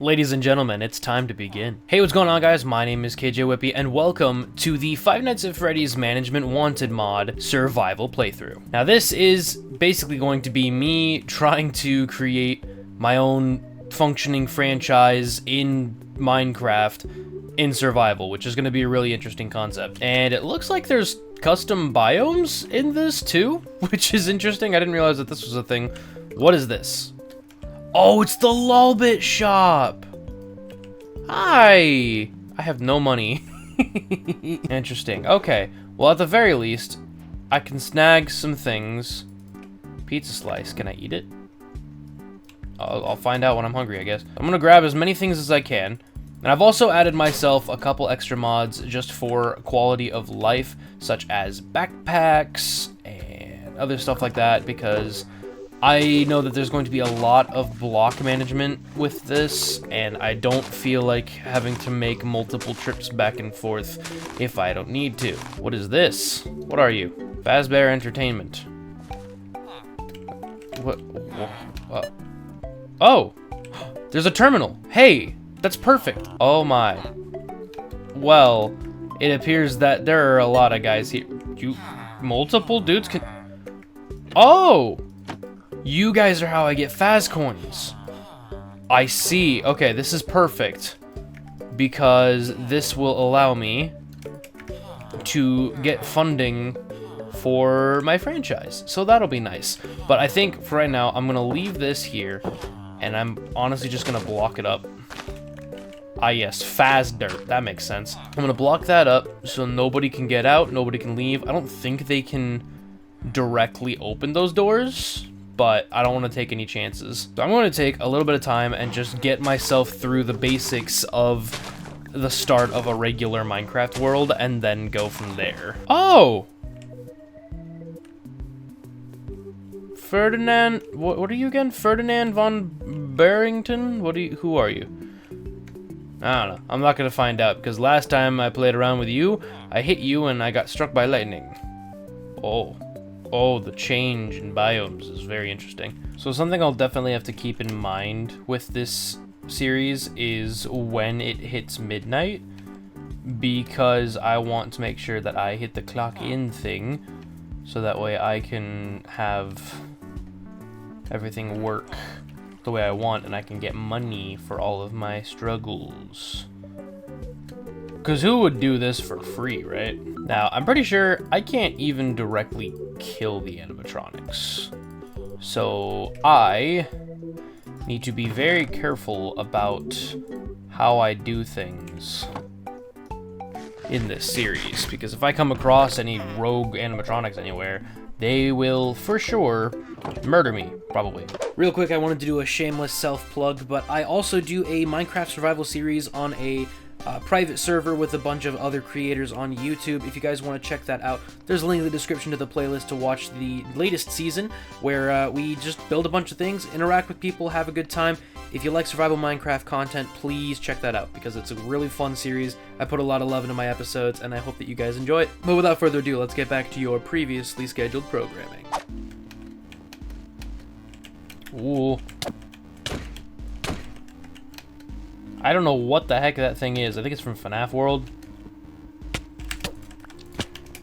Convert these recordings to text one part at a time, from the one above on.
Ladies and gentlemen, it's time to begin. Hey, what's going on, guys? My name is Kjwippy, and welcome to the Five Nights at Freddy's Management Wanted mod survival playthrough. Now, this is basically going to be me trying to create my own functioning franchise in Minecraft in survival, which is going to be a really interesting concept. And it looks like there's custom biomes in this too, which is interesting. I didn't realize that this was a thing. What is this? Oh, it's the Lolbit shop! Hi! I have no money. Interesting. Okay. Well, at the very least, I can snag some things. Pizza slice. Can I eat it? I'll find out when I'm hungry, I guess. I'm gonna grab as many things as I can. And I've also added myself a couple extra mods just for quality of life, such as backpacks and other stuff like that, because I know that there's going to be a lot of block management with this, and I don't feel like having to make multiple trips back and forth if I don't need to. What is this? What are you? Frostbear Entertainment. What? Oh! There's a terminal! Hey! That's perfect! Oh my. Well, it appears that there are a lot of guys here. Multiple dudes can... Oh! You guys are how I get Faz coins. I see. Okay, this is perfect. Because this will allow me to get funding for my franchise. So that'll be nice. But I think for right now, I'm going to leave this here. And I'm honestly just going to block it up. Ah, yes. Faz dirt. That makes sense. I'm going to block that up so nobody can get out. Nobody can leave. I don't think they can directly open those doors, but I don't want to take any chances. So I'm going to take a little bit of time and just get myself through the basics of the start of a regular Minecraft world and then go from there. Oh! Ferdinand, what are you again? Ferdinand von Barrington? Who are you? I don't know. I'm not going to find out because last time I played around with you, I hit you and I got struck by lightning. Oh, the change in biomes is very interesting. So something I'll definitely have to keep in mind with this series is when it hits midnight, because I want to make sure that I hit the clock in thing, so that way I can have everything work the way I want and I can get money for all of my struggles. Because who would do this for free, right? Now, I'm pretty sure I can't even directly kill the animatronics. So I need to be very careful about how I do things in this series. Because if I come across any rogue animatronics anywhere, they will for sure murder me, probably. Real quick, I wanted to do a shameless self-plug, but I also do a Minecraft survival series on a private server with a bunch of other creators on YouTube. If you guys want to check that out, there's a link in the description to the playlist to watch the latest season, where we just build a bunch of things, interact with people, have a good time. If you like survival Minecraft content, please check that out, because it's a really fun series. I put a lot of love into my episodes, and I hope that you guys enjoy it. But without further ado, let's get back to your previously scheduled programming. Ooh. I don't know what the heck that thing is. I think it's from FNAF World.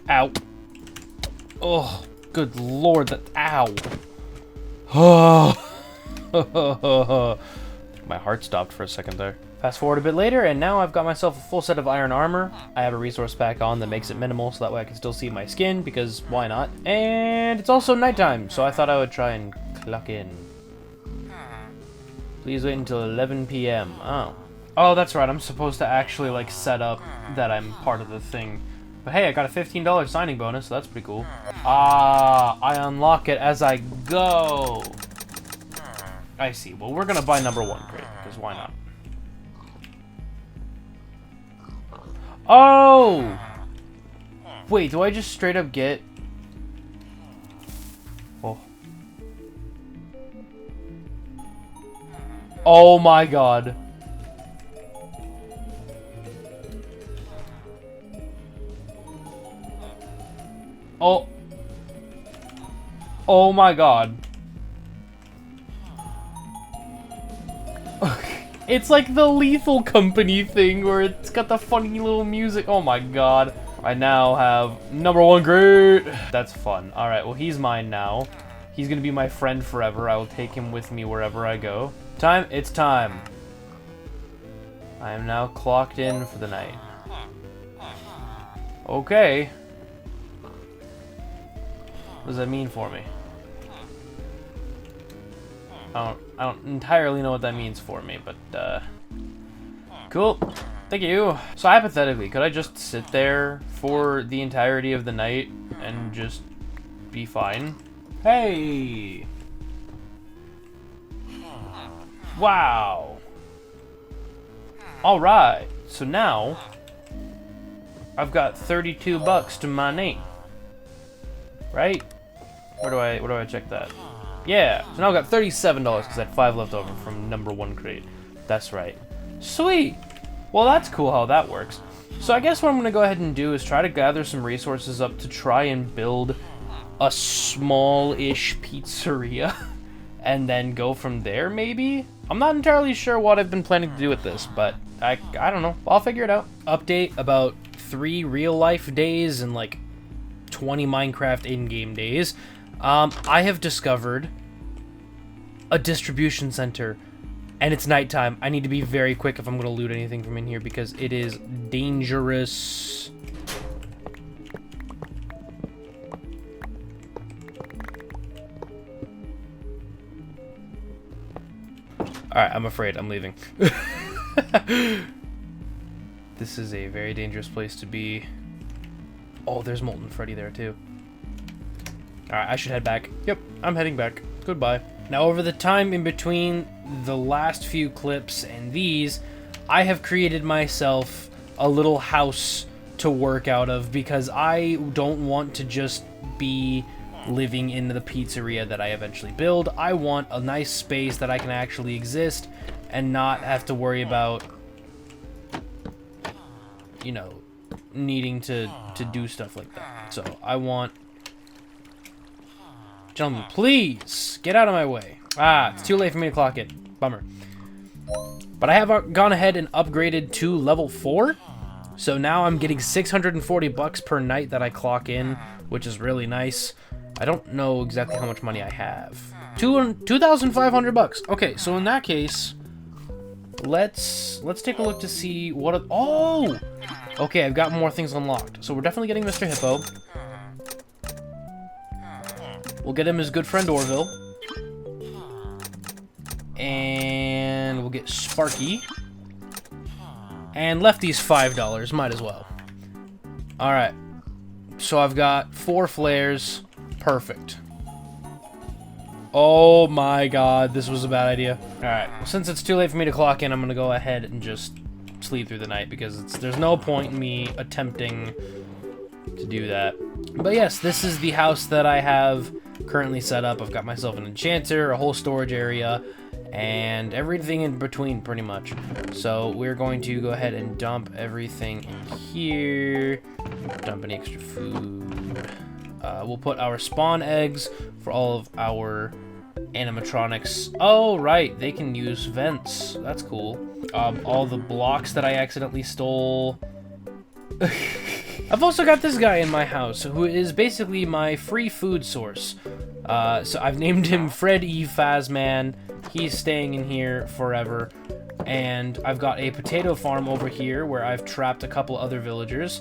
Ow. Oh, good lord, that... Ow. Oh. My heart stopped for a second there. Fast forward a bit later, and now I've got myself a full set of iron armor. I have a resource pack on that makes it minimal, so that way I can still see my skin, because why not? And it's also nighttime, so I thought I would try and clock in. Please wait until 11 p.m. Oh, that's right. I'm supposed to actually, like, set up that I'm part of the thing. But hey, I got a $15 signing bonus, so that's pretty cool. Ah, I unlock it as I go. I see. Well, we're gonna buy number 1 crate, because why not? Oh! Wait, do I just straight up get... Oh. Oh my god. Oh. Oh my god. It's like the Lethal Company thing where it's got the funny little music. Oh my god. I now have #1 grade. That's fun. Alright, well he's mine now. He's gonna be my friend forever. I will take him with me wherever I go. Time? It's time. I am now clocked in for the night. Okay. What does that mean for me? I don't entirely know what that means for me, but, cool. Thank you. So hypothetically, could I just sit there for the entirety of the night and just be fine? Hey! Wow! Alright, so now I've got 32 bucks to my name. Right? Where do I check that? Yeah, so now I've got $37 because I had 5 left over from #1 crate. That's right. Sweet! Well, that's cool how that works. So I guess what I'm going to go ahead and do is try to gather some resources up to try and build a small-ish pizzeria and then go from there, maybe? I'm not entirely sure what I've been planning to do with this, but I don't know. I'll figure it out. Update about 3 real-life days and like 20 Minecraft in-game days. I have discovered a distribution center, and it's nighttime. I need to be very quick if I'm going to loot anything from in here because it is dangerous. Alright, I'm afraid. I'm leaving. This is a very dangerous place to be. Oh, there's Molten Freddy there, too. Alright, I should head back. Yep, I'm heading back. Goodbye. Now, over the time in between the last few clips and these, I have created myself a little house to work out of because I don't want to just be living in the pizzeria that I eventually build. I want a nice space that I can actually exist and not have to worry about, you know, needing to do stuff like that. So I want... Gentlemen, please get out of my way. Ah, it's too late for me to clock it. Bummer. But I have gone ahead and upgraded to level 4. So now I'm getting 640 bucks per night that I clock in, which is really nice. I don't know exactly how much money I have. 2,500 bucks. Okay, so in that case, let's take a look to see what... Oh! Okay, I've got more things unlocked. So we're definitely getting Mr. Hippo. We'll get him his good friend Orville. And we'll get Sparky. And Lefty's $5, might as well. Alright. So I've got 4 flares. Perfect. Oh my god, this was a bad idea. Alright, since it's too late for me to clock in, I'm gonna go ahead and just sleep through the night because there's no point in me attempting to do that. But yes, this is the house that I have currently set up. I've got myself an enchanter, a whole storage area, and everything in between pretty much. So we're going to go ahead and dump everything in here. Dump any extra food. We'll put our spawn eggs for all of our animatronics. Oh, right, they can use vents. That's cool. All the blocks that I accidentally stole. I've also got this guy in my house who is basically my free food source. So I've named him Freddy Fazman. He's staying in here forever. And I've got a potato farm over here where I've trapped a couple other villagers.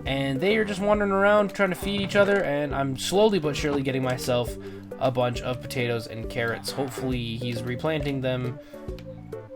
And they are just wandering around trying to feed each other, and I'm slowly but surely getting myself a bunch of potatoes and carrots. Hopefully he's replanting them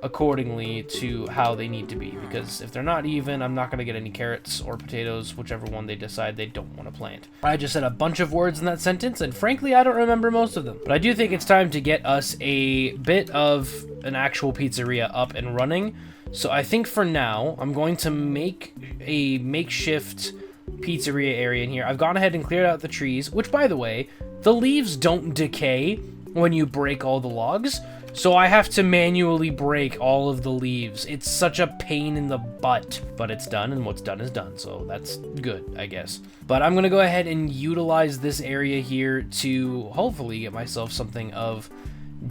accordingly to how they need to be, because if they're not even, I'm not going to get any carrots or potatoes, whichever one they decide they don't want to plant. I just said a bunch of words in that sentence, and frankly, I don't remember most of them. But I do think it's time to get us a bit of an actual pizzeria up and running. So I think for now, I'm going to make a makeshift pizzeria area in here. I've gone ahead and cleared out the trees, which, by the way, the leaves don't decay when you break all the logs. So I have to manually break all of the leaves. It's such a pain in the butt, but it's done, and what's done is done, so that's good, I guess. But I'm gonna go ahead and utilize this area here to hopefully get myself something of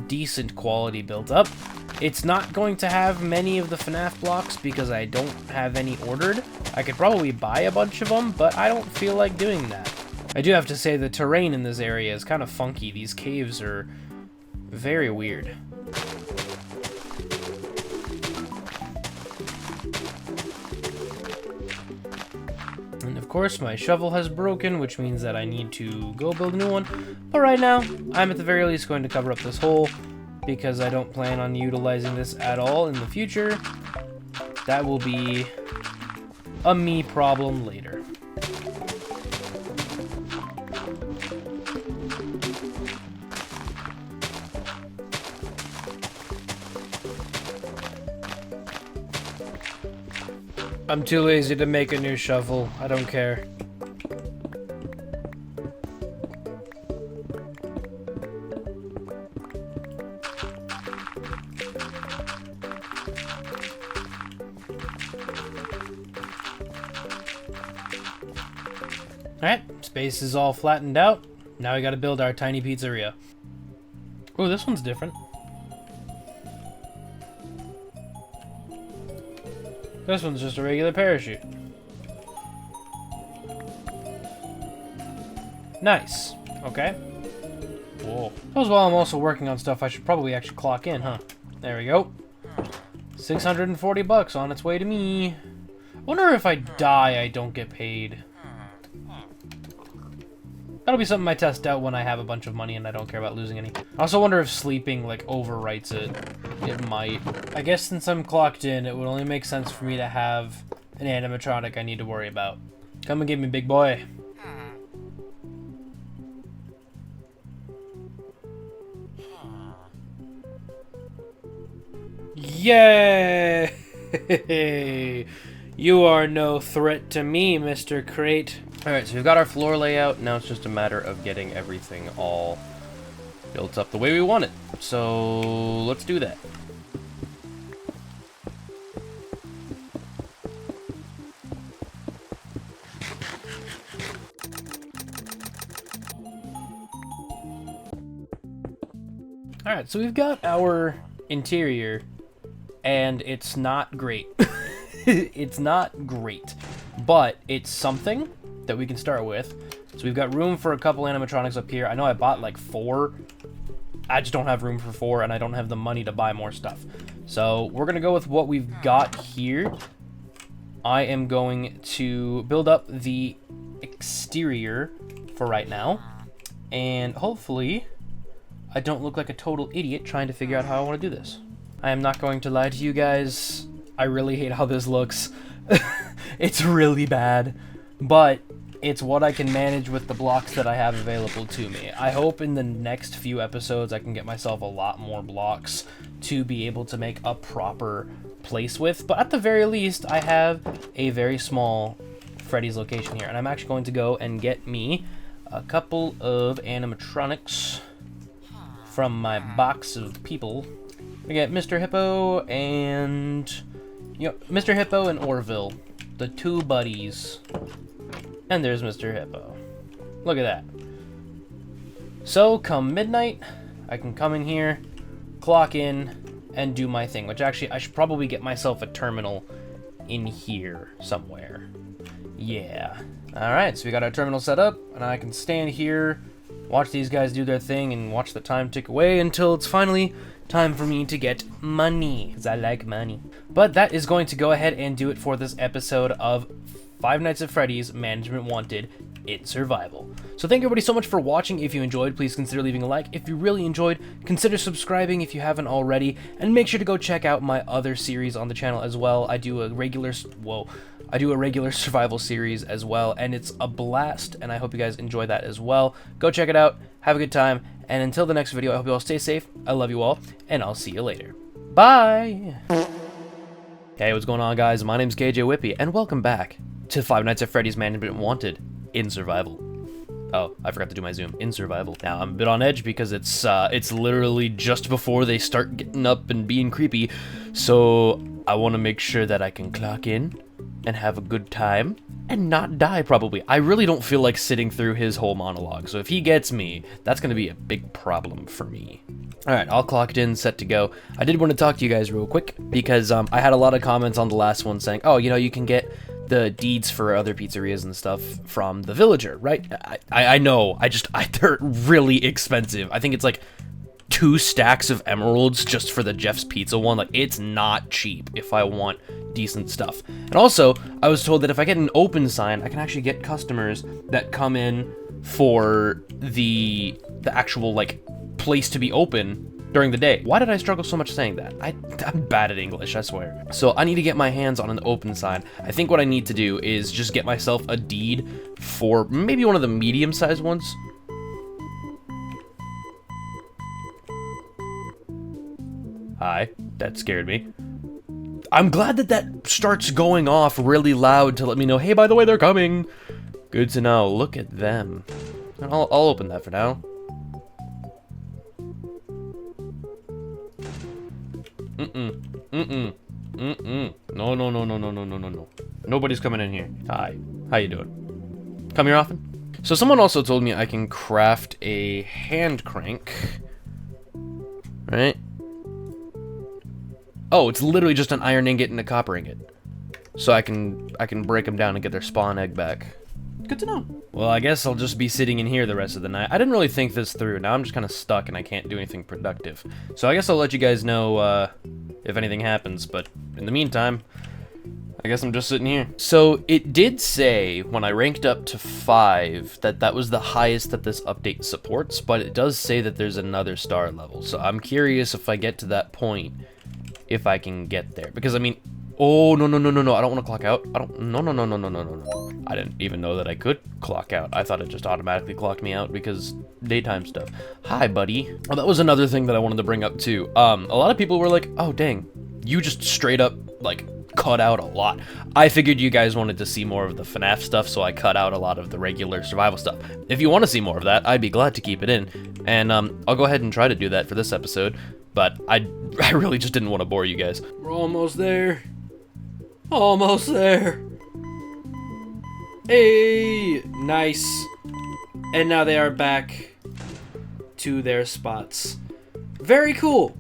decent quality built up. It's not going to have many of the FNAF blocks because I don't have any ordered. I could probably buy a bunch of them, but I don't feel like doing that. I do have to say the terrain in this area is kind of funky. These caves are very weird. And of course, my shovel has broken, which means that I need to go build a new one. But right now, I'm at the very least going to cover up this hole because I don't plan on utilizing this at all in the future. That will be a me problem later. I'm too lazy to make a new shovel. I don't care. Alright, space is all flattened out. Now we gotta build our tiny pizzeria. Oh, this one's different. This one's just a regular parachute. Nice. Okay. Whoa. Suppose while I'm also working on stuff, I should probably actually clock in, huh? There we go. 640 bucks on its way to me. I wonder if I die, I don't get paid. That'll be something I test out when I have a bunch of money and I don't care about losing any. I also wonder if sleeping, like, overwrites it. It might. I guess since I'm clocked in, it would only make sense for me to have an animatronic I need to worry about. Come and get me, big boy. Yay! You are no threat to me, Mr. Crate. Alright, so we've got our floor layout. Now it's just a matter of getting everything all built up the way we want it. So let's do that. Alright, so we've got our interior, and it's not great. It's not great, but it's something that we can start with. So we've got room for a couple animatronics up here. I know I bought like 4. I just don't have room for 4, and I don't have the money to buy more stuff. So we're gonna go with what we've got here. I am going to build up the exterior for right now, and hopefully I don't look like a total idiot trying to figure out how I want to do this. I am not going to lie to you guys. I really hate how this looks. It's really bad, but it's what I can manage with the blocks that I have available to me. I hope in the next few episodes I can get myself a lot more blocks to be able to make a proper place with, but at the very least I have a very small Freddy's location here, and I'm actually going to go and get me a couple of animatronics from my box of people. We got Mr. Hippo and, you know, Mr. Hippo and Orville, the two buddies. And there's Mr. Hippo. Look at that. So come midnight, I can come in here, clock in, and do my thing, which actually I should probably get myself a terminal in here somewhere. Yeah. Alright, so we got our terminal set up, and I can stand here, watch these guys do their thing, and watch the time tick away until it's finally time for me to get money, because I like money. But that is going to go ahead and do it for this episode of Five Nights at Freddy's Management Wanted in Survival. So thank you everybody so much for watching. If you enjoyed, please consider leaving a like. If you really enjoyed, consider subscribing if you haven't already, and make sure to go check out my other series on the channel as well. I do a regular survival series as well, and it's a blast, and I hope you guys enjoy that as well. Go check it out, have a good time, and until the next video, I hope you all stay safe. I love you all, and I'll see you later. Bye! Hey, what's going on, guys? My name's Kjwippy, and welcome back to Five Nights at Freddy's Management Wanted in Survival. Oh, I forgot to do my zoom. In Survival. Now, I'm a bit on edge because it's literally just before they start getting up and being creepy, so I want to make sure that I can clock in and have a good time and not die, probably. I really don't feel like sitting through his whole monologue, so if he gets me, that's gonna be a big problem for me. Alright, all clocked in, set to go. I did want to talk to you guys real quick, because I had a lot of comments on the last one saying, oh, you know, you can get the deeds for other pizzerias and stuff from the villager, right? I know, they're really expensive. I think it's like 2 stacks of emeralds just for the Jeff's Pizza one. Like, it's not cheap if I want decent stuff. And also, I was told that if I get an open sign, I can actually get customers that come in for the actual, like, place to be open during the day. Why did I struggle so much saying that? I'm bad at English, I swear. So I need to get my hands on an open sign. I think what I need to do is just get myself a deed for maybe one of the medium-sized ones. Hi, that scared me. I'm glad that that starts going off really loud to let me know, hey, by the way, they're coming. Good to know. Look at them. And I'll open that for now. No. Nobody's coming in here. Hi. How you doing? Come here often? So someone also told me I can craft a hand crank. Right? Oh, it's literally just an iron ingot and a copper ingot. So I can break them down and get their spawn egg back. Good to know. Well, I guess I'll just be sitting in here the rest of the night. I didn't really think this through. Now I'm just kind of stuck and I can't do anything productive. So I guess I'll let you guys know if anything happens. But in the meantime, I guess I'm just sitting here. So it did say when I ranked up to 5 that that was the highest that this update supports. But it does say that there's another star level. So I'm curious if I get to that point, if I can get there. Because, I mean... Oh, no. I don't want to clock out. No. I didn't even know that I could clock out. I thought it just automatically clocked me out because daytime stuff. Hi, buddy. Oh, that was another thing that I wanted to bring up, too. A lot of people were like, oh, dang. You just straight up, like, cut out a lot. I figured you guys wanted to see more of the FNAF stuff, so I cut out a lot of the regular survival stuff. If you want to see more of that, I'd be glad to keep it in. And I'll go ahead and try to do that for this episode. But I really just didn't want to bore you guys. We're almost there. Almost there. Hey, nice. And now they are back to their spots. Very cool.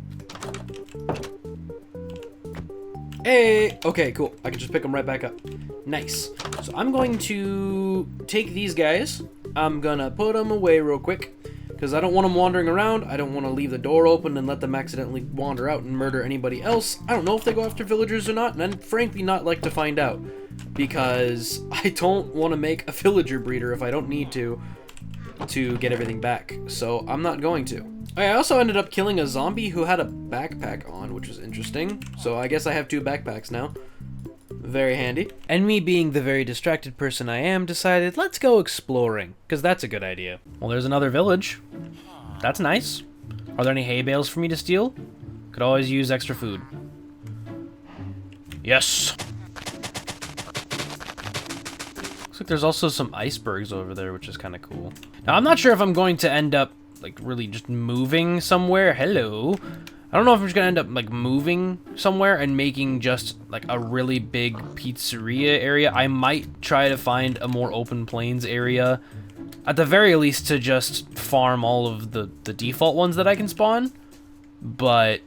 Hey, okay, cool. I can just pick them right back up. Nice. So I'm going to take these guys. I'm gonna put them away real quick because I don't want them wandering around. I don't want to leave the door open and let them accidentally wander out and murder anybody else. I don't know if they go after villagers or not, and I'd frankly not like to find out because I don't want to make a villager breeder if I don't need to get everything back. So I'm not going to. I also ended up killing a zombie who had a backpack on, which was interesting. So I guess I have 2 backpacks now. Very handy. And me being the very distracted person I am, decided let's go exploring, because that's a good idea. Well, there's another village. That's nice. Are there any hay bales for me to steal? Could always use extra food. Yes! Looks like there's also some icebergs over there, which is kind of cool. Now, I'm not sure if I'm going to end up, like, really just moving somewhere. Hello! I don't know if I'm just gonna end up, like, moving somewhere and making just, like, a really big pizzeria area. I might try to find a more open plains area, at the very least, to just farm all of the default ones that I can spawn. But,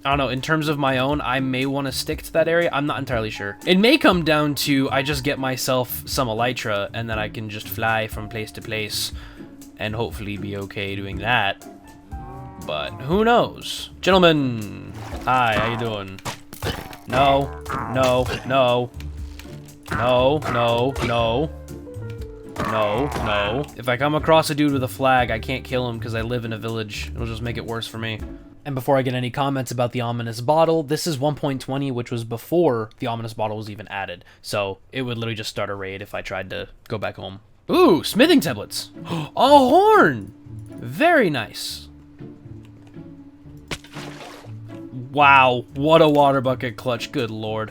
I don't know, in terms of my own, I may want to stick to that area. I'm not entirely sure. It may come down to I just get myself some elytra, and then I can just fly from place to place, and hopefully be okay doing that. But who knows? Gentlemen, hi, how you doing? No. If I come across a dude with a flag, I can't kill him because I live in a village. It'll just make it worse for me. And before I get any comments about the ominous bottle, this is 1.20, which was before the ominous bottle was even added. So it would literally just start a raid if I tried to go back home. Ooh, smithing tablets. A horn! Very nice. Wow, what a water bucket clutch, good lord.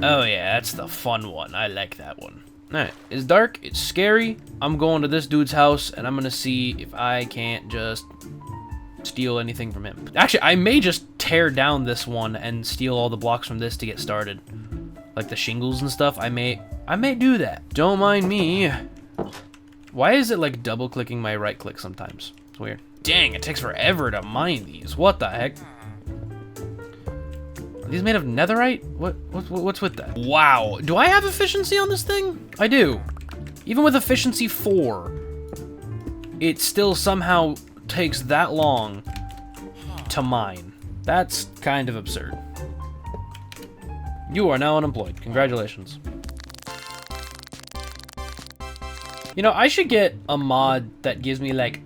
Oh yeah, that's the fun one. I like that one. Alright, it's dark, it's scary. I'm going to this dude's house, and I'm gonna see if I can't just steal anything from him. Actually, I may just tear down this one and steal all the blocks from this to get started. Like the shingles and stuff, I may do that. Don't mind me. Why is it like double clicking my right click sometimes? It's weird. Dang, it takes forever to mine these. What the heck? Are these made of netherite? What's with that? Wow, do I have efficiency on this thing? I do. Even with efficiency 4, it still somehow takes that long to mine. That's kind of absurd. You are now unemployed. Congratulations. You know, I should get a mod that gives me like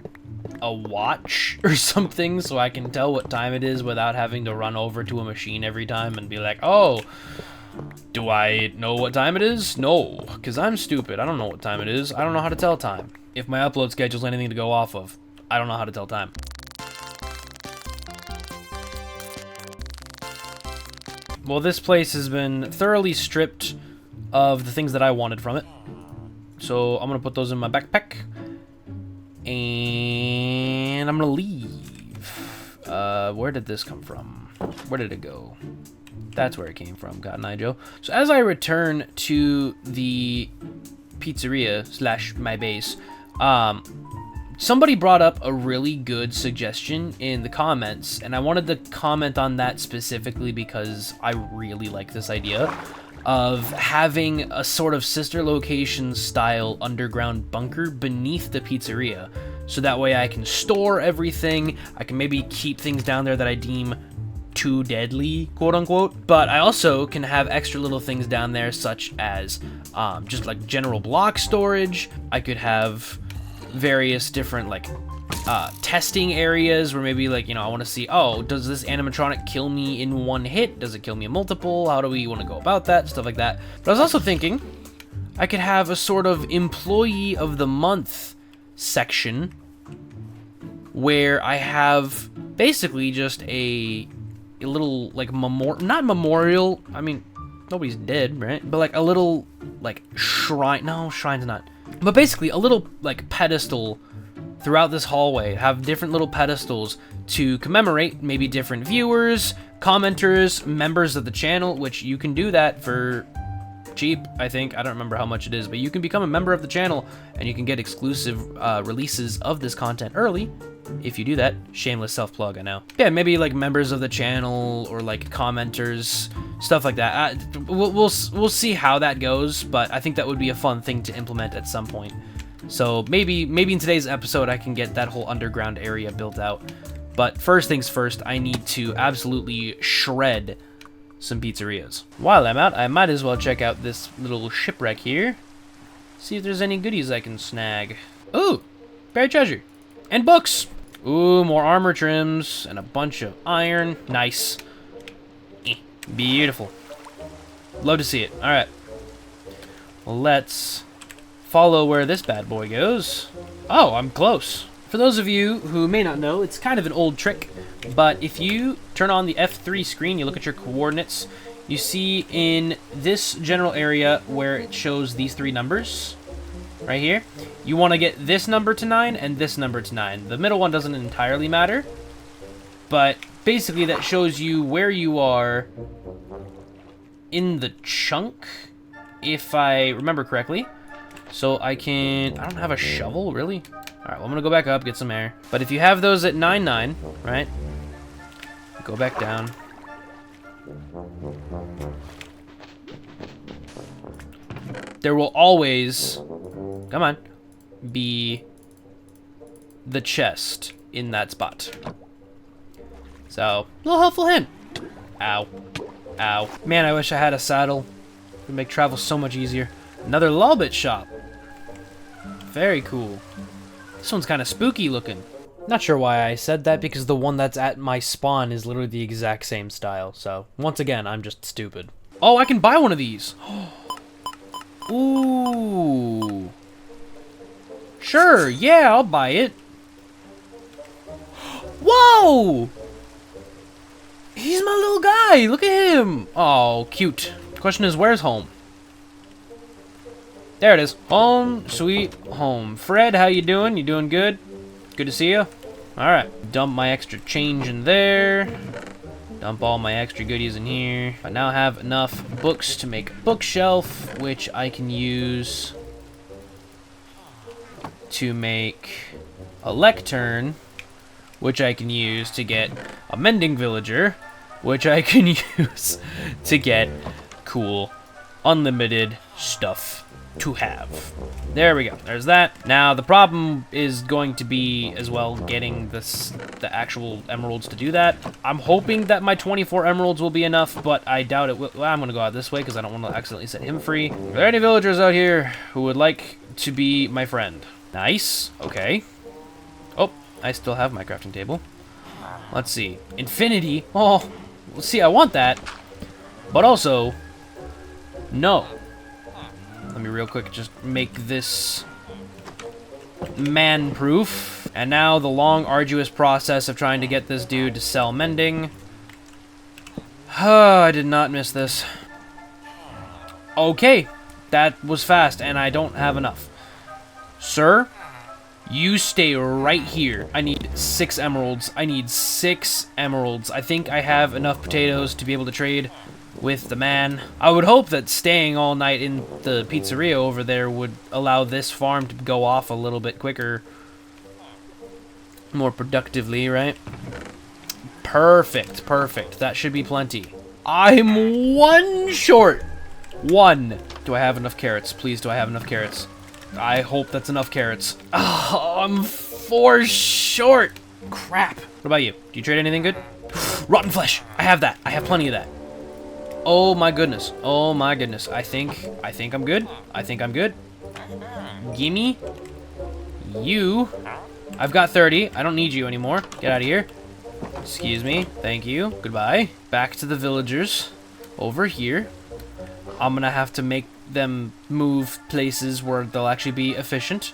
a watch or something so I can tell what time it is without having to run over to a machine every time and be like, oh, do I know what time it is? No, because I'm stupid. I don't know what time it is. I don't know how to tell time. If my upload schedule's anything to go off of, I don't know how to tell time. Well, this place has been thoroughly stripped of the things that I wanted from it. So I'm gonna put those in my backpack. And I'm gonna leave. Where did this come from? Where did it go? That's where it came from, Cotton Eye Joe. So as I return to the pizzeria / my base, somebody brought up a really good suggestion in the comments, and I wanted to comment on that specifically because I really like this idea of having a sort of sister location style underground bunker beneath the pizzeria. So that way I can store everything. I can maybe keep things down there that I deem too deadly, quote unquote. But I also can have extra little things down there such as just like general block storage. I could have various different like testing areas where maybe like, you know, I want to see, oh, does this animatronic kill me in one hit? Does it kill me a multiple? How do we want to go about that? Stuff like that. But I was also thinking I could have a sort of employee of the month section where I have basically just a little like not memorial. I mean, nobody's dead, right? But like a little like shrine. No, shrine's not. But basically a little like pedestal throughout this hallway, have different little pedestals to commemorate maybe different viewers, commenters, members of the channel, which you can do that for cheap, I think. I don't remember how much it is, but you can become a member of the channel and you can get exclusive releases of this content early if you do that. Shameless self-plug, I know. Yeah, maybe like members of the channel or like commenters, stuff like that. We'll see how that goes, but I think that would be a fun thing to implement at some point. So maybe in today's episode I can get that whole underground area built out. But first things first, I need to absolutely shred some pizzerias. While I'm out, I might as well check out this little shipwreck here. See if there's any goodies I can snag. Ooh, buried treasure. And books. Ooh, more armor trims and a bunch of iron. Nice. Beautiful. Love to see it. All right. Well, let's follow where this bad boy goes. Oh, I'm close. For those of you who may not know, it's kind of an old trick, but if you turn on the F3 screen, you look at your coordinates, you see in this general area where it shows these 3 numbers, right here, you want to get this number to 9 and this number to 9. The middle one doesn't entirely matter, but basically that shows you where you are in the chunk, if I remember correctly. So I don't have a shovel, really? Alright, well, I'm gonna go back up, get some air. But if you have those at 9-9, right? Go back down. There will always, come on, be the chest in that spot. So, a little helpful hint. Ow. Ow. Man, I wish I had a saddle. It would make travel so much easier. Another Lolbit shop. Very cool. This one's kind of spooky looking. Not sure why I said that, because the one that's at my spawn is literally the exact same style. So, once again, I'm just stupid. Oh, I can buy one of these. Ooh. Sure, yeah, I'll buy it. Whoa! He's my little guy. Look at him. Oh, cute. The question is, where's home? There it is. Home, sweet home. Fred, how you doing? You doing good? Good to see you. All right. Dump my extra change in there. Dump all my extra goodies in here. I now have enough books to make a bookshelf, which I can use to make a lectern, which I can use to get a mending villager, which I can use to get cool, unlimited stuff to have. There we go. There's that. Now, the problem is going to be, as well, getting the actual emeralds to do that. I'm hoping that my 24 emeralds will be enough, but I doubt it will. Well, I'm going to go out this way because I don't want to accidentally set him free. Are there any villagers out here who would like to be my friend? Nice. Okay. Oh, I still have my crafting table. Let's see. Infinity. Oh, well, see, I want that. But also, no. Let me real quick just make this man-proof. And now the long, arduous process of trying to get this dude to sell mending. I did not miss this. Okay, that was fast, and I don't have enough. Sir, you stay right here. I need 6 emeralds. I need 6 emeralds. I think I have enough potatoes to be able to trade with the man. I would hope that staying all night in the pizzeria over there would allow this farm to go off a little bit quicker, more productively, right? Perfect, perfect. That should be plenty. I'm 1 short. 1. Do I have enough carrots? Please, do I have enough carrots? I hope that's enough carrots. Oh, I'm 4 short. Crap. What about you? Do you trade anything good? Rotten flesh. I have that. I have plenty of that. Oh my goodness. Oh my goodness. I think I'm good. I think I'm good. Gimme. You. I've got 30. I don't need you anymore. Get out of here. Excuse me. Thank you. Goodbye. Back to the villagers. Over here. I'm gonna have to make them move places where they'll actually be efficient.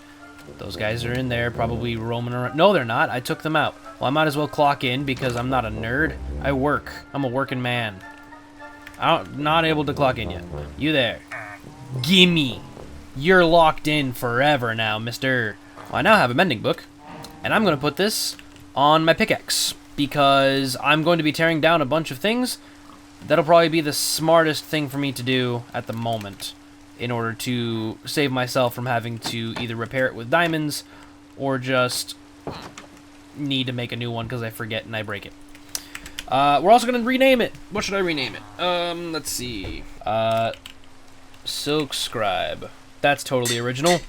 Those guys are in there probably roaming around. No, they're not. I took them out. Well, I might as well clock in because I'm not a nerd. I work. I'm a working man. I'm not able to clock in yet. You there. Gimme. You're locked in forever now, mister. Well, I now have a mending book, and I'm going to put this on my pickaxe because I'm going to be tearing down a bunch of things. That'll probably be the smartest thing for me to do at the moment in order to save myself from having to either repair it with diamonds or just need to make a new one because I forget and I break it. We're also going to rename it. What should I rename it? Let's see. Silk Scribe. That's totally original.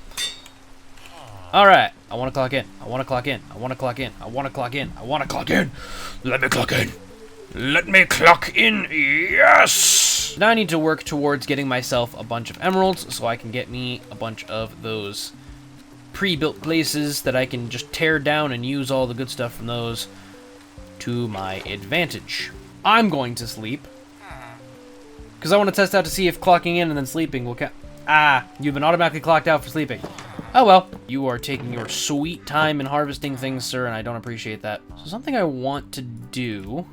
Alright. I want to clock in. I want to clock in. I want to clock in. I want to clock in. I want to clock in. Let me clock in. Let me clock in. Yes! Now I need to work towards getting myself a bunch of emeralds so I can get me a bunch of those pre-built places that I can just tear down and use all the good stuff from those to my advantage. I'm going to sleep because I want to test out to see if clocking in and then sleeping will count. Ah, you've been automatically clocked out for sleeping. Oh well. You are taking your sweet time in harvesting things, sir, and I don't appreciate that. So something I want to do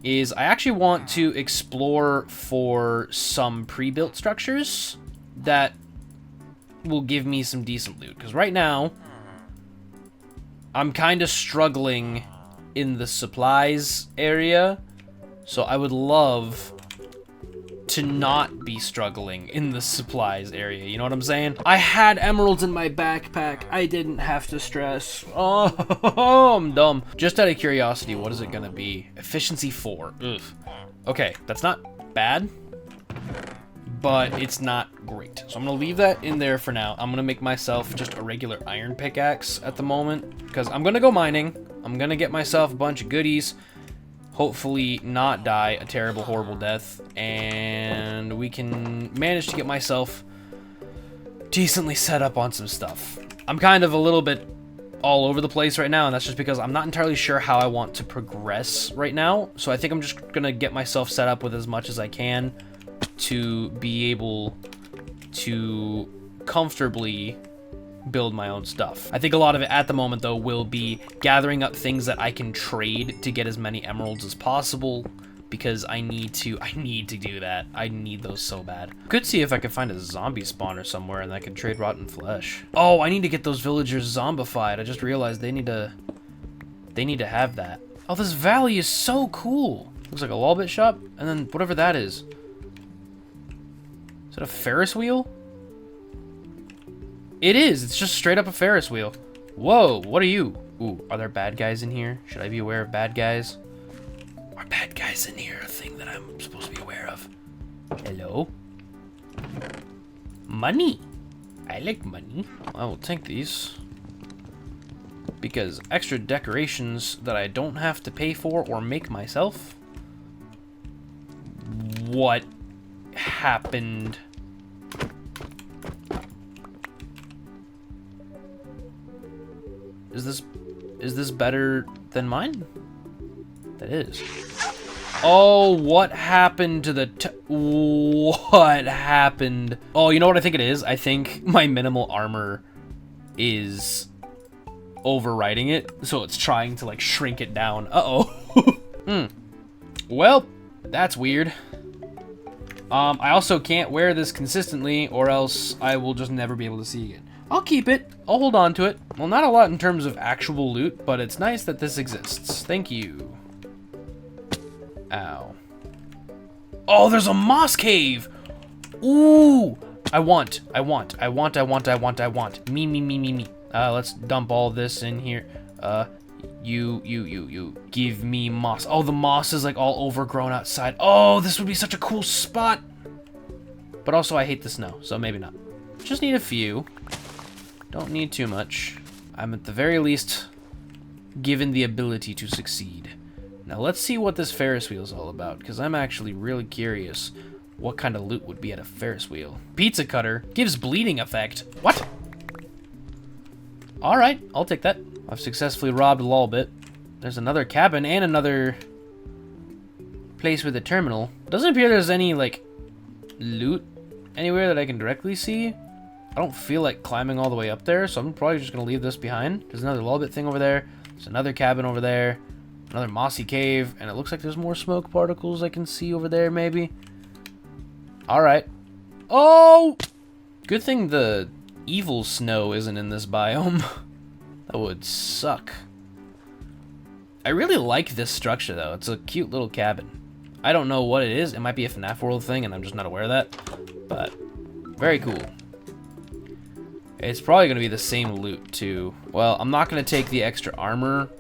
is I actually want to explore for some pre-built structures that will give me some decent loot. Because right now, I'm kind of struggling in the supplies area. So I would love to not be struggling in the supplies area. You know what I'm saying? I had emeralds in my backpack. I didn't have to stress. Oh, I'm dumb. Just out of curiosity, what is it gonna be? Efficiency 4. Ugh. Okay, that's not bad, but it's not great. So I'm gonna leave that in there for now. I'm gonna make myself just a regular iron pickaxe at the moment because I'm gonna go mining. I'm gonna get myself a bunch of goodies. Hopefully not die a terrible, horrible death, and we can manage to get myself decently set up on some stuff. I'm kind of a little bit all over the place right now, and that's just because I'm not entirely sure how I want to progress right now, so I think I'm just gonna get myself set up with as much as I can to be able to comfortably build my own stuff. I think a lot of it at the moment, though, will be gathering up things that I can trade to get as many emeralds as possible, because I need to do that. I need those so bad. Could see if I could find a zombie spawner somewhere and I could trade rotten flesh. Oh, I need to get those villagers zombified. I just realized they need to have that. Oh, this valley is so cool. Looks like a Lolbit shop, and then whatever that is. Is that a Ferris wheel? It is. It's just straight up a Ferris wheel. Whoa, what are you? Ooh, are there bad guys in here? Should I be aware of bad guys? Are bad guys in here a thing that I'm supposed to be aware of? Hello? Money. I like money. I will take these. Because extra decorations that I don't have to pay for or make myself. What happened? Is this better than mine? That is. Oh, what happened to the what happened? Oh, you know what I think it is? I think my minimal armor is overriding it, so it's trying to like shrink it down. Uh-oh. Well, that's weird. I also can't wear this consistently, or else I will just never be able to see again. I'll keep it. I'll hold on to it. Well, not a lot in terms of actual loot, but it's nice that this exists. Thank you. Ow. Oh, there's a moss cave! Ooh! I want. Me. Let's dump all this in here. You. Give me moss. Oh, the moss is like all overgrown outside. Oh, this would be such a cool spot. But also I hate the snow, so maybe not. Just need a few. Don't need too much. I'm at the very least given the ability to succeed. Now let's see what this Ferris wheel is all about, because I'm actually really curious what kind of loot would be at a Ferris wheel. Pizza cutter gives bleeding effect. What? Alright, I'll take that. I've successfully robbed Lolbit. There's another cabin and another place with a terminal. Doesn't appear there's any, like, loot anywhere that I can directly see. I don't feel like climbing all the way up there, so I'm probably just going to leave this behind. There's another Lolbit thing over there. There's another cabin over there. Another mossy cave. And it looks like there's more smoke particles I can see over there, maybe. Alright. Oh! Good thing the evil snow isn't in this biome. That would suck. I really like this structure, though. It's a cute little cabin. I don't know what it is. It might be a FNAF World thing, and I'm just not aware of that. But very cool. It's probably going to be the same loot, too. Well, I'm not going to take the extra armor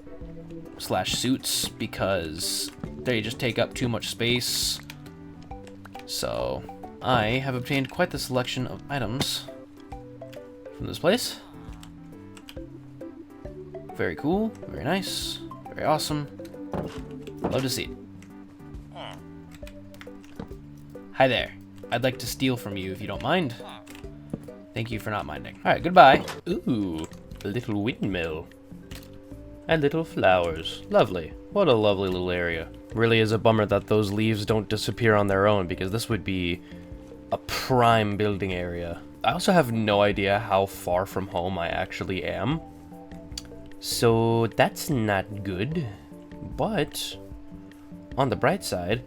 / suits because they just take up too much space. So, I have obtained quite the selection of items from this place. Very cool, very nice, very awesome. Love to see it. Hi there. I'd like to steal from you if you don't mind. Thank you for not minding. Alright, goodbye. Ooh, a little windmill. And little flowers. Lovely. What a lovely little area. Really is a bummer that those leaves don't disappear on their own, because this would be a prime building area. I also have no idea how far from home I actually am. So that's not good. But on the bright side,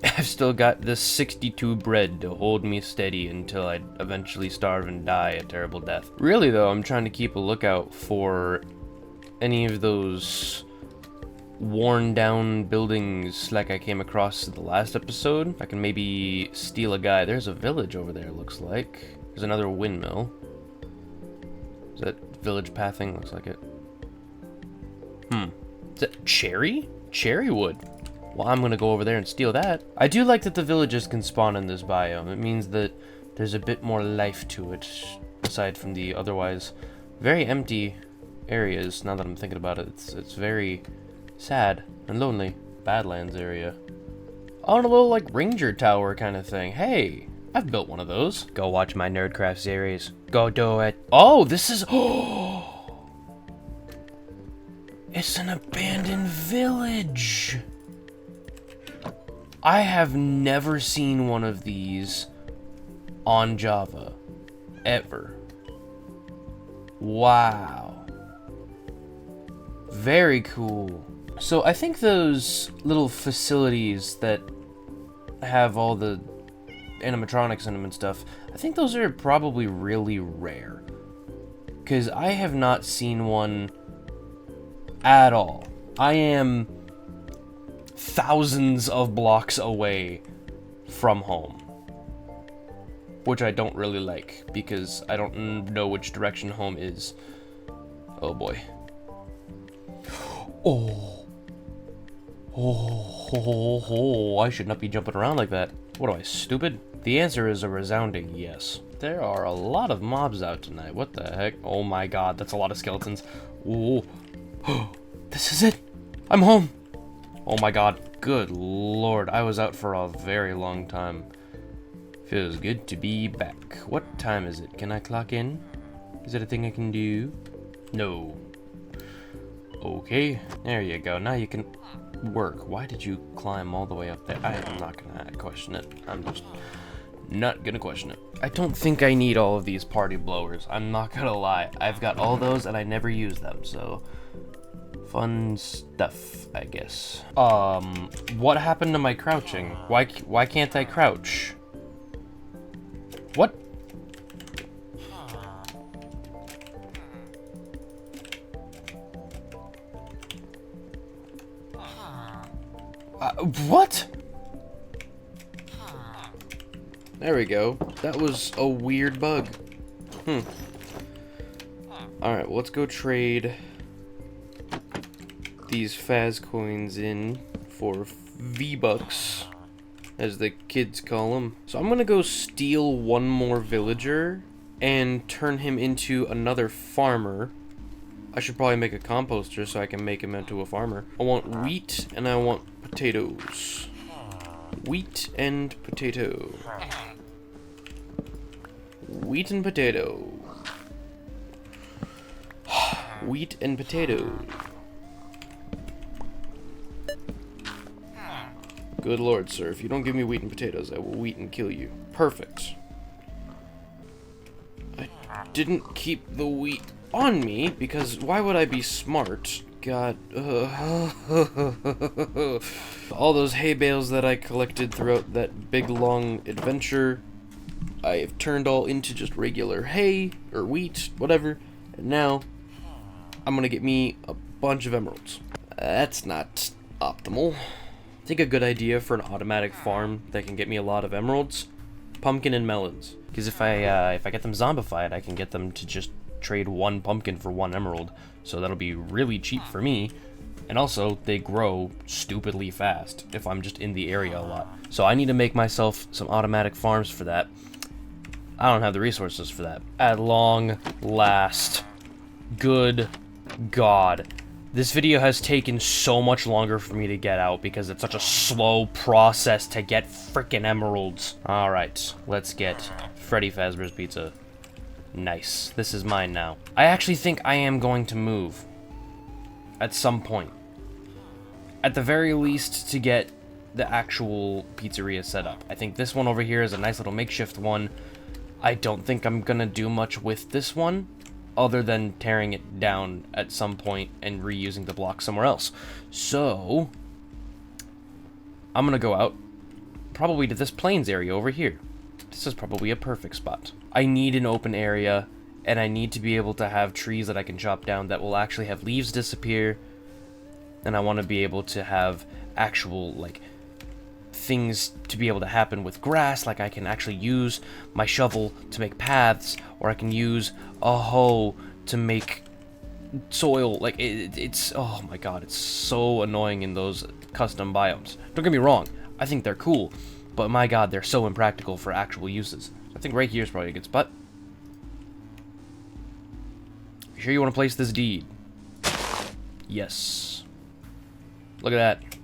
I've still got this 62 bread to hold me steady until I eventually starve and die a terrible death. Really though, I'm trying to keep a lookout for any of those worn down buildings like I came across in the last episode. I can maybe steal a guy. There's a village over there, looks like. There's another windmill. Is that village pathing? Looks like it. Is that cherry? Cherry wood. Well, I'm gonna go over there and steal that. I do like that the villagers can spawn in this biome. It means that there's a bit more life to it, aside from the otherwise very empty areas. Now that I'm thinking about it, it's very sad and lonely. Badlands area. On a little like ranger tower kind of thing. Hey, I've built one of those. Go watch my Nerdcraft series. Go do it. Oh, this is... Oh! It's an abandoned village. I have never seen one of these on Java. Ever. Wow. Very cool. So I think those little facilities that have all the animatronics in them and stuff, I think those are probably really rare. Because I have not seen one at all I am thousands of blocks away from home. Which I don't really like, because I don't know which direction home is. Oh boy. Oh. Oh, I should not be jumping around like that. What am I, stupid? The answer is a resounding yes. There are a lot of mobs out tonight. What the heck? Oh my god, that's a lot of skeletons. Ooh. This is it. I'm home. Oh my god. Good lord. I was out for a very long time. Feels good to be back. What time is it? Can I clock in? Is that a thing I can do? No. Okay. There you go. Now you can work. Why did you climb all the way up there? I am not gonna question it. I'm just not gonna question it. I don't think I need all of these party blowers. I'm not gonna lie. I've got all those and I never use them, so fun stuff, I guess. What happened to my crouching? Why can't I crouch? What? What? There we go. That was a weird bug. Alright, well, let's go trade these Faz coins in for V-Bucks, as the kids call them. So I'm gonna go steal one more villager and turn him into another farmer. I should probably make a composter so I can make him into a farmer. I want wheat and I want potatoes. Wheat and potato. Wheat and potato. Wheat and potato. Good lord, sir. If you don't give me wheat and potatoes, I will wheat and kill you. Perfect. I didn't keep the wheat on me, because why would I be smart? God. All those hay bales that I collected throughout that big long adventure, I have turned all into just regular hay, or wheat, whatever, and now I'm gonna get me a bunch of emeralds. That's not optimal. I think a good idea for an automatic farm that can get me a lot of emeralds, pumpkin and melons. Because if I get them zombified, I can get them to just trade one pumpkin for one emerald. So that'll be really cheap for me. And also, they grow stupidly fast if I'm just in the area a lot. So I need to make myself some automatic farms for that. I don't have the resources for that. At long last. Good God. This video has taken so much longer for me to get out because it's such a slow process to get frickin' emeralds. Alright, let's get Freddy Fazbear's Pizza. Nice. This is mine now. I actually think I am going to move. At some point. At the very least, to get the actual pizzeria set up. I think this one over here is a nice little makeshift one. I don't think I'm gonna do much with this one, other than tearing it down at some point and reusing the block somewhere else. So, I'm gonna go out, probably to this plains area over here. This is probably a perfect spot. I need an open area, and I need to be able to have trees that I can chop down that will actually have leaves disappear, and I want to be able to have actual, like, things to be able to happen with grass, like I can actually use my shovel to make paths, or I can use a hoe to make soil. Like, it's oh my god, it's so annoying in those custom biomes. Don't get me wrong, I think they're cool, but my god, they're so impractical for actual uses. I think right here is probably a good spot. You sure you want to place this deed? Yes. Look at that.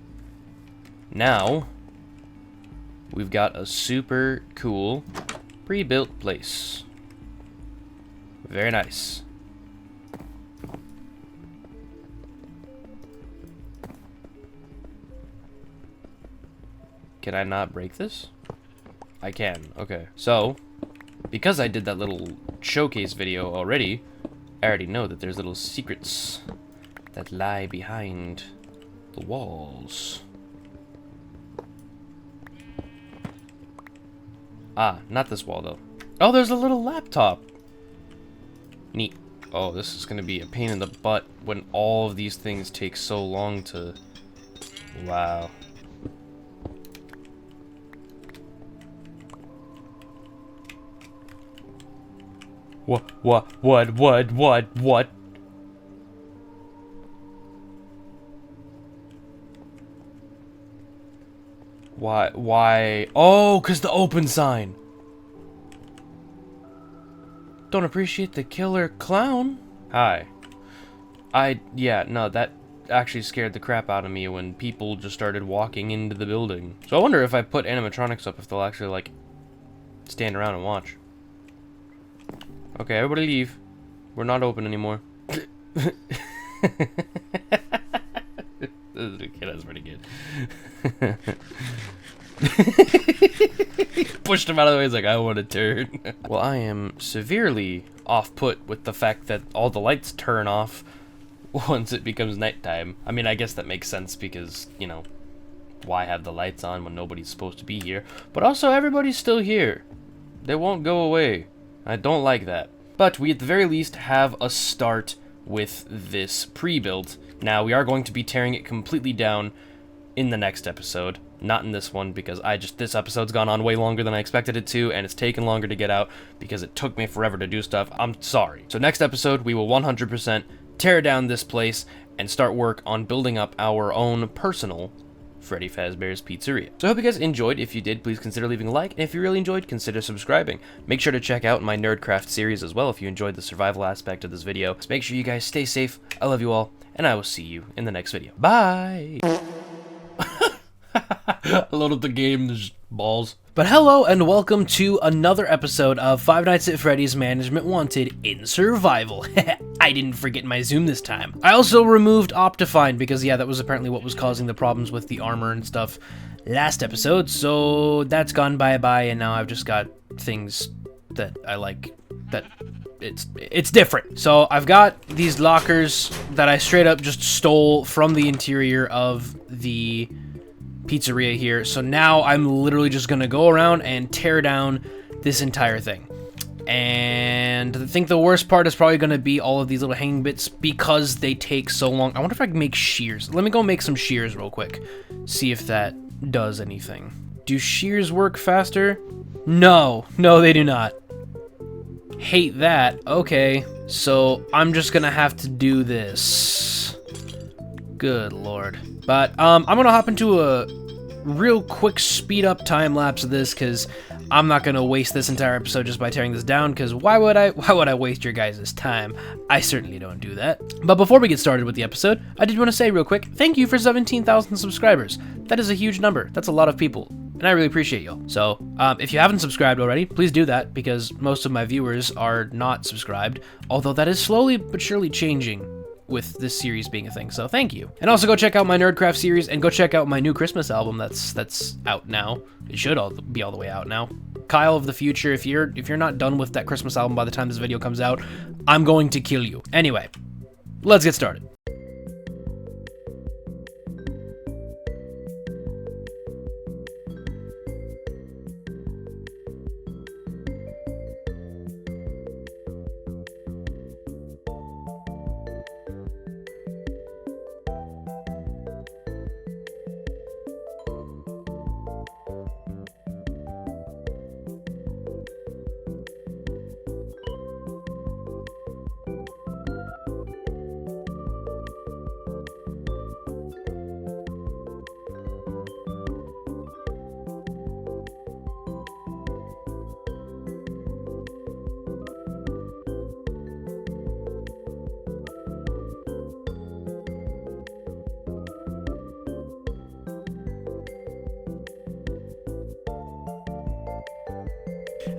Now we've got a super cool pre-built place. Very nice. Can I not break this? I can, okay. So, because I did that little showcase video already, I already know that there's little secrets that lie behind the walls. Ah, not this wall, though. Oh, there's a little laptop. Neat. Oh, this is gonna be a pain in the butt when all of these things take so long to... Wow. What? Why? Oh, 'cause the open sign. Don't appreciate the killer clown. Hi. Yeah, no, that actually scared the crap out of me when people just started walking into the building. So I wonder if I put animatronics up, if they'll actually, like, stand around and watch. Okay, everybody leave. We're not open anymore. Okay, that's pretty good. Pushed him out of the way. He's like, I want to turn. Well, I am severely off-put with the fact that all the lights turn off once it becomes nighttime. I mean, I guess that makes sense because, you know, why have the lights on when nobody's supposed to be here? But also, everybody's still here. They won't go away. I don't like that. But we at the very least have a start with this pre-built. Now, we are going to be tearing it completely down in the next episode. Not in this one, because this episode's gone on way longer than I expected it to, and it's taken longer to get out because it took me forever to do stuff. I'm sorry. So next episode, we will 100% tear down this place and start work on building up our own personal Freddy Fazbear's Pizzeria. So I hope you guys enjoyed. If you did, please consider leaving a like, and if you really enjoyed, consider subscribing. Make sure to check out my Nerdcraft series as well if you enjoyed the survival aspect of this video. So make sure you guys stay safe. I love you all, and I will see you in the next video. Bye! I loaded the game, there's balls. But hello and welcome to another episode of Five Nights at Freddy's Management Wanted in Survival. I didn't forget my zoom this time. I also removed Optifine because, yeah, that was apparently what was causing the problems with the armor and stuff last episode, so that's gone bye-bye, and now I've just got things that I like, that it's different. So I've got these lockers that I straight up just stole from the interior of the pizzeria here, so now I'm literally just gonna go around and tear down this entire thing. And I think the worst part is probably gonna be all of these little hanging bits because they take so long. I wonder if I can make shears. Let me go make some shears real quick, see if that does anything. Do shears work faster? No, they do not. Hate that. Okay, so I'm just gonna have to do this. Good lord. But I'm gonna hop into a real quick speed up time lapse of this because I'm not gonna waste this entire episode just by tearing this down, because why would I waste your guys' time? I certainly don't do that. But before we get started with the episode, I did want to say real quick, thank you for 17,000 subscribers. That is a huge number. That's a lot of people, and I really appreciate y'all. So if you haven't subscribed already, please do that, because most of my viewers are not subscribed, although that is slowly but surely changing with this series being a thing, so thank you. And also go check out my Nerdcraft series, and go check out my new Christmas album that's out now. It should be all the way out now. Kyle of the future, if you're not done with that Christmas album by the time this video comes out, I'm going to kill you. Anyway, let's get started.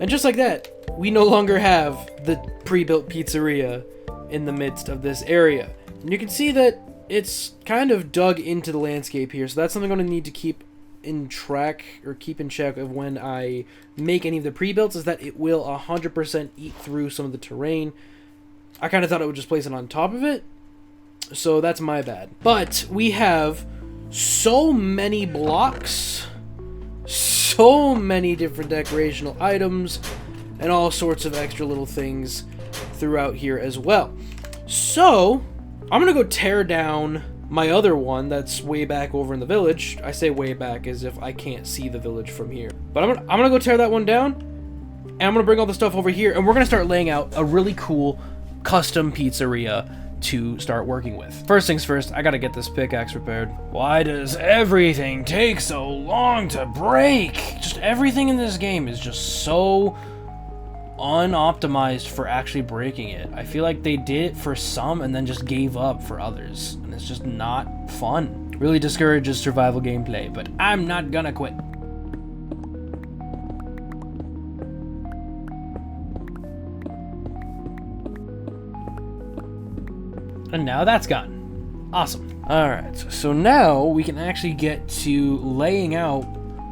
And just like that, we no longer have the pre-built pizzeria in the midst of this area. And you can see that it's kind of dug into the landscape here, so that's something I'm going to need to keep in check of when I make any of the pre-builts, is that it will 100% eat through some of the terrain. I kind of thought it would just place it on top of it, so that's my bad. But we have so many blocks, so many different decorational items, and all sorts of extra little things throughout here as well. So, I'm gonna go tear down my other one that's way back over in the village. I say way back as if I can't see the village from here. But I'm gonna go tear that one down, and I'm gonna bring all the stuff over here, and we're gonna start laying out a really cool custom pizzeria to start working with. First things first, I gotta get this pickaxe repaired. Why does everything take so long to break? Just everything in this game is just so unoptimized for actually breaking it. I feel like they did it for some and then just gave up for others, and it's just not fun. Really discourages survival gameplay, but I'm not gonna quit. And now that's gone. Awesome. Alright, so now we can actually get to laying out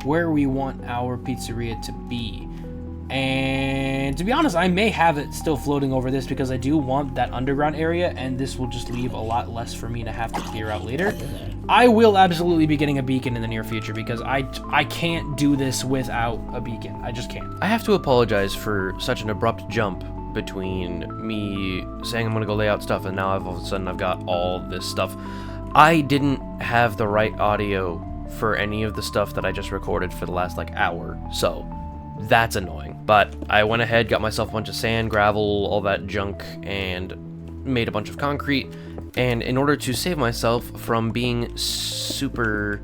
where we want our pizzeria to be. And to be honest, I may have it still floating over this because I do want that underground area, and this will just leave a lot less for me to have to clear out later. I will absolutely be getting a beacon in the near future because I can't do this without a beacon. I just can't. I have to apologize for such an abrupt jump between me saying I'm gonna go lay out stuff and now all of a sudden I've got all this stuff. I didn't have the right audio for any of the stuff that I just recorded for the last like hour, so that's annoying. But I went ahead, got myself a bunch of sand, gravel, all that junk, and made a bunch of concrete. And in order to save myself from being super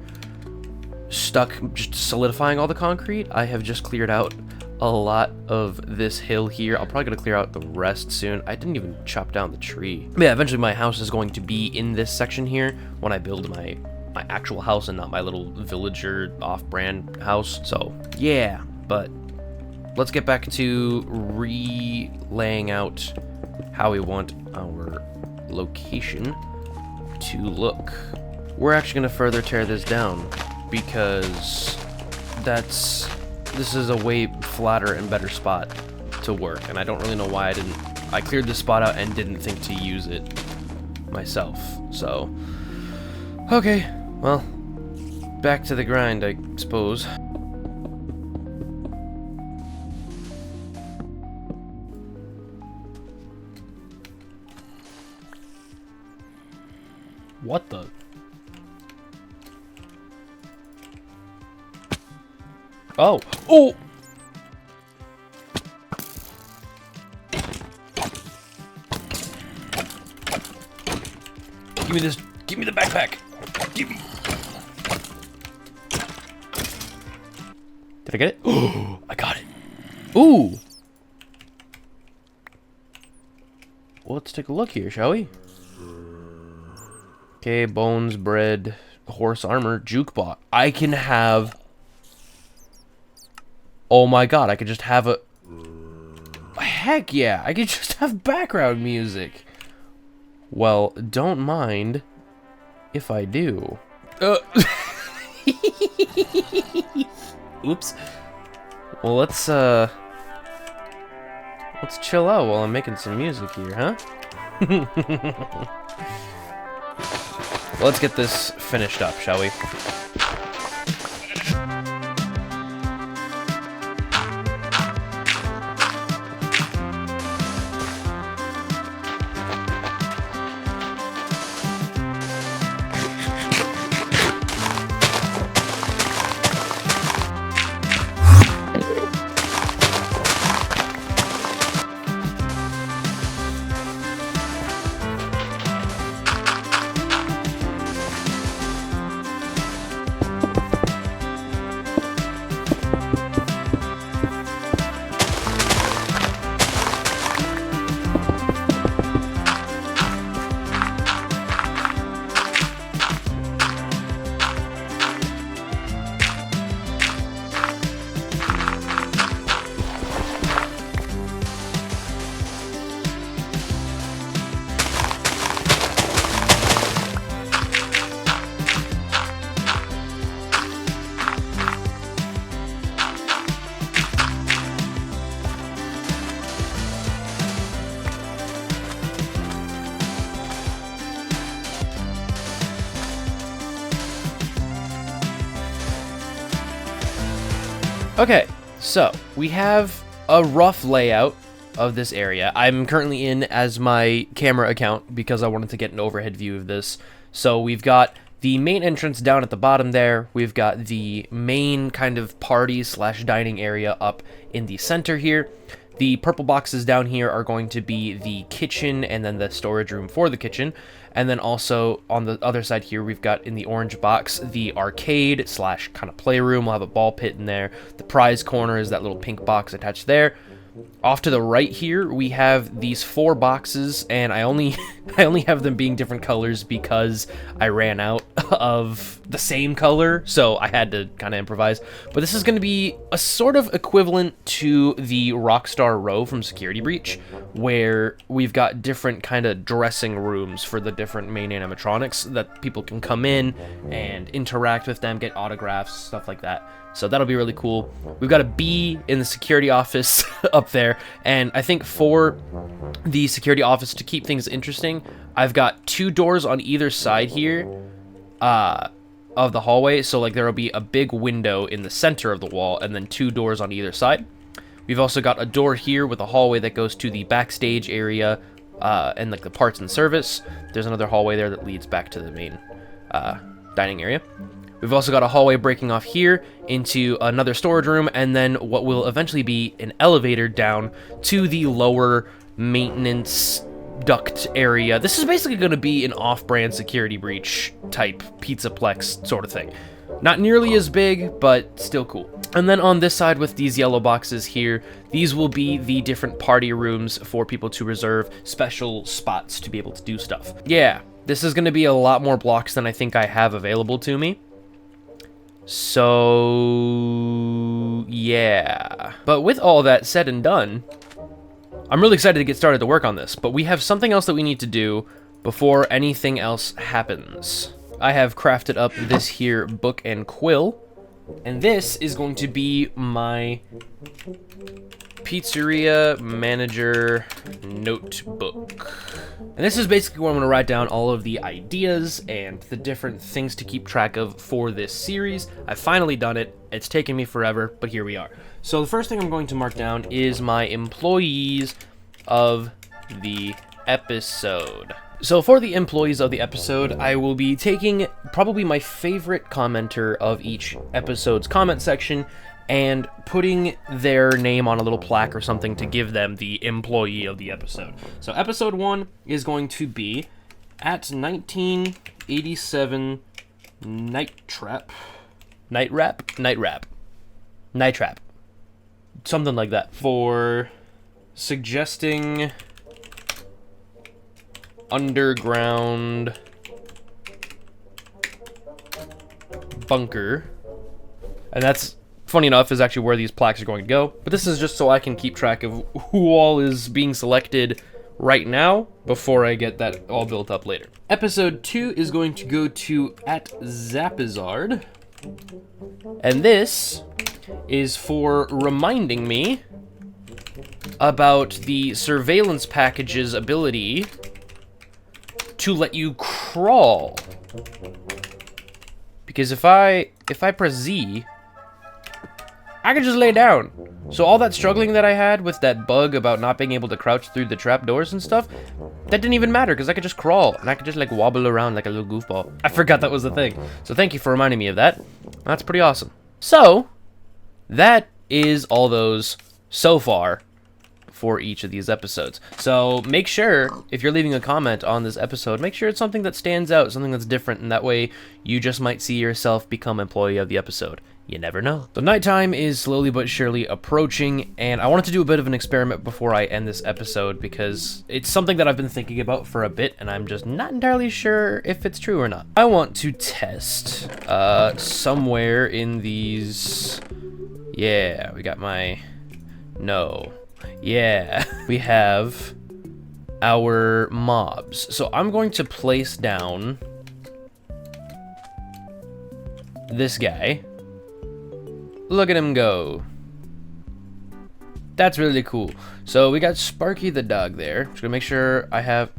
stuck just solidifying all the concrete, I have just cleared out a lot of this hill here. I'm probably gonna clear out the rest soon. I didn't even chop down the tree. But yeah, eventually my house is going to be in this section here when I build my actual house and not my little villager off-brand house. So yeah, but let's get back to relaying out how we want our location to look. We're actually going to further tear this down because this is a way flatter and better spot to work, and I don't really know why I cleared this spot out and didn't think to use it myself. So okay, well, back to the grind, I suppose. What the? Oh. Oh! Give me this. Give me the backpack. Give me. Did I get it? Oh, I got it. Ooh. Well, let's take a look here, shall we? Okay, bones, bread, horse armor, jukebot. I can have... Oh my god, I could just have a... Heck yeah, I could just have background music. Well, don't mind if I do. Oops. Well, let's chill out while I'm making some music here, huh? Let's get this finished up, shall we? Okay, so we have a rough layout of this area. I'm currently in as my camera account because I wanted to get an overhead view of this. So we've got the main entrance down at the bottom there. We've got the main kind of party / dining area up in the center here. The purple boxes down here are going to be the kitchen and then the storage room for the kitchen. And then also on the other side here, we've got in the orange box, the arcade / kind of playroom. We'll have a ball pit in there. The prize corner is that little pink box attached there. Off to the right here, we have these 4 boxes, and I only have them being different colors because I ran out of the same color, so I had to kind of improvise. But this is going to be a sort of equivalent to the Rockstar row from Security Breach, where we've got different kind of dressing rooms for the different main animatronics that people can come in and interact with them, get autographs, stuff like that. So that'll be really cool. We've got a bee in the security office up there, and I think for the security office to keep things interesting, I've got 2 doors on either side here of the hallway. So like there will be a big window in the center of the wall and then 2 doors on either side. We've also got a door here with a hallway that goes to the backstage area and like the parts and service. There's another hallway there that leads back to the main dining area. We've also got a hallway breaking off here into another storage room, and then what will eventually be an elevator down to the lower maintenance duct area. This is basically going to be an off-brand Security Breach type pizzaplex sort of thing. Not nearly as big, but still cool. And then on this side with these yellow boxes here, these will be the different party rooms for people to reserve special spots to be able to do stuff. Yeah, this is going to be a lot more blocks than I think I have available to me. So, yeah. But with all that said and done, I'm really excited to get started to work on this, but we have something else that we need to do before anything else happens. I have crafted up this here book and quill, and this is going to be my pizzeria manager notebook. And this is basically where I'm going to write down all of the ideas and the different things to keep track of for this series. I've finally done it. It's taken me forever, but here we are. So the first thing I'm going to mark down is my employees of the episode. So for the employees of the episode, I will be taking probably my favorite commenter of each episode's comment section and putting their name on a little plaque or something to give them the employee of the episode. So episode 1 is going to be at 1987 Night Trap, something like that, for suggesting underground bunker. And that's, funny enough, is actually where these plaques are going to go. But this is just so I can keep track of who all is being selected right now before I get that all built up later. Episode 2 is going to go to at Zapizard. And this is for reminding me about the surveillance package's ability to let you crawl. Because if I press Z, I can just lay down. So all that struggling that I had with that bug about not being able to crouch through the trapdoors and stuff, that didn't even matter because I could just crawl and I could just like wobble around like a little goofball. I forgot that was the thing. So thank you for reminding me of that. That's pretty awesome. So that is all those so far for each of these episodes. So make sure, if you're leaving a comment on this episode, make sure it's something that stands out, something that's different, and that way you just might see yourself become employee of the episode. You never know. The nighttime is slowly but surely approaching, and I wanted to do a bit of an experiment before I end this episode because it's something that I've been thinking about for a bit, and I'm just not entirely sure if it's true or not. I want to test somewhere in these... Yeah, we got my... No. Yeah, we have our mobs. So I'm going to place down this guy. Look at him go. That's really cool. So we got Sparky the dog there. Just gonna make sure I have...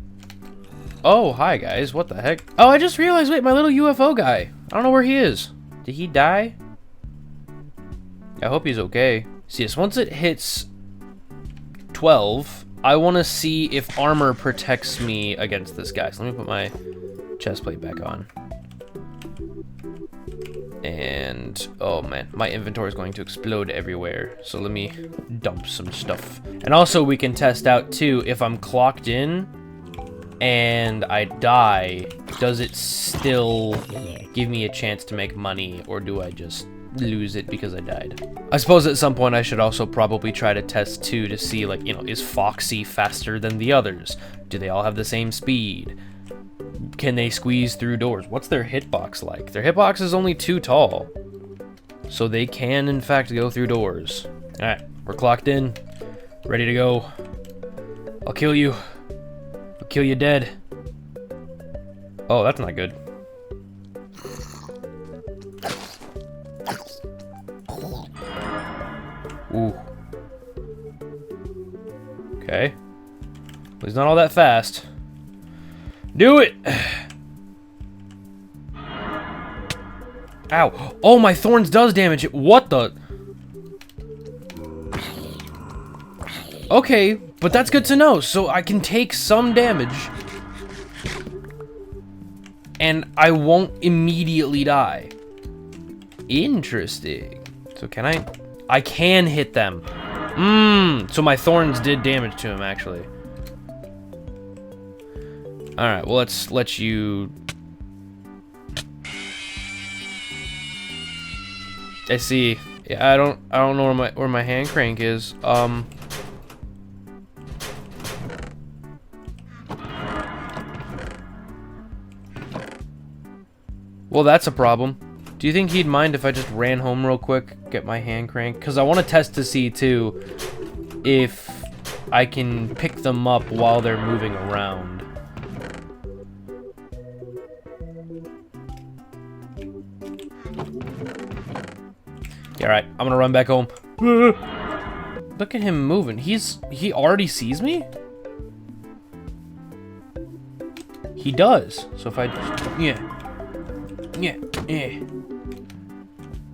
Oh, hi guys. What the heck? Oh, I just realized, wait, my little UFO guy. I don't know where he is. Did he die? I hope he's okay. See, yes, once it hits 12. I want to see if armor protects me against this guy. So let me put my chest plate back on. And, oh man, my inventory is going to explode everywhere. So let me dump some stuff. And also we can test out too, if I'm clocked in and I die, does it still give me a chance to make money, or do I just lose it because I died? I suppose at some point I should also probably try to test too to see, like, you know, is Foxy faster than the others? Do they all have the same speed? Can they squeeze through doors? What's their hitbox like? Their hitbox is only 2 tall, so they can in fact go through doors. All right, we're clocked in, ready to go. I'll kill you. I'll kill you dead. Oh, that's not good. Ooh. Okay. Well, he's not all that fast. Do it! Ow. Oh, my thorns does damage it. What the? Okay, but that's good to know. So I can take some damage. And I won't immediately die. Interesting. So can I? I can hit them. So my thorns did damage to him, actually. Alright, well, let's let you... I see. Yeah, I don't know where my hand crank is. Well, that's a problem. Do you think he'd mind if I just ran home real quick, get my hand crank? Because I want to test to see, too, if I can pick them up while they're moving around. Yeah, alright, I'm gonna run back home. Look at him moving. He already sees me? He does. So if I just, yeah.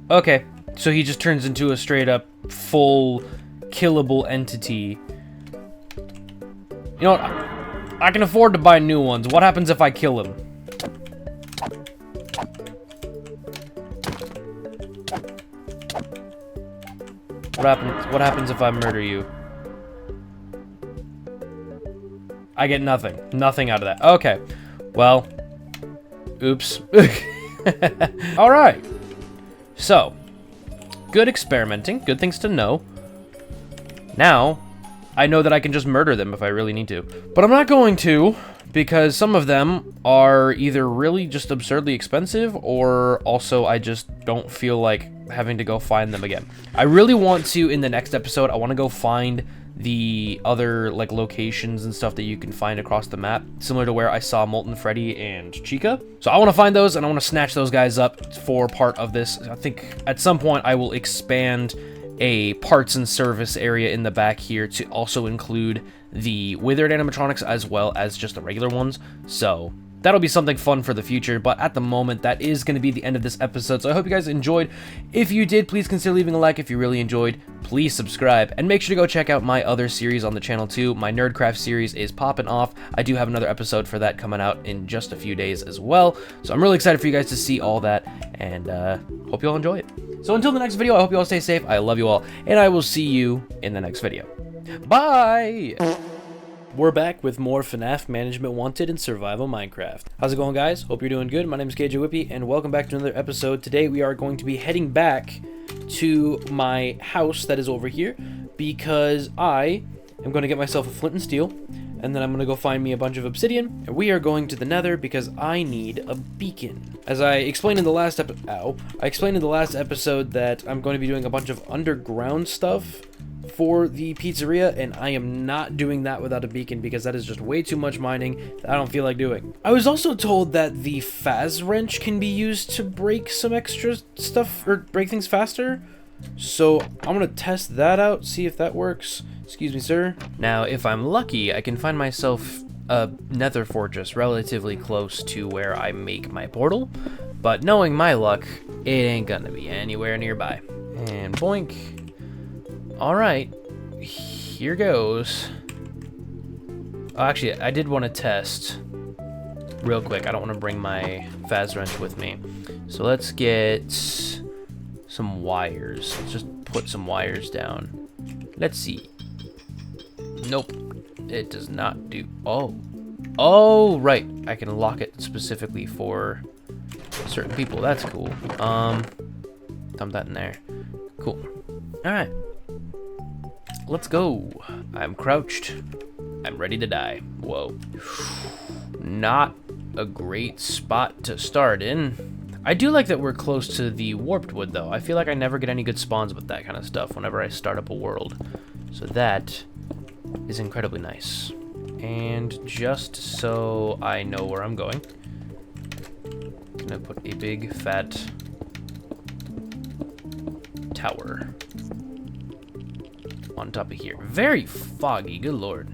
Okay, so he just turns into a straight up full killable entity. You know what? I can afford to buy new ones. What happens if I kill him? What happens if I murder you? I get nothing. Nothing out of that. Okay. Well. Oops. Alright. So. Good experimenting. Good things to know. Now, I know that I can just murder them if I really need to. But I'm not going to, because some of them are either really just absurdly expensive, or also I just don't feel like having to go find them again. I really want to, in the next episode, I want to go find the other like locations and stuff that you can find across the map, similar to where I saw Molten Freddy and Chica. So I want to find those, and I want to snatch those guys up for part of this. I think at some point I will expand a parts and service area in the back here to also include the withered animatronics as well as just the regular ones. So that'll be something fun for the future, but at the moment, that is going to be the end of this episode. So I hope you guys enjoyed. If you did, please consider leaving a like. If you really enjoyed, please subscribe, and make sure to go check out my other series on the channel too. My Nerdcraft series is popping off. I do have another episode for that coming out in just a few days as well. So I'm really excited for you guys to see all that, and hope you all enjoy it. So until the next video, I hope you all stay safe. I love you all, and I will see you in the next video. Bye! We're back with more FNAF Management Wanted in Survival Minecraft. How's it going, guys? Hope you're doing good. My name is Kjwippy, and welcome back to another episode. Today we are going to be heading back to my house that is over here, because I am going to get myself a flint and steel, and then I'm going to go find me a bunch of obsidian, and we are going to the Nether because I need a beacon. As I explained in the last episode that I'm going to be doing a bunch of underground stuff for the pizzeria, and I am not doing that without a beacon because that is just way too much mining that I don't feel like doing. I was also told that the Faz wrench can be used to break some extra stuff or break things faster, so I'm gonna test that out, see if that works. Excuse me, sir. Now, if I'm lucky, I can find myself a nether fortress relatively close to where I make my portal, but knowing my luck, it ain't gonna be anywhere nearby. And boink. Alright, here goes. Oh, actually, I did want to test real quick. I don't want to bring my Faz wrench with me. So let's get some wires. Let's just put some wires down. Let's see. Nope. It does not do. Oh. Oh, right. I can lock it specifically for certain people. That's cool. Dump that in there. Cool. Alright. Let's go. I'm crouched. I'm ready to die. Whoa. Not a great spot to start in. I do like that we're close to the warped wood, though. I feel like I never get any good spawns with that kind of stuff whenever I start up a world. So that is incredibly nice. And just so I know where I'm going, I'm gonna put a big fat tower on top of here. Very foggy, good lord.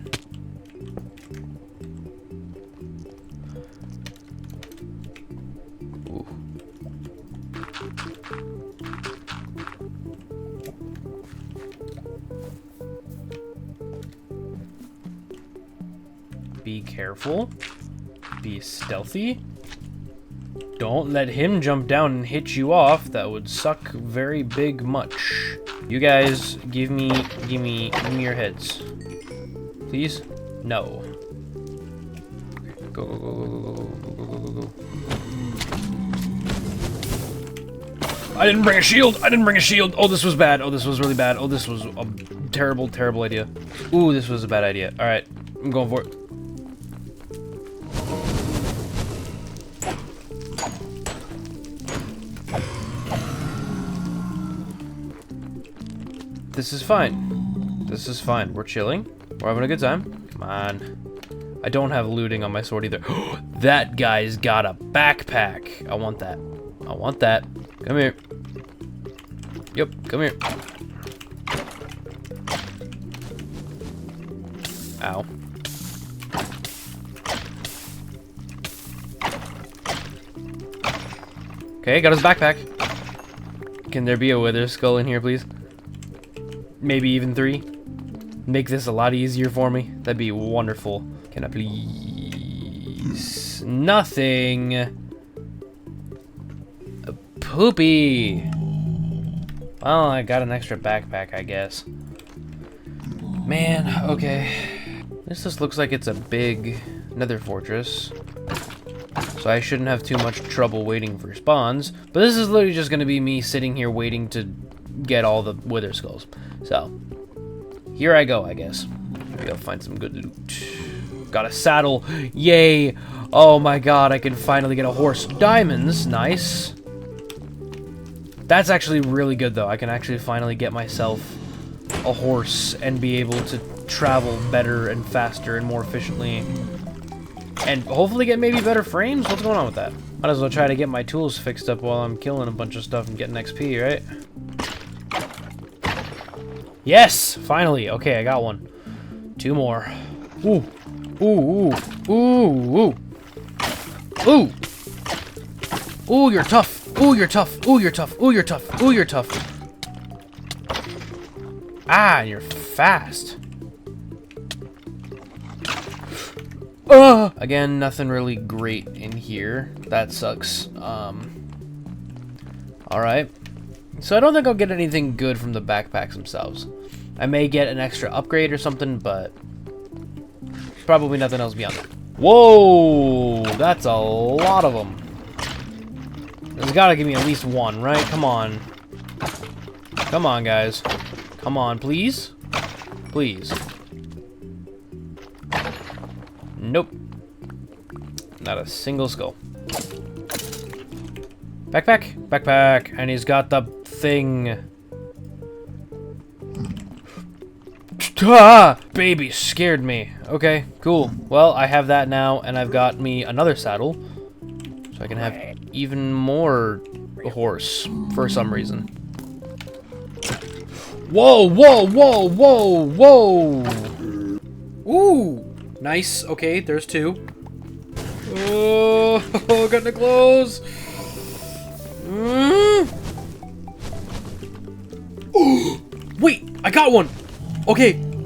Ooh. Be careful. Be stealthy. Don't let him jump down and hit you off. That would suck very big much. You guys, give me your heads. Please? No. Go, go, go, go, go, go, go, go, go. I didn't bring a shield! I didn't bring a shield! Oh, this was bad. Oh, this was really bad. Oh, this was a terrible, terrible idea. Ooh, this was a bad idea. Alright, I'm going for it. This is fine. This is fine. We're chilling. We're having a good time. Come on. I don't have looting on my sword either. That guy's got a backpack. I want that. I want that. Come here. Yep, come here. Ow. Okay, got his backpack. Can there be a wither skull in here, please? Maybe even 3. Make this a lot easier for me. That'd be wonderful. Can I please? Nothing. A poopy. Well, I got an extra backpack, I guess. Man, okay. This just looks like it's a big nether fortress. So I shouldn't have too much trouble waiting for spawns. But this is literally just going to be me sitting here waiting to get all the wither skulls. So, here I go, I guess. Maybe I'll find some good loot. Got a saddle. Yay! Oh my god, I can finally get a horse. Diamonds, nice. That's actually really good, though. I can actually finally get myself a horse and be able to travel better and faster and more efficiently. And hopefully get maybe better frames? What's going on with that? Might as well try to get my tools fixed up while I'm killing a bunch of stuff and getting XP, right? Yes! Finally! Okay, I got one. 2 more. Ooh. Ooh, ooh. Ooh, ooh. Ooh! Ooh, you're tough! Ooh, you're tough! Ooh, you're tough! Ooh, you're tough! Ooh, you're tough! Ah, you're fast. Again, nothing really great in here. That sucks. Alright. So I don't think I'll get anything good from the backpacks themselves. I may get an extra upgrade or something, but probably nothing else beyond that. Whoa! That's a lot of them. There's gotta give me at least 1, right? Come on. Come on, guys. Come on, please? Please. Nope. Not a single skull. Backpack? Backpack. And he's got the thing. Ah! Baby scared me. Okay, cool. Well, I have that now, and I've got me another saddle. So I can have even more horse for some reason. Whoa, whoa, whoa, whoa, whoa! Ooh! Nice. Okay, there's 2. Oh, getting close. Wait, I got one. Okay,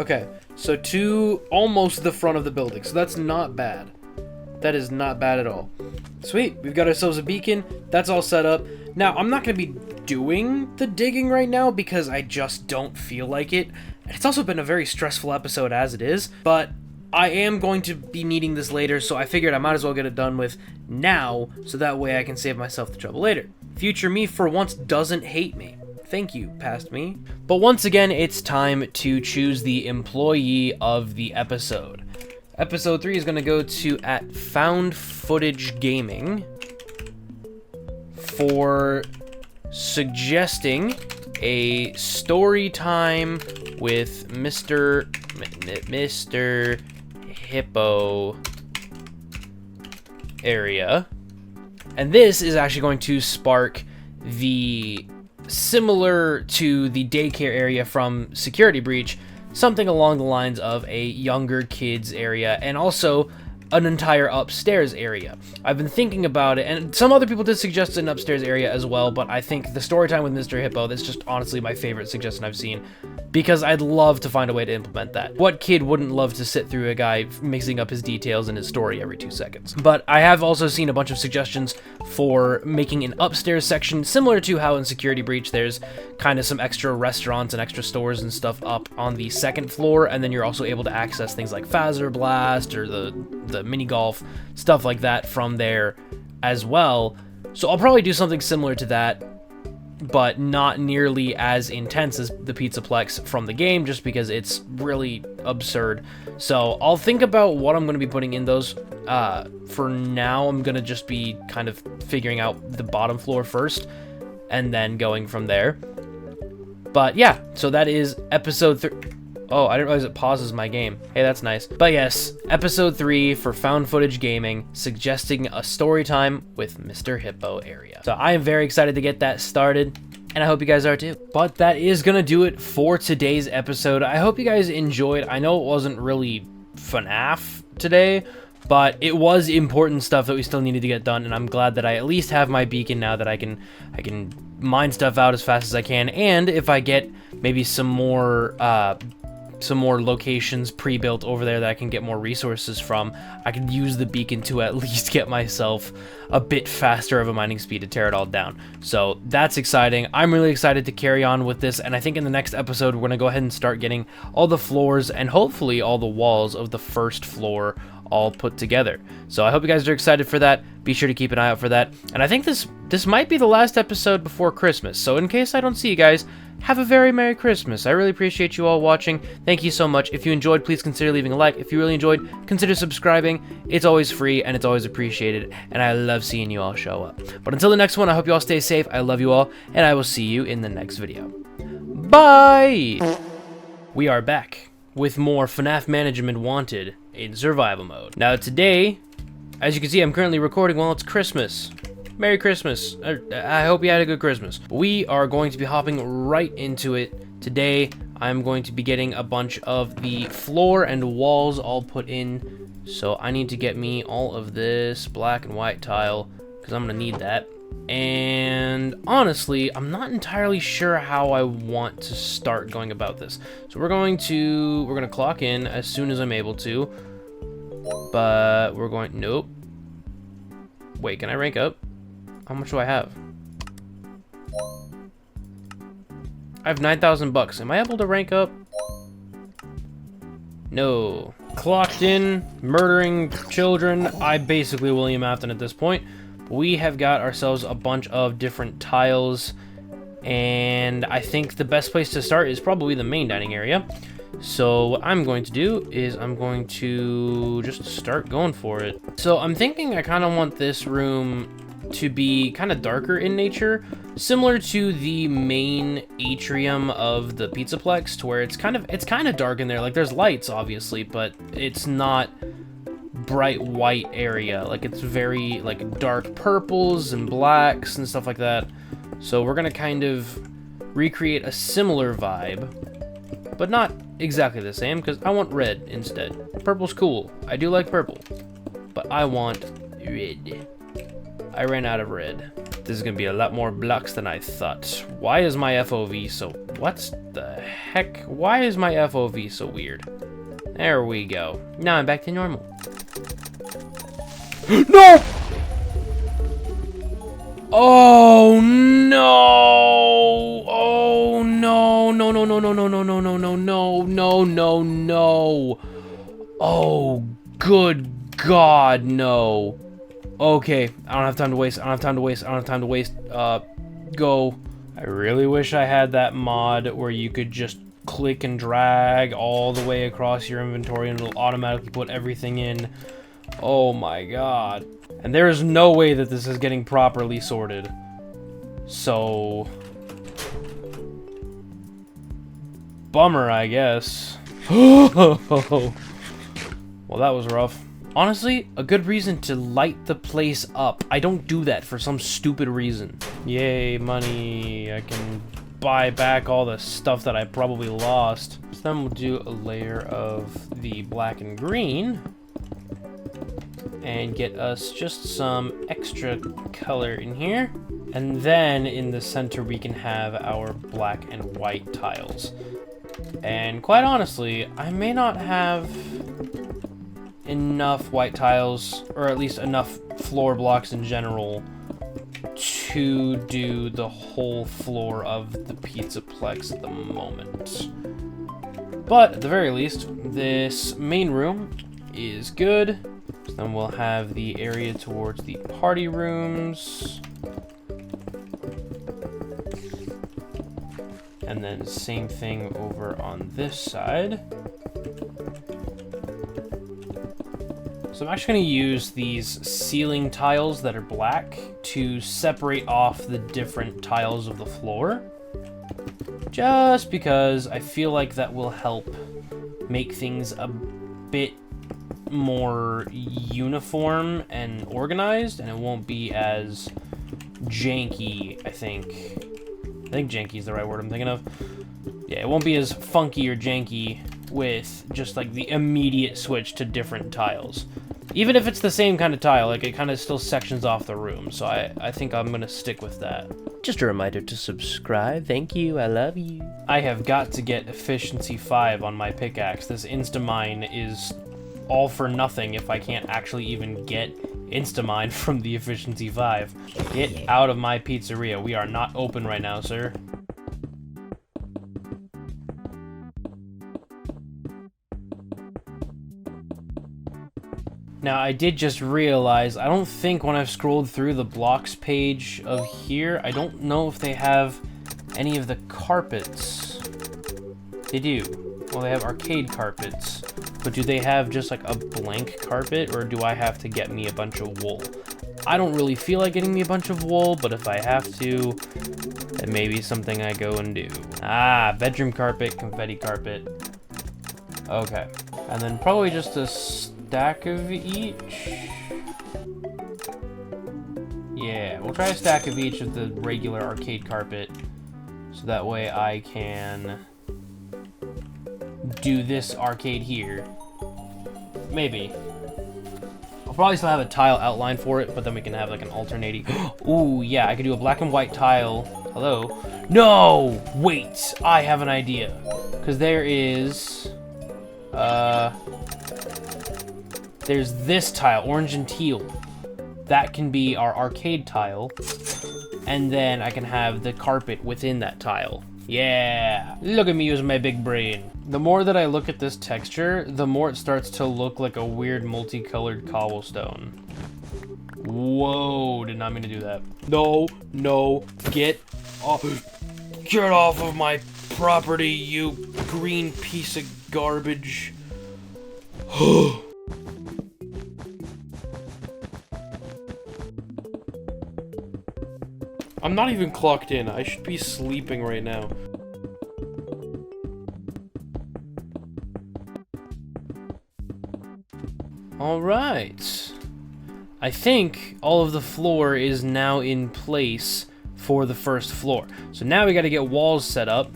Okay, so to almost the front of the building. So that's not bad. That is not bad at all. Sweet, we've got ourselves a beacon. That's all set up. Now, I'm not going to be doing the digging right now because I just don't feel like it. And it's also been a very stressful episode as it is, but I am going to be needing this later, so I figured I might as well get it done with now, so that way I can save myself the trouble later. Future me, for once, doesn't hate me. Thank you, past me. But once again, it's time to choose the employee of the episode. Episode 3 is going to go to at Found Footage Gaming for suggesting a story time with Mr. Hippo area. And this is actually going to spark the similar to the daycare area from Security Breach, something along the lines of a younger kids area, and also an entire upstairs area. I've been thinking about it, and some other people did suggest an upstairs area as well, but I think the story time with Mr. Hippo, that's just honestly my favorite suggestion I've seen, because I'd love to find a way to implement that. What kid wouldn't love to sit through a guy mixing up his details in his story every 2 seconds? But I have also seen a bunch of suggestions for making an upstairs section, similar to how in Security Breach there's kind of some extra restaurants and extra stores and stuff up on the 2nd floor, and then you're also able to access things like Phaser Blast or the mini golf, stuff like that from there as well. So I'll probably do something similar to that, but not nearly as intense as the Pizzaplex from the game, just because it's really absurd. So I'll think about what I'm going to be putting in those. For now, I'm going to just be kind of figuring out the bottom floor first, and then going from there. But yeah, so that is episode 3. Oh, I didn't realize it pauses my game. Hey, that's nice. But yes, episode 3 for Found Footage Gaming, suggesting a story time with Mr. Hippo area. So I am very excited to get that started, and I hope you guys are too. But that is gonna do it for today's episode. I hope you guys enjoyed. I know it wasn't really FNAF today, but it was important stuff that we still needed to get done, and I'm glad that I at least have my beacon now that I can mine stuff out as fast as I can, and if I get maybe some more locations pre-built over there that I can get more resources from, I could use the beacon to at least get myself a bit faster of a mining speed to tear it all down. So that's exciting. I'm really excited to carry on with this, and I think in the next episode we're gonna go ahead and start getting all the floors and hopefully all the walls of the 1st floor all put together. So I hope you guys are excited for that. Be sure to keep an eye out for that. And I think this might be the last episode before Christmas. So in case I don't see you guys, have a very Merry Christmas. I really appreciate you all watching. Thank you so much. If you enjoyed, please consider leaving a like. If you really enjoyed, consider subscribing. It's always free and it's always appreciated. And I love seeing you all show up. But until the next one, I hope you all stay safe. I love you all. And I will see you in the next video. Bye! We are back with more FNAF Management Wanted in survival mode. Now today, as you can see, I'm currently recording while it's Christmas. Merry Christmas. I hope you had a good Christmas. We are going to be hopping right into it. Today, I'm going to be getting a bunch of the floor and walls all put in. So I need to get me all of this black and white tile, because I'm going to need that. And honestly, I'm not entirely sure how I want to start going about this. So we're going to clock in as soon as I'm able to. But we're going, nope. Wait, can I rank up? How much do I have? I have 9,000 bucks. Am I able to rank up? No. Clocked in, murdering children. I'm basically William Afton at this point. We have got ourselves a bunch of different tiles, and I think the best place to start is probably the main dining area. So what I'm going to do is I'm going to just start going for it. So I'm thinking I kind of want this room to be kind of darker in nature, similar to the main atrium of the Pizzaplex, to where it's kind of dark in there. Like, there's lights obviously, but it's not bright white area. Like, it's very like dark purples and blacks and stuff like that. So we're gonna kind of recreate a similar vibe, but not exactly the same, because I want red instead. Purple's cool. I do like purple, but I want red. I ran out of red. This is gonna be a lot more blocks than I thought. Why is my FOV so... What the heck? Why is my FOV so weird? There we go. Now I'm back to normal. No! Oh no! Oh no! No! No! No! No! No! No! No! No! No! No! No! No! No! Oh, good God, no! Okay, I don't have time to waste. I don't have time to waste. I don't have time to waste. Go. I really wish I had that mod where you could just click and drag all the way across your inventory and it'll automatically put everything in. Oh my God. And there is no way that this is getting properly sorted. So... bummer, I guess. Well, that was rough. Honestly, a good reason to light the place up. I don't do that for some stupid reason. Yay, money. I can buy back all the stuff that I probably lost. So then we'll do a layer of the black and green. And get us just some extra color in here. And then in the center we can have our black and white tiles. And quite honestly, I may not have enough white tiles, or at least enough floor blocks in general, to do the whole floor of the Pizzaplex at the moment. But at the very least, this main room is good. So then we'll have the area towards the party rooms. And then same thing over on this side. So I'm actually going to use these ceiling tiles that are black to separate off the different tiles of the floor. Just because I feel like that will help make things a bit more uniform and organized, and it won't be as janky, I think. I think janky is the right word I'm thinking of. Yeah, it won't be as funky or janky with just like the immediate switch to different tiles. Even if it's the same kind of tile, like it kind of still sections off the room, so I think I'm gonna stick with that. Just a reminder to subscribe. Thank you, I love you. I have got to get efficiency 5 on my pickaxe. This Instamine is all for nothing if I can't actually even get Instamine from the efficiency 5. Get out of my pizzeria. We are not open right now, sir. Now, I did just realize, I don't think when I've scrolled through the blocks page of here, I don't know if they have any of the carpets. They do. Well, they have arcade carpets. But do they have just like a blank carpet, or do I have to get me a bunch of wool? I don't really feel like getting me a bunch of wool, but if I have to, then maybe something I go and do. Ah, bedroom carpet, confetti carpet. Okay. And then probably just a stack of each. Yeah, we'll try a stack of each of the regular arcade carpet, so that way I can do this arcade here. Maybe. I'll probably still have a tile outline for it, but then we can have like an alternating. Ooh, yeah, I could do a black and white tile. Hello? No! Wait! I have an idea. Because there is... there's this tile, orange and teal. That can be our arcade tile. And then I can have the carpet within that tile. Yeah! Look at me using my big brain. The more that I look at this texture, the more it starts to look like a weird multicolored cobblestone. Whoa, did not mean to do that. No, no, get off of my property, you green piece of garbage. I'm not even clocked in. I should be sleeping right now. Alright. I think all of the floor is now in place for the first floor. So now we gotta get walls set up,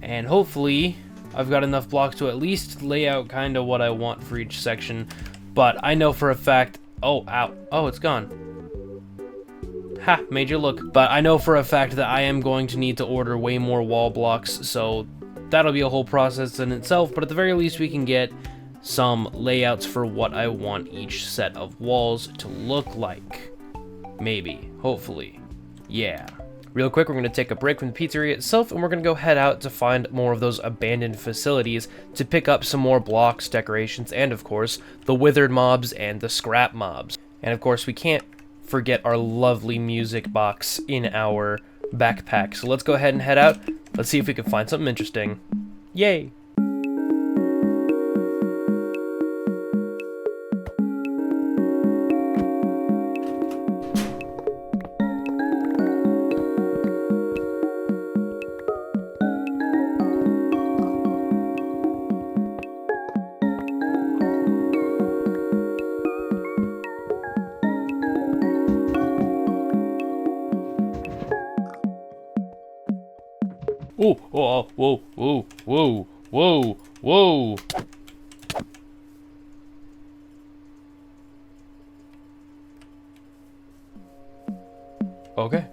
and hopefully I've got enough blocks to at least lay out kind of what I want for each section. But I know for a fact... Oh, ow. Oh, it's gone. Ha, made you look. But I know for a fact that I am going to need to order way more wall blocks, so that'll be a whole process in itself, but at the very least we can get some layouts for what I want each set of walls to look like. Maybe. Hopefully. Yeah. Real quick, we're going to take a break from the pizzeria itself, and we're going to go head out to find more of those abandoned facilities to pick up some more blocks, decorations, and of course, the withered mobs and the scrap mobs. And of course, we can't forget our lovely music box in our backpack. So let's go ahead and head out. Let's see if we can find something interesting. Yay! Oh, oh, whoa, whoa, whoa, whoa, whoa. Okay.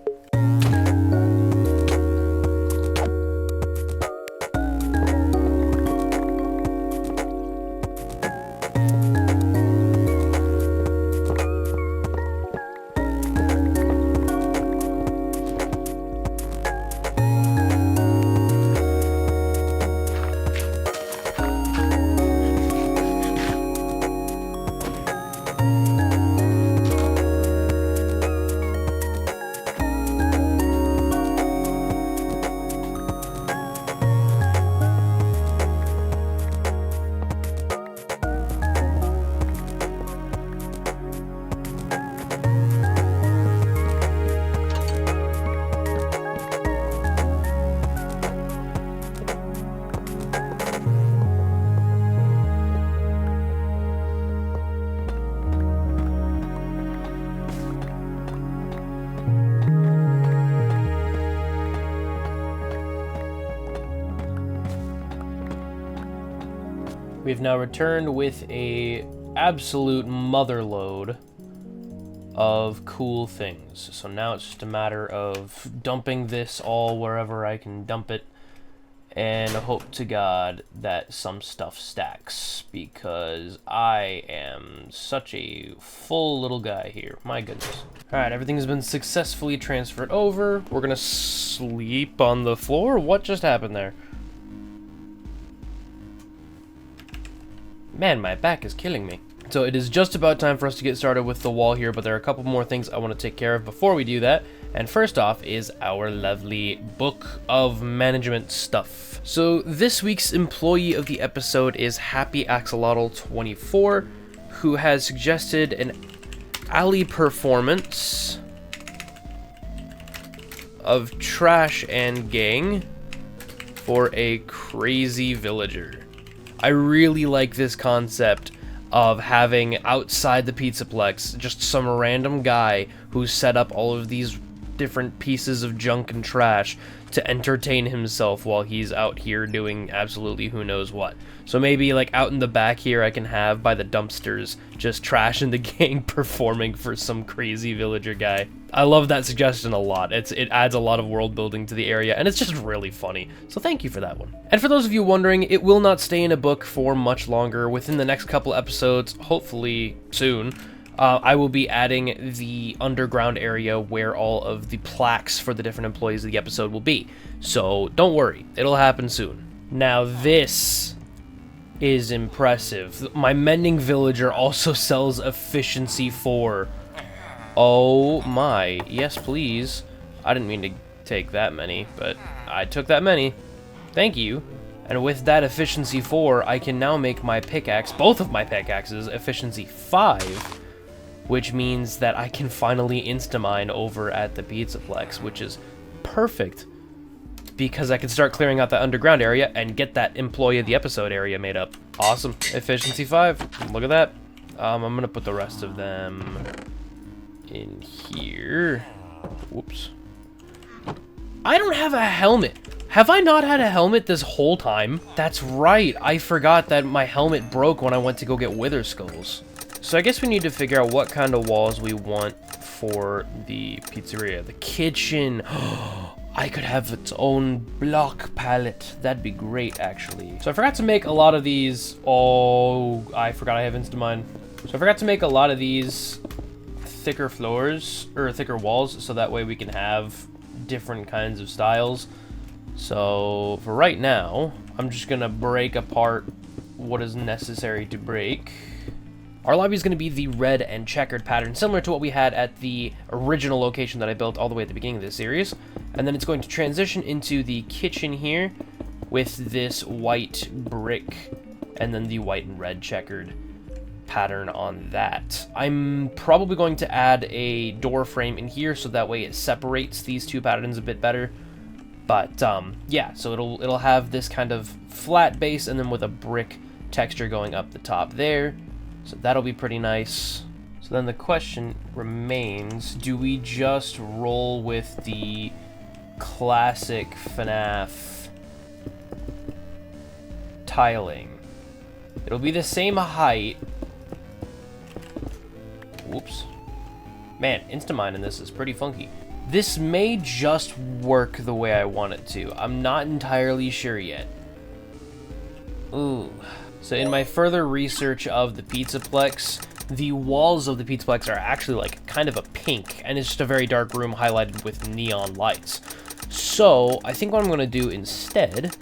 We've now returned with a absolute motherload of cool things. So now it's just a matter of dumping this all wherever I can dump it, and hope to God that some stuff stacks, because I am such a full little guy here. My goodness. Alright, everything has been successfully transferred over. We're gonna sleep on the floor? What just happened there? Man, my back is killing me. So it is just about time for us to get started with the wall here, but there are a couple more things I want to take care of before we do that. And first off is our lovely book of management stuff. So this week's employee of the episode is Happy Axolotl 24, who has suggested an alley performance of Trash and Gang for a crazy villager. I really like this concept of having outside the Pizzaplex just some random guy who set up all of these different pieces of junk and trash to entertain himself while he's out here doing absolutely who knows what. So maybe like out in the back here I can have by the dumpsters just Trash and the Gang performing for some crazy villager guy. I love that suggestion a lot. It adds a lot of world building to the area, and it's just really funny. So thank you for that one. And for those of you wondering, it will not stay in a book for much longer. Within the next couple episodes, hopefully soon, I will be adding the underground area where all of the plaques for the different employees of the episode will be. So don't worry, it'll happen soon. Now this is impressive. My mending villager also sells efficiency 4. Oh my, yes please. I didn't mean to take that many, but I took that many. Thank you. And with that efficiency 4, I can now make my pickaxe, both of my pickaxes, efficiency 5, which means that I can finally insta-mine over at the Pizzaplex, which is perfect, because I can start clearing out that underground area and get that employee of the episode area made up. Awesome. Efficiency 5. Look at that. I'm gonna put the rest of them in here. Whoops. I don't have a helmet. Have I not had a helmet this whole time? That's right. I forgot that my helmet broke when I went to go get wither skulls. So I guess we need to figure out what kind of walls we want for the pizzeria. The kitchen. I could have its own block palette. That'd be great, actually. So I forgot to make a lot of these. Oh, I forgot I have Instamine. So I forgot to make a lot of these thicker floors, or thicker walls, so that way we can have different kinds of styles. So for right now, I'm just gonna break apart what is necessary to break. Our lobby is going to be the red and checkered pattern, similar to what we had at the original location that I built all the way at the beginning of this series. And then it's going to transition into the kitchen here with this white brick and then the white and red checkered pattern on that. I'm probably going to add a door frame in here so that way it separates these two patterns a bit better. But yeah, so it'll have this kind of flat base and then with a brick texture going up the top there. So that'll be pretty nice. So then the question remains, do we just roll with the classic FNAF tiling? It'll be the same height. Whoops. Man, Instamine in this is pretty funky. This may just work the way I want it to. I'm not entirely sure yet. Ooh. So in my further research of the Pizzaplex, the walls of the Pizzaplex are actually like kind of a pink, and it's just a very dark room highlighted with neon lights. So I think what I'm going to do instead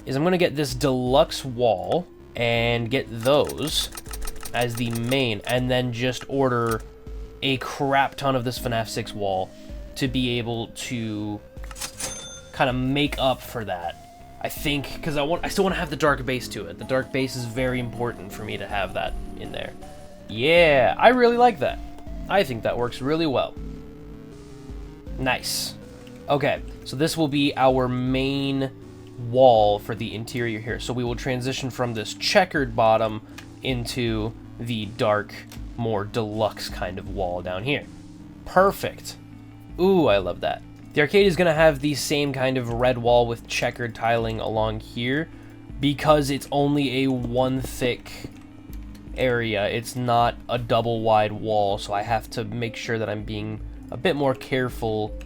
is I'm going to get this deluxe wall and get those as the main, and then just order a crap ton of this FNAF 6 wall to be able to kind of make up for that. I think, because I still want to have the dark base to it. The dark base is very important for me to have that in there. Yeah, I really like that. I think that works really well. Nice. Okay, so this will be our main wall for the interior here. So we will transition from this checkered bottom into the dark, more deluxe kind of wall down here. Perfect. Ooh, I love that. The arcade is going to have the same kind of red wall with checkered tiling along here because it's only a one thick area. It's not a double wide wall, so I have to make sure that I'm being a bit more careful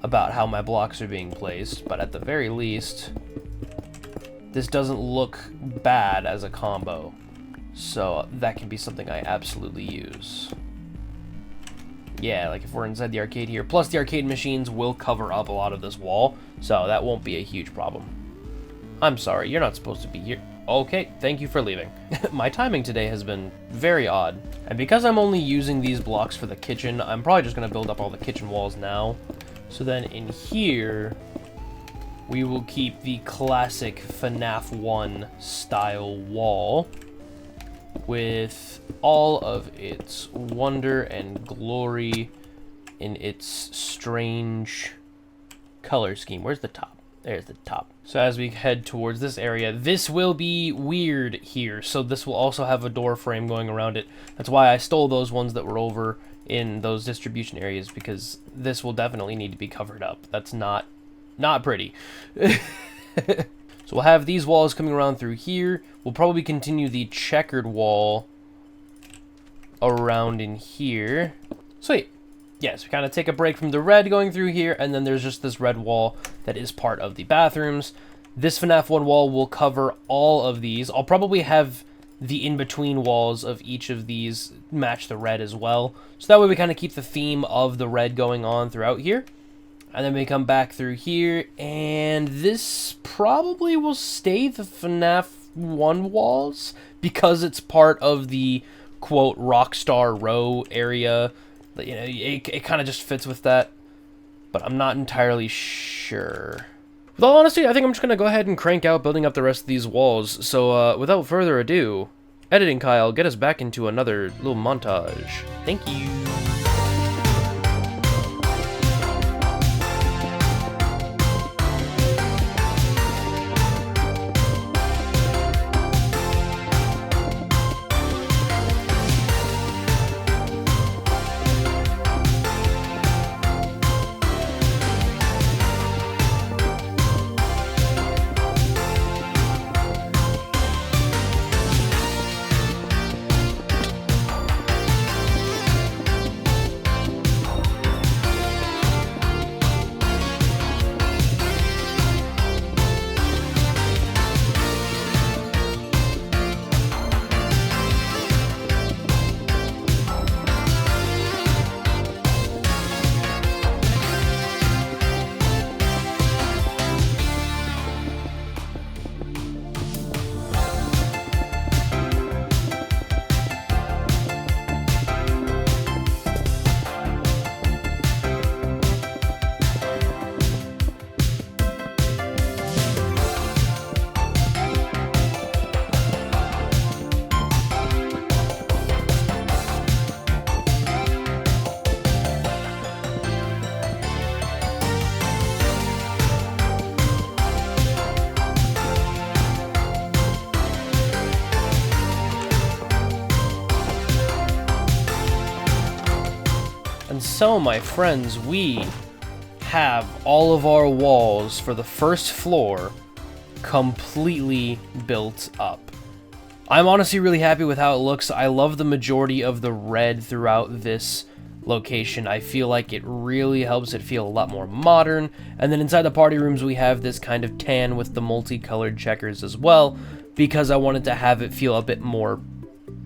about how my blocks are being placed. But at the very least, this doesn't look bad as a combo. So that can be something I absolutely use. Yeah, like if we're inside the arcade here. Plus the arcade machines will cover up a lot of this wall, so that won't be a huge problem. I'm sorry, you're not supposed to be here. Okay, thank you for leaving. My timing today has been very odd. And because I'm only using these blocks for the kitchen, I'm probably just going to build up all the kitchen walls now. So then in here, we will keep the classic FNAF 1 style wall with all of its wonder and glory in its strange color scheme. Where's the top? There's the top. So as we head towards this area, this will be weird here. So this will also have a door frame going around it. That's why I stole those ones that were over in those distribution areas, because this will definitely need to be covered up. That's not pretty. So we'll have these walls coming around through here. We'll probably continue the checkered wall around in here. Sweet. Yes, we kind of take a break from the red going through here, and then there's just this red wall that is part of the bathrooms. This FNAF 1 wall will cover all of these. I'll probably have the in-between walls of each of these match the red as well. So that way we kind of keep the theme of the red going on throughout here. And then we come back through here, and this probably will stay the FNAF 1 walls because it's part of the, quote, Rockstar Row area. You know, it kind of just fits with that, but I'm not entirely sure. With all honesty, I think I'm just going to go ahead and crank out building up the rest of these walls. So without further ado, editing Kyle, get us back into another little montage. Thank you. so, my friends, we have all of our walls for the first floor completely built up. I'm honestly really happy with how it looks. I love the majority of the red throughout this location. I feel like it really helps it feel a lot more modern. And then inside the party rooms, we have this kind of tan with the multicolored checkers as well, because I wanted to have it feel a bit more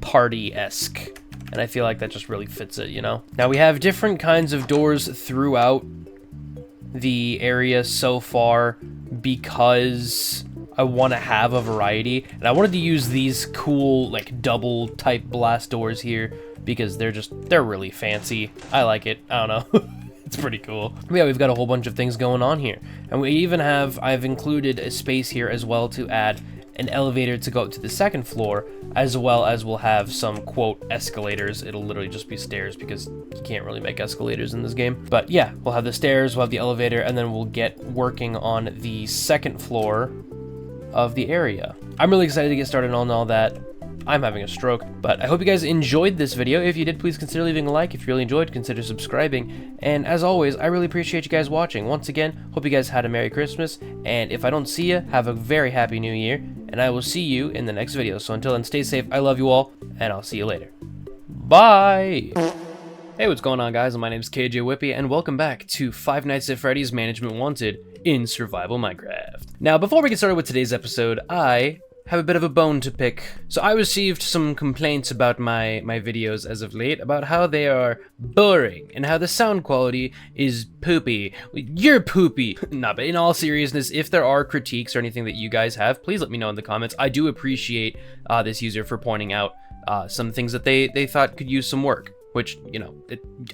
party-esque. And I feel like that just really fits it, you know? Now we have different kinds of doors throughout the area so far because I want to have a variety. And I wanted to use these cool, like, double type blast doors here because they're really fancy. I like it. I don't know. It's pretty cool. But yeah, we've got a whole bunch of things going on here. And we even I've included a space here as well to add an elevator to go up to the second floor, as well as we'll have some, quote, escalators. It'll literally just be stairs because you can't really make escalators in this game. But yeah, we'll have the stairs, we'll have the elevator, and then we'll get working on the second floor of the area. I'm really excited to get started on all that. I'm having a stroke, but I hope you guys enjoyed this video. If you did, please consider leaving a like. If you really enjoyed, consider subscribing. And as always, I really appreciate you guys watching. Once again, hope you guys had a Merry Christmas. And if I don't see you, have a very Happy New Year. And I will see you in the next video. So until then, stay safe. I love you all, and I'll see you later. Bye! Hey, what's going on, guys? My name is Kjwippy, and welcome back to Five Nights at Freddy's Management Wanted in Survival Minecraft. Now, before we get started with today's episode, I have a bit of a bone to pick. So I received some complaints about my videos as of late about how they are boring and how the sound quality is poopy. You're poopy. Nah, but in all seriousness, if there are critiques or anything that you guys have, please let me know in the comments. I do appreciate this user for pointing out some things that they thought could use some work. Which, you know,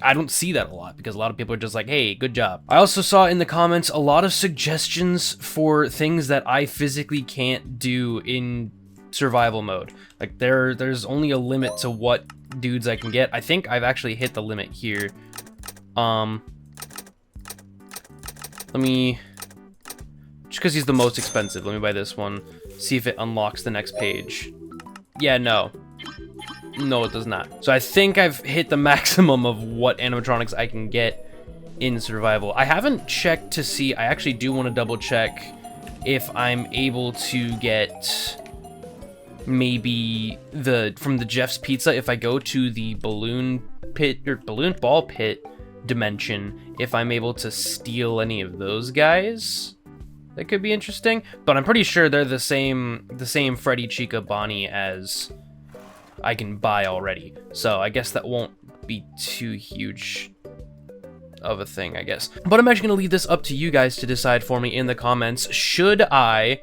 I don't see that a lot because a lot of people are just like, hey, good job. I also saw in the comments a lot of suggestions for things that I physically can't do in survival mode. Like, there's only a limit to what dudes I can get. I think I've actually hit the limit here. Let me, just because he's the most expensive, let me buy this one. See if it unlocks the next page. Yeah, no. No, it does not. So I think I've hit the maximum of what animatronics I can get in survival. I haven't checked to see. I actually do want to double check if I'm able to get maybe from the Jeff's Pizza, if I go to the balloon pit or balloon ball pit dimension, if I'm able to steal any of those guys. That could be interesting, but I'm pretty sure they're the same Freddy, Chica, Bonnie as I can buy already. So I guess that won't be too huge of a thing, I guess. But I'm actually gonna leave this up to you guys to decide for me in the comments. Should I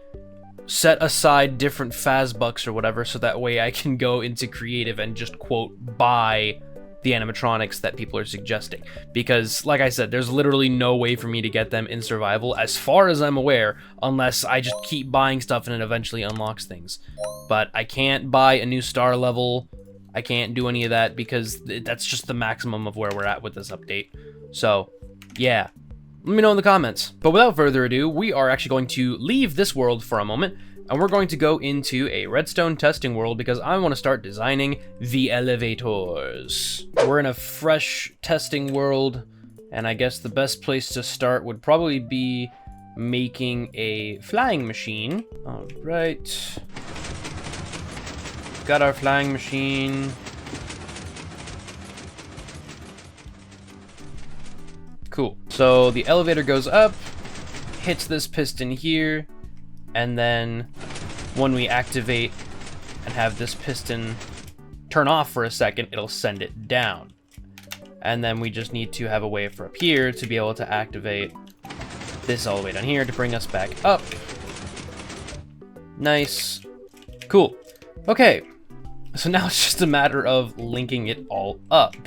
set aside different Fazbucks or whatever so that way I can go into creative and just, quote, buy the animatronics that people are suggesting? Because, like I said, there's literally no way for me to get them in survival, as far as I'm aware, unless I just keep buying stuff and it eventually unlocks things. But I can't buy a new star level. I can't do any of that because that's just the maximum of where we're at with this update. So, yeah. Let me know in the comments. But without further ado, we are actually going to leave this world for a moment, and we're going to go into a redstone testing world because I want to start designing the elevators. We're in a fresh testing world, and I guess the best place to start would probably be making a flying machine. All right. Got our flying machine. Cool. So the elevator goes up, hits this piston here, and then when we activate and have this piston turn off for a second, it'll send it down. And then we just need to have a way for up here to be able to activate this all the way down here to bring us back up. Nice. Cool. Okay. So now it's just a matter of linking it all up.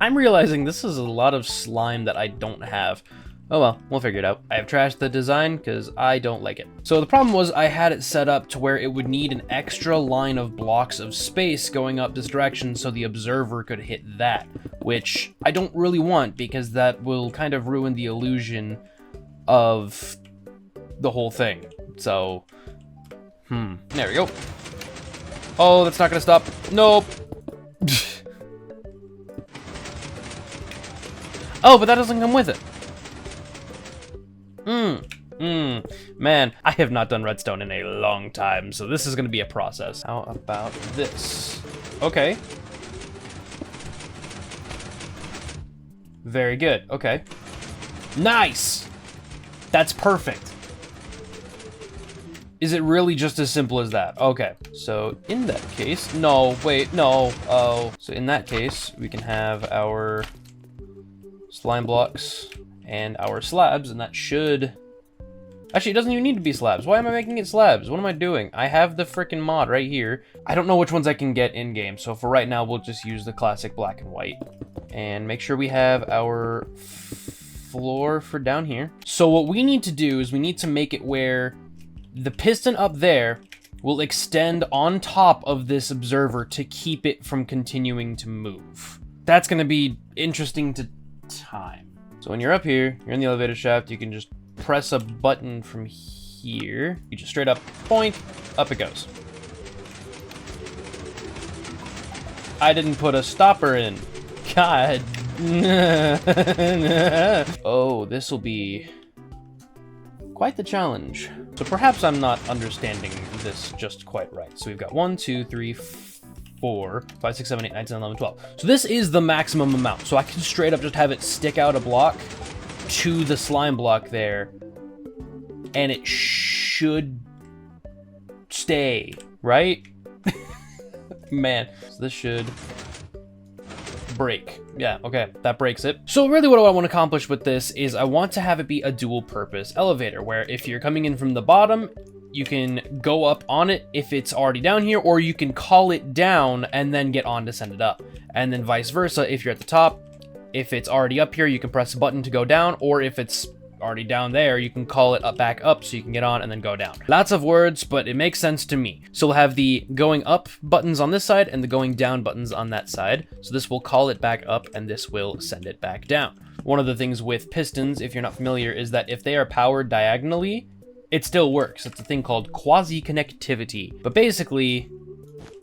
I'm realizing this is a lot of slime that I don't have. Oh well, we'll figure it out. I have trashed the design because I don't like it. So the problem was I had it set up to where it would need an extra line of blocks of space going up this direction so the observer could hit that, which I don't really want because that will kind of ruin the illusion of the whole thing. So, there we go. Oh, that's not gonna stop. Nope. Oh, but that doesn't come with it. Man, I have not done redstone in a long time, so this is gonna be a process. How about this? Okay. Very good, okay. Nice! That's perfect. Is it really just as simple as that? Okay, so in that case, no, wait, no, oh. So in that case, we can have our slime blocks and our slabs, and that should... Actually, it doesn't even need to be slabs. Why am I making it slabs? What am I doing? I have the frickin' mod right here. I don't know which ones I can get in-game, so for right now, we'll just use the classic black and white. And make sure we have our floor for down here. So what we need to do is we need to make it where the piston up there will extend on top of this observer to keep it from continuing to move. That's gonna be interesting to time. So when you're up here, you're in the elevator shaft, you can just press a button from here. You just straight up point, up it goes. I didn't put a stopper in. God. Oh, this will be quite the challenge. So perhaps I'm not understanding this just quite right. So we've got 1, 2, 3, 4, 5, 6, 7, 8, 9, 10, 11, 12. So this is the maximum amount. So I can straight up just have it stick out a block to the slime block there, and it should stay, right? Man, so this should break. Yeah, okay, that breaks it. So really what I want to accomplish with this is I want to have it be a dual purpose elevator, where if you're coming in from the bottom, you can go up on it if it's already down here, or you can call it down and then get on to send it up. And then vice versa, if you're at the top, if it's already up here, you can press a button to go down, or if it's already down there, you can call it up, back up, so you can get on and then go down. Lots of words, but it makes sense to me. So we'll have the going up buttons on this side and the going down buttons on that side. So this will call it back up and this will send it back down. One of the things with pistons, if you're not familiar, is that if they are powered diagonally, it still works. It's a thing called quasi-connectivity. But basically,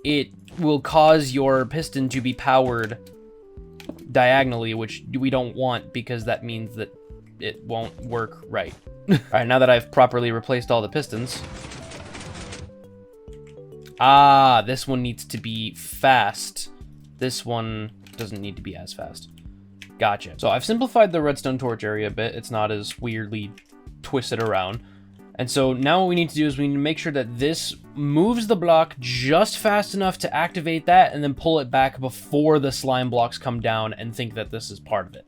it will cause your piston to be powered diagonally, which we don't want because that means that it won't work right. All right, now that I've properly replaced all the pistons. Ah, this one needs to be fast. This one doesn't need to be as fast. Gotcha. So I've simplified the redstone torch area a bit. It's not as weirdly twisted around. And so now what we need to do is we need to make sure that this moves the block just fast enough to activate that and then pull it back before the slime blocks come down and think that this is part of it.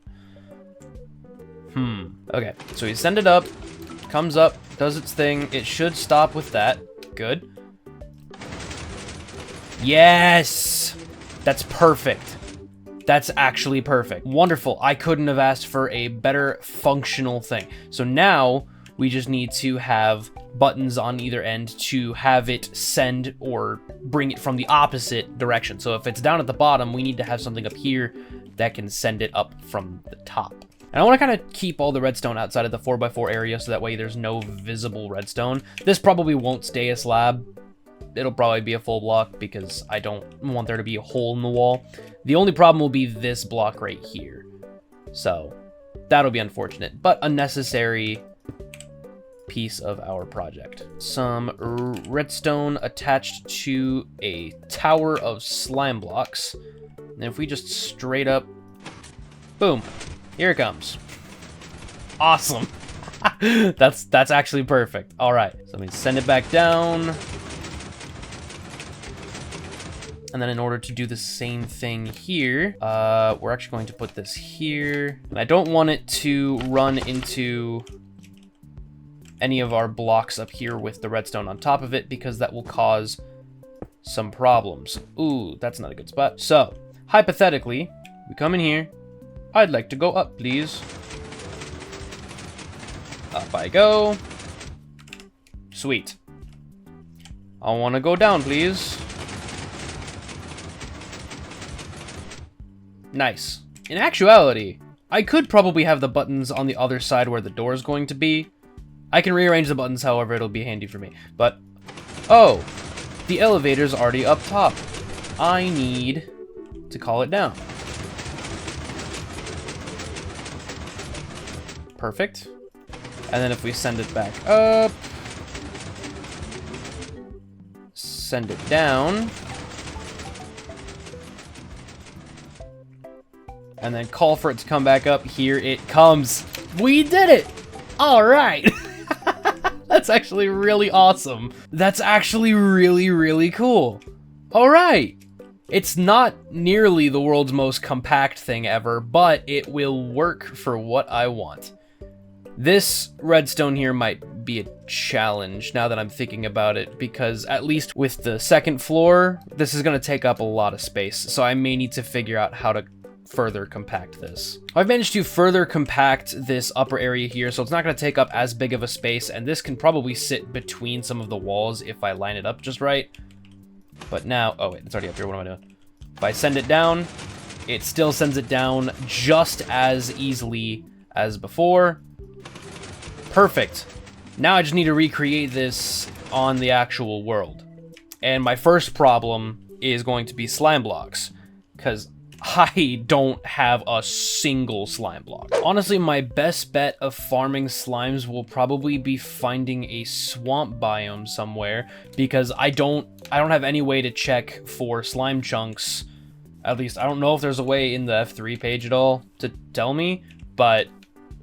Okay, so we send it up, comes up, does its thing. It should stop with that. Good. Yes! That's perfect. That's actually perfect. Wonderful. I couldn't have asked for a better functional thing. So now we just need to have buttons on either end to have it send or bring it from the opposite direction. So if it's down at the bottom, we need to have something up here that can send it up from the top. And I want to kind of keep all the redstone outside of the 4x4 area so that way there's no visible redstone. This probably won't stay a slab. It'll probably be a full block because I don't want there to be a hole in the wall. The only problem will be this block right here. So that'll be unfortunate, but a necessary piece of our project. Some redstone attached to a tower of slime blocks. And if we just straight up, boom, here it comes. Awesome. That's actually perfect. All right, so let me send it back down. And then in order to do the same thing here, we're actually going to put this here. And I don't want it to run into any of our blocks up here with the redstone on top of it because that will cause some problems. Ooh, that's not a good spot. So, hypothetically, we come in here. I'd like to go up, please. Up I go. Sweet. I want to go down, please. Nice. In actuality, I could probably have the buttons on the other side where the door is going to be. I can rearrange the buttons however it'll be handy for me. But, oh, the elevator's already up top. I need to call it down. Perfect. And then if we send it back up, send it down, and then call for it to come back up, here it comes. We did it! All right. That's actually really awesome. That's actually really, really cool. All right. It's not nearly the world's most compact thing ever, but it will work for what I want. This redstone here might be a challenge now that I'm thinking about it, because at least with the second floor, this is going to take up a lot of space, so I may need to figure out how to further compact this. I've managed to further compact this upper area here, so it's not going to take up as big of a space, and this can probably sit between some of the walls if I line it up just right. But now, oh wait, it's already up here, what am I doing? If I send it down, it still sends it down just as easily as before. Perfect. Now I just need to recreate this on the actual world. And my first problem is going to be slime blocks, because I don't have a single slime block. Honestly, my best bet of farming slimes will probably be finding a swamp biome somewhere, because I don't have any way to check for slime chunks. At least I don't know if there's a way in the F3 page at all to tell me, but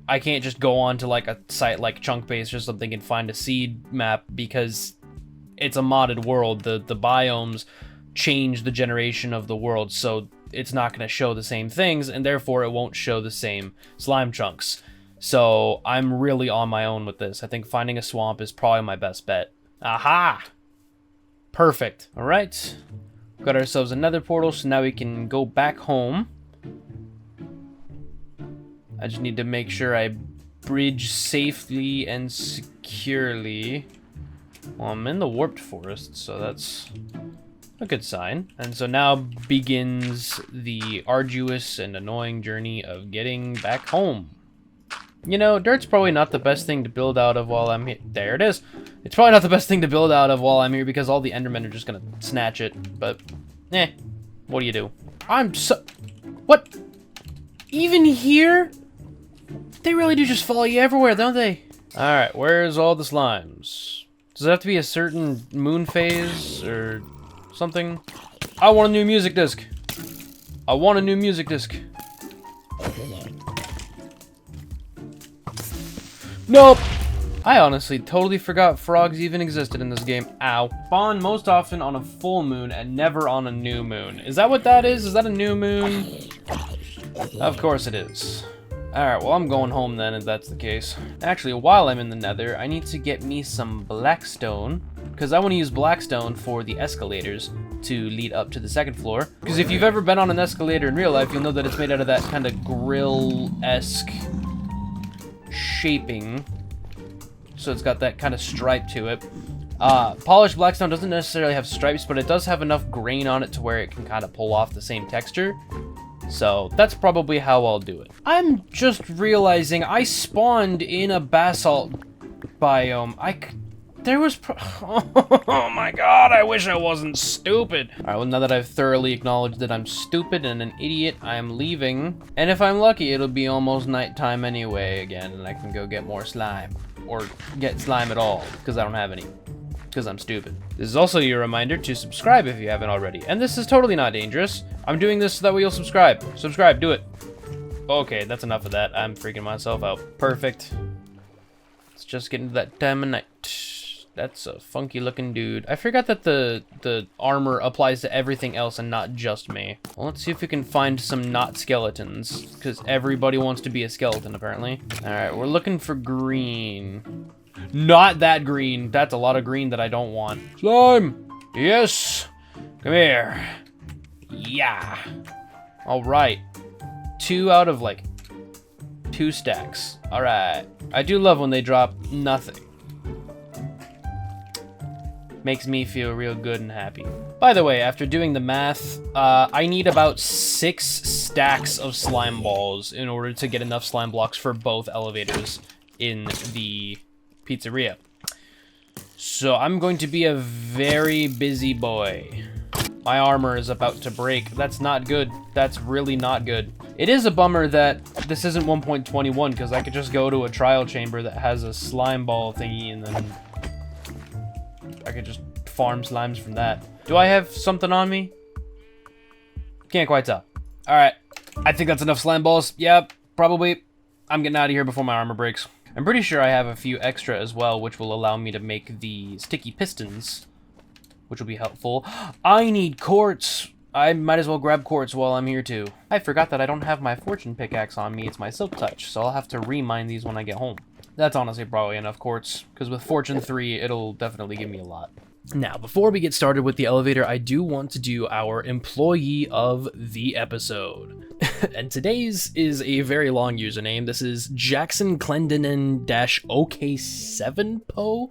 I can't just go on to like a site like Chunkbase or something and find a seed map, because it's a modded world. The biomes change the generation of the world, so it's not going to show the same things, and therefore it won't show the same slime chunks. So I'm really on my own with this. I think finding a swamp is probably my best bet. Aha! Perfect. All right. Got ourselves another portal, so now we can go back home. I just need to make sure I bridge safely and securely. Well, I'm in the warped forest, so that's a good sign. And so now begins the arduous and annoying journey of getting back home. You know, dirt's probably not the best thing to build out of while I'm here. There it is. It's probably not the best thing to build out of while I'm here, because all the endermen are just gonna snatch it. But, what do you do? I'm so... What? Even here? They really do just follow you everywhere, don't they? Alright, where's all the slimes? Does it have to be a certain moon phase or something? I want a new music disc. I want a new music disc. Nope. I honestly totally forgot frogs even existed in this game. Ow. Spawn most often on a full moon and never on a new moon. Is that what that is? Is that a new moon? Of course it is. Alright, well I'm going home then if that's the case. Actually, while I'm in the Nether, I need to get me some blackstone, because I want to use blackstone for the escalators to lead up to the second floor. Because if you've ever been on an escalator in real life, you'll know that it's made out of that kind of grill-esque shaping. So it's got that kind of stripe to it. Polished blackstone doesn't necessarily have stripes, but it does have enough grain on it to where it can kind of pull off the same texture. So that's probably how I'll do it. I'm just realizing I spawned in a basalt biome. Oh my god, I wish I wasn't stupid. All right, well, now that I've thoroughly acknowledged that I'm stupid and an idiot, I'm leaving. And if I'm lucky, it'll be almost nighttime anyway again, and I can go get more slime. Or get slime at all, because I don't have any. Because I'm stupid. This is also your reminder to subscribe if you haven't already. And this is totally not dangerous. I'm doing this so that way you'll subscribe. Subscribe, do it. Okay, that's enough of that. I'm freaking myself out. Perfect. Let's just get into that time of night. That's a funky looking dude. I forgot that the armor applies to everything else and not just me. Well, let's see if we can find some not skeletons, because everybody wants to be a skeleton apparently. All right, we're looking for green. Not that green. That's a lot of green that I don't want. Slime! Yes! Come here. Yeah. All right. 2 out of like 2 stacks. All right. I do love when they drop nothing. Makes me feel real good and happy. By the way, after doing the math, I need about 6 stacks of slime balls in order to get enough slime blocks for both elevators in the pizzeria. So I'm going to be a very busy boy. My armor is about to break. That's not good. That's really not good. It is a bummer that this isn't 1.21, because I could just go to a trial chamber that has a slime ball thingy, and then I could just farm slimes from that. Do I have something on me? Can't quite tell. All right. I think that's enough slime balls. Yeah, probably. I'm getting out of here before my armor breaks. I'm pretty sure I have a few extra as well, which will allow me to make the sticky pistons, which will be helpful. I need quartz. I might as well grab quartz while I'm here too. I forgot that I don't have my fortune pickaxe on me. It's my silk touch, so I'll have to remine these when I get home. That's honestly probably enough quartz, because with fortune 3, it'll definitely give me a lot. Now, before we get started with the elevator, I do want to do our employee of the episode. And today's is a very long username. This is Jackson Clendenin-OK7po.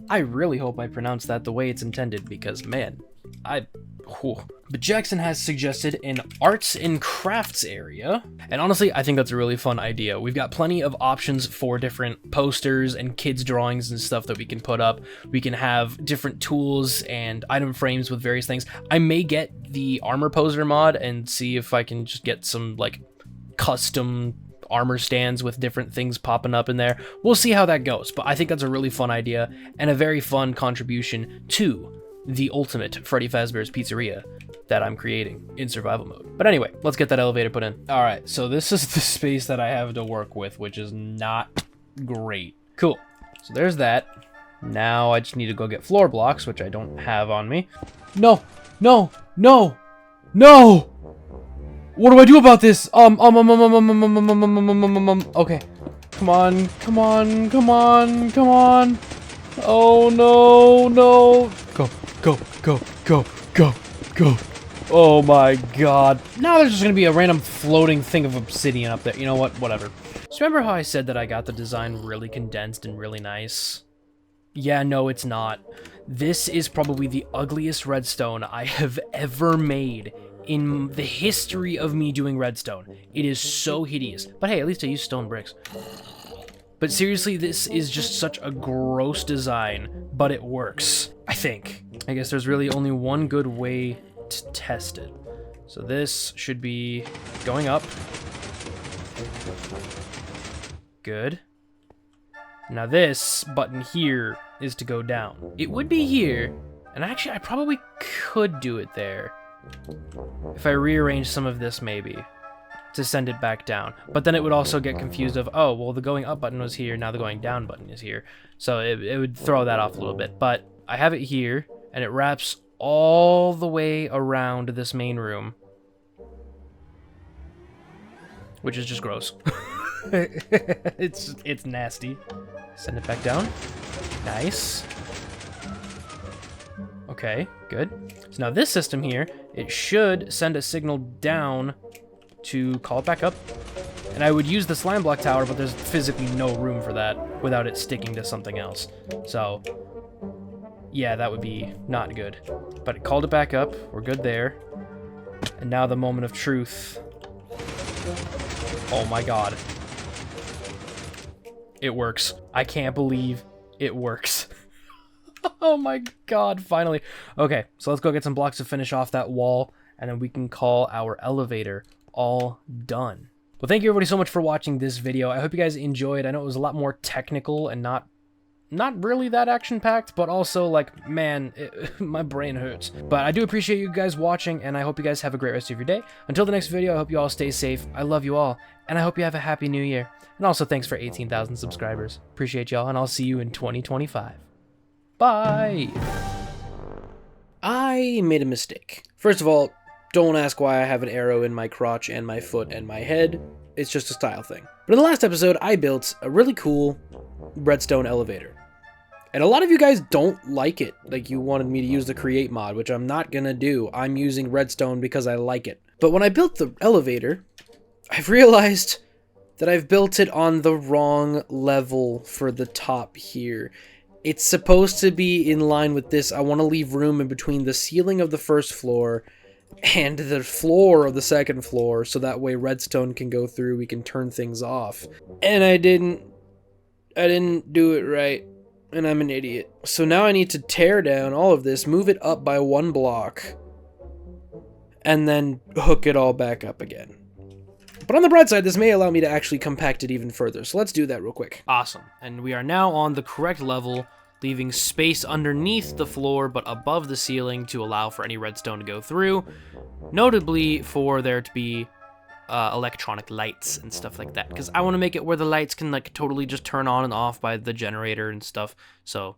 I really hope I pronounced that the way it's intended, because man, But Jackson has suggested an arts and crafts area, and honestly, I think that's a really fun idea. We've got plenty of options for different posters and kids' drawings and stuff that we can put up. We can have different tools and item frames with various things. I may get the armor poser mod and see if I can just get some like custom armor stands with different things popping up in there. We'll see how that goes, but I think that's a really fun idea and a very fun contribution to the ultimate Freddy Fazbear's Pizzeria that I'm creating in survival mode. But anyway, let's get that elevator put in. All right, so this is the space that I have to work with, which is not great. Cool, so there's that. Now I just need to go get floor blocks, which I don't have on me. No, no, no, no! What do I do about this? Okay. Come on, come on, come on, come on. Oh, no, no. Go, go, go, go, go, go. Oh my god. Now there's just gonna be a random floating thing of obsidian up there. You know what? Whatever. So remember how I said that I got the design really condensed and really nice? Yeah, no, it's not. This is probably the ugliest redstone I have ever made in the history of me doing redstone. It is so hideous. But hey, at least I used stone bricks. But seriously, this is just such a gross design, but it works, I think. I guess there's really only one good way to test it. So this should be going up. Good. Now this button here is to go down. It would be here, and actually I probably could do it there. If I rearrange some of this maybe, to send it back down. But then it would also get confused of, oh, well the going up button was here, now the going down button is here. So it would throw that off a little bit. But I have it here, and it wraps all the way around this main room. Which is just gross. It's nasty. Send it back down. Nice. Okay, good. So now this system here, it should send a signal down to call it back up. And I would use the slime block tower, but there's physically no room for that without it sticking to something else. So, yeah, that would be not good. But it called it back up. We're good there. And now the moment of truth. Oh my god. It works. I can't believe it works. Oh my god, finally. Okay, so let's go get some blocks to finish off that wall, and then we can call our elevator all done. Well, thank you everybody so much for watching this video. I hope you guys enjoyed. I know it was a lot more technical and not really that action-packed, but also, like, man, my brain hurts. But I do appreciate you guys watching, and I hope you guys have a great rest of your day. Until the next video, I hope you all stay safe. I love you all, and I hope you have a happy new year. And also, thanks for 18,000 subscribers. Appreciate y'all, and I'll see you in 2025. Bye! I made a mistake. First of all, don't ask why I have an arrow in my crotch and my foot and my head. It's just a style thing. But in the last episode, I built a really cool redstone elevator. And a lot of you guys don't like it. Like, you wanted me to use the create mod, which I'm not gonna do. I'm using redstone because I like it. But when I built the elevator, I've realized that I've built it on the wrong level for the top here. It's supposed to be in line with this. I want to leave room in between the ceiling of the first floor and the floor of the second floor, so that way redstone can go through, we can turn things off. And I didn't do it right, and I'm an idiot. So now I need to tear down all of this, move it up by 1 block, and then hook it all back up again. But on the bright side, this may allow me to actually compact it even further, so let's do that real quick. Awesome. And we are now on the correct level, leaving space underneath the floor but above the ceiling to allow for any redstone to go through, notably for there to be electronic lights and stuff like that, because I want to make it where the lights can like totally just turn on and off by the generator and stuff, so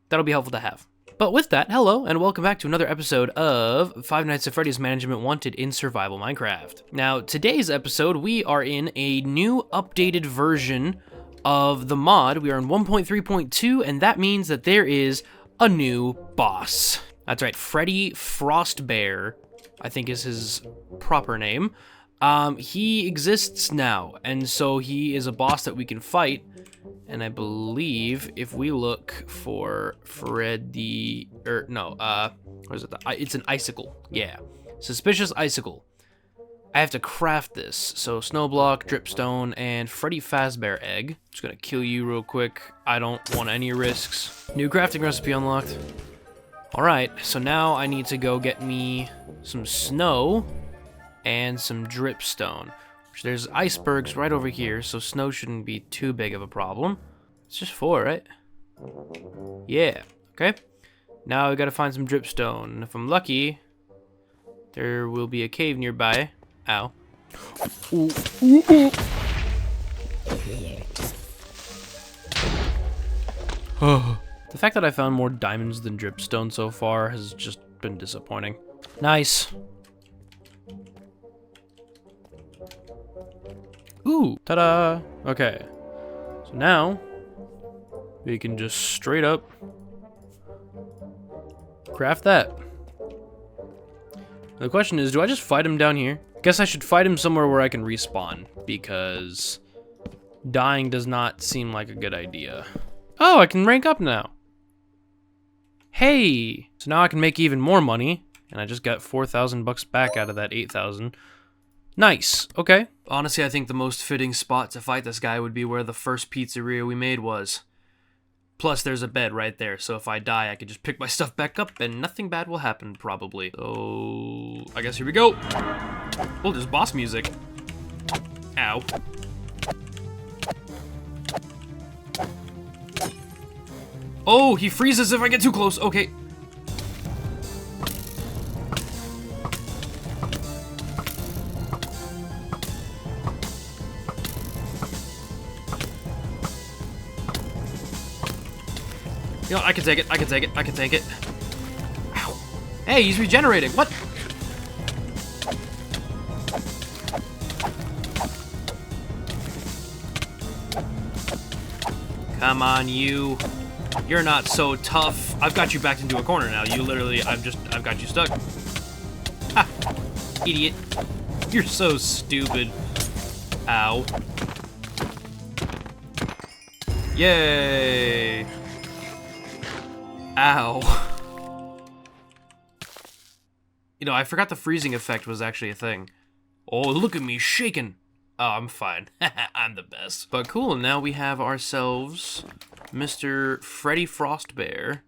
that'll be helpful to have. But with that, hello, and welcome back to another episode of Five Nights at Freddy's Management Wanted in Survival Minecraft. Now, today's episode, we are in a new updated version of the mod. We are in 1.3.2, and that means that there is a new boss. That's right, Freddy Frostbear, I think is his proper name. He exists now, and so he is a boss that we can fight. And I believe if we look for Freddy, what is it? It's an icicle. Yeah, suspicious icicle. I have to craft this. So snow block, dripstone, and Freddy Fazbear egg. Just gonna kill you real quick. I don't want any risks. New crafting recipe unlocked. All right, so now I need to go get me some snow and some dripstone. There's icebergs right over here, so snow shouldn't be too big of a problem. It's just 4, right? Yeah, okay. Now we gotta find some dripstone. If I'm lucky, there will be a cave nearby. Ow. Ooh, ooh, ooh. The fact that I found more diamonds than dripstone so far has just been disappointing. Nice. Ooh, ta-da! Okay, so now we can just straight up craft that. The question is, do I just fight him down here? Guess I should fight him somewhere where I can respawn, because dying does not seem like a good idea. Oh, I can rank up now. Hey! So now I can make even more money, and I just got 4,000 bucks back out of that 8,000. Nice, okay. Honestly, I think the most fitting spot to fight this guy would be where the first pizzeria we made was. Plus, there's a bed right there, so if I die, I can just pick my stuff back up and nothing bad will happen, probably. So, I guess here we go. Oh, there's boss music. Ow. Oh, he freezes if I get too close. Okay. You know, I can take it, I can take it, I can take it. Ow. Hey, he's regenerating. What? Come on, you. You're not so tough. I've got you backed into a corner now. You literally, I've got you stuck. Ha! Idiot. You're so stupid. Ow. Yay! Ow. You know, I forgot the freezing effect was actually a thing. Oh, look at me shaking. Oh, I'm fine. I'm the best. But cool, now we have ourselves Mr. Freddy Frostbear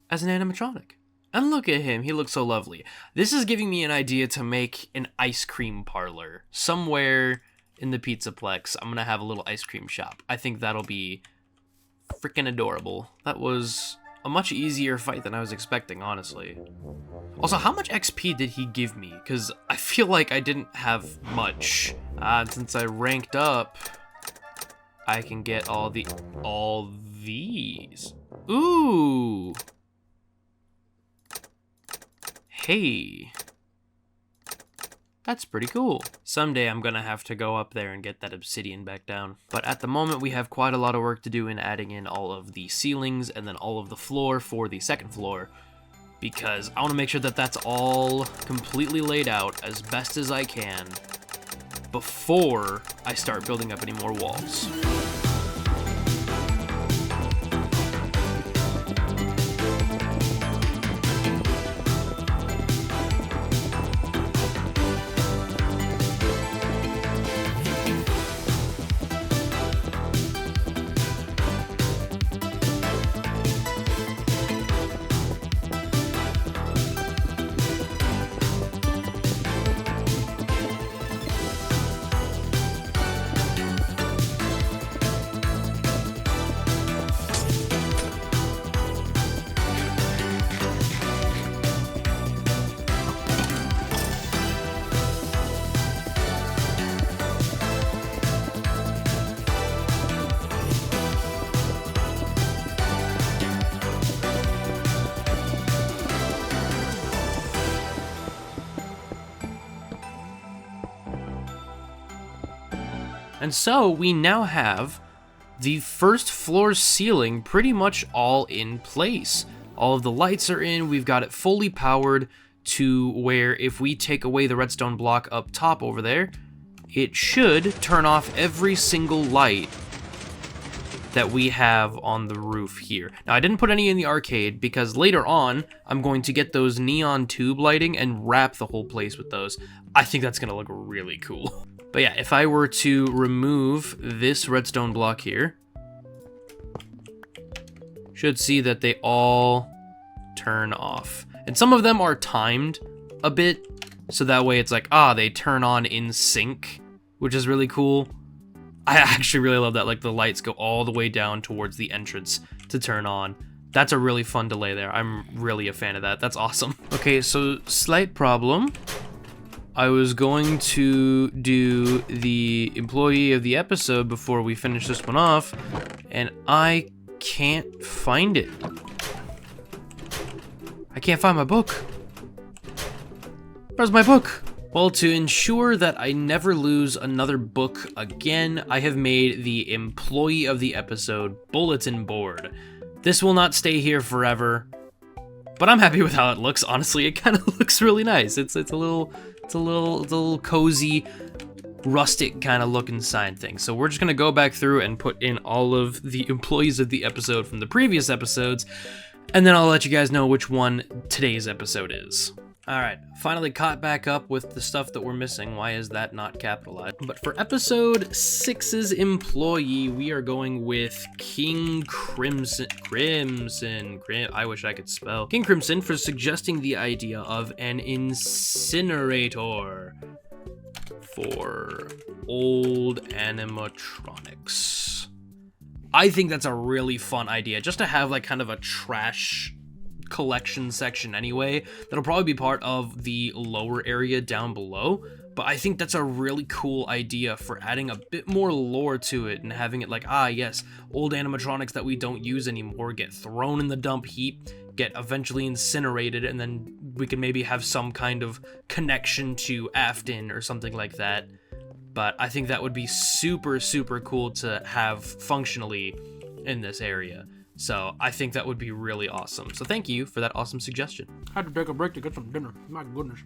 as an animatronic. And look at him, he looks so lovely. This is giving me an idea to make an ice cream parlor. Somewhere in the Pizzaplex, I'm gonna have a little ice cream shop. I think that'll be freaking adorable. That was a much easier fight than I was expecting, honestly. Also, how much XP did he give me? Because I feel like I didn't have much. Since I ranked up, I can get all these. Ooh. Hey. That's pretty cool. Someday I'm gonna have to go up there and get that obsidian back down. But at the moment we have quite a lot of work to do in adding in all of the ceilings and then all of the floor for the second floor, because I want to make sure that that's all completely laid out as best as I can before I start building up any more walls. And so we now have the first floor ceiling pretty much all in place. All of the lights are in, we've got it fully powered to where if we take away the redstone block up top over there, it should turn off every single light that we have on the roof here. Now, I didn't put any in the arcade because later on, I'm going to get those neon tube lighting and wrap the whole place with those. I think that's gonna look really cool. But yeah, if I were to remove this redstone block here, should see that they all turn off. And some of them are timed a bit, so that way it's like, they turn on in sync, which is really cool. I actually really love that, like the lights go all the way down towards the entrance to turn on. That's a really fun delay there. I'm really a fan of that. That's awesome. Okay, so slight problem. I was going to do the employee of the episode before we finish this one off, and I can't find it. I can't find my book. Where's my book? Well, to ensure that I never lose another book again, I have made the employee of the episode bulletin board. This will not stay here forever, but I'm happy with how it looks. Honestly, it kind of looks really nice. It's a little cozy, rustic kind of looking sign thing. So we're just gonna go back through and put in all of the employees of the episode from the previous episodes, and then I'll let you guys know which one today's episode is. Alright, finally caught back up with the stuff that we're missing. Why is that not capitalized? But for episode 6's employee, we are going with King Crimson. I wish I could spell. King Crimson for suggesting the idea of an incinerator for old animatronics. I think that's a really fun idea, just to have like kind of a trash collection section anyway. That'll probably be part of the lower area down below, but I think that's a really cool idea for adding a bit more lore to it and having it like, yes, old animatronics that we don't use anymore get thrown in the dump heap, get eventually incinerated, and then we can maybe have some kind of connection to Afton or something like that. But I think that would be super, super cool to have functionally in this area. So I think that would be really awesome. So thank you for that awesome suggestion. I had to take a break to get some dinner. My goodness.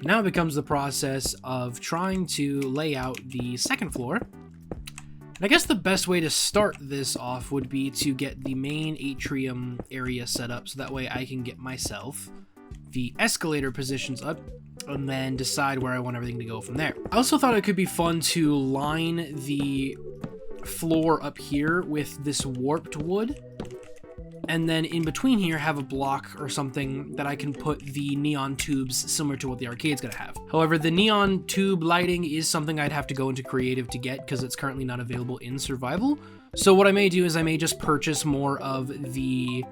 Now it becomes the process of trying to lay out the second floor. And I guess the best way to start this off would be to get the main atrium area set up, so that way I can get myself the escalator positions up and then decide where I want everything to go from there. I also thought it could be fun to line the floor up here with this warped wood, and then in between here have a block or something that I can put the neon tubes similar to what the arcade's gonna have. However, the neon tube lighting is something I'd have to go into creative to get because it's currently not available in survival. So what I may do is I may just purchase more of the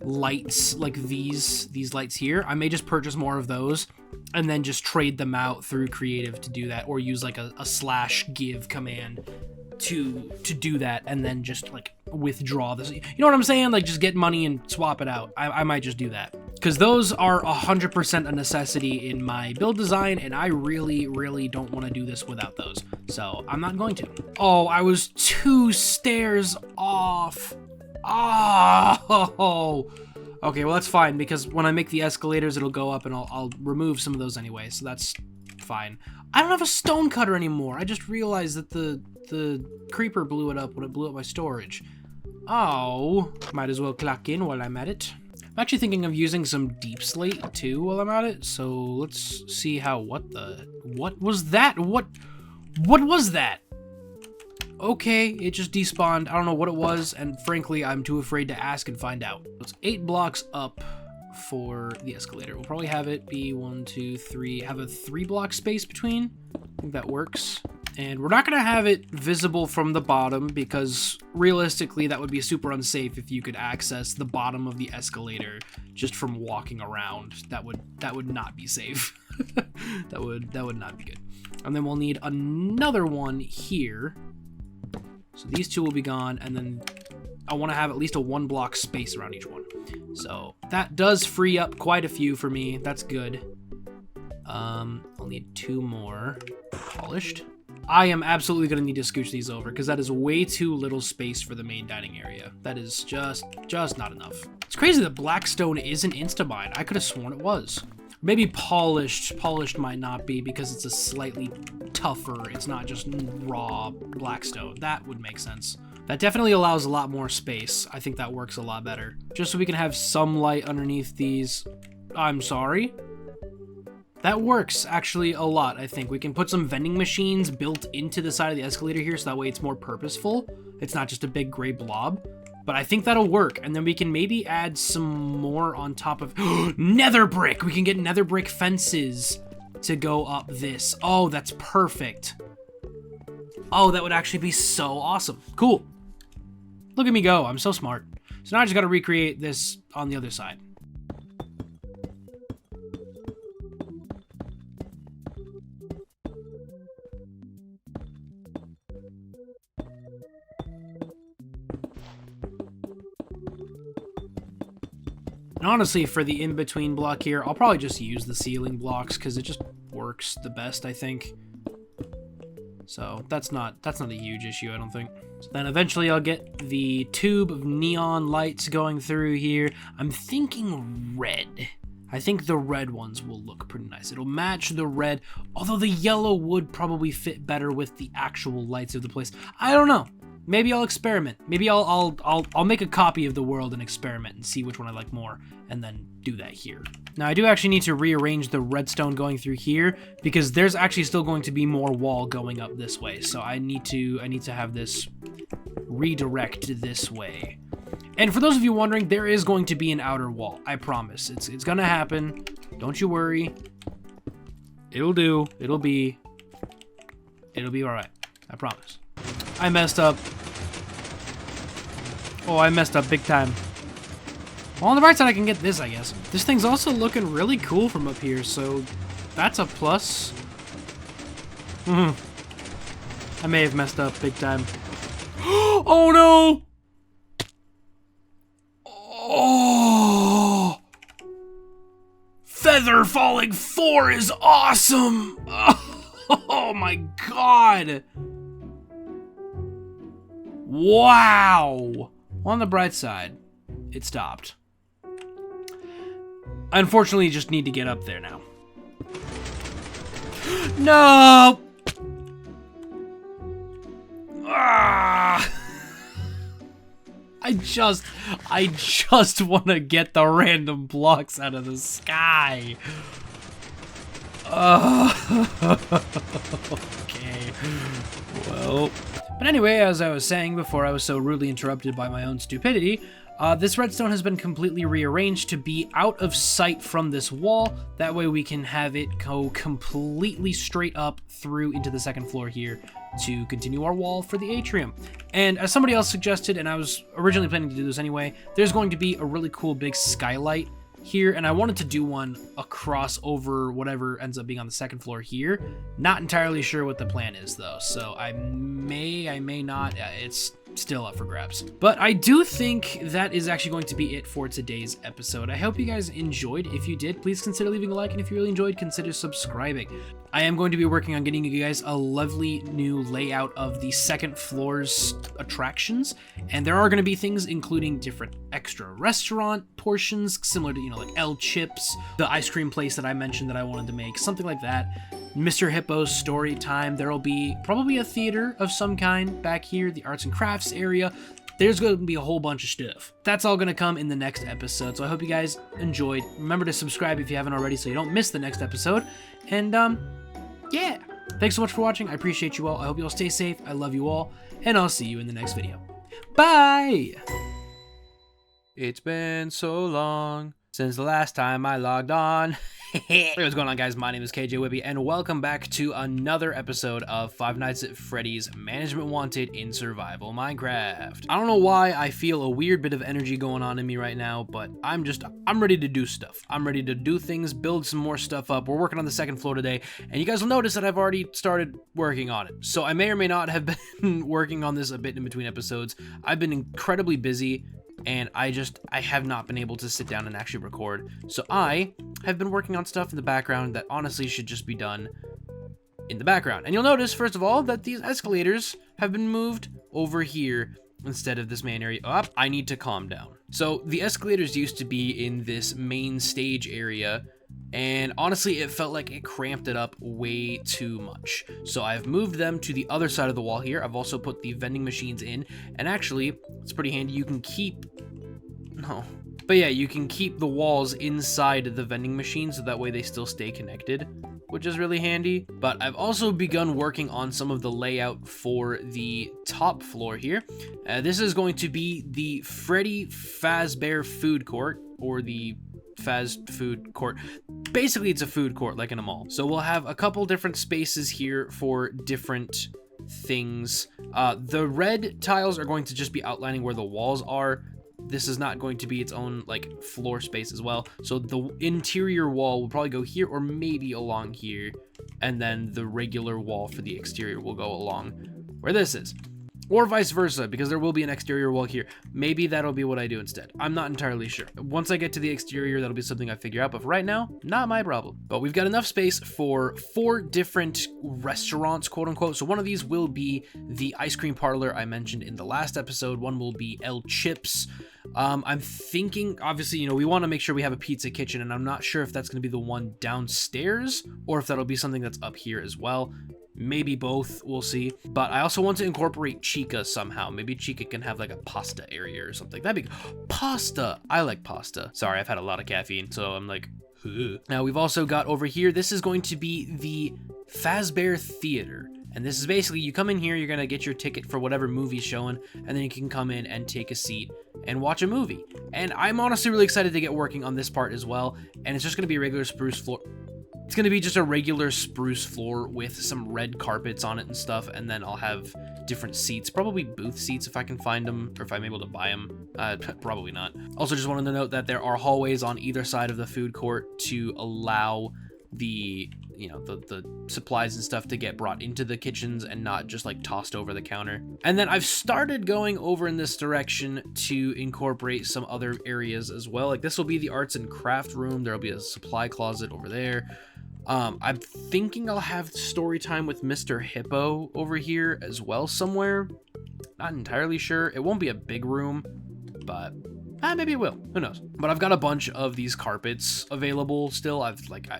lights, like these lights here. I may just purchase more of those and then just trade them out through creative to do that, or use like a /give command to do that, and then just like withdraw this. You know what I'm saying? Like just get money and swap it out. I might just do that, because those are 100% a necessity in my build design, and I really, really don't want to do this without those. So I'm not going to. Oh, I was 2 stairs off. Oh, okay, well that's fine, because when I make the escalators, it'll go up, and I'll remove some of those anyway, so that's fine. I don't have a stone cutter anymore. I just realized that the creeper blew it up when it blew up my storage. Oh, might as well clock in while I'm at it. I'm actually thinking of using some deep slate too while I'm at it, so let's see how, what was that? What was that? Okay, it just despawned. I don't know what it was, and frankly, I'm too afraid to ask and find out. It's 8 blocks up for the escalator. We'll probably have it be 1, 2, 3, have a 3-block space between. I think that works. And we're not going to have it visible from the bottom, because realistically that would be super unsafe if you could access the bottom of the escalator just from walking around. That would not be safe. that would not be good. And then we'll need another one here. So these 2 will be gone, and then I want to have at least a 1-block space around each one. So that does free up quite a few for me. That's good. I'll need 2 more polished. I am absolutely going to need to scooch these over because that is way too little space for the main dining area. That is just not enough. It's crazy that blackstone isn't instamine. I could have sworn it was. Maybe polished. Polished might not be because it's a slightly tougher. It's not just raw blackstone. That would make sense. That definitely allows a lot more space. I think that works a lot better. Just so we can have some light underneath these. I'm sorry. That works actually a lot, I think. We can put some vending machines built into the side of the escalator here so that way it's more purposeful. It's not just a big gray blob. But I think that'll work. And then we can maybe add some more on top of... Nether brick! We can get nether brick fences to go up this. Oh, that's perfect. Oh, that would actually be so awesome. Cool. Look at me go. I'm so smart. So now I just got to recreate this on the other side. And honestly, for the in-between block here, I'll probably just use the ceiling blocks because it just works the best, I think. So that's not a huge issue, I don't think. So then eventually I'll get the tube of neon lights going through here. I'm thinking red. I think the red ones will look pretty nice. It'll match the red, although the yellow would probably fit better with the actual lights of the place. I don't know. Maybe I'll experiment. Maybe I'll make a copy of the world and experiment and see which one I like more, and then do that here. Now I do actually need to rearrange the redstone going through here because there's actually still going to be more wall going up this way. So I need to have this redirect this way. And for those of you wondering, there is going to be an outer wall. I promise. It's gonna happen. Don't you worry. It'll do. It'll be all right. I promise. I messed up. Oh, I messed up big time. Well, on the right side, I can get this, I guess. This thing's also looking really cool from up here, so that's a plus. I may have messed up big time. Oh, no! Oh! Feather falling 4 is awesome! Oh, my God! Wow! On the bright side, it stopped. I unfortunately just need to get up there now. No! Ah! I just want to get the random blocks out of the sky. Okay. Well. But anyway, as I was saying before I was so rudely interrupted by my own stupidity, this redstone has been completely rearranged to be out of sight from this wall. That way we can have it go completely straight up through into the second floor here to continue our wall for the atrium. And as somebody else suggested, and I was originally planning to do this anyway, there's going to be a really cool big skylight here, and I wanted to do one across over whatever ends up being on the second floor here. Not entirely sure what the plan is though, so I may not. It's still up for grabs. But I do think that is actually going to be it for today's episode. I hope you guys enjoyed. If you did, please consider leaving a like, and if you really enjoyed, consider subscribing. I am going to be working on getting you guys a lovely new layout of the second floor's attractions, and there are going to be things including different extra restaurant portions, similar to, like L Chips, the ice cream place that I mentioned that I wanted to make, something like that. Mr. Hippo's story time. There'll be probably a theater of some kind back here, the arts and crafts area. There's going to be a whole bunch of stuff. That's all going to come in the next episode, so I hope you guys enjoyed. Remember to subscribe if you haven't already so you don't miss the next episode. And, yeah. Thanks so much for watching. I appreciate you all. I hope you all stay safe. I love you all, and I'll see you in the next video. Bye! It's been so long since the last time I logged on. Hey, what's going on, guys? My name is Kjwippy, and welcome back to another episode of Five Nights at Freddy's Management Wanted in Survival Minecraft. I don't know why I feel a weird bit of energy going on in me right now, but I'm ready to do stuff. I'm ready to do things, build some more stuff up. We're working on the second floor today, and you guys will notice that I've already started working on it. So I may or may not have been working on this a bit in between episodes. I've been incredibly busy, and I have not been able to sit down and actually record. So I have been working on stuff in the background that honestly should just be done in the background. And you'll notice, first of all, that these escalators have been moved over here instead of this main area. Oh, I need to calm down. So the escalators used to be in this main stage area, and honestly, it felt like it cramped it up way too much. So I've moved them to the other side of the wall here. I've also put the vending machines in, and actually, it's pretty handy. You can keep... No. But yeah, you can keep the walls inside the vending machines, so that way they still stay connected, which is really handy. But I've also begun working on some of the layout for the top floor here. This is going to be the Freddy Fazbear food court, or the fast food court. Basically, it's a food court like in a mall. So we'll have a couple different spaces here for different things. The red tiles are going to just be outlining where the walls are. This is not going to be its own like floor space as well. So the interior wall will probably go here or maybe along here. And then the regular wall for the exterior will go along where this is. Or vice versa, because there will be an exterior wall here. Maybe that'll be what I do instead. I'm not entirely sure. Once I get to the exterior, that'll be something I figure out. But for right now, not my problem. But we've got enough space for 4 different restaurants, quote unquote. So one of these will be the ice cream parlor I mentioned in the last episode. One will be El Chips. I'm thinking, obviously, you know, we want to make sure we have a pizza kitchen, and I'm not sure if that's going to be the one downstairs or if that'll be something that's up here as well. Maybe both, we'll see. But I also want to incorporate Chica somehow. Maybe Chica can have like a pasta area or something. That'd be pasta. I like pasta. Sorry, I've had a lot of caffeine, so I'm like, ugh. Now we've also got over here, this is going to be the Fazbear Theater. And this is basically, you come in here, you're going to get your ticket for whatever movie's showing, and then you can come in and take a seat and watch a movie. And I'm honestly really excited to get working on this part as well. And it's just going to be a regular spruce floor. It's going to be just a regular spruce floor with some red carpets on it and stuff, and then I'll have different seats, probably booth seats if I can find them, or if I'm able to buy them. Probably not. Also, just wanted to note that there are hallways on either side of the food court to allow the, you know, the supplies and stuff to get brought into the kitchens and not just like tossed over the counter. And then I've started going over in this direction to incorporate some other areas as well. Like this will be the arts and craft room. There'll be a supply closet over there. I'm thinking I'll have story time with Mr. Hippo over here as well somewhere. Not entirely sure. It won't be a big room, but maybe it will. Who knows? But I've got a bunch of these carpets available still. I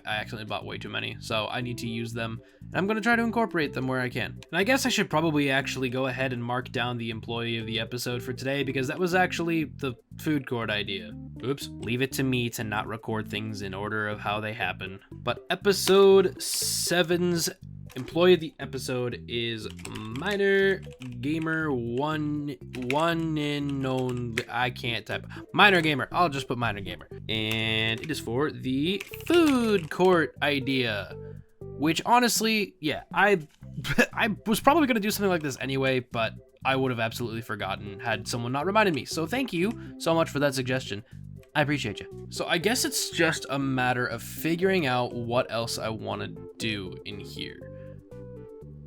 accidentally bought way too many, so I need to use them. And I'm going to try to incorporate them where I can. And I guess I should probably actually go ahead and mark down the employee of the episode for today, because that was actually the food court idea. Oops. Leave it to me to not record things in order of how they happen. But episode 7's employee of the episode is Minor Gamer one in known. I can't type. Minor Gamer. I'll just put Minor Gamer. And it is for the food court idea. Which honestly, yeah, I was probably gonna do something like this anyway, but I would have absolutely forgotten had someone not reminded me. So thank you so much for that suggestion. I appreciate you. So I guess it's just a matter of figuring out what else I want to do in here.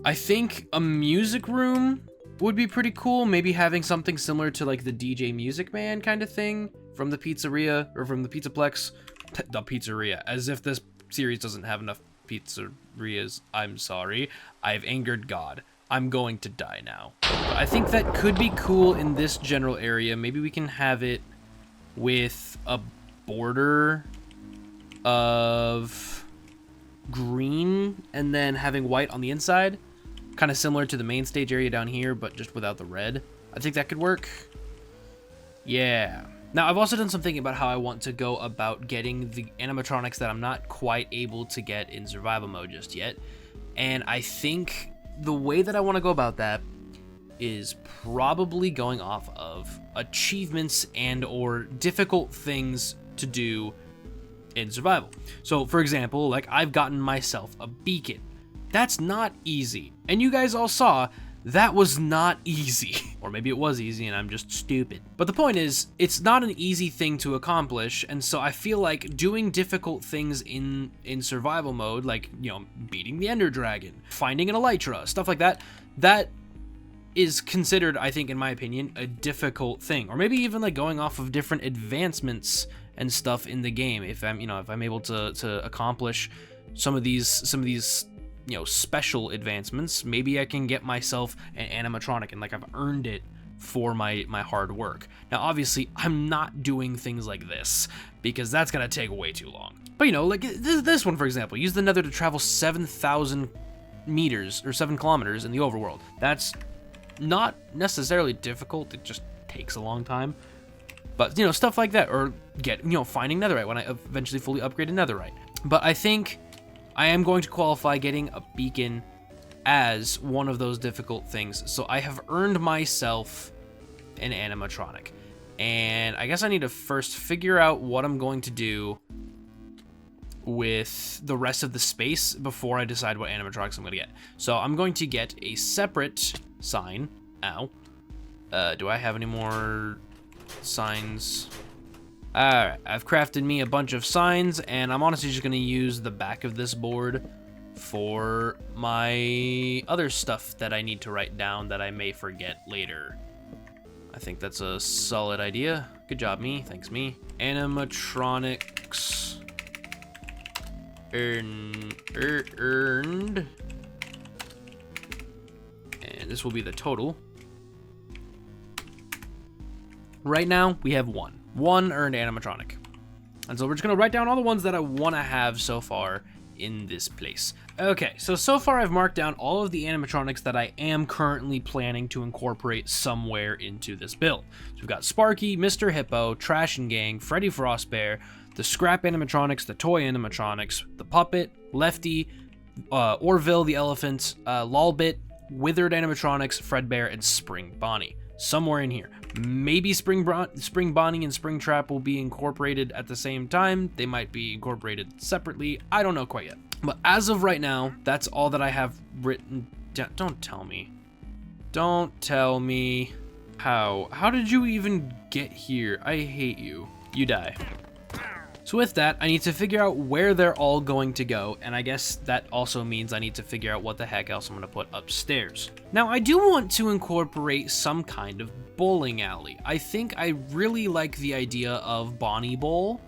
I think a music room would be pretty cool. Maybe having something similar to like the DJ Music Man kind of thing from the pizzeria or from the Pizzaplex. The pizzeria, as if this series doesn't have enough pizzerias. I'm sorry. I've angered God. I'm going to die now. But I think that could be cool in this general area. Maybe we can have it with a border of green and then having white on the inside. Kind of similar to the main stage area down here, but just without the red. I think that could work. Yeah. Now, I've also done some thinking about how I want to go about getting the animatronics that I'm not quite able to get in survival mode just yet. And I think the way that I want to go about that is probably going off of achievements and or difficult things to do in survival. So, for example, like I've gotten myself a beacon. That's not easy. And you guys all saw that was not easy. Or maybe it was easy and I'm just stupid. But the point is, it's not an easy thing to accomplish, and so I feel like doing difficult things in survival mode, like, you know, beating the Ender Dragon, finding an Elytra, stuff like that, that is considered, I think, in my opinion, a difficult thing. Or maybe even like going off of different advancements and stuff in the game. If I'm able to accomplish some of these you know, special advancements, maybe I can get myself an animatronic and like I've earned it for my hard work. Now, obviously, I'm not doing things like this because that's gonna take way too long. But you know, like this one, for example, use the Nether to travel 7,000 meters or 7 kilometers in the overworld. That's not necessarily difficult. It just takes a long time. But you know, stuff like that, or finding netherite when I eventually fully upgrade to netherite. But I think I am going to qualify getting a beacon as one of those difficult things. So I have earned myself an animatronic. And I guess I need to first figure out what I'm going to do with the rest of the space before I decide what animatronics I'm going to get. So I'm going to get a separate sign. Ow. Do I have any more signs? Alright, I've crafted me a bunch of signs, and I'm honestly just going to use the back of this board for my other stuff that I need to write down that I may forget later. I think that's a solid idea. Good job, me. Thanks, me. Animatronics earned. And this will be the total. Right now, we have one earned animatronic. And so we're just going to write down all the ones that I want to have so far in this place. Okay, so far I've marked down all of the animatronics that I am currently planning to incorporate somewhere into this build. So we've got Sparky, Mr. Hippo, Trash and Gang, Freddy Frostbear, the Scrap animatronics, the Toy animatronics, the Puppet, Lefty, Orville the Elephant, Lolbit, Withered animatronics, Fredbear, and Spring Bonnie. Somewhere in here. Maybe Spring Bonnie and Spring Trap will be incorporated at the same time. They might be incorporated separately. I don't know quite yet. But as of right now, that's all that I have written down. Don't tell me. Don't tell me. How did you even get here? I hate you. You die. So with that, I need to figure out where they're all going to go, and I guess that also means I need to figure out what the heck else I'm going to put upstairs. Now, I do want to incorporate some kind of bowling alley. I think I really like the idea of Bonnie Bowl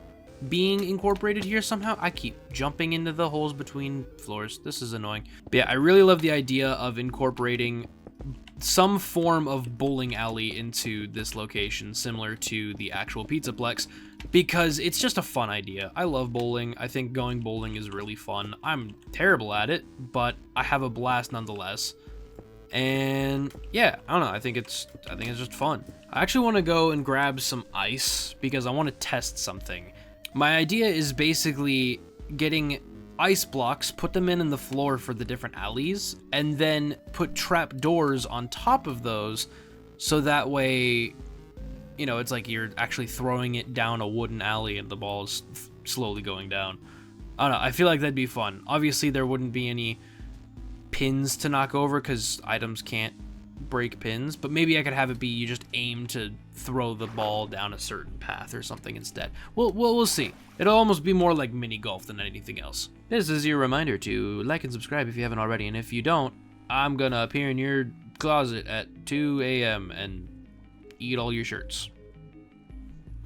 being incorporated here somehow. I keep jumping into the holes between floors. This is annoying. But yeah, I really love the idea of incorporating some form of bowling alley into this location, similar to the actual Pizzaplex, because it's just a fun idea. I love bowling. I think going bowling is really fun. I'm terrible at it, but I have a blast nonetheless. And yeah, I don't know. I think it's just fun. I actually want to go and grab some ice because I want to test something. My idea is basically getting ice blocks, put them in the floor for the different alleys, and then put trap doors on top of those, so that way, you know, it's like you're actually throwing it down a wooden alley and the ball is slowly going down. I don't know, I feel like that'd be fun. Obviously, there wouldn't be any pins to knock over because items can't break pins, but maybe I could have it be you just aim to throw the ball down a certain path or something instead. We'll see. It'll almost be more like mini golf than anything else. This is your reminder to like and subscribe if you haven't already, and if you don't, I'm gonna appear in your closet at 2 a.m. and eat all your shirts.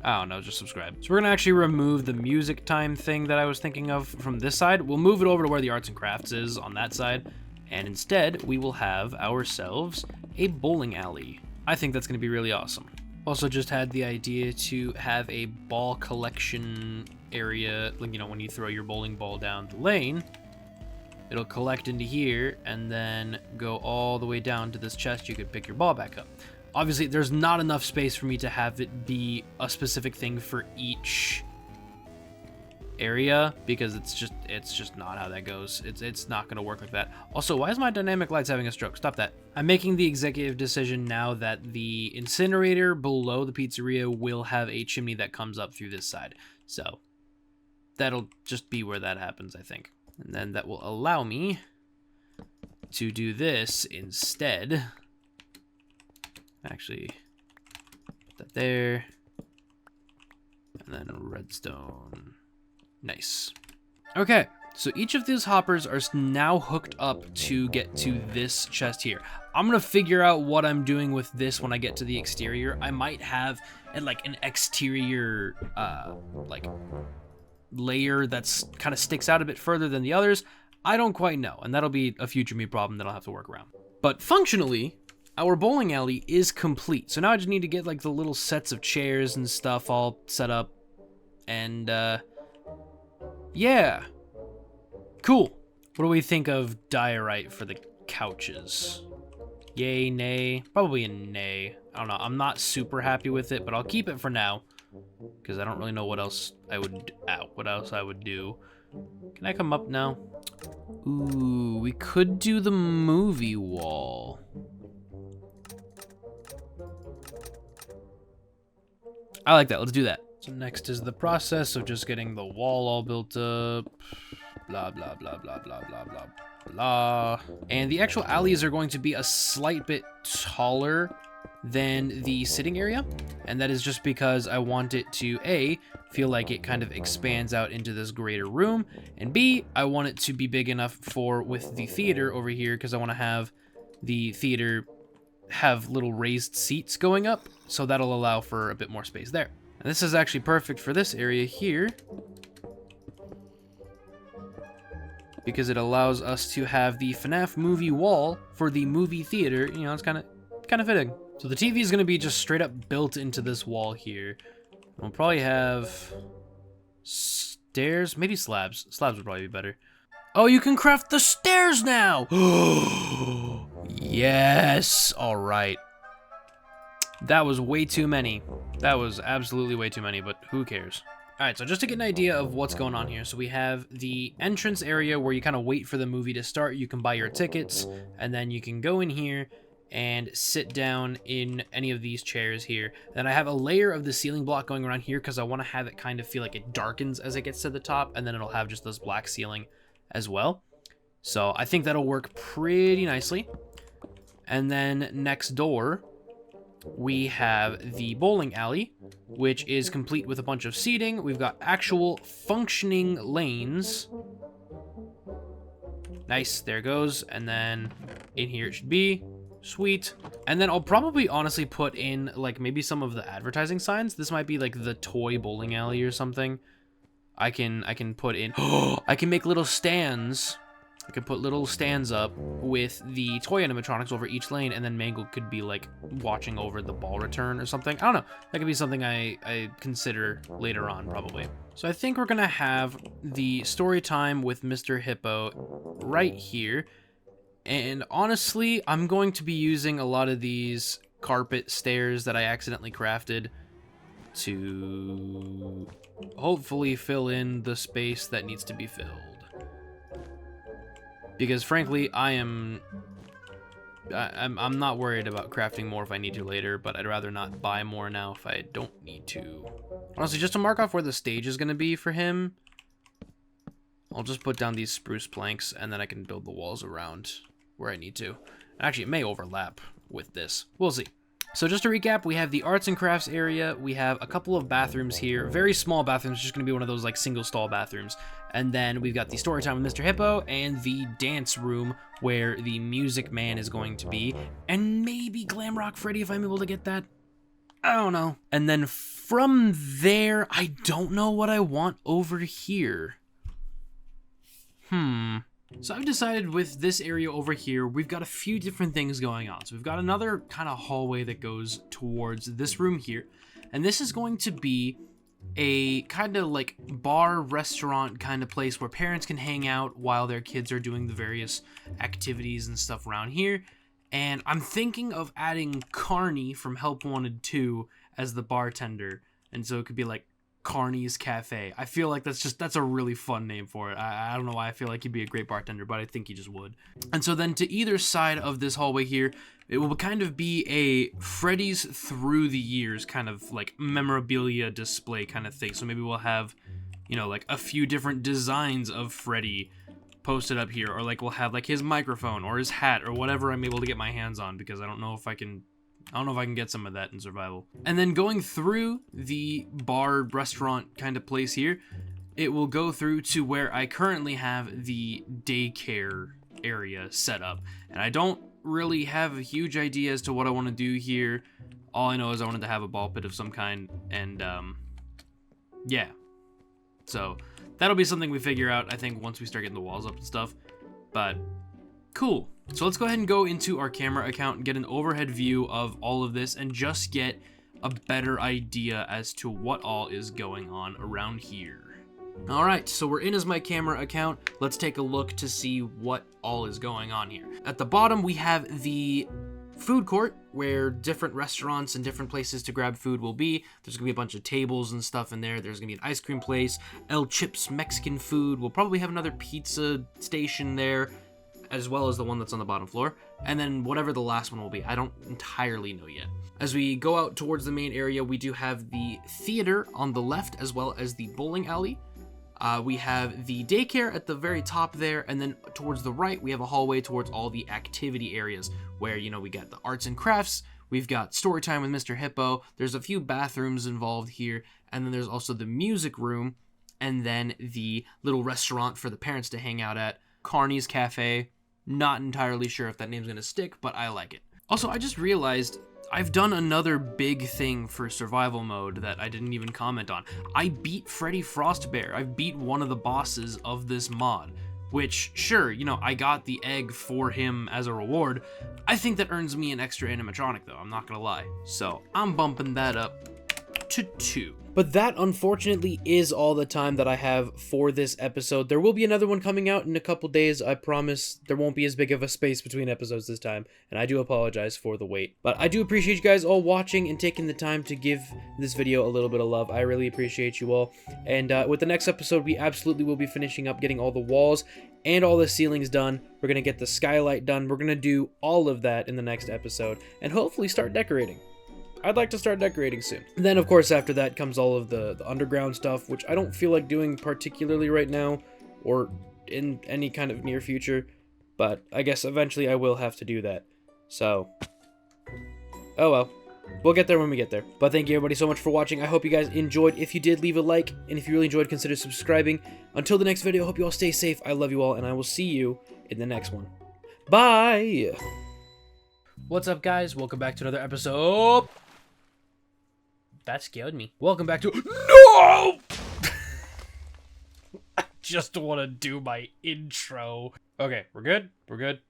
I don't know, just subscribe. So we're gonna actually remove the music time thing that I was thinking of from this side. We'll move it over to where the arts and crafts is on that side, and instead we will have ourselves a bowling alley. I think that's gonna be really awesome. Also just had the idea to have a ball collection area, like, you know, when you throw your bowling ball down the lane, it'll collect into here and then go all the way down to this chest. You could pick your ball back up. Obviously, there's not enough space for me to have it be a specific thing for each area because it's just not how that goes. It's not going to work like that. Also, why is my dynamic lights having a stroke? Stop that. I'm making the executive decision now that the incinerator below the pizzeria will have a chimney that comes up through this side. So that'll just be where that happens, I think. And then that will allow me to do this instead. Actually, put that there. And then redstone. Nice. Okay, so each of these hoppers are now hooked up to get to this chest here. I'm gonna figure out what I'm doing with this when I get to the exterior. I might have like an exterior like layer that's kind of sticks out a bit further than the others. I don't quite know, and that'll be a future me problem that I'll have to work around. But functionally, our bowling alley is complete. So now I just need to get like the little sets of chairs and stuff all set up. And yeah. Cool. What do we think of diorite for the couches? Yay, nay? Probably a nay. I don't know. I'm not super happy with it, but I'll keep it for now. Because I don't really know what else I would do. Can I come up now? Ooh, we could do the movie wall. I like that. Let's do that. So next is the process of just getting the wall all built up. Blah, blah, blah, blah, blah, blah, blah, blah. And the actual alleys are going to be a slight bit taller than the sitting area. And that is just because I want it to, A, feel like it kind of expands out into this greater room. And B, I want it to be big enough for with the theater over here, because I want to have the theater have little raised seats going up. So that'll allow for a bit more space there. And this is actually perfect for this area here, because it allows us to have the FNAF movie wall for the movie theater. You know, it's kind of fitting. So the TV is going to be just straight up built into this wall here. We'll probably have stairs, maybe slabs. Slabs would probably be better. Oh, you can craft the stairs now! Yes! All right. That was way too many. That was absolutely way too many, but who cares? All right, so just to get an idea of what's going on here, so we have the entrance area where you kind of wait for the movie to start. You can buy your tickets, and then you can go in here and sit down in any of these chairs here. Then I have a layer of the ceiling block going around here because I want to have it kind of feel like it darkens as it gets to the top, and then it'll have just this black ceiling as well. So I think that'll work pretty nicely. And then next door, we have the bowling alley, which is complete with a bunch of seating. We've got actual functioning lanes. Nice, there it goes. And then in here it should be. Sweet. And then I'll probably honestly put in like maybe some of the advertising signs. This might be like the toy bowling alley or something. I can put in, I can make little stands. I could put little stands up with the toy animatronics over each lane, and then Mangle could be like watching over the ball return or something. I don't know. That could be something I consider later on, probably. So I think we're gonna have the story time with Mr. Hippo right here. And honestly, I'm going to be using a lot of these carpet stairs that I accidentally crafted to hopefully fill in the space that needs to be filled. Because frankly, I'm not worried about crafting more if I need to later, but I'd rather not buy more now if I don't need to. Honestly, just to mark off where the stage is going to be for him, I'll just put down these spruce planks, and then I can build the walls around where I need to. Actually, it may overlap with this. We'll see. So just to recap, we have the arts and crafts area. We have a couple of bathrooms here, very small bathrooms, just going to be one of those like single stall bathrooms. And then we've got the story time with Mr. Hippo and the dance room where the music man is going to be. And maybe Glam Rock Freddy if I'm able to get that. I don't know. And then from there, I don't know what I want over here. So I've decided with this area over here, we've got a few different things going on. So we've got another kind of hallway that goes towards this room here. And this is going to be a kind of like bar restaurant kind of place where parents can hang out while their kids are doing the various activities and stuff around here. And I'm thinking of adding Carney from Help Wanted 2 as the bartender. And so it could be like Carney's Cafe. I feel like that's a really fun name for it. I don't know why I feel like he'd be a great bartender, but I think he just would. And so then to either side of this hallway here, it will kind of be a Freddy's Through the Years kind of like memorabilia display kind of thing. So maybe we'll have, you know, like a few different designs of Freddy posted up here, or like we'll have like his microphone or his hat or whatever I'm able to get my hands on, because I don't know if I can get some of that in survival. And then going through the bar restaurant kind of place here, it will go through to where I currently have the daycare area set up. And I don't really have a huge idea as to what I want to do here. All I know is I wanted to have a ball pit of some kind, and yeah. So that'll be something we figure out, I think, once we start getting the walls up and stuff. But cool. So let's go ahead and go into our camera account and get an overhead view of all of this and just get a better idea as to what all is going on around here. Alright, so we're in as my camera account. Let's take a look to see what all is going on here. At the bottom, we have the food court where different restaurants and different places to grab food will be. There's gonna be a bunch of tables and stuff in there. There's gonna be an ice cream place, El Chip's Mexican food. We'll probably have another pizza station there, as well as the one that's on the bottom floor. And then whatever the last one will be, I don't entirely know yet. As we go out towards the main area, we do have the theater on the left, as well as the bowling alley. We have the daycare at the very top there, and then towards the right, we have a hallway towards all the activity areas where, you know, we got the arts and crafts, we've got story time with Mr. Hippo, there's a few bathrooms involved here, and then there's also the music room, and then the little restaurant for the parents to hang out at, Carney's Cafe. Not entirely sure if that name's gonna stick, but I like it. Also, I just realized I've done another big thing for survival mode that I didn't even comment on. I beat Freddy Frostbear. I beat one of the bosses of this mod, which, sure, you know, I got the egg for him as a reward. I think that earns me an extra animatronic, though, I'm not gonna lie. So I'm bumping that up to 2. But that, unfortunately, is all the time that I have for this episode. There will be another one coming out in a couple days. I promise there won't be as big of a space between episodes this time, and I do apologize for the wait. But I do appreciate you guys all watching and taking the time to give this video a little bit of love. I really appreciate you all. And with the next episode, we absolutely will be finishing up getting all the walls and all the ceilings done. We're going to get the skylight done. We're going to do all of that in the next episode, and hopefully start decorating. I'd like to start decorating soon. And then, of course, after that comes all of the underground stuff, which I don't feel like doing particularly right now or in any kind of near future, but I guess eventually I will have to do that. So, oh well. We'll get there when we get there. But thank you everybody so much for watching. I hope you guys enjoyed. If you did, leave a like, and if you really enjoyed, consider subscribing. Until the next video, I hope you all stay safe. I love you all, and I will see you in the next one. Bye! What's up, guys? Welcome back to another episode. That scared me. Welcome back to... No! I just want to do my intro. Okay, we're good? We're good?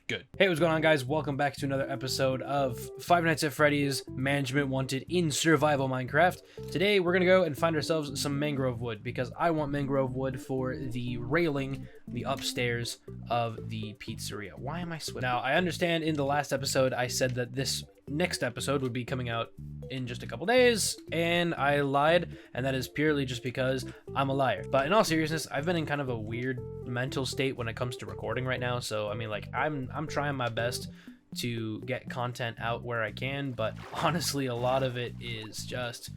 Good. Hey, what's going on, guys? Welcome back to another episode of Five Nights at Freddy's Management Wanted in Survival Minecraft. Today, we're going to go and find ourselves some mangrove wood, because I want mangrove wood for the railing, the upstairs of the pizzeria. Why am I switching? Now, I understand in the last episode, I said that this next episode would be coming out in just a couple days, and I lied, and that is purely just because I'm a liar. But in all seriousness, I've been in kind of a weird mental state when it comes to recording right now, so I mean, like, I'm trying my best to get content out where I can, but honestly, a lot of it is just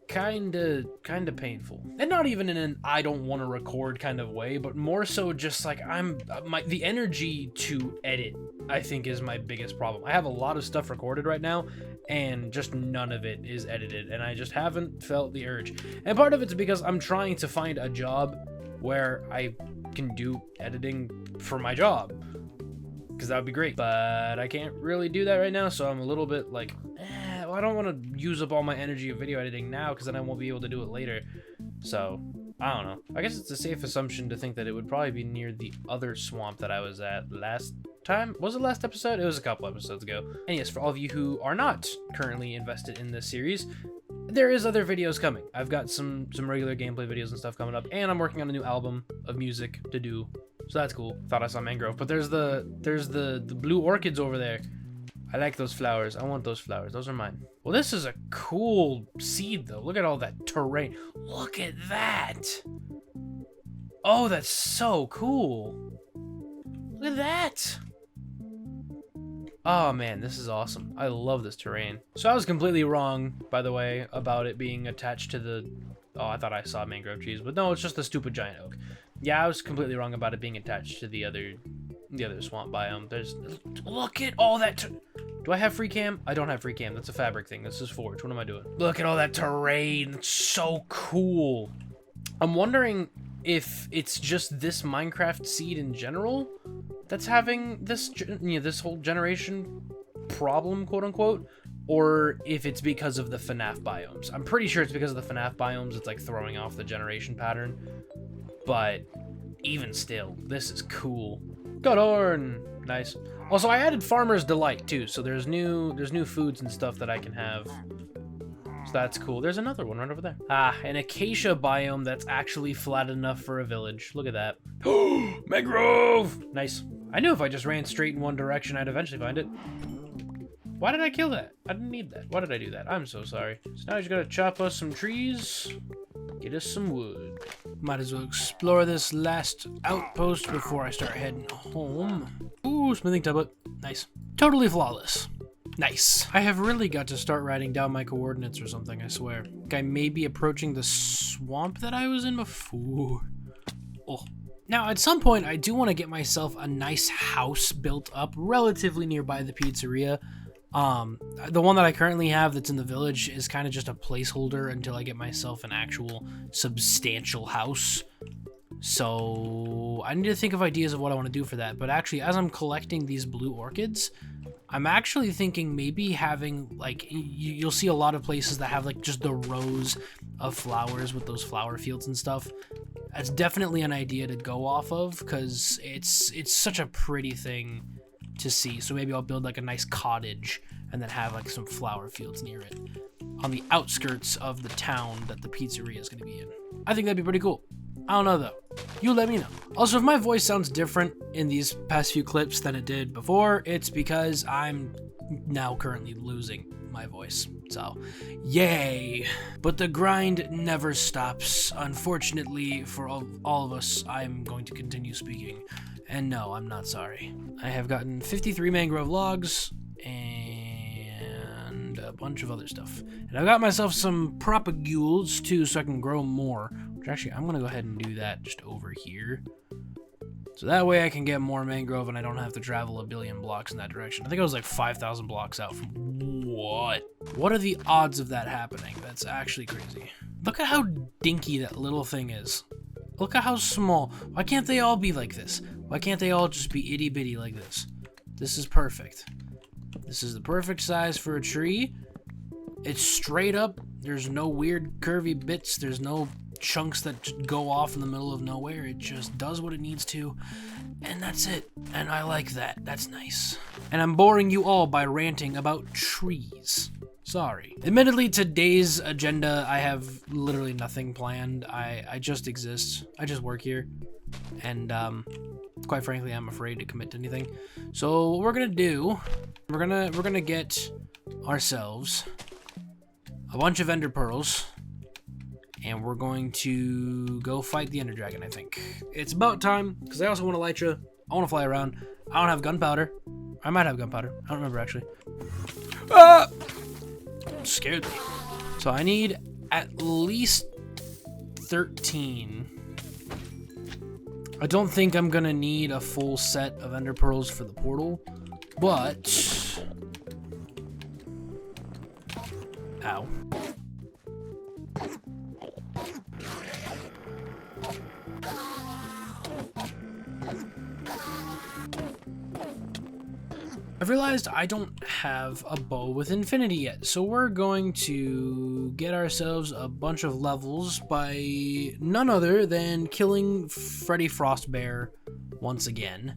kind of painful, and not even in an I don't want to record kind of way, but more so just like the energy to edit, I think, is my biggest problem. I have a lot of stuff recorded right now, and just none of it is edited, and I just haven't felt the urge. And part of it's because I'm trying to find a job where I can do editing for my job, because that would be great, but I can't really do that right now, so I'm a little bit like, well, I don't want to use up all my energy of video editing now, because then I won't be able to do it later. So I don't know. I guess it's a safe assumption to think that it would probably be near the other swamp that I was at last time. Was it last episode? It was a couple episodes ago. And yes, for all of you who are not currently invested in this series, there is other videos coming. I've got some regular gameplay videos and stuff coming up, and I'm working on a new album of music to do. So that's cool. Thought I saw mangrove, but there's the blue orchids over there. I like those flowers. I want those flowers. Those are mine. Well, this is a cool seed, though. Look at all that terrain. Look at that. Oh, that's so cool. Look at that. Oh, man, this is awesome. I love this terrain. So I was completely wrong, by the way, about it being attached to the... Oh, I thought I saw mangrove trees, but no, it's just the stupid giant oak. Yeah, I was completely wrong about it being attached to the other swamp biome. Look at all that... Do I have free cam? I don't have free cam. That's a fabric thing. This is Forge. What am I doing? Look at all that terrain. It's so cool. I'm wondering if it's just this Minecraft seed in general that's having this, this whole generation problem, quote unquote, or if it's because of the FNAF biomes. I'm pretty sure it's because of the FNAF biomes. It's like throwing off the generation pattern. But even still, this is cool. Good horn! Nice. Also, I added Farmer's Delight, too, so there's new foods and stuff that I can have. So that's cool. There's another one right over there. Ah, an acacia biome that's actually flat enough for a village. Look at that. Mangrove! Nice. I knew if I just ran straight in one direction, I'd eventually find it. Why did I kill that? I didn't need that. Why did I do that? I'm so sorry. So now I just gotta chop us some trees. Get us some wood. Might as well explore this last outpost before I start heading home. Ooh, smithing tablet. Nice. Totally flawless. Nice. I have really got to start writing down my coordinates or something, I swear. I may be approaching the swamp that I was in before. Oh. Now, at some point, I do want to get myself a nice house built up relatively nearby the pizzeria. The one that I currently have that's in the village is kind of just a placeholder until I get myself an actual substantial house. So I need to think of ideas of what I want to do for that. But actually, as I'm collecting these blue orchids, I'm actually thinking maybe having, like, you'll see a lot of places that have, like, just the rows of flowers with those flower fields and stuff. That's definitely an idea to go off of, because it's such a pretty thing to see. So maybe I'll build, like, a nice cottage and then have, like, some flower fields near it on the outskirts of the town that the pizzeria is going to be in. I think that'd be pretty cool. I don't know, though. You let me know. Also, if my voice sounds different in these past few clips than it did before, it's because I'm now currently losing my voice. So, yay. But the grind never stops. Unfortunately, for all of us, I'm going to continue speaking. And no, I'm not sorry. I have gotten 53 mangrove logs and a bunch of other stuff. And I've got myself some propagules, too, so I can grow more. Actually, I'm going to go ahead and do that just over here. So that way I can get more mangrove and I don't have to travel a billion blocks in that direction. I think it was like 5,000 blocks out from... What? What are the odds of that happening? That's actually crazy. Look at how dinky that little thing is. Look at how small. Why can't they all be like this? Why can't they all just be itty bitty like this? This is perfect. This is the perfect size for a tree. It's straight up. There's no weird curvy bits. There's no chunks that go off in the middle of nowhere. It just does what it needs to, and that's it. And I like that. That's nice. And I'm boring you all by ranting about trees. Sorry. Admittedly, today's agenda, I have literally nothing planned. I just exist. I just work here. And quite frankly, I'm afraid to commit to anything. So what we're gonna do, we're gonna get ourselves a bunch of ender pearls. And we're going to go fight the ender dragon, I think. It's about time, because I also want elytra. I want to fly around. I don't have gunpowder. I might have gunpowder. I don't remember, actually. Ah! It scared me. So I need at least 13. I don't think I'm going to need a full set of ender pearls for the portal, but... Ow. I've realized I don't have a bow with infinity yet, so we're going to get ourselves a bunch of levels by none other than killing Freddy Frostbear once again,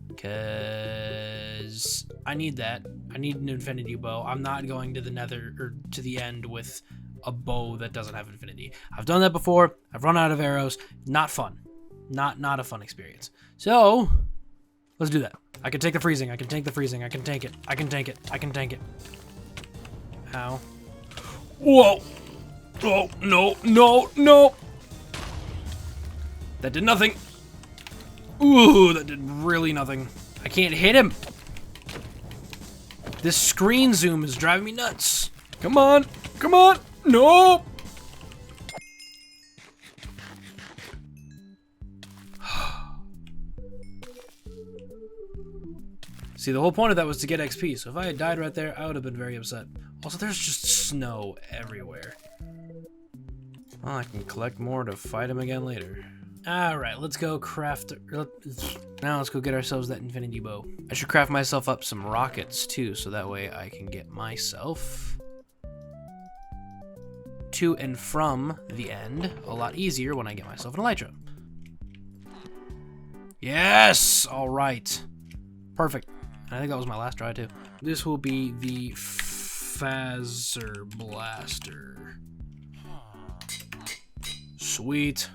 because I need that. I need an infinity bow. I'm not going to the Nether or to the end with a bow that doesn't have infinity. I've done that before. I've run out of arrows. Not fun. Not a fun experience. So let's do that. I can take the freezing. I can tank the freezing. I can tank it. I can tank it. I can tank it. Ow. Whoa. Oh, no, no, no. That did nothing. Ooh, that did really nothing. I can't hit him. This screen zoom is driving me nuts. Come on. Come on. No. See, the whole point of that was to get XP, so if I had died right there, I would have been very upset. Also, there's just snow everywhere. Well, I can collect more to fight him again later. Alright, let's go craft... Now let's go get ourselves that infinity bow. I should craft myself up some rockets, too, so that way I can get myself to and from the end a lot easier when I get myself an elytra. Yes! All right. Perfect. I think that was my last try, too. This will be the Phaser Blaster. Sweet.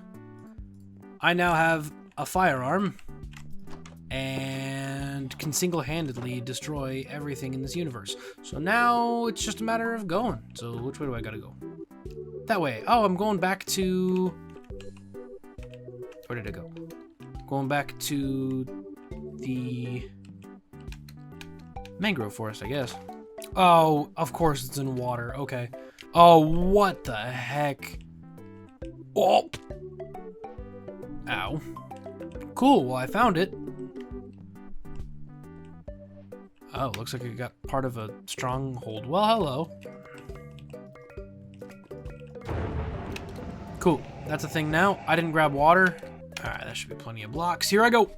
I now have a firearm and can single-handedly destroy everything in this universe. So now it's just a matter of going. So which way do I gotta go? That way. Oh, I'm going back to... Where did I go? Going back to the mangrove forest, I guess. Oh, of course it's in water. Okay. Oh, what the heck? Oh! Ow. Cool, well, I found it. Oh, looks like it got part of a stronghold. Well, hello. Cool, that's a thing now. I didn't grab water. Alright, that should be plenty of blocks. Here I go.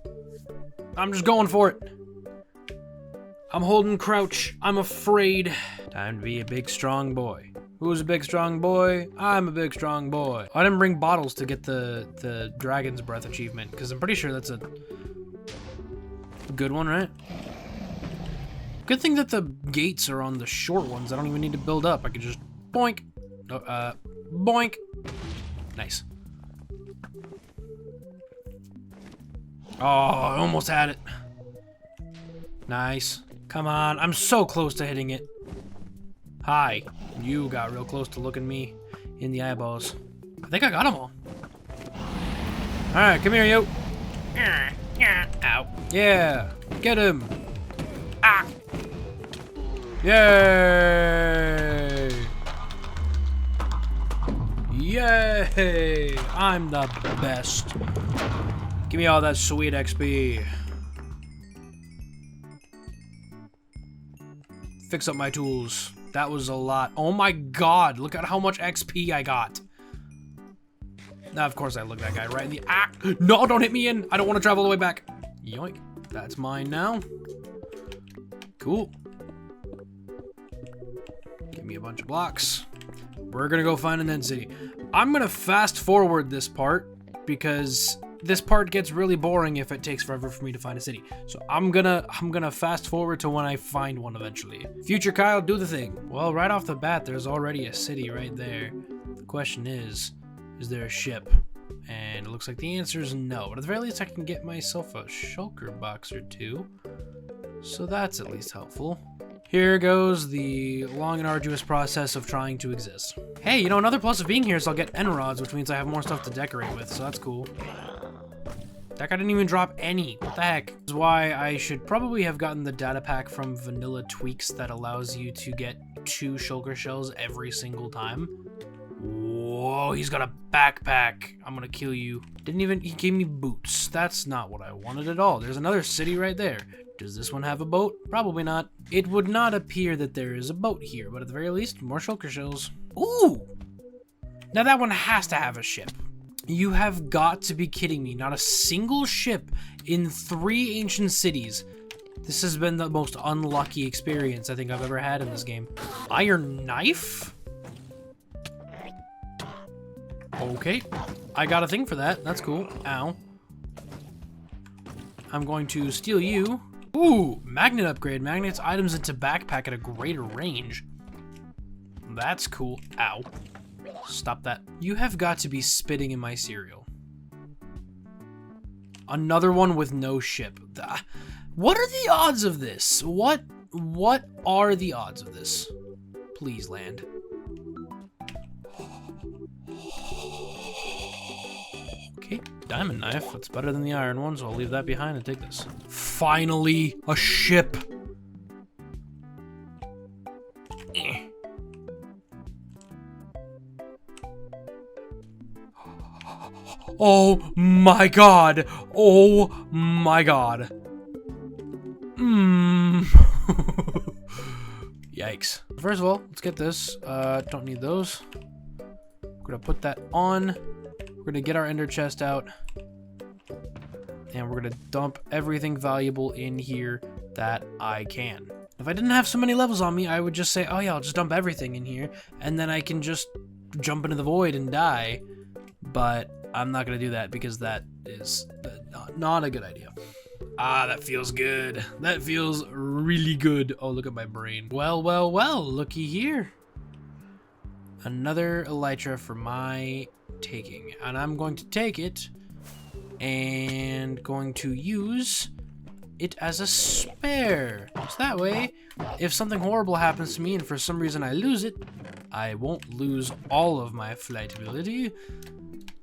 I'm just going for it. I'm holding crouch. I'm afraid. Time to be a big, strong boy. Who's a big, strong boy? I'm a big, strong boy. I didn't bring bottles to get the Dragon's Breath achievement, because I'm pretty sure that's a good one, right? Good thing that the gates are on the short ones. I don't even need to build up. I can just boink. Boink. Nice. Oh, I almost had it. Nice. Come on. I'm so close to hitting it. Hi. You got real close to looking me in the eyeballs. I think I got them all. Alright, come here, you. Ow. Yeah. Get him. Ah. Yay. Yay. I'm the best. Give me all that sweet XP. Fix up my tools. That was a lot. Oh my god, look at how much XP I got. Now, of course, I look that guy right in the... Ah! No, don't hit me in. I don't want to travel all the way back. Yoink. That's mine now. Cool. Give me a bunch of blocks. We're going to go find an end city. I'm going to fast forward this part because this part gets really boring if it takes forever for me to find a city. So I'm gonna fast forward to when I find one eventually. Future Kyle, do the thing. Well, right off the bat, there's already a city right there. The question is there a ship? And it looks like the answer is no. But at the very least, I can get myself a shulker box or two. So that's at least helpful. Here goes the long and arduous process of trying to exist. Hey, you know, another plus of being here is I'll get end rods, which means I have more stuff to decorate with, so that's cool. That guy didn't even drop any. What the heck? This is why I should probably have gotten the data pack from Vanilla Tweaks that allows you to get 2 shulker shells every single time. Whoa, he's got a backpack. I'm gonna kill you. He gave me boots. That's not what I wanted at all. There's another city right there. Does this one have a boat? Probably not. It would not appear that there is a boat here, but at the very least, more shulker shells. Ooh! Now that one has to have a ship. You have got to be kidding me. Not a single ship in 3 ancient cities. This has been the most unlucky experience I think I've ever had in this game. Iron knife? Okay. I got a thing for that. That's cool. Ow. I'm going to steal you. Ooh, magnet upgrade. Magnets items into backpack at a greater range. That's cool. Ow. Stop that. You have got to be spitting in my cereal. Another one with no ship. What are the odds of this? What are the odds of this? Please land. Okay, diamond knife. That's better than the iron one, so I'll leave that behind and take this. Finally, a ship. Oh my god. Oh my god. Yikes. First of all, let's get this. Don't need those. We're gonna put that on. We're gonna get our ender chest out. And we're gonna dump everything valuable in here that I can. If I didn't have so many levels on me, I would just say, oh yeah, I'll just dump everything in here. And then I can just jump into the void and die. But I'm not gonna do that because that is not a good idea. Ah, that feels good. That feels really good. Oh, look at my brain. Well, well, well, looky here. Another elytra for my taking. And I'm going to take it and going to use it as a spare. So that way, if something horrible happens to me and for some reason I lose it, I won't lose all of my flight ability.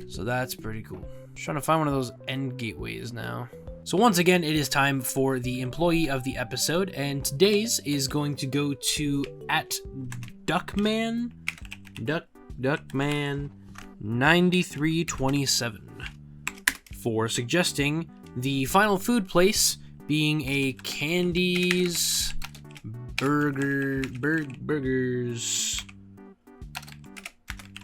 So that's pretty cool. Just trying to find one of those end gateways now. So once again, it is time for the employee of the episode, and today's is going to go to @Duckman9327 for suggesting the final food place being a Candy's burgers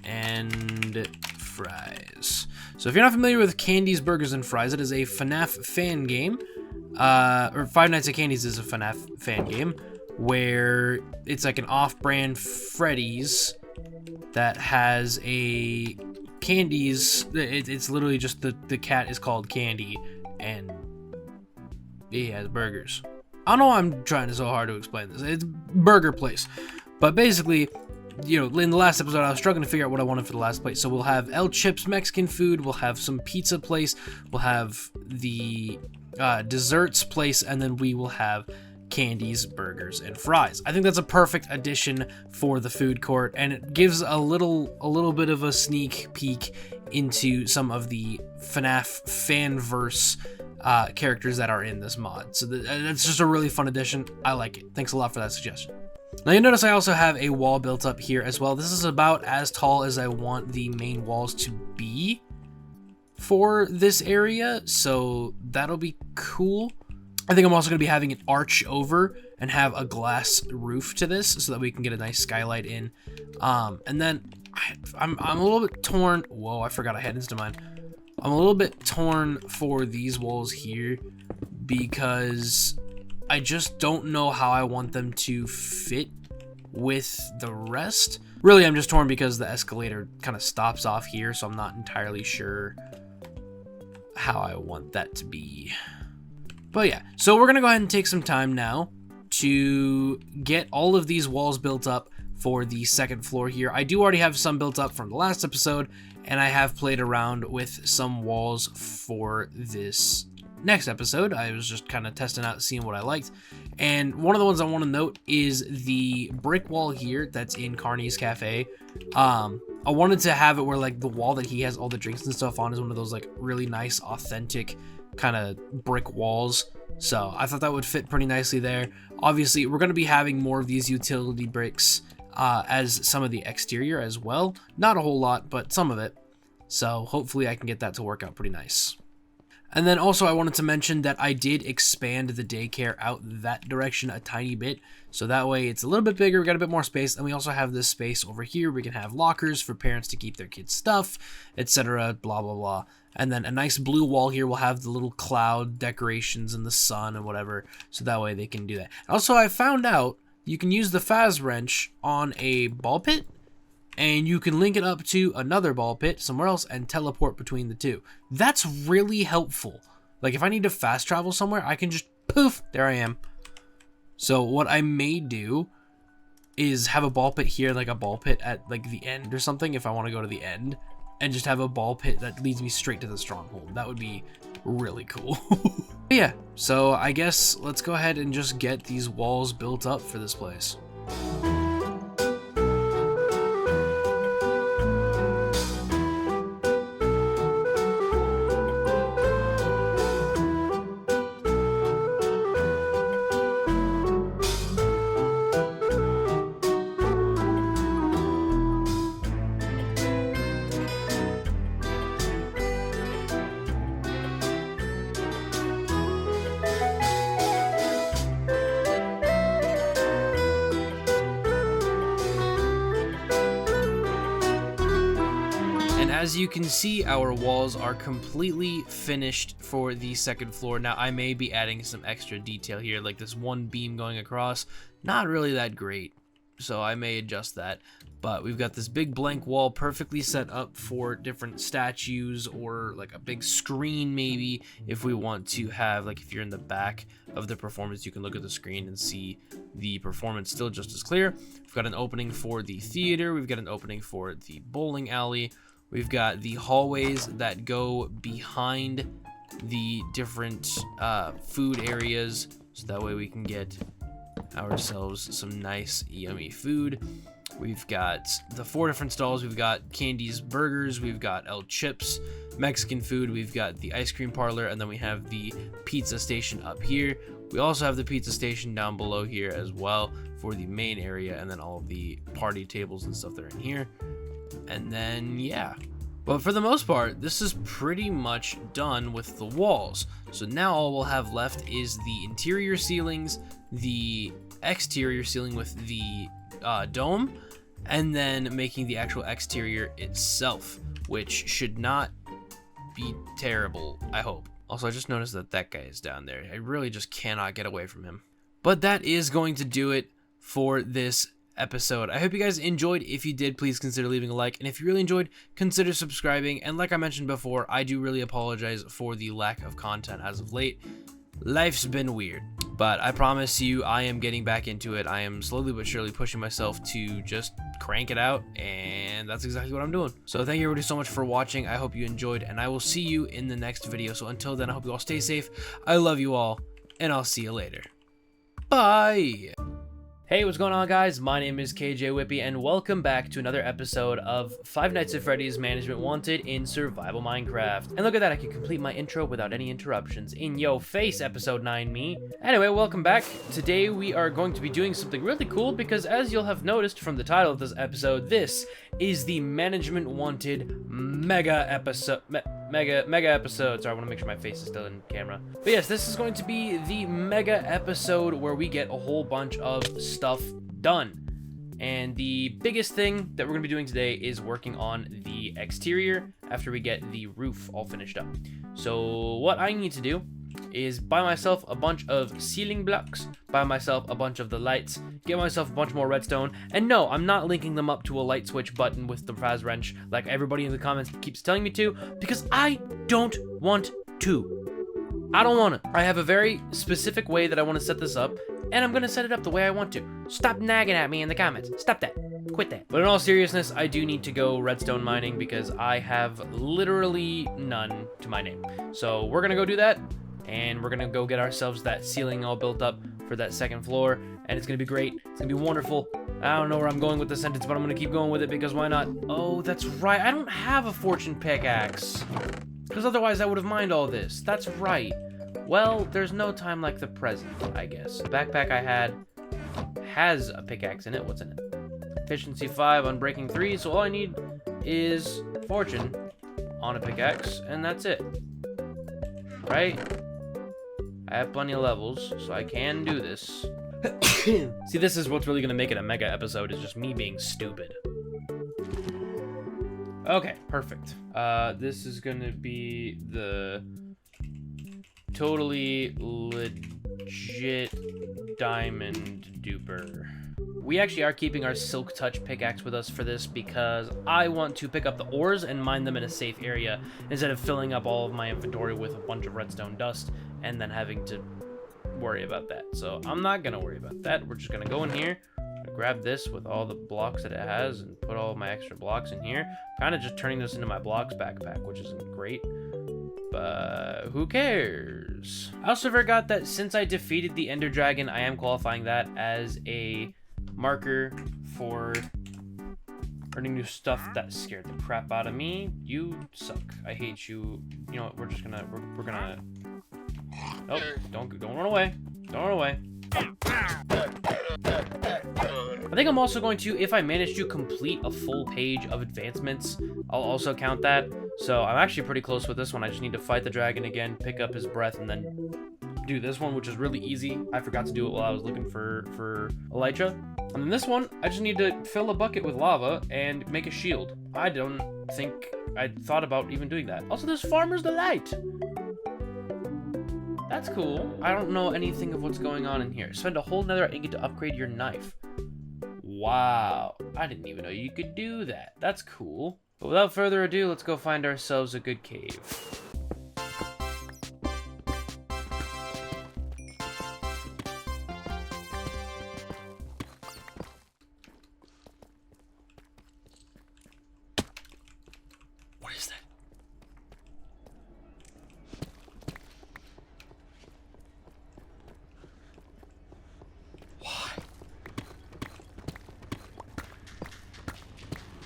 and fries. So if you're not familiar with Candy's Burgers and Fries, it is a FNAF fan game. Or Five Nights at Candy's is a FNAF fan game where it's like an off-brand Freddy's that has a Candy's. It's literally just the cat is called Candy and he has burgers. I don't know why I'm trying so hard to explain this. It's burger place. But basically, you know, in the last episode, I was struggling to figure out what I wanted for the last place. So we'll have El Chip's Mexican food, we'll have some pizza place, we'll have the desserts place, and then we will have Candy's Burgers and Fries. I think that's a perfect addition for the food court, and it gives a little bit of a sneak peek into some of the FNAF fanverse characters that are in this mod. So that's just a really fun addition. I like it. Thanks a lot for that suggestion. Now you notice I also have a wall built up here as well. This is about as tall as I want the main walls to be for this area, so that'll be cool. I think I'm also going to be having an arch over and have a glass roof to this so that we can get a nice skylight in. And then I'm a little bit torn. Whoa, I forgot I had Instamind. I'm a little bit torn for these walls here because I just don't know how I want them to fit with the rest. Really, I'm just torn because the escalator kind of stops off here, so I'm not entirely sure how I want that to be. But yeah, so we're gonna go ahead and take some time now to get all of these walls built up for the second floor here. I do already have some built up from the last episode, and I have played around with some walls for this next episode. I was just kind of testing out, seeing what I liked. And one of the ones I want to note is the brick wall here that's in Carney's Cafe. I wanted to have it where like the wall that he has all the drinks and stuff on is one of those like really nice, authentic kind of brick walls. So I thought that would fit pretty nicely there. Obviously, we're going to be having more of these utility bricks as some of the exterior as well. Not a whole lot, but some of it. So hopefully I can get that to work out pretty nice. And then also I wanted to mention that I did expand the daycare out that direction a tiny bit. So that way it's a little bit bigger, we got a bit more space, and we also have this space over here. We can have lockers for parents to keep their kids' stuff, etc. Blah, blah, blah. And then a nice blue wall here will have the little cloud decorations and the sun and whatever. So that way they can do that. Also, I found out you can use the Faz wrench on a ball pit, and you can link it up to another ball pit somewhere else and teleport between the two. That's really helpful. Like if I need to fast travel somewhere, I can just poof, there I am. So what I may do is have a ball pit here, like a ball pit at like the end or something if I want to go to the end, and just have a ball pit that leads me straight to the stronghold. That would be really cool. Yeah, so I guess let's go ahead and just get these walls built up for this place. As you can see, our walls are completely finished for the second floor. Now, I may be adding some extra detail here, like this one beam going across. Not really that great, so I may adjust that. But we've got this big blank wall perfectly set up for different statues or like a big screen maybe if we want to have, like if you're in the back of the performance, you can look at the screen and see the performance still just as clear. We've got an opening for the theater. We've got an opening for the bowling alley. We've got the hallways that go behind the different food areas, so that way we can get ourselves some nice yummy food. We've got the 4 different stalls. We've got Candy's Burgers, we've got El Chips, Mexican food, we've got the ice cream parlor, and then we have the pizza station up here. We also have the pizza station down below here as well for the main area, and then all of the party tables and stuff that are in here. And then, yeah. But for the most part, this is pretty much done with the walls. So now all we'll have left is the interior ceilings, the exterior ceiling with the dome, and then making the actual exterior itself, which should not be terrible, I hope. Also, I just noticed that that guy is down there. I really just cannot get away from him. But that is going to do it for this episode. I hope you guys enjoyed. If you did, please consider leaving a like, and if you really enjoyed, consider subscribing. And like I mentioned before, I do really apologize for the lack of content as of late. Life's been weird, but I promise you I am getting back into it. I am slowly but surely pushing myself to just crank it out, and that's exactly what I'm doing. So thank you everybody so much for watching. I hope you enjoyed, and I will see you in the next video. So until then, I hope you all stay safe. I love you all, and I'll see you later. Bye. Hey, what's going on, guys? My name is Kjwippy, and welcome back to another episode of Five Nights at Freddy's Management Wanted in Survival Minecraft. And look at that, I can complete my intro without any interruptions. In yo face, episode 9 me. Anyway, welcome back. Today we are going to be doing something really cool because, as you'll have noticed from the title of this episode, this is the Management Wanted mega episode. Mega episode. Sorry, I want to make sure my face is still in camera. But yes, this is going to be the mega episode where we get a whole bunch of stuff done. And the biggest thing that we're going to be doing today is working on the exterior after we get the roof all finished up. So what I need to do is buy myself a bunch of ceiling blocks, buy myself a bunch of the lights, get myself a bunch more redstone, and no, I'm not linking them up to a light switch button with the Faz wrench like everybody in the comments keeps telling me to, because I don't want to. I don't want to. I have a very specific way that I want to set this up, and I'm going to set it up the way I want to. Stop nagging at me in the comments. Stop that. Quit that. But in all seriousness, I do need to go redstone mining because I have literally none to my name. So we're going to go do that. And we're gonna go get ourselves that ceiling all built up for that second floor, and it's gonna be great. It's gonna be wonderful. I don't know where I'm going with the sentence, but I'm gonna keep going with it because why not? Oh, that's right, I don't have a fortune pickaxe, because otherwise I would have mined all this. That's right. Well, there's no time like the present, I guess. The backpack I had has a pickaxe in it. What's in it? Efficiency 5, unbreaking 3, so all I need is fortune on a pickaxe, and that's it. Right? I have plenty of levels, so I can do this. See, this is what's really going to make it a mega episode, is just me being stupid. Okay, perfect. This is going to be the totally legit diamond duper. We actually are keeping our Silk Touch pickaxe with us for this because I want to pick up the ores and mine them in a safe area instead of filling up all of my inventory with a bunch of redstone dust and then having to worry about that. So I'm not going to worry about that. We're just going to go in here, grab this with all the blocks that it has and put all of my extra blocks in here. Kind of just turning this into my blocks backpack, which isn't great, but who cares? I also forgot that since I defeated the Ender Dragon, I am qualifying that as a marker for earning new stuff. That scared the crap out of me. You suck. I hate you. You know what? We're just gonna we're gonna. Oh, don't run away. Don't run away. I think I'm also going to, if I manage to complete a full page of advancements, I'll also count that. So I'm actually pretty close with this one. I just need to fight the dragon again, pick up his breath, and then do this one, which is really easy. I forgot to do it while I was looking for elytra. And then this one, I just need to fill a bucket with lava and make a shield. I don't think I thought about even doing that. Also, there's Farmer's Delight. That's cool. I don't know anything of what's going on in here. Spend a whole nether ingot to upgrade your knife. Wow, I didn't even know you could do that. That's cool. But without further ado, let's go find ourselves a good cave. What is that?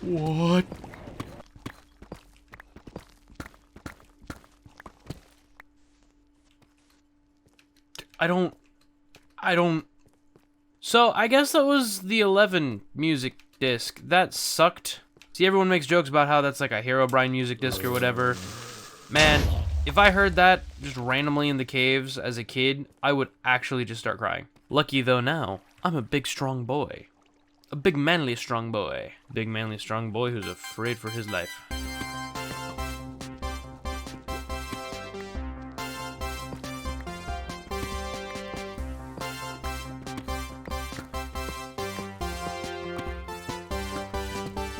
What? I don't. So, I guess that was the 11 music disc. That sucked. See, everyone makes jokes about how that's like a Herobrine music disc or whatever. Man, if I heard that just randomly in the caves as a kid, I would actually just start crying. Lucky though now, I'm a big strong boy. A big manly strong boy. Big manly strong boy who's afraid for his life.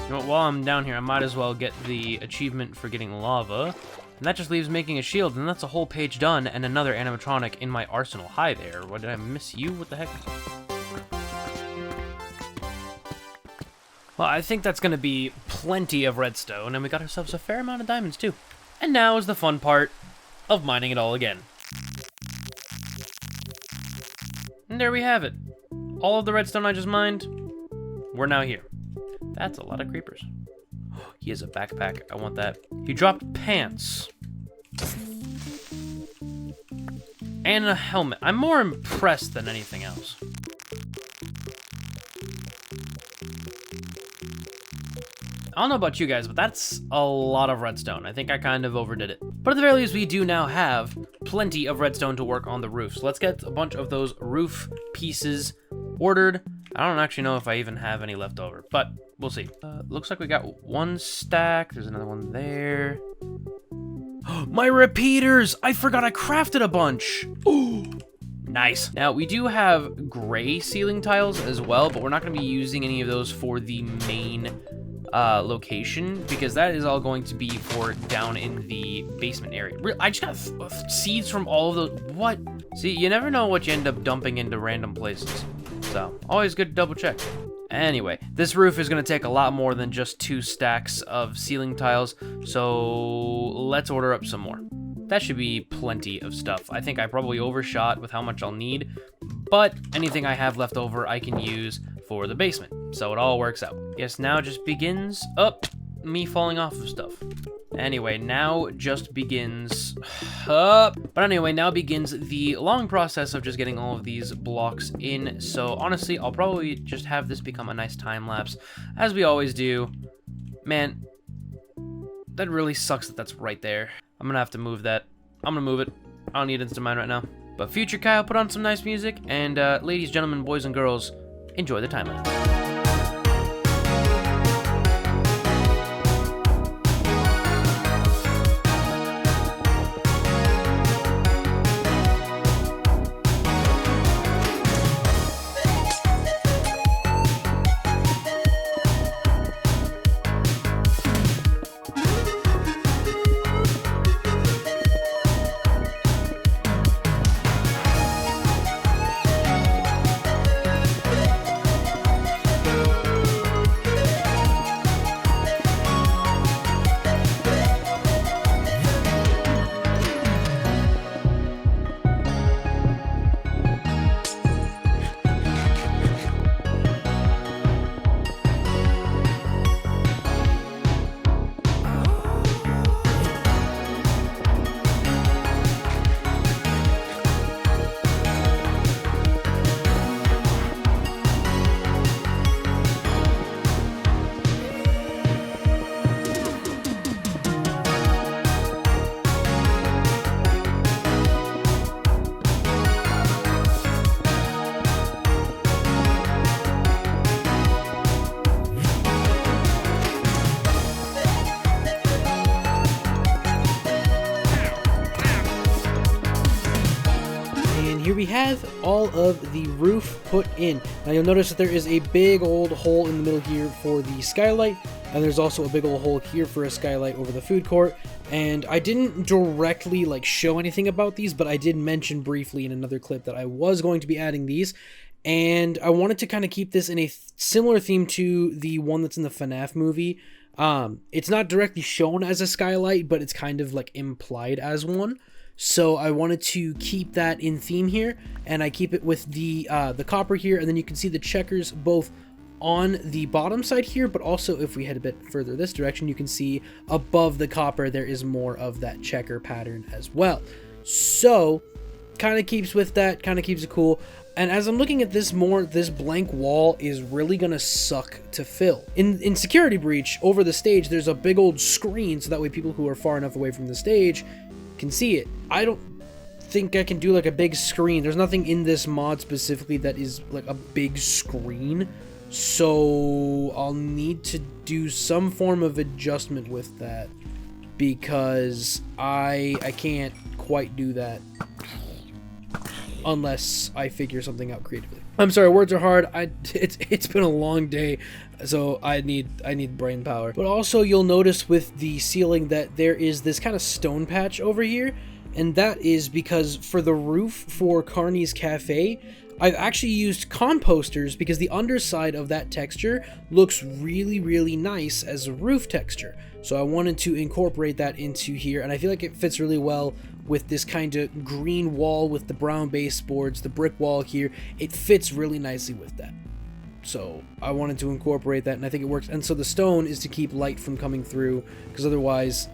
You know what, while I'm down here, I might as well get the achievement for getting lava. And that just leaves making a shield, and that's a whole page done, and another animatronic in my arsenal. Hi there, what, did I miss you? What the heck? Well, I think that's gonna be plenty of redstone, and we got ourselves a fair amount of diamonds, too. And now is the fun part of mining it all again. And there we have it. All of the redstone I just mined, we're now here. That's a lot of creepers. He has a backpack. I want that. He dropped pants. And a helmet. I'm more impressed than anything else. I don't know about you guys, but that's a lot of redstone. I think I kind of overdid it. But at the very least, we do now have plenty of redstone to work on the roof. So let's get a bunch of those roof pieces ordered. I don't actually know if I even have any left over, but we'll see. Looks like we got one stack. There's another one there. My repeaters! I forgot I crafted a bunch. Ooh, nice. Now, we do have gray ceiling tiles as well, but we're not going to be using any of those for the main location, because that is all going to be for down in the basement area. I just got seeds from all of those. What? See, you never know what you end up dumping into random places. So, always good to double check. Anyway, this roof is going to take a lot more than just 2 stacks of ceiling tiles, so let's order up some more. That should be plenty of stuff. I think I probably overshot with how much I'll need, but anything I have left over I can use for the basement, so it all works out. Yes, now just begins me falling off of stuff. Anyway, now just begins but anyway, now begins the long process of just getting all of these blocks in. So honestly, I'll probably just have this become a nice time lapse, as we always do. Man, that really sucks that that's right there. I'm gonna have to move that. I'm gonna move it. I don't need instant mine right now. But future Kyle put on some nice music, and ladies, gentlemen, boys and girls, enjoy the time lapse. we have all of the roof put in. Now you'll notice that there is a big old hole in the middle here for the skylight, and there's also a big old hole here for a skylight over the food court. And I didn't directly like show anything about these, but I did mention briefly in another clip that I was going to be adding these. And I wanted to kind of keep this in a similar theme to the one that's in the FNAF movie. It's not directly shown as a skylight, but it's kind of like implied as one. So I wanted to keep that in theme here, and I keep it with the copper here, and then you can see the checkers both on the bottom side here, but also if we head a bit further this direction, you can see above the copper there is more of that checker pattern as well. So kind of keeps with that, kind of keeps it cool. And as I'm looking at this more, this blank wall is really gonna suck to fill. In Security Breach, over the stage, there's a big old screen, so that way people who are far enough away from the stage can see it. I don't think I can do like a big screen. There's nothing in this mod specifically that is like a big screen. So I'll need to do some form of adjustment with that, because I can't quite do that unless I figure something out creatively. I'm sorry, words are hard. It's been a long day, so I need brain power. But also you'll notice with the ceiling that there is this kind of stone patch over here, and that is because for the roof for Carney's Cafe, I've actually used composters because the underside of that texture looks really, really nice as a roof texture. So I wanted to incorporate that into here, and I feel like it fits really well with this kind of green wall with the brown baseboards, the brick wall here. It fits really nicely with that. So I wanted to incorporate that, and I think it works. And so the stone is to keep light from coming through, because otherwise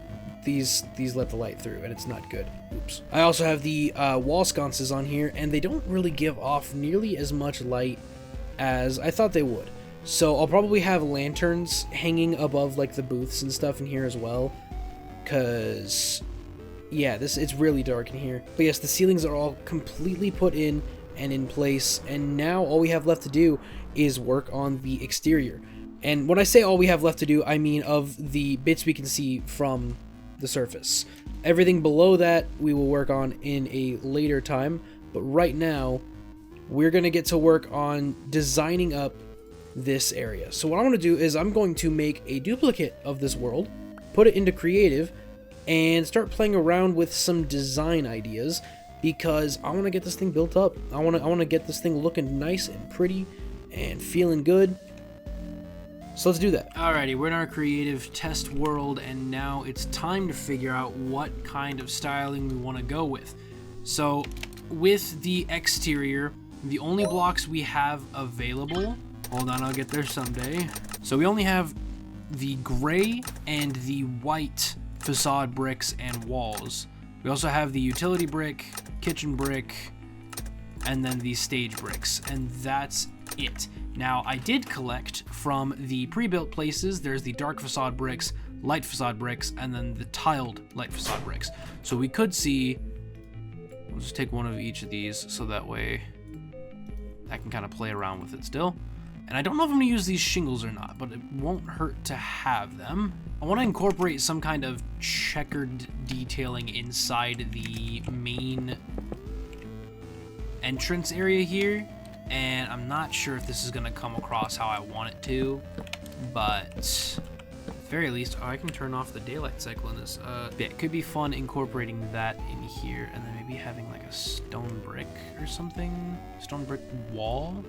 these let the light through, and it's not good. Oops. I also have the wall sconces on here, and they don't really give off nearly as much light as I thought they would. So I'll probably have lanterns hanging above like the booths and stuff in here as well, because yeah, it's really dark in here. But yes, the ceilings are all completely put in and in place, and now all we have left to do is work on the exterior. And when I say all we have left to do, I mean of the bits we can see from the surface. Everything below that we will work on in a later time, but right now we're going to get to work on designing up this area. So what I want to do is I'm going to make a duplicate of this world, put it into creative, and start playing around with some design ideas, because I want to get this thing built up. I want to get this thing looking nice and pretty and feeling good. So let's do that. Alrighty, we're in our creative test world, and now it's time to figure out what kind of styling we want to go with. So with the exterior, the only blocks we have available, hold on, I'll get there someday. So we only have the gray and the white facade bricks and walls. We also have the utility brick, kitchen brick, and then the stage bricks, and that's it. Now, I did collect from the pre-built places. There's the dark facade bricks, light facade bricks, and then the tiled light facade bricks. So we could see, we'll just take one of each of these so that way I can kind of play around with it still. And I don't know if I'm going to use these shingles or not, but it won't hurt to have them. I want to incorporate some kind of checkered detailing inside the main entrance area here. And I'm not sure if this is going to come across how I want it to, but at the very least, I can turn off the daylight cycle in this. It could be fun incorporating that in here, and then maybe having like a stone brick or something, stone brick wall.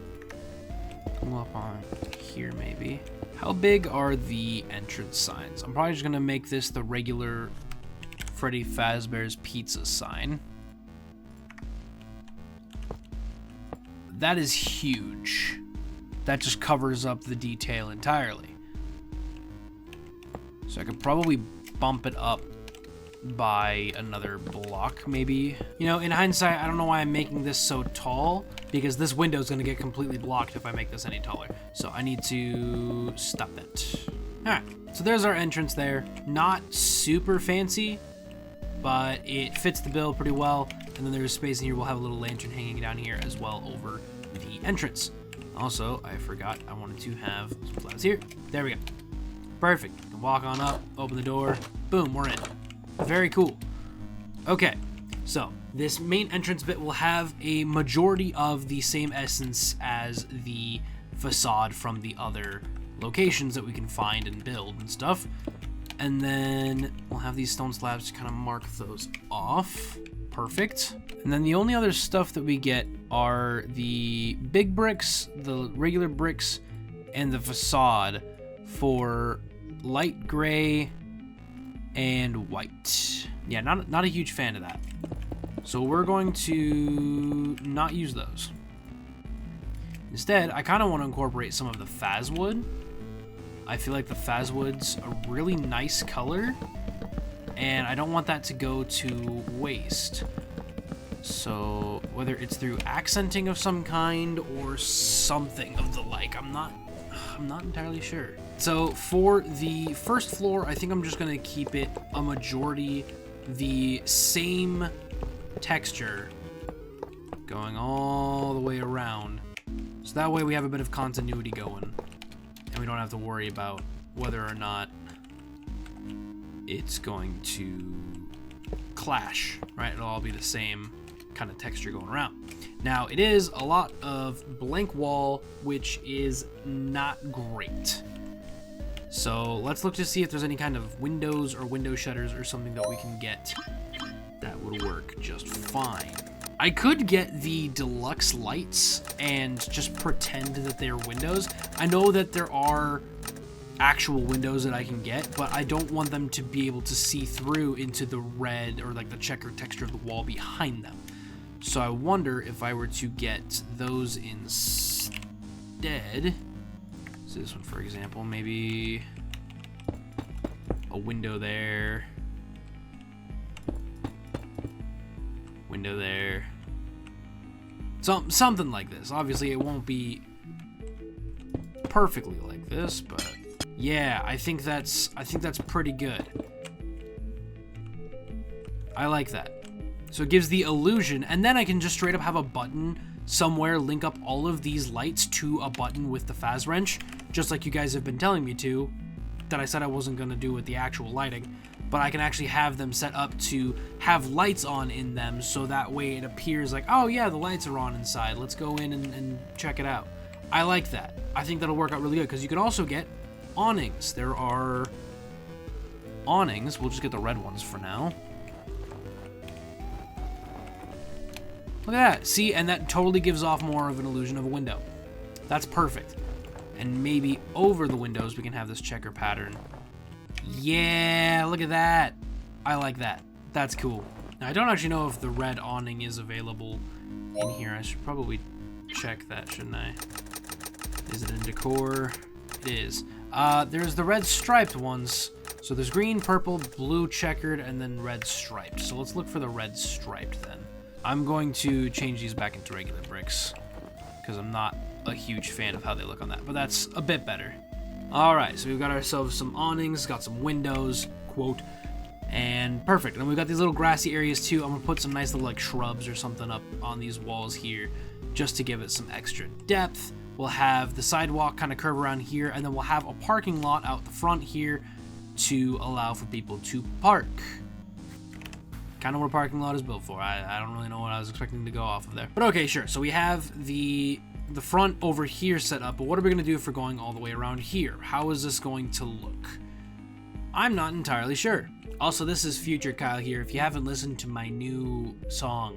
Come up on here maybe. How big are the entrance signs? I'm probably just going to make this the regular Freddy Fazbear's Pizza sign. That is huge. That just covers up the detail entirely. So I could probably bump it up by another block, maybe. You know, in hindsight, I don't know why I'm making this so tall, because this window is going to get completely blocked if I make this any taller. So I need to stop that. Alright, so there's our entrance there. Not super fancy, but it fits the bill pretty well. And then there's space in here. We'll have a little lantern hanging down here as well over the entrance. Also, I forgot I wanted to have some clouds here. There we go. Perfect. You can walk on up, open the door. Boom, we're in. Very cool. Okay, so this main entrance bit will have a majority of the same essence as the facade from the other locations that we can find and build and stuff. And then we'll have these stone slabs to kind of mark those off. Perfect. And then the only other stuff that we get are the big bricks, the regular bricks, and the facade for light gray and white. Yeah, not a huge fan of that. So we're going to not use those. Instead, I kind of want to incorporate some of the Phaswood. I feel like the Phaswood's a really nice color, and I don't want that to go to waste. So whether it's through accenting of some kind or something of the like, I'm not entirely sure. So for the first floor, I think I'm just gonna keep it a majority the same texture going all the way around. So that way we have a bit of continuity going, and we don't have to worry about whether or not it's going to clash, right? It'll all be the same kind of texture going around. Now, it is a lot of blank wall, which is not great. So let's look to see if there's any kind of windows or window shutters or something that we can get that would work just fine. I could get the deluxe lights and just pretend that they're windows. I know that there are actual windows that I can get, but I don't want them to be able to see through into the red or like the checkered texture of the wall behind them. So I wonder if I were to get those instead. So this one, for example, maybe a window there. Window there. Something like this. Obviously, it won't be perfectly like this, but yeah, I think that's pretty good. I like that. So it gives the illusion, and then I can just straight up have a button somewhere link up all of these lights to a button with the Phas wrench, just like you guys have been telling me to, that I said I wasn't going to do with the actual lighting. But I can actually have them set up to have lights on in them, so that way it appears like, oh yeah, the lights are on inside. Let's go in and check it out. I like that. I think that'll work out really good, because you can also get awnings. There are awnings. We'll just get the red ones for now. Look at that. See, and that totally gives off more of an illusion of a window. That's perfect. And maybe over the windows we can have this checker pattern. Yeah, look at that. I like that. That's cool. Now, I don't actually know if the red awning is available in here. I should probably check that, shouldn't I? Is it in decor? It is. There's the red striped ones. So there's green, purple, blue checkered, and then red striped. So let's look for the red striped then. I'm going to change these back into regular bricks because I'm not a huge fan of how they look on that, but that's a bit better. All right, so we've got ourselves some awnings, got some windows, quote, and perfect. And we've got these little grassy areas too. I'm gonna put some nice little like shrubs or something up on these walls here just to give it some extra depth. We'll have the sidewalk kind of curve around here, and then we'll have a parking lot out the front here to allow for people to park. Kind of what a parking lot is built for. I don't really know what I was expecting to go off of there. But okay, sure. So we have the front over here set up, but what are we going to do if we're going all the way around here? How is this going to look? I'm not entirely sure. Also, this is Future Kyle here. If you haven't listened to my new song.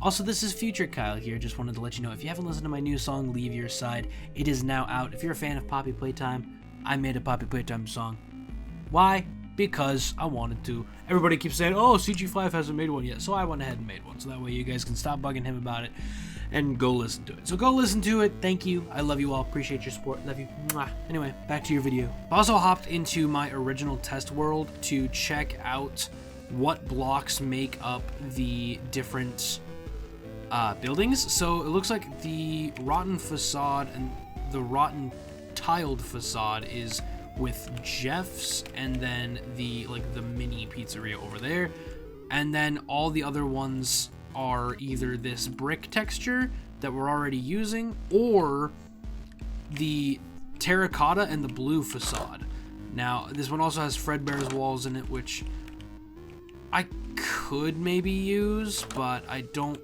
Also, this is Future Kyle here. Just wanted to let you know, if you haven't listened to my new song, Leave Your Side, it is now out. If you're a fan of Poppy Playtime, I made a Poppy Playtime song. Why? Because I wanted to. Everybody keeps saying, oh, CG5 hasn't made one yet, so I went ahead and made one, so that way you guys can stop bugging him about it and go listen to it. So go listen to it. Thank you. I love you all. Appreciate your support. Love you. Mwah. Anyway, back to your video. I also hopped into my original test world to check out what blocks make up the different buildings. So it looks like the rotten facade and the rotten tiled facade is with Jeff's, and then the mini pizzeria over there, and then all the other ones are either this brick texture that we're already using or the terracotta and the blue facade. Now this one also has Fredbear's walls in it, which I could maybe use, but I don't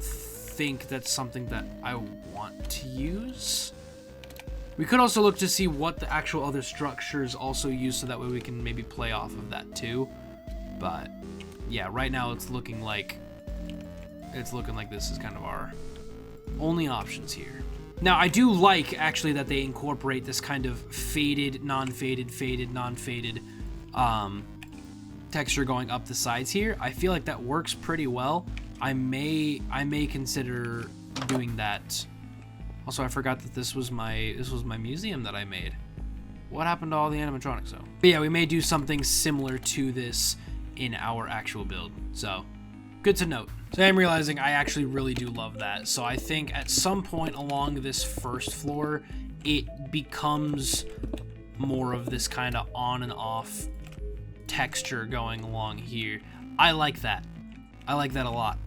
think that's something that I want to use. We could also look to see what the actual other structures also use, so that way we can maybe play off of that too. But yeah, right now it's looking like this is kind of our only options here. Now, I do like, actually, that they incorporate this kind of faded, non-faded, faded, non-faded texture going up the sides here. I feel like that works pretty well. I may consider doing that. Also, I forgot that this was my museum that I made. What happened to all the animatronics, though? But yeah, we may do something similar to this in our actual build. So, good to note. So I'm realizing I actually really do love that. So I think at some point along this first floor, it becomes more of this kind of on and off texture going along here. I like that. I like that a lot.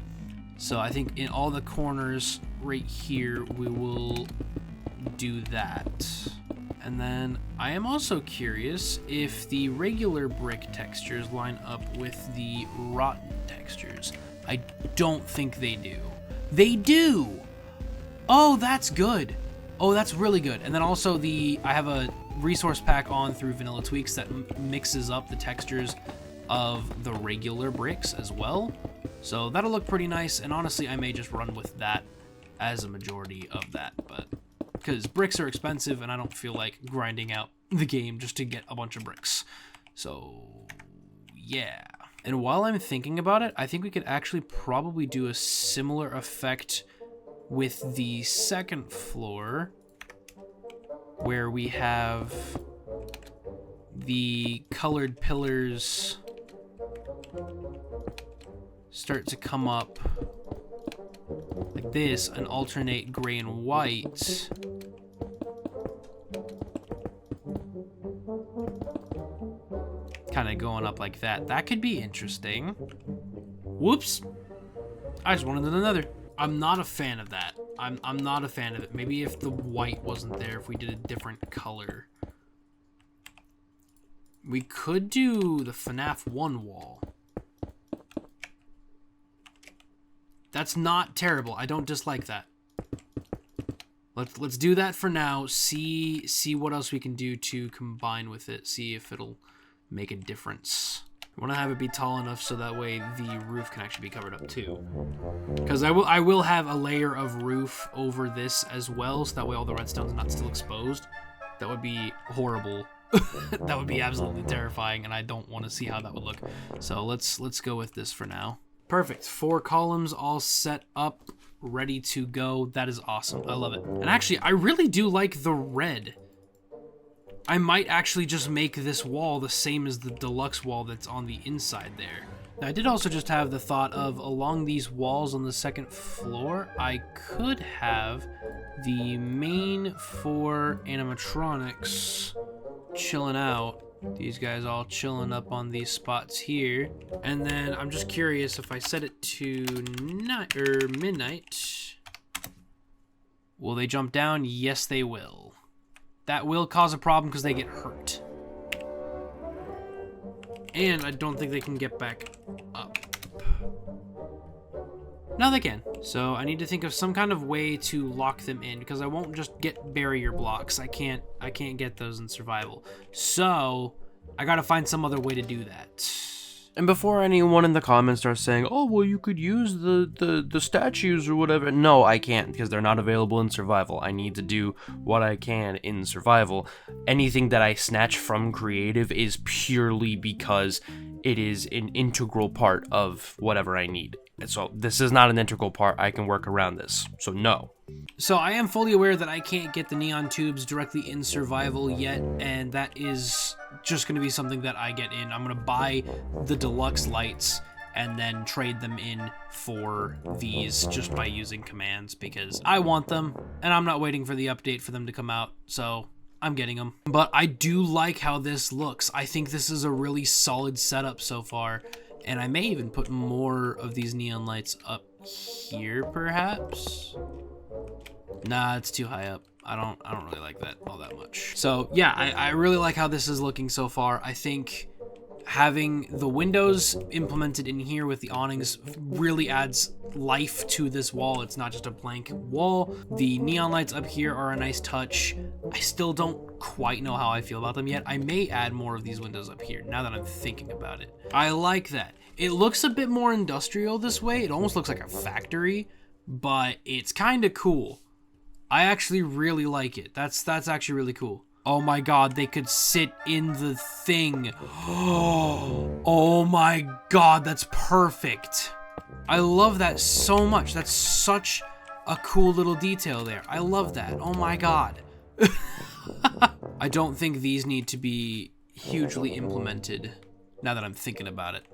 So I think in all the corners right here, we will do that. And then I am also curious if the regular brick textures line up with the rotten textures. I don't think they do. They do! Oh, that's good. Oh, that's really good. And then also I have a resource pack on through Vanilla Tweaks that mixes up the textures of the regular bricks as well. So that'll look pretty nice. And honestly, I may just run with that as a majority of that. But because bricks are expensive and I don't feel like grinding out the game just to get a bunch of bricks. So yeah. And while I'm thinking about it, I think we could actually probably do a similar effect with the second floor, where we have the colored pillars start to come up like this and alternate gray and white. Kind of going up like that. That could be interesting. Whoops. I just wanted another. I'm not a fan of that. I'm not a fan of it. Maybe if the white wasn't there, if we did a different color. We could do the FNAF 1 wall. That's not terrible. I don't dislike that. Let's do that for now. See what else we can do to combine with it. See if it'll make a difference. I want to have it be tall enough so that way the roof can actually be covered up too. Because I will have a layer of roof over this as well, so that way all the redstone's not still exposed. That would be horrible. That would be absolutely terrifying, and I don't want to see how that would look. So let's go with this for now. Perfect. 4 columns all set up, ready to go. That is awesome. I love it. And actually, I really do like the red. I might actually just make this wall the same as the deluxe wall that's on the inside there. Now, I did also just have the thought of, along these walls on the second floor, I could have the main 4 animatronics chilling out. These guys all chilling up on these spots here. And then I'm just curious, if I set it to midnight, will they jump down? Yes, they will. That will cause a problem because they get hurt. And I don't think they can get back up. Now they can. So I need to think of some kind of way to lock them in, because I won't just get barrier blocks. I can't get those in survival. So I gotta find some other way to do that. And before anyone in the comments starts saying, oh, well, you could use the statues or whatever. No, I can't, because they're not available in survival. I need to do what I can in survival. Anything that I snatch from creative is purely because it is an integral part of whatever I need. And so this is not an integral part. I can work around this. So no. So I am fully aware that I can't get the neon tubes directly in survival yet, and that is just going to be something that I get in. I'm going to buy the deluxe lights and then trade them in for these just by using commands, because I want them and I'm not waiting for the update for them to come out. So I'm getting them. But I do like how this looks. I think this is a really solid setup so far. And I may even put more of these neon lights up here, perhaps. Nah, it's too high up. I don't really like that all that much. So yeah, I really like how this is looking so far. I think Having the windows implemented in here with the awnings really adds life to this wall. It's not just a blank wall. The neon lights up here are a nice touch. I still don't quite know how I feel about them yet. I may add more of these windows up here now that I'm thinking about it. I like that. It looks a bit more industrial this way. It almost looks like a factory, but it's kind of cool. I actually really like it. That's actually really cool. Oh my god, they could sit in the thing. Oh my god, that's perfect. I love that so much. That's such a cool little detail there. I love that. Oh my god. I don't think these need to be hugely implemented now that I'm thinking about it.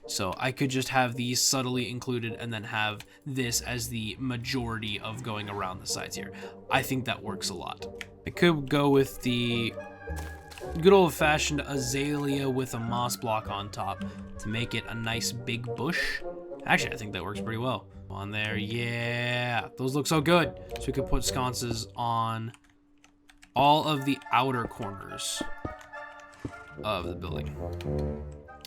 So I could just have these subtly included and then have this as the majority of going around the sides here. I think that works a lot. I could go with the good old-fashioned azalea with a moss block on top to make it a nice big bush. Actually, I think that works pretty well. On there, yeah. Those look so good. So we could put sconces on all of the outer corners of the building.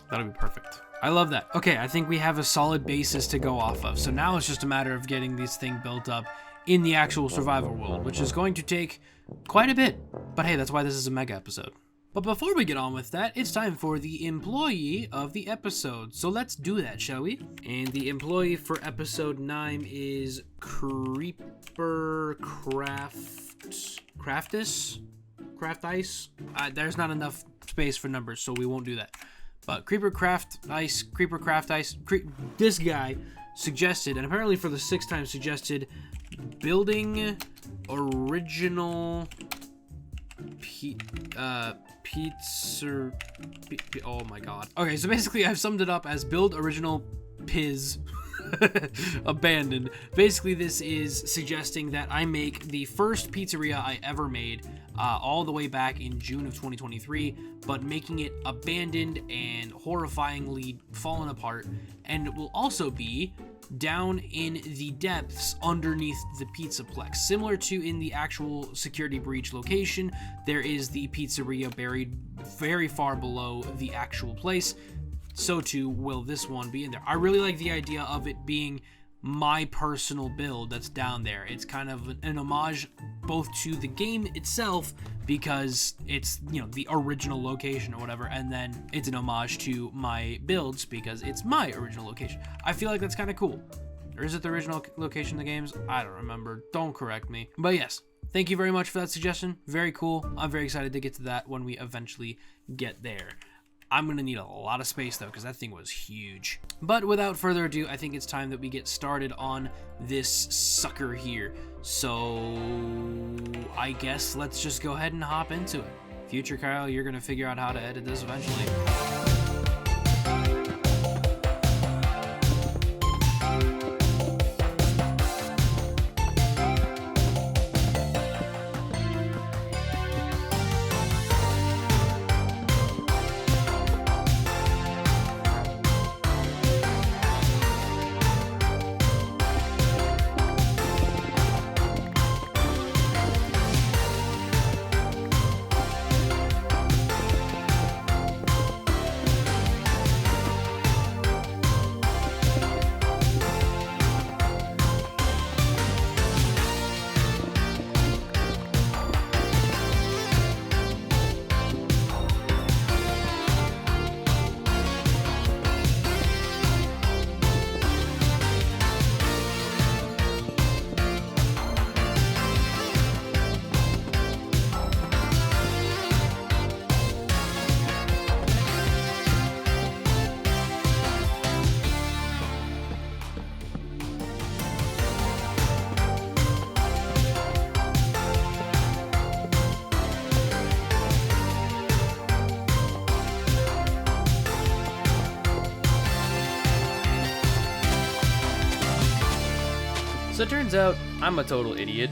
That'll be perfect. I love that. Okay, I think we have a solid basis to go off of. So now it's just a matter of getting this thing built up in the actual survival world, which is going to take quite a bit. But hey, that's why this is a mega episode. But before we get on with that, it's time for the employee of the episode. So let's do that, shall we? And the employee for episode 9 is Craftice? There's not enough space for numbers, so we won't do that. But Creeper Craft Ice, this guy suggested, and apparently for the 6th time suggested, building original pizza. Oh my god. Okay, so basically I've summed it up as build original Piz abandoned. Basically, this is suggesting that I make the first pizzeria I ever made all the way back in June of 2023, but making it abandoned and horrifyingly fallen apart, and it will also be down in the depths underneath the pizzaplex. Similar to in the actual security breach location, there is the pizzeria buried very far below the actual place. So too will this one be in there. I really like the idea of it being my personal build that's down there. It's kind of an homage both to the game itself, because it's, you know, the original location or whatever, and then it's an homage to my builds because it's my original location. I feel like that's kind of cool. Or is it the original location in the games? I don't remember. Don't correct me. But yes, thank you very much for that suggestion. Very cool. I'm very excited to get to that when we eventually get there. I'm going to need a lot of space, though, because that thing was huge. But without further ado, I think it's time that we get started on this sucker here. So I guess let's just go ahead and hop into it. Future Kyle, you're going to figure out how to edit this eventually. So it turns out I'm a total idiot.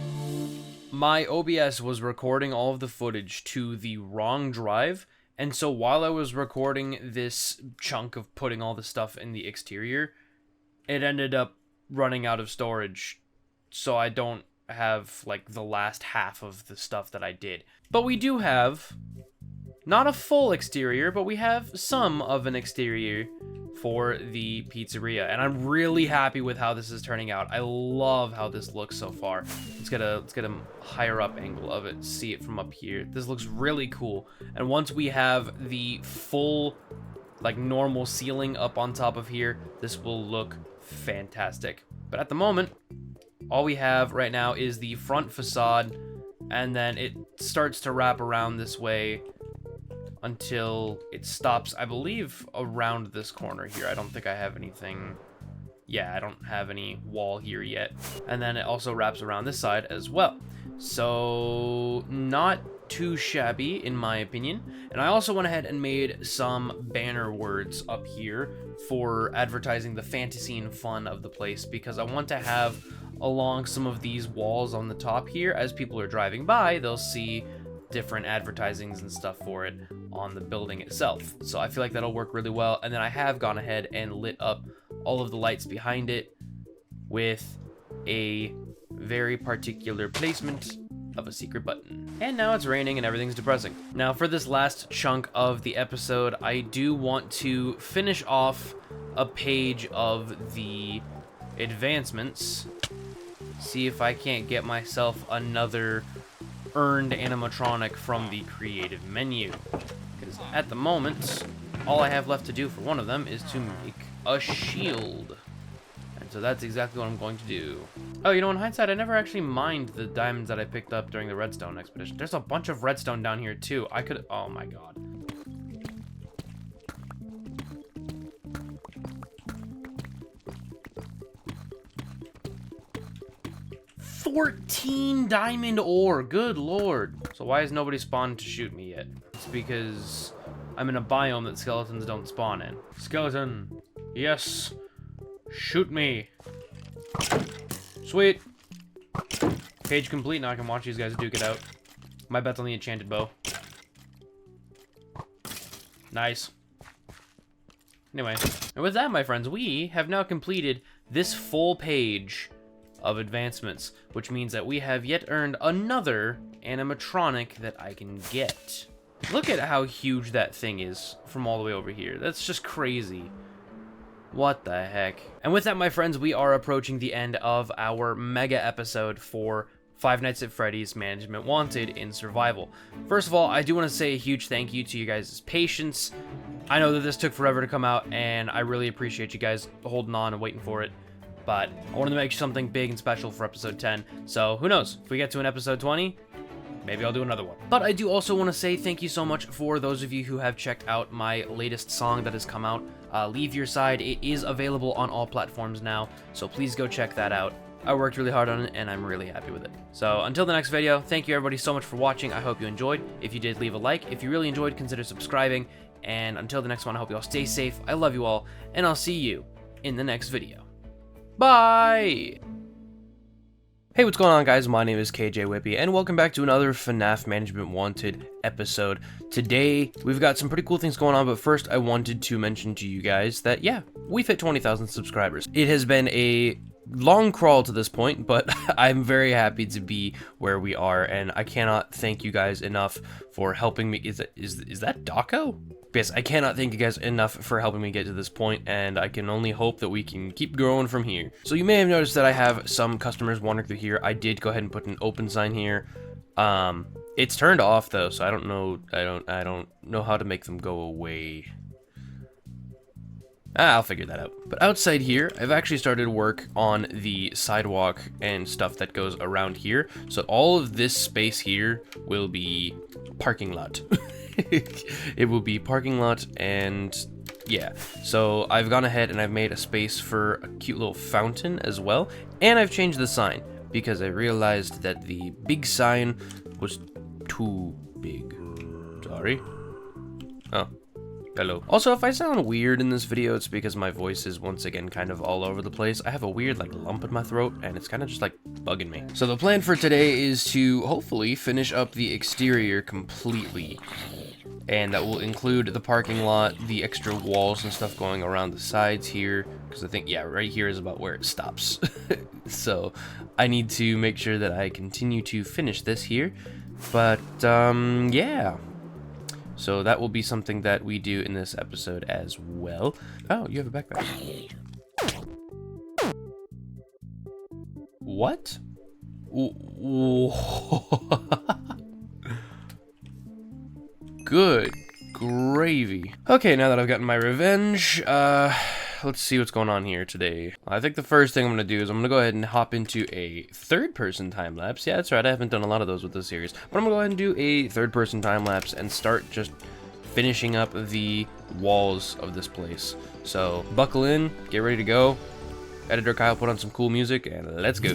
My OBS was recording all of the footage to the wrong drive, and so while I was recording this chunk of putting all the stuff in the exterior, it ended up running out of storage, so I don't have like the last half of the stuff that I did. But we do have not a full exterior, but we have some of an exterior for the pizzeria, and I'm really happy with how this is turning out. I love how this looks so far. Let's get a higher up angle of it, see it from up here. This looks really cool. And once we have the full, like, normal ceiling up on top of here, this will look fantastic. But at the moment, all we have right now is the front facade, and then it starts to wrap around this way until it stops, I believe, around this corner here. I don't think I have anything. Yeah, I don't have any wall here yet. And then it also wraps around this side as well. So not too shabby in my opinion. And I also went ahead and made some banner words up here for advertising the fantasy and fun of the place, because I want to have along some of these walls on the top here, as people are driving by, they'll see different advertisings and stuff for it on the building itself. So I feel like that'll work really well. And then I have gone ahead and lit up all of the lights behind it with a very particular placement of a secret button. And now it's raining and everything's depressing. Now for this last chunk of the episode, I do want to finish off a page of the advancements. See if I can't get myself another earned animatronic from the creative menu. Because at the moment, all I have left to do for one of them is to make a shield. And so that's exactly what I'm going to do. Oh, you know, in hindsight, I never actually mined the diamonds that I picked up during the redstone expedition. There's a bunch of redstone down here too. I could, oh my god. 14 diamond ore, good lord. So why has nobody spawned to shoot me yet? It's because I'm in a biome that skeletons don't spawn in. Skeleton, yes, shoot me. Sweet. Page complete, now I can watch these guys duke it out. My bet's on the enchanted bow. Nice. Anyway, and with that, my friends, we have now completed this full page of advancements, which means that we have yet earned another animatronic that I can get. Look at how huge that thing is from all the way over here. That's just crazy. What the heck? And with that, my friends, we are approaching the end of our mega episode for Five Nights at Freddy's Management Wanted in Survival. First of all, I do want to say a huge thank you to you guys' patience. I know that this took forever to come out, and I really appreciate you guys holding on and waiting for it. But I wanted to make something big and special for episode 10. So who knows? If we get to an episode 20, maybe I'll do another one. But I do also want to say thank you so much for those of you who have checked out my latest song that has come out, Leave Your Side. It is available on all platforms now, so please go check that out. I worked really hard on it, and I'm really happy with it. So until the next video, thank you everybody so much for watching. I hope you enjoyed. If you did, leave a like. If you really enjoyed, consider subscribing. And until the next one, I hope you all stay safe. I love you all, and I'll see you in the next video. Bye! Hey, what's going on, guys? My name is Kjwippy, and welcome back to another FNAF Management Wanted episode. Today, we've got some pretty cool things going on, but first, I wanted to mention to you guys that, yeah, we've hit 20,000 subscribers. It has been a long crawl to this point, but I'm very happy to be where we are, and I cannot thank you guys enough for helping me. Is that Daco? Yes, I cannot thank you guys enough for helping me get to this point, and I can only hope that we can keep growing from here. So you may have noticed that I have some customers wandering through here. I did go ahead and put an open sign here. It's turned off though, so I don't know how to make them go away. I'll figure that out. But outside here, I've actually started work on the sidewalk and stuff that goes around here. So all of this space here will be parking lot. It will be parking lot, and yeah. So I've gone ahead and I've made a space for a cute little fountain as well. And I've changed the sign because I realized that the big sign was too big. Sorry. Oh. Hello. Also, if I sound weird in this video, it's because my voice is once again kind of all over the place. I have a weird like lump in my throat, and it's kind of just like bugging me. So the plan for today is to hopefully finish up the exterior completely. And that will include the parking lot, the extra walls and stuff going around the sides here. Because I think, yeah, right here is about where it stops. So I need to make sure that I continue to finish this here. But, yeah. So that will be something that we do in this episode as well. Oh, you have a backpack. What? Good gravy. Okay, now that I've gotten my revenge, let's see what's going on here today. I think the first thing I'm going to do is I'm going to go ahead and hop into a third-person time-lapse. Yeah, that's right, I haven't done a lot of those with this series. But I'm going to go ahead and do a third-person time-lapse and start just finishing up the walls of this place. So, buckle in, get ready to go. Editor Kyle put on some cool music, and let's go.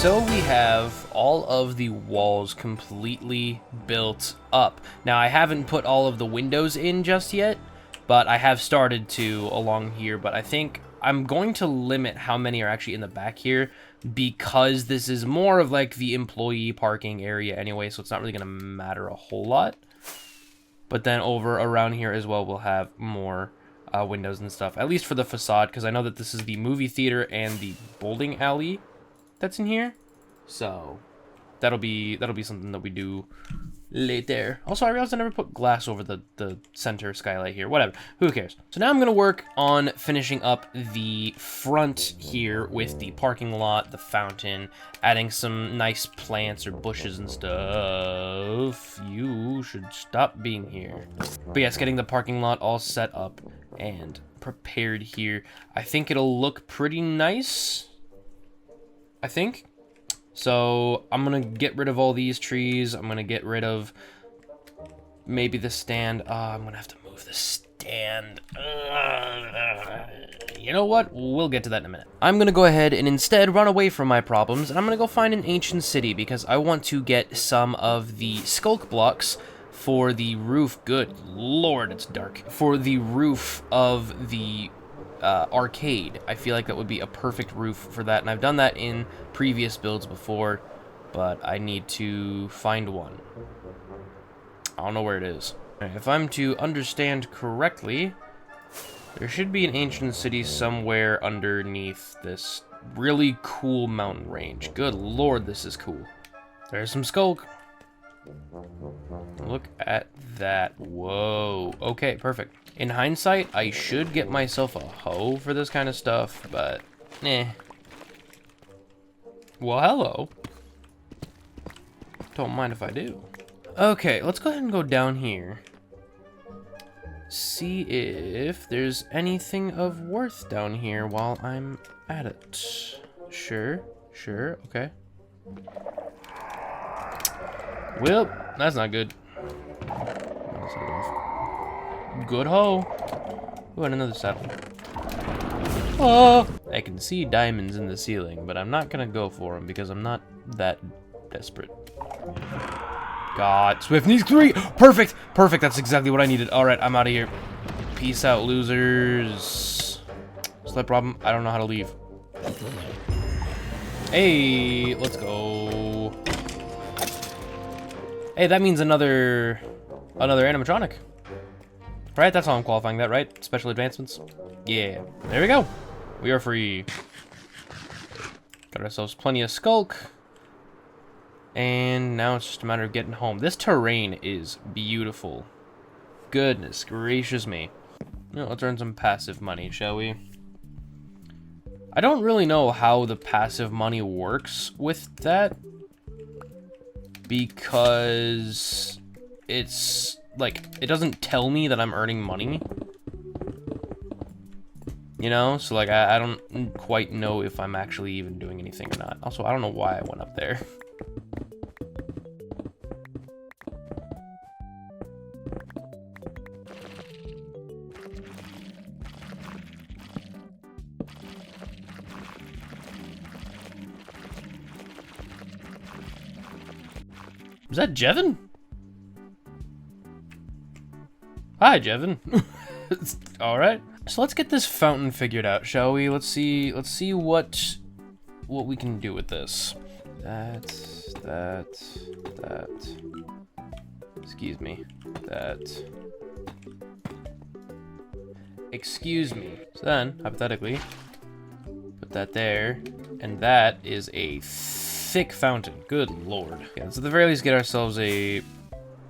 So we have all of the walls completely built up. Now I haven't put all of the windows in just yet, but I have started to along here, but I think I'm going to limit how many are actually in the back here because this is more of like the employee parking area anyway, so it's not really going to matter a whole lot. But then over around here as well, we'll have more windows and stuff, at least for the facade, because I know that this is the movie theater and the bowling alley that's in here, so that'll be something that we do later. Also, I realized I never put glass over the center skylight here. Whatever, who cares? So now I'm gonna work on finishing up the front here with the parking lot, the fountain, adding some nice plants or bushes and stuff. You should stop being here. But yes, getting the parking lot all set up and prepared here. I think it'll look pretty nice. I think. So I'm gonna get rid of all these trees. I'm gonna get rid of maybe the stand. I'm gonna have to move the stand. You know what? We'll get to that in a minute. I'm gonna go ahead and instead run away from my problems, and I'm gonna go find an ancient city because I want to get some of the skulk blocks for the roof. Good lord, it's dark. For the roof of the arcade. I feel like that would be a perfect roof for that, and I've done that in previous builds before, but I need to find one. I don't know where it is. If I'm to understand correctly, there should be an ancient city somewhere underneath this really cool mountain range. Good lord, this is cool. There's some skulk. Look at that. Whoa. Okay, perfect. In hindsight, I should get myself a hoe for this kind of stuff, but well, hello. Don't mind if I do. Okay, let's go ahead and go down here. See if there's anything of worth down here while I'm at it. Sure, okay. Well, that's not good. Good hoe. Ooh, and another saddle. Oh! I can see diamonds in the ceiling, but I'm not gonna go for them because I'm not that desperate. God, Swift needs 3! Perfect! Perfect, that's exactly what I needed. Alright, I'm out of here. Peace out, losers. Slight problem, I don't know how to leave. Hey, let's go. Hey, that means another animatronic. Right, that's how I'm qualifying that, right? Special advancements. Yeah, there we go. We are free. Got ourselves plenty of skulk. And now it's just a matter of getting home. This terrain is beautiful. Goodness gracious me. Let's earn some passive money, shall we? I don't really know how the passive money works with that, because it's like, it doesn't tell me that I'm earning money. You know, so like I don't quite know if I'm actually even doing anything or not. Also, I don't know why I went up there. Is that Jevin? Hi, Jevin. All right. So let's get this fountain figured out, shall we? Let's see what we can do with this. That. Excuse me. Excuse me. So then, hypothetically, put that there, and that is a thick fountain. Good lord. Yeah, let's at the very least get ourselves a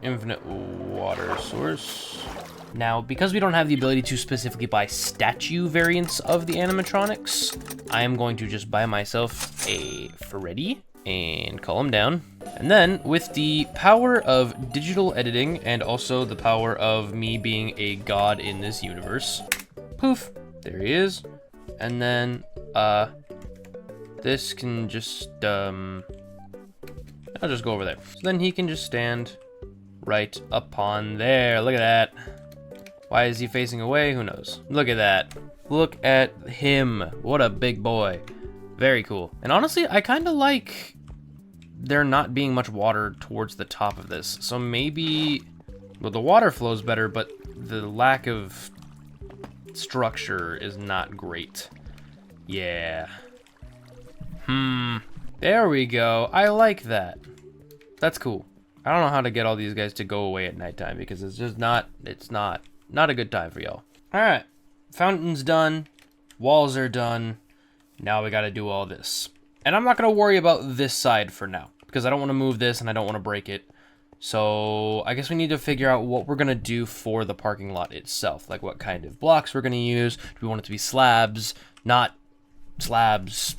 infinite water source. Now, because we don't have the ability to specifically buy statue variants of the animatronics, I am going to just buy myself a Freddy and call him down. And then, with the power of digital editing and also the power of me being a god in this universe, poof, there he is. And then, this can just, I'll just go over there. So then he can just stand right upon there. Look at that. Why is he facing away? Who knows? Look at that. Look at him. What a big boy. Very cool. And honestly, I kind of like there not being much water towards the top of this. So maybe, well, the water flows better, but the lack of structure is not great. Yeah. There we go. I like that. That's cool. I don't know how to get all these guys to go away at nighttime, because it's just not a good time for y'all. All right, fountain's done, walls are done. Now we got to do all this. And I'm not going to worry about this side for now, because I don't want to move this and I don't want to break it. So I guess we need to figure out what we're going to do for the parking lot itself. Like what kind of blocks we're going to use. Do we want it to be slabs, not slabs?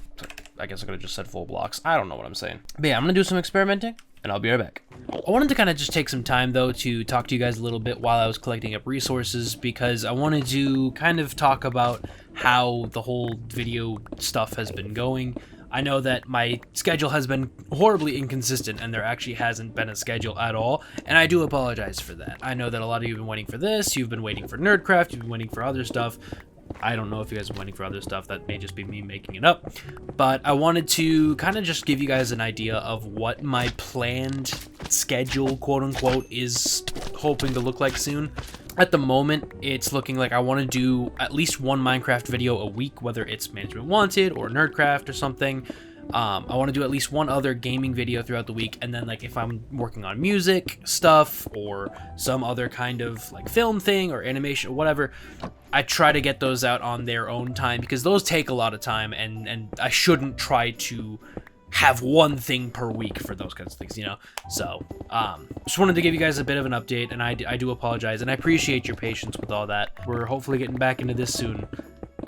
I guess I could have just said full blocks. I don't know what I'm saying. But yeah, I'm going to do some experimenting, and I'll be right back. I wanted to kind of just take some time, though, to talk to you guys a little bit while I was collecting up resources, because I wanted to kind of talk about how the whole video stuff has been going. I know that my schedule has been horribly inconsistent, and there actually hasn't been a schedule at all, and I do apologize for that. I know that a lot of you have been waiting for this, you've been waiting for Nerdcraft, you've been waiting for other stuff. I don't know if you guys are waiting for other stuff. That may just be me making it up. But I wanted to kind of just give you guys an idea of what my planned schedule, quote unquote, is hoping to look like soon. At the moment, it's looking like I want to do at least one Minecraft video a week, whether it's Management Wanted or Nerdcraft or something. I want to do at least one other gaming video throughout the week, and then like if I'm working on music stuff or some other kind of like film thing or animation or whatever, I try to get those out on their own time, because those take a lot of time, and I shouldn't try to have one thing per week for those kinds of things, you know? So, just wanted to give you guys a bit of an update, and I do apologize, and I appreciate your patience with all that. We're hopefully getting back into this soon.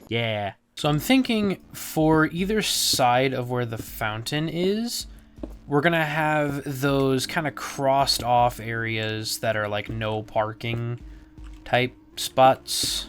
Yeah. So I'm thinking for either side of where the fountain is, we're gonna have those kind of crossed off areas that are like no parking type spots.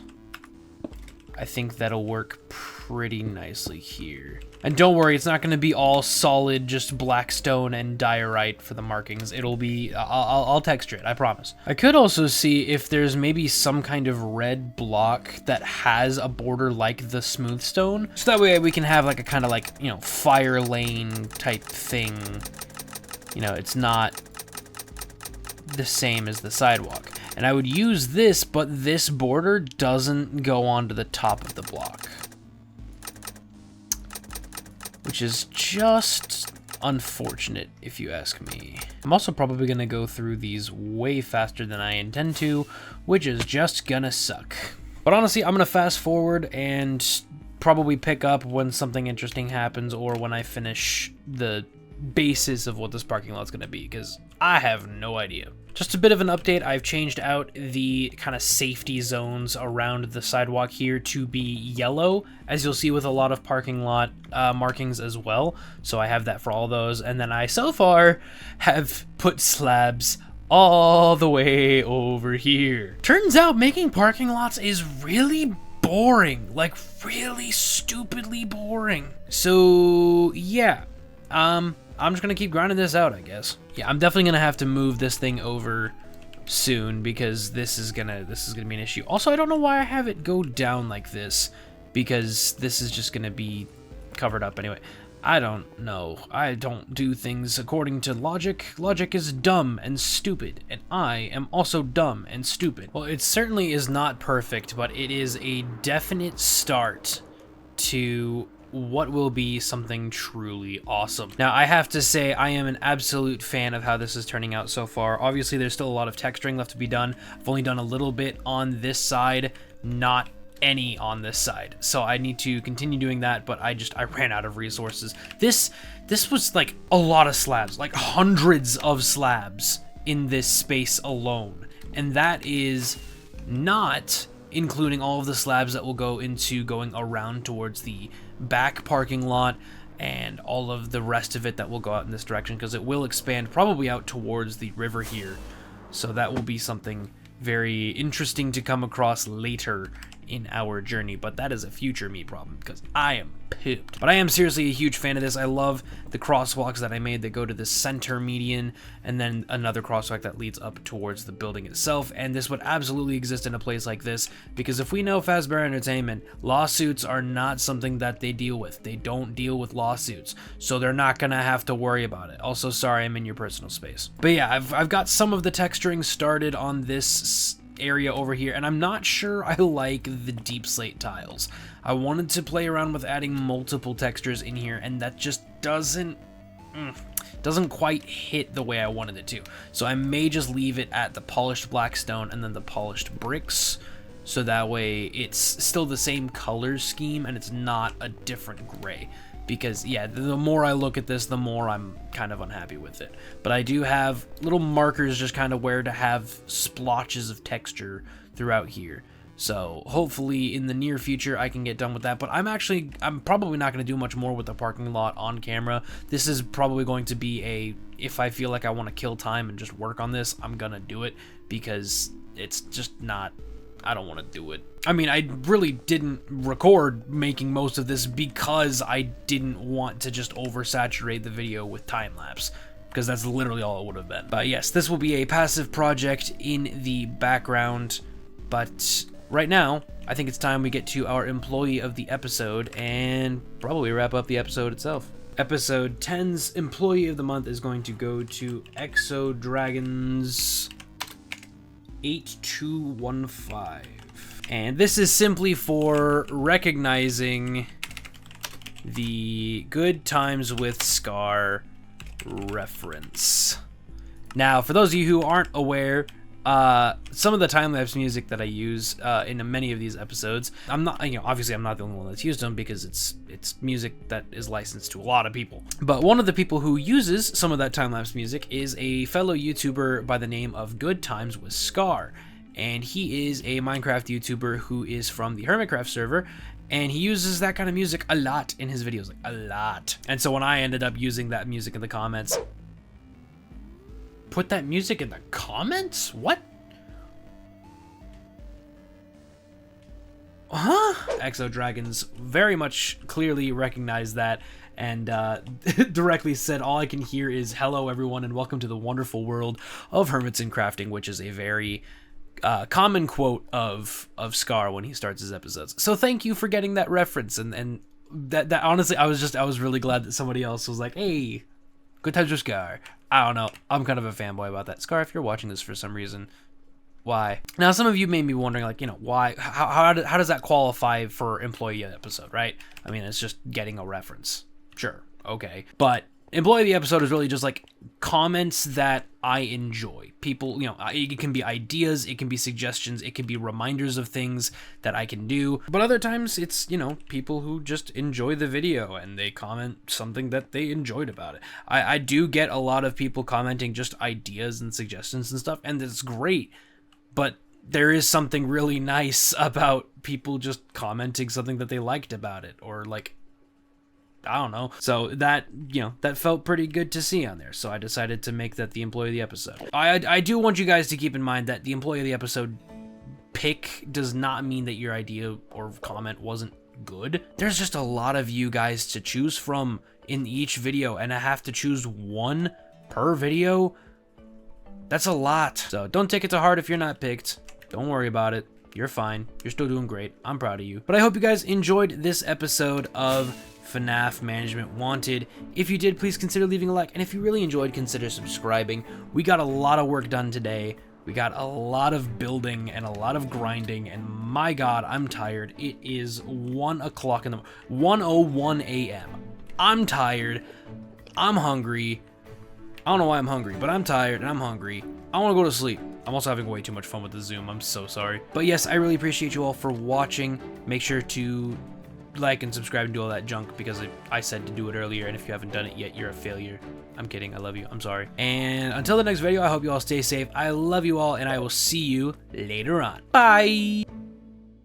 I think that'll work pretty nicely here. And don't worry, it's not going to be all solid, just black stone and diorite for the markings. It'll be, I'll texture it, I promise. I could also see if there's maybe some kind of red block that has a border like the smooth stone. So that way we can have like a kind of like, you know, fire lane type thing. You know, it's not the same as the sidewalk. And I would use this, but this border doesn't go onto the top of the block, which is just unfortunate if you ask me. I'm also probably gonna go through these way faster than I intend to, which is just gonna suck. But honestly, I'm gonna fast forward and probably pick up when something interesting happens or when I finish the basis of what this parking lot's gonna be, because I have no idea. Just a bit of an update, I've changed out the kind of safety zones around the sidewalk here to be yellow, as you'll see with a lot of parking lot markings as well. So I have that for all those, and then I so far have put slabs all the way over here. Turns out making parking lots is really boring, like really stupidly boring. So yeah, I'm just gonna keep grinding this out, I guess. Yeah, I'm definitely gonna have to move this thing over soon, because this is gonna be an issue. Also, I don't know why I have it go down like this, because this is just gonna be covered up anyway. I don't know. I don't do things according to logic. Logic is dumb and stupid, and I am also dumb and stupid. Well, it certainly is not perfect, but it is a definite start to what will be something truly awesome. Now, I have to say, I am an absolute fan of how this is turning out so far. Obviously, there's still a lot of texturing left to be done. I've only done a little bit on this side, not any on this side, so I need to continue doing that, but I ran out of resources. This was like a lot of slabs, like hundreds of slabs in this space alone, and that is not including all of the slabs that will go into going around towards the back parking lot and all of the rest of it that will go out in this direction, because it will expand probably out towards the river here. So that will be something very interesting to come across later in our journey, but that is a future me problem, because I am pooped. But I am seriously a huge fan of this. I love the crosswalks that I made that go to the center median, and then another crosswalk that leads up towards the building itself, and this would absolutely exist in a place like this, because if we know Fazbear Entertainment, lawsuits are not something that they deal with. They don't deal with lawsuits, so they're not gonna have to worry about it. Also, sorry, I'm in your personal space. But yeah, I've got some of the texturing started on this area over here, and I'm not sure I like the deep slate tiles. I wanted to play around with adding multiple textures in here, and that just doesn't quite hit the way I wanted it to. So I may just leave it at the polished black stone and then the polished bricks, so that way it's still the same color scheme and it's not a different gray. Because yeah, the more I look at this, the more I'm kind of unhappy with it. But I do have little markers just kind of where to have splotches of texture throughout here. So hopefully in the near future I can get done with that. But I'm probably not going to do much more with the parking lot on camera. This is probably going to be if I feel like I want to kill time and just work on this, I'm going to do it, because it's just not, I don't want to do it. I mean, I really didn't record making most of this because I didn't want to just oversaturate the video with time-lapse, because that's literally all it would have been. But yes, this will be a passive project in the background, but right now, I think it's time we get to our employee of the episode and probably wrap up the episode itself. Episode 10's employee of the month is going to go to Exodragons 8215. And this is simply for recognizing the Good Times with Scar reference. Now, for those of you who aren't aware, some of the time-lapse music that I use in many of these episodes, I'm not, obviously I'm not the only one that's used them, because it's music that is licensed to a lot of people. But one of the people who uses some of that time-lapse music is a fellow YouTuber by the name of Good Times with Scar. And he is a Minecraft YouTuber who is from the Hermitcraft server, and he uses that kind of music a lot in his videos, like a lot. And so when I ended up using that music in the comments, put that music in the comments? What? Huh? Exodragons very much clearly recognized that, and directly said, all I can hear is hello everyone and welcome to the wonderful world of hermits and crafting, which is a very common quote of Scar when he starts his episodes. So thank you for getting that reference, and that honestly, I was really glad that somebody else was like, hey, Good Times with Scar. I don't know, I'm kind of a fanboy about that. Scar, if you're watching this for some reason, why? Now, some of you may be wondering, like, why, how does that qualify for employee episode, right? I mean, it's just getting a reference. Sure, okay. But Employee of the episode is really just like comments that I enjoy. People, you know, it can be ideas, it can be suggestions, it can be reminders of things that I can do. But other times it's, you know, people who just enjoy the video and they comment something that they enjoyed about it. I do get a lot of people commenting just ideas and suggestions and stuff, and it's great. But there is something really nice about people just commenting something that they liked about it, or like, I don't know. So that, you know, that felt pretty good to see on there. So I decided to make that the employee of the episode. I do want you guys to keep in mind that the employee of the episode pick does not mean that your idea or comment wasn't good. There's just a lot of you guys to choose from in each video, and I have to choose one per video. That's a lot. So don't take it to heart if you're not picked. Don't worry about it. You're fine. You're still doing great. I'm proud of you. But I hope you guys enjoyed this episode of FNAF Management Wanted. If you did, please consider leaving a like, and if you really enjoyed, consider subscribing. We got a lot of work done today. We got a lot of building and a lot of grinding, and my god, I'm tired. It is 1 o'clock in the 1:01 a.m. I'm tired. I'm hungry. I don't know why I'm hungry, but I'm tired and I'm hungry. I want to go to sleep. I'm also having way too much fun with the Zoom. I'm so sorry. But yes, I really appreciate you all for watching. Make sure to like and subscribe and do all that junk, because I said to do it earlier, and if you haven't done it yet, you're a failure. I'm kidding. I love you. I'm sorry. And until the next video, I hope you all stay safe. I love you all, and I will see you later on. Bye!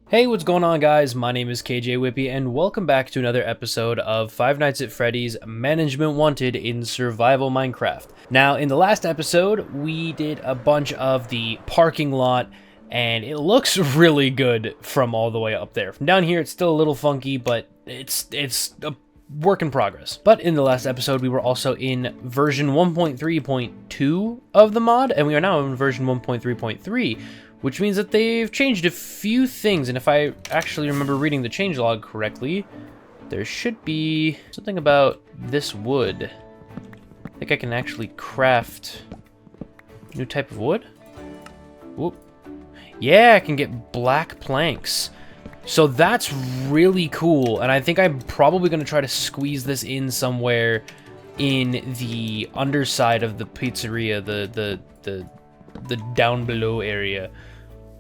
Hey, what's going on, guys? My name is Kjwippy, and welcome back to another episode of Five Nights at Freddy's Management Wanted in Survival Minecraft. Now, in the last episode, we did a bunch of the parking lot, and it looks really good from all the way up there. From down here, it's still a little funky, but it's a work in progress. But in the last episode, we were also in version 1.3.2 of the mod, and we are now in version 1.3.3, which means that they've changed a few things. And if I actually remember reading the changelog correctly, there should be something about this wood. I think I can actually craft new type of wood. Whoop. Yeah, I can get black planks. So that's really cool, and I think I'm probably going to try to squeeze this in somewhere in the underside of the pizzeria, the down below area.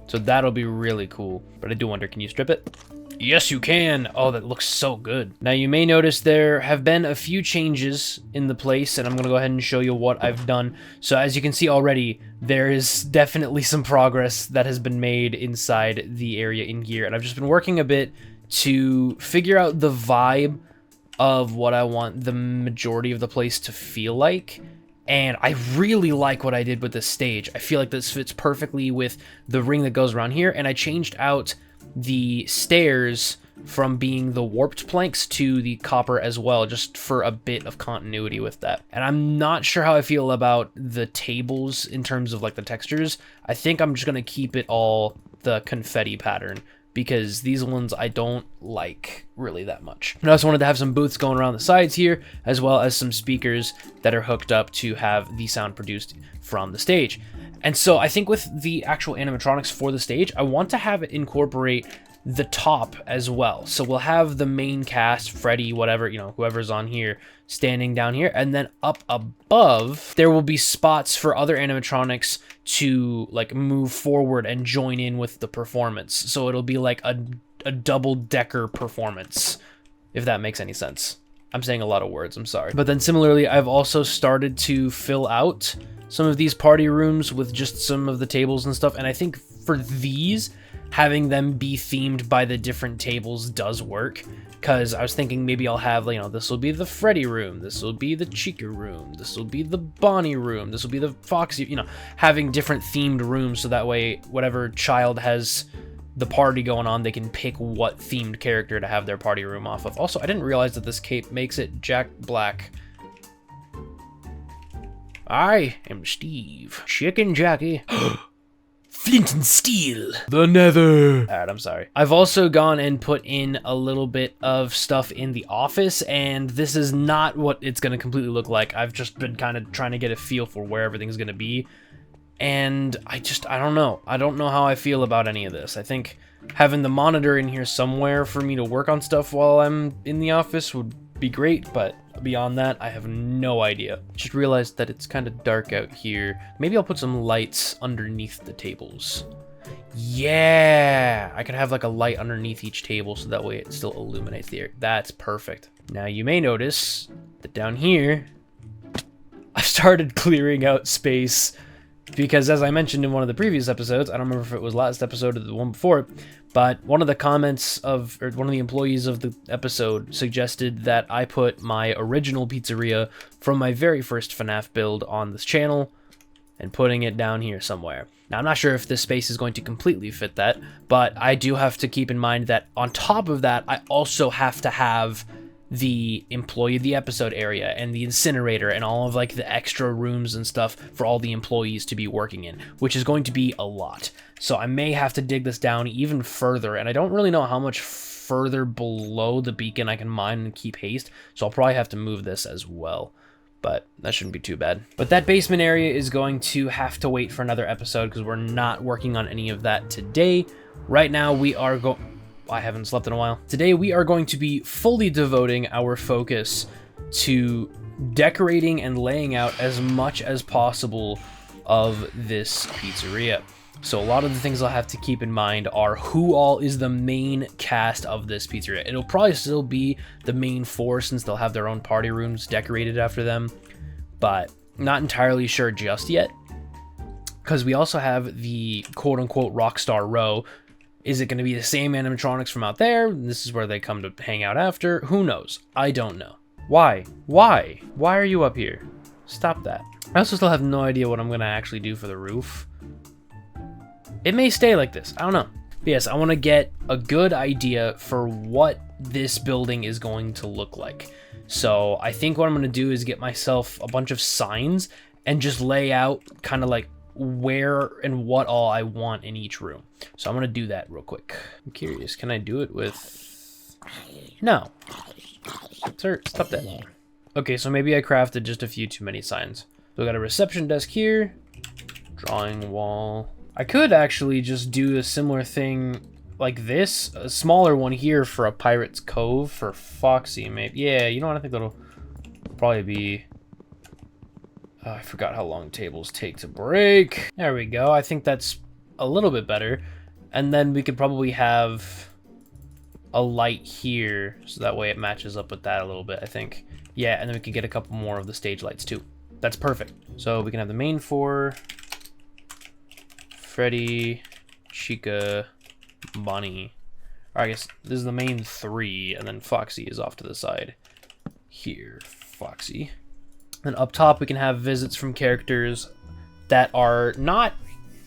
So that'll be really cool. But I do wonder, can you strip it? Yes, you can. Oh, that looks so good. Now, you may notice there have been a few changes in the place, and I'm going to go ahead and show you what I've done. So as you can see already, there is definitely some progress that has been made inside the area in here. And I've just been working a bit to figure out the vibe of what I want the majority of the place to feel like. And I really like what I did with this stage. I feel like this fits perfectly with the ring that goes around here, and I changed out the stairs from being the warped planks to the copper as well, just for a bit of continuity with that. And I'm not sure how I feel about the tables in terms of like the textures. I think I'm just gonna keep it all the confetti pattern, because these ones I don't like really that much. I also wanted to have some booths going around the sides here, as well as some speakers that are hooked up to have the sound produced from the stage. And so I think with the actual animatronics for the stage, I want to have it incorporate the top as well. So we'll have the main cast, Freddy, whatever, you know, whoever's on here, standing down here, and then up above, there will be spots for other animatronics to like move forward and join in with the performance. So it'll be like a double-decker performance, if that makes any sense. I'm saying a lot of words, I'm sorry. But then similarly, I've also started to fill out some of these party rooms with just some of the tables and stuff, and I think for these, having them be themed by the different tables does work, because I was thinking maybe I'll have, you know, this will be the Freddy room, this will be the Chica room, this will be the Bonnie room, this will be the Foxy, you know, having different themed rooms, so that way whatever child has the party going on, they can pick what themed character to have their party room off of. Also, I didn't realize that this cape makes it Jack Black. I am Steve. Chicken Jackie. Flint and steel. The Nether. Alright, I'm sorry. I've also gone and put in a little bit of stuff in the office, and this is not what it's going to completely look like. I've just been kind of trying to get a feel for where everything's going to be, and I don't know. I don't know how I feel about any of this. I think having the monitor in here somewhere for me to work on stuff while I'm in the office would be great, but Beyond that, I have no idea. Just realized that it's kind of dark out here. Maybe I'll put some lights underneath the tables. Yeah, I could have like a light underneath each table so that way it still illuminates the area. That's perfect. Now you may notice that down here, I've started clearing out space because, as I mentioned in one of the previous episodes, I don't remember if it was last episode or the one before, but one of the comments of, or one of the employees of the episode suggested that I put my original pizzeria from my very first FNAF build on this channel and putting it down here somewhere. Now, I'm not sure if this space is going to completely fit that, but I do have to keep in mind that on top of that, I also have to have the employee of the episode area and the incinerator and all of like the extra rooms and stuff for all the employees to be working in, which is going to be a lot. So I may have to dig this down even further, and I don't really know how much further below the beacon I can mine and keep haste, so I'll probably have to move this as well. But that shouldn't be too bad. But that basement area is going to have to wait for another episode because we're not working on any of that today. Right now we are I haven't slept in a while. Today we are going to be fully devoting our focus to decorating and laying out as much as possible of this pizzeria. So a lot of the things I'll have to keep in mind are who all is the main cast of this pizzeria. It'll probably still be the main four since they'll have their own party rooms decorated after them, but not entirely sure just yet. Because we also have the quote-unquote Rockstar Row. Is it going to be the same animatronics from out there? This is where they come to hang out after. Who knows? I don't know. Why? Why? Why are you up here? Stop that. I also still have no idea what I'm going to actually do for the roof. It may stay like this. I don't know. But yes, I want to get a good idea for what this building is going to look like. So I think what I'm going to do is get myself a bunch of signs and just lay out kind of like where and what all I want in each room. So I'm going to do that real quick. I'm curious, can I do it with... No. Sir, stop that. Okay, so maybe I crafted just a few too many signs. So we got a reception desk here. Drawing wall. I could actually just do a similar thing like this. A smaller one here for a Pirate's Cove for Foxy, maybe. Yeah, you know what? I think that'll probably be... I forgot how long tables take to break. There we go. I think that's a little bit better. And then we could probably have a light here, so that way it matches up with that a little bit, I think. Yeah, and then we could get a couple more of the stage lights too. That's perfect. So we can have the main four. Freddy, Chica, Bonnie. Or I guess this is the main three, and then Foxy is off to the side. Here, Foxy. And up top, we can have visits from characters that are not,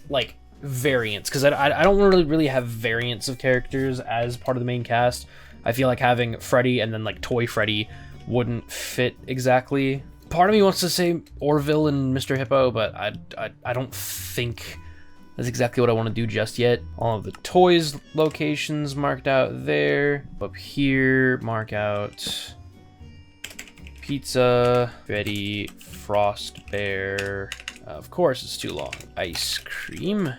like, variants. Because I don't really have variants of characters as part of the main cast. I feel like having Freddy and then, like, Toy Freddy wouldn't fit exactly. Part of me wants to say Orville and Mr. Hippo, but I don't think that's exactly what I want to do just yet. All of the toys locations marked out there. Up here, mark out... Pizza, Freddy, Frostbear, of course it's too long, ice cream,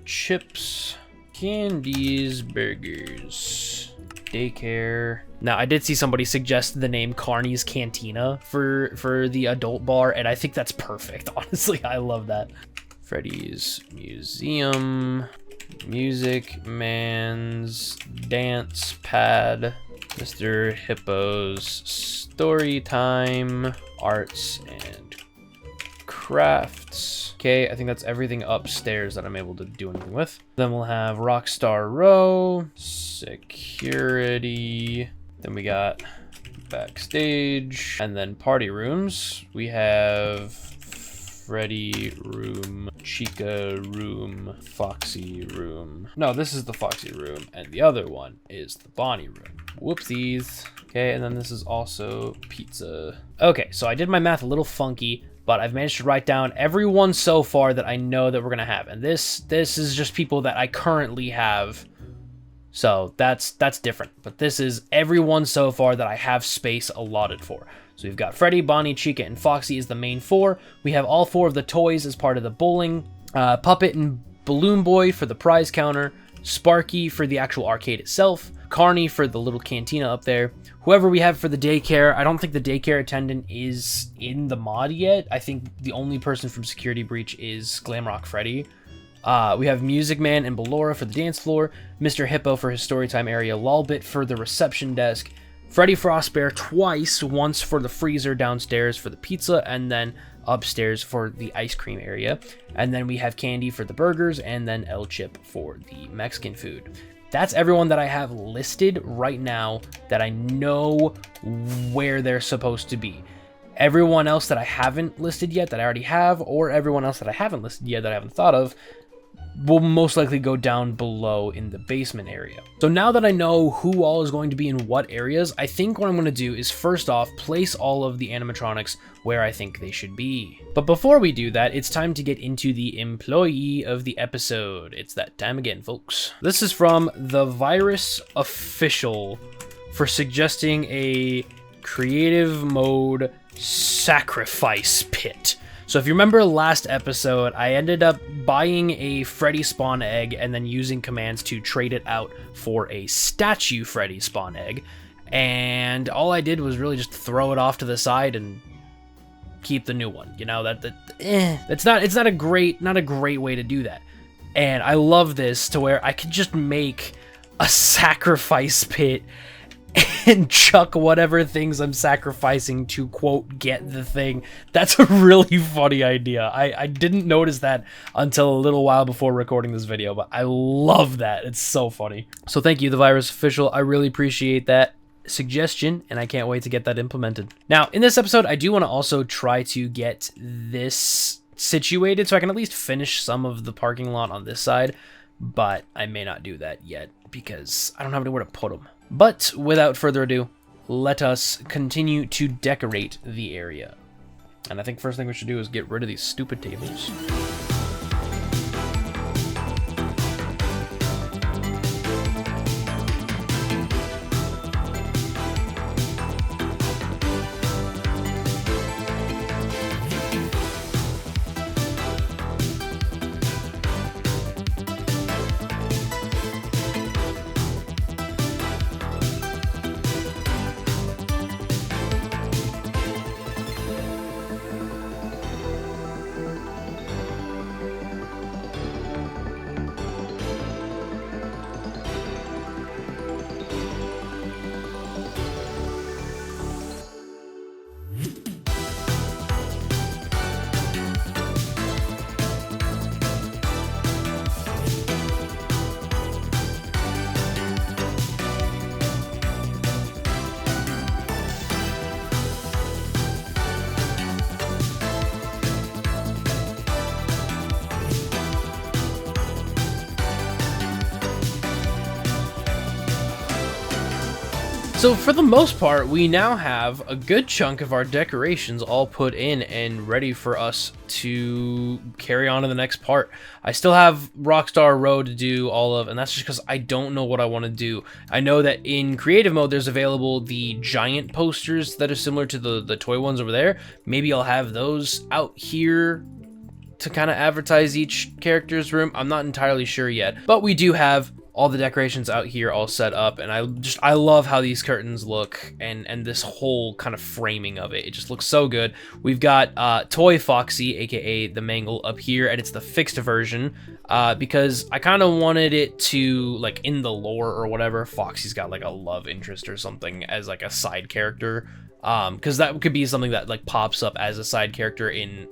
chips, candies, burgers, daycare. Now I did see somebody suggest the name Carney's Cantina for the adult bar, and I think that's perfect. Honestly, I love that. Freddy's Museum, Music Man's Dance Pad, Mr. Hippo's Story Time, Arts and Crafts. Okay, I think that's everything upstairs that I'm able to do anything with. Then we'll have Rockstar Row, Security, then we got Backstage, and then Party Rooms. We have Freddy Room, Chica Room, Foxy Room. No, this is the Foxy Room, and the other one is the Bonnie Room. Whoopsies. Okay, and then this is also pizza. Okay, so I did my math a little funky, but I've managed to write down everyone so far that I know that we're gonna have. And this is just people that I currently have. So that's different. But this is everyone so far that I have space allotted for. So we've got Freddy, Bonnie, Chica, and Foxy is the main four. We have all four of the toys as part of the bowling. Puppet and Balloon Boy for the prize counter. Sparky for the actual arcade itself. Carney for the little cantina up there. Whoever we have for the daycare, I don't think the daycare attendant is in the mod yet. I think the only person from Security Breach is Glamrock Freddy. We have Music Man and Ballora for the dance floor, Mr. Hippo for his storytime area, Lolbit for the reception desk, Freddy Frostbear twice, once for the freezer downstairs for the pizza, and then upstairs for the ice cream area. And then we have Candy for the burgers, and then El Chip for the Mexican food. That's everyone that I have listed right now that I know where they're supposed to be. Everyone else that I haven't listed yet that I already have, or everyone else that I haven't listed yet that I haven't thought of, will most likely go down below in the basement area. So now that I know who all is going to be in what areas, I think what I'm going to do is first off place all of the animatronics where I think they should be. But before we do that, it's time to get into the employee of the episode. It's that time again, folks. This is from the Virus Official for suggesting a creative mode sacrifice pit. So if you remember last episode, I ended up buying a Freddy spawn egg and then using commands to trade it out for a statue Freddy spawn egg. And all I did was really just throw it off to the side and keep the new one. You know, it's not a great way to do that. And I love this to where I could just make a sacrifice pit and chuck whatever things I'm sacrificing to, quote, get the thing. That's a really funny idea. I didn't notice that until a little while before recording this video, but I love that. It's so funny. So thank you, The Virus Official. I really appreciate that suggestion, and I can't wait to get that implemented. Now, in this episode, I do want to also try to get this situated so I can at least finish some of the parking lot on this side, but I may not do that yet because I don't have anywhere to put them. But without further ado, let us continue to decorate the area. And I think first thing we should do is get rid of these stupid tables. So for the most part, we now have a good chunk of our decorations all put in and ready for us to carry on to the next part. I still have Rockstar Road to do all of, and that's just because I don't know what I want to do. I know that in creative mode, there's available the giant posters that are similar to the toy ones over there. Maybe I'll have those out here to kind of advertise each character's room. I'm not entirely sure yet, but we do have all the decorations out here all set up, and I love how these curtains look and this whole kind of framing of it. It just looks so good. We've got Toy Foxy, aka the Mangle, up here, and it's the fixed version because I kind of wanted it to, like, in the lore or whatever, Foxy's got like a love interest or something as like a side character, because that could be something that like pops up as a side character in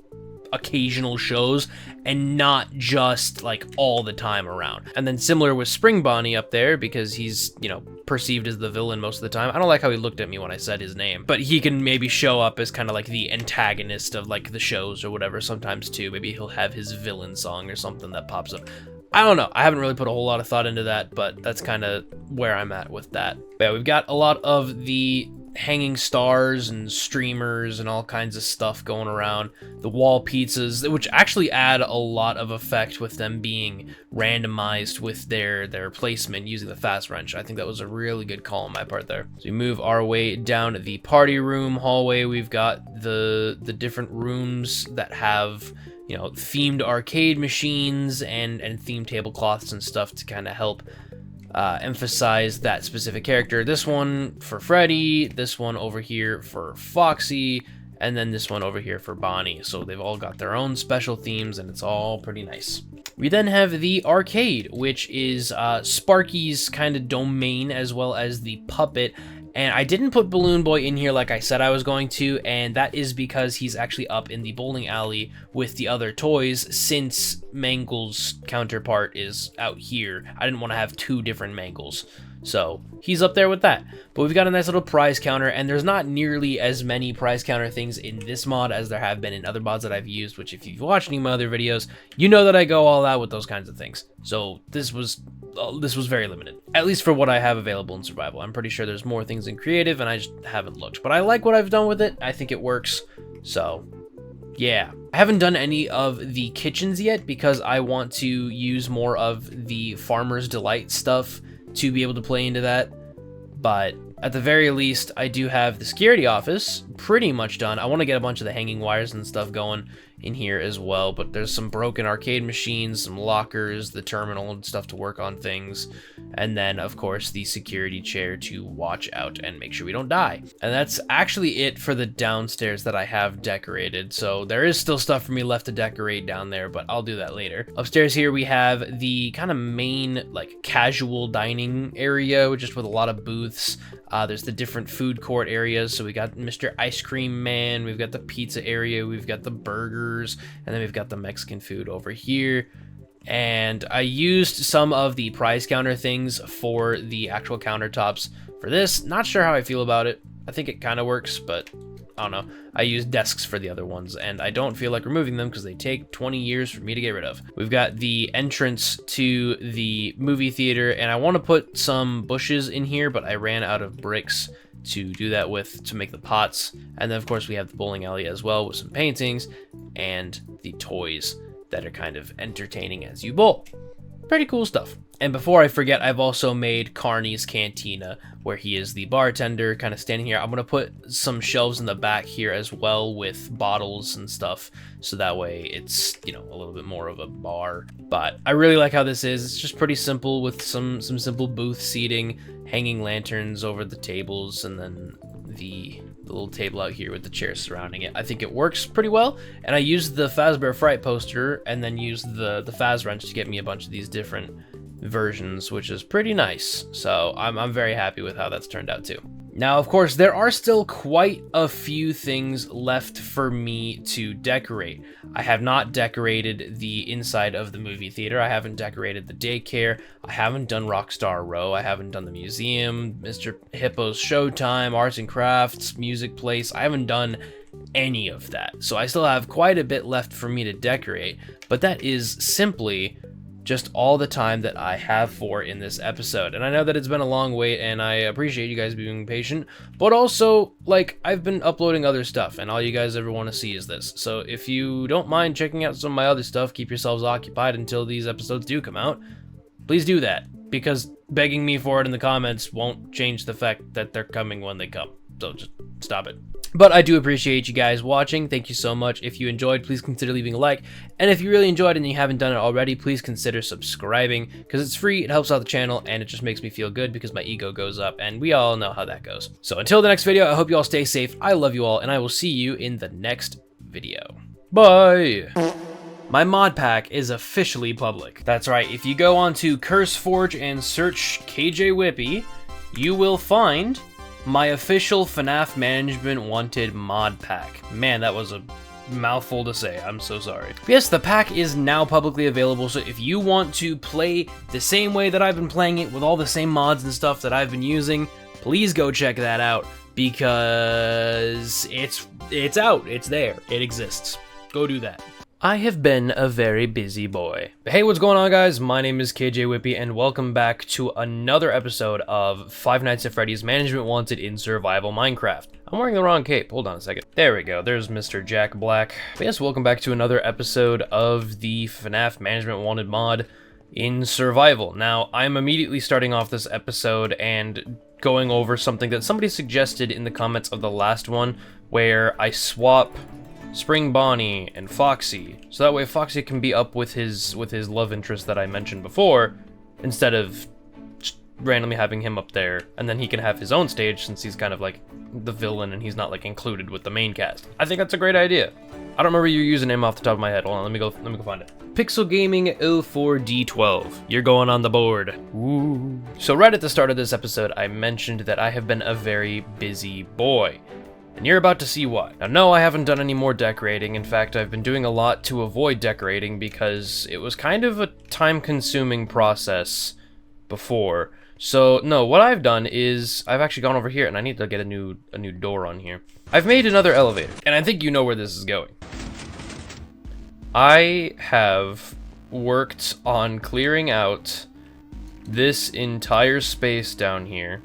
occasional shows and not just like all the time around. And then similar with Spring Bonnie up there, because he's, you know, perceived as the villain most of the time. I don't like how he looked at me when I said his name, but he can maybe show up as kind of like the antagonist of like the shows or whatever sometimes too. Maybe he'll have his villain song or something that pops up. I don't know. I haven't really put a whole lot of thought into that, but that's kind of where I'm at with that. But yeah, we've got a lot of the hanging stars and streamers and all kinds of stuff going around. The wall pizzas, which actually add a lot of effect with them being randomized with their placement using the fast wrench. I think that was a really good call on my part there. So we move our way down to the party room hallway. We've got the different rooms that have, you know, themed arcade machines and themed tablecloths and stuff to kind of help emphasize that specific character. This one for Freddy, this one over here for Foxy, and then this one over here for Bonnie. So they've all got their own special themes, and it's all pretty nice. We then have the arcade, which is Sparky's kind of domain, as well as the puppet. And I didn't put Balloon Boy in here like I said I was going to, and that is because he's actually up in the bowling alley with the other toys, since Mangle's counterpart is out here. I didn't want to have two different Mangles, so he's up there with that. But we've got a nice little prize counter, and there's not nearly as many prize counter things in this mod as there have been in other mods that I've used, which if you've watched any of my other videos, you know that I go all out with those kinds of things. So this was very limited, at least for what I have available in survival. I'm pretty sure there's more things in creative, and I just haven't looked. But I like what I've done with it. I think it works. So yeah, I haven't done any of the kitchens yet because I want to use more of the Farmer's Delight stuff to be able to play into that. But at the very least, I do have the security office pretty much done. I want to get a bunch of the hanging wires and stuff going in here as well, but there's some broken arcade machines, some lockers, the terminal and stuff to work on things, and then of course the security chair to watch out and make sure we don't die. And that's actually it for the downstairs that I have decorated. So there is still stuff for me left to decorate down there, but I'll do that later. Upstairs here we have the kind of main like casual dining area, just with a lot of booths. There's the different food court areas. So we got Mr. Ice Cream Man, we've got the pizza area, we've got the burgers, and then we've got the Mexican food over here. And I used some of the prize counter things for the actual countertops for this. Not sure how I feel about it. I think it kind of works, but I don't know. I used desks for the other ones, and I don't feel like removing them because they take 20 years for me to get rid of. We've got the entrance to the movie theater, and I want to put some bushes in here, but I ran out of bricks to do that with to make the pots. And then of course we have the bowling alley as well with some paintings and the toys that are kind of entertaining as you bowl. Pretty cool stuff. And before I forget, I've also made Carney's Cantina, where he is the bartender kind of standing here. I'm going to put some shelves in the back here as well with bottles and stuff, so that way it's, you know, a little bit more of a bar. But I really like how this is. It's just pretty simple with some simple booth seating, hanging lanterns over the tables, and then the little table out here with the chairs surrounding it. I think it works pretty well, and I used the Fazbear Fright poster and then used the Faz wrench to get me a bunch of these different versions, which is pretty nice. So I'm very happy with how that's turned out too. Now, of course, there are still quite a few things left for me to decorate. I have not decorated the inside of the movie theater. I haven't decorated the daycare. I haven't done Rockstar Row. I haven't done the museum, Mr. Hippo's Showtime, Arts and Crafts, Music Place. I haven't done any of that. So I still have quite a bit left for me to decorate, but that is simply just all the time that I have for in this episode. And I know that it's been a long wait, and I appreciate you guys being patient, but also, like, I've been uploading other stuff, and all you guys ever want to see is this. So if you don't mind checking out some of my other stuff, keep yourselves occupied until these episodes do come out, please do that, because begging me for it in the comments won't change the fact that they're coming when they come. So just stop it. But I do appreciate you guys watching. Thank you so much. If you enjoyed, please consider leaving a like. And if you really enjoyed and you haven't done it already, please consider subscribing, because it's free, it helps out the channel, and it just makes me feel good because my ego goes up, and we all know how that goes. So until the next video, I hope you all stay safe. I love you all, and I will see you in the next video. Bye! My mod pack is officially public. That's right, if you go onto CurseForge and search Kjwippy, you will find my official FNAF Management Wanted mod pack. Man, that was a mouthful to say. I'm so sorry. But yes, the pack is now publicly available, so if you want to play the same way that I've been playing it with all the same mods and stuff that I've been using, please go check that out, because it's out. It's there. It exists. Go do that. I have been a very busy boy. Hey, what's going on, guys? My name is Kjwippy, and welcome back to another episode of Five Nights at Freddy's Management Wanted in Survival Minecraft. I'm wearing the wrong cape. Hold on a second. There we go. There's Mr. Jack Black. But yes, welcome back to another episode of the FNAF Management Wanted mod in Survival. Now, I'm immediately starting off this episode and going over something that somebody suggested in the comments of the last one, where I swap Spring Bonnie and Foxy, so that way Foxy can be up with his love interest that I mentioned before, instead of randomly having him up there, and then he can have his own stage since he's kind of like the villain and he's not like included with the main cast. I think that's a great idea. I don't remember your username off the top of my head. Hold on, let me go find it. Pixel Gaming 04D12. You're going on the board. Woo. So right at the start of this episode, I mentioned that I have been a very busy boy. And you're about to see why. Now, no, I haven't done any more decorating. In fact, I've been doing a lot to avoid decorating because it was kind of a time-consuming process before. So, no, what I've done is I've actually gone over here, and I need to get a new door on here. I've made another elevator, and I think you know where this is going. I have worked on clearing out this entire space down here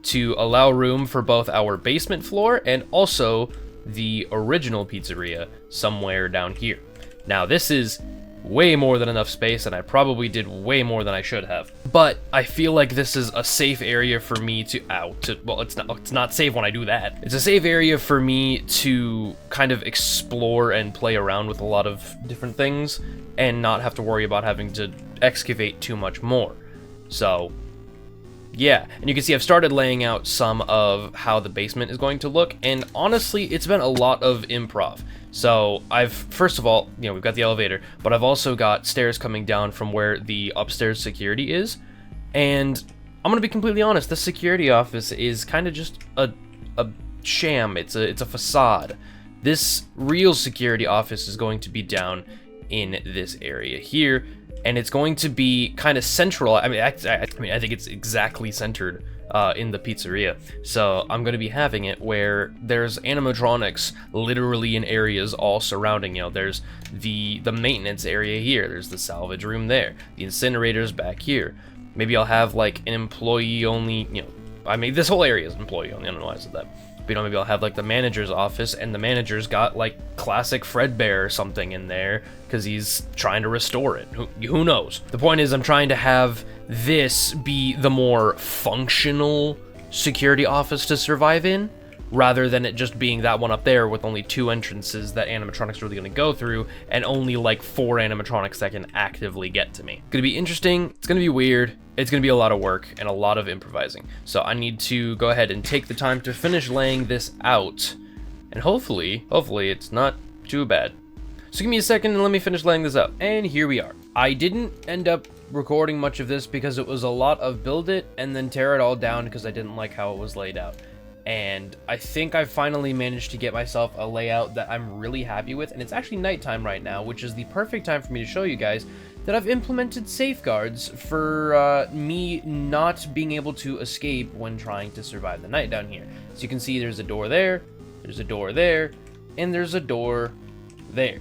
to allow room for both our basement floor and also the original pizzeria somewhere down here. Now, this is way more than enough space, and I probably did way more than I should have. But I feel like this is a safe area for me to, well, it's not safe when I do that. It's a safe area for me to kind of explore and play around with a lot of different things and not have to worry about having to excavate too much more. So, yeah, and you can see I've started laying out some of how the basement is going to look, and honestly, it's been a lot of improv. So first of all, you know, we've got the elevator, but I've also got stairs coming down from where the upstairs security is, and I'm gonna be completely honest, the security office is kind of just a sham. It's a facade. This real security office is going to be down in this area here, and it's going to be kind of central. I think it's exactly centered in the pizzeria. So I'm going to be having it where there's animatronics literally in areas all surrounding. You know, there's the maintenance area here. There's the salvage room there. The incinerators back here. Maybe I'll have like an employee only, you know, I mean, this whole area is employee only. I don't know why I said that. But, you know, maybe I'll have like the manager's office, and the manager's got like classic Fredbear or something in there because he's trying to restore it. Who knows? The point is, I'm trying to have this be the more functional security office to survive in, rather than it just being that one up there with only 2 entrances that animatronics are really going to go through, and only like 4 animatronics that can actively get to me. It's going to be interesting, it's going to be weird, it's going to be a lot of work, and a lot of improvising. So I need to go ahead and take the time to finish laying this out, and hopefully it's not too bad. So give me a second and let me finish laying this out. And here we are. I didn't end up recording much of this because it was a lot of build it and then tear it all down because I didn't like how it was laid out. And I think I finally managed to get myself a layout that I'm really happy with, and it's actually nighttime right now, which is the perfect time for me to show you guys that I've implemented safeguards for me not being able to escape when trying to survive the night down here. So you can see there's a door there, there's a door there, and there's a door there.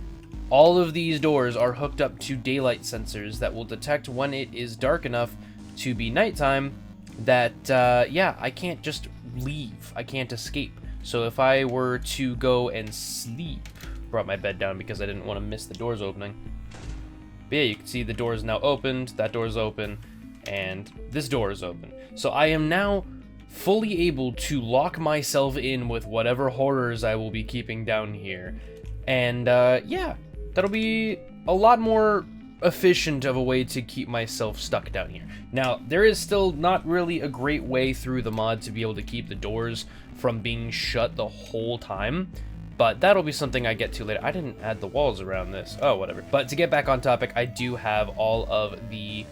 All of these doors are hooked up to daylight sensors that will detect when it is dark enough to be nighttime that, yeah, I can't just leave. I can't escape. So if I were to go and sleep, brought my bed down because I didn't want to miss the doors opening. But yeah, you can see the door is now opened, that door is open, and this door is open. So I am now fully able to lock myself in with whatever horrors I will be keeping down here. And yeah, that'll be a lot more efficient of a way to keep myself stuck down here. Now, there is still not really a great way through the mod to be able to keep the doors from being shut the whole time, but that'll be something I get to later. I didn't add the walls around this. Oh, whatever. But to get back on topic, I do have all of the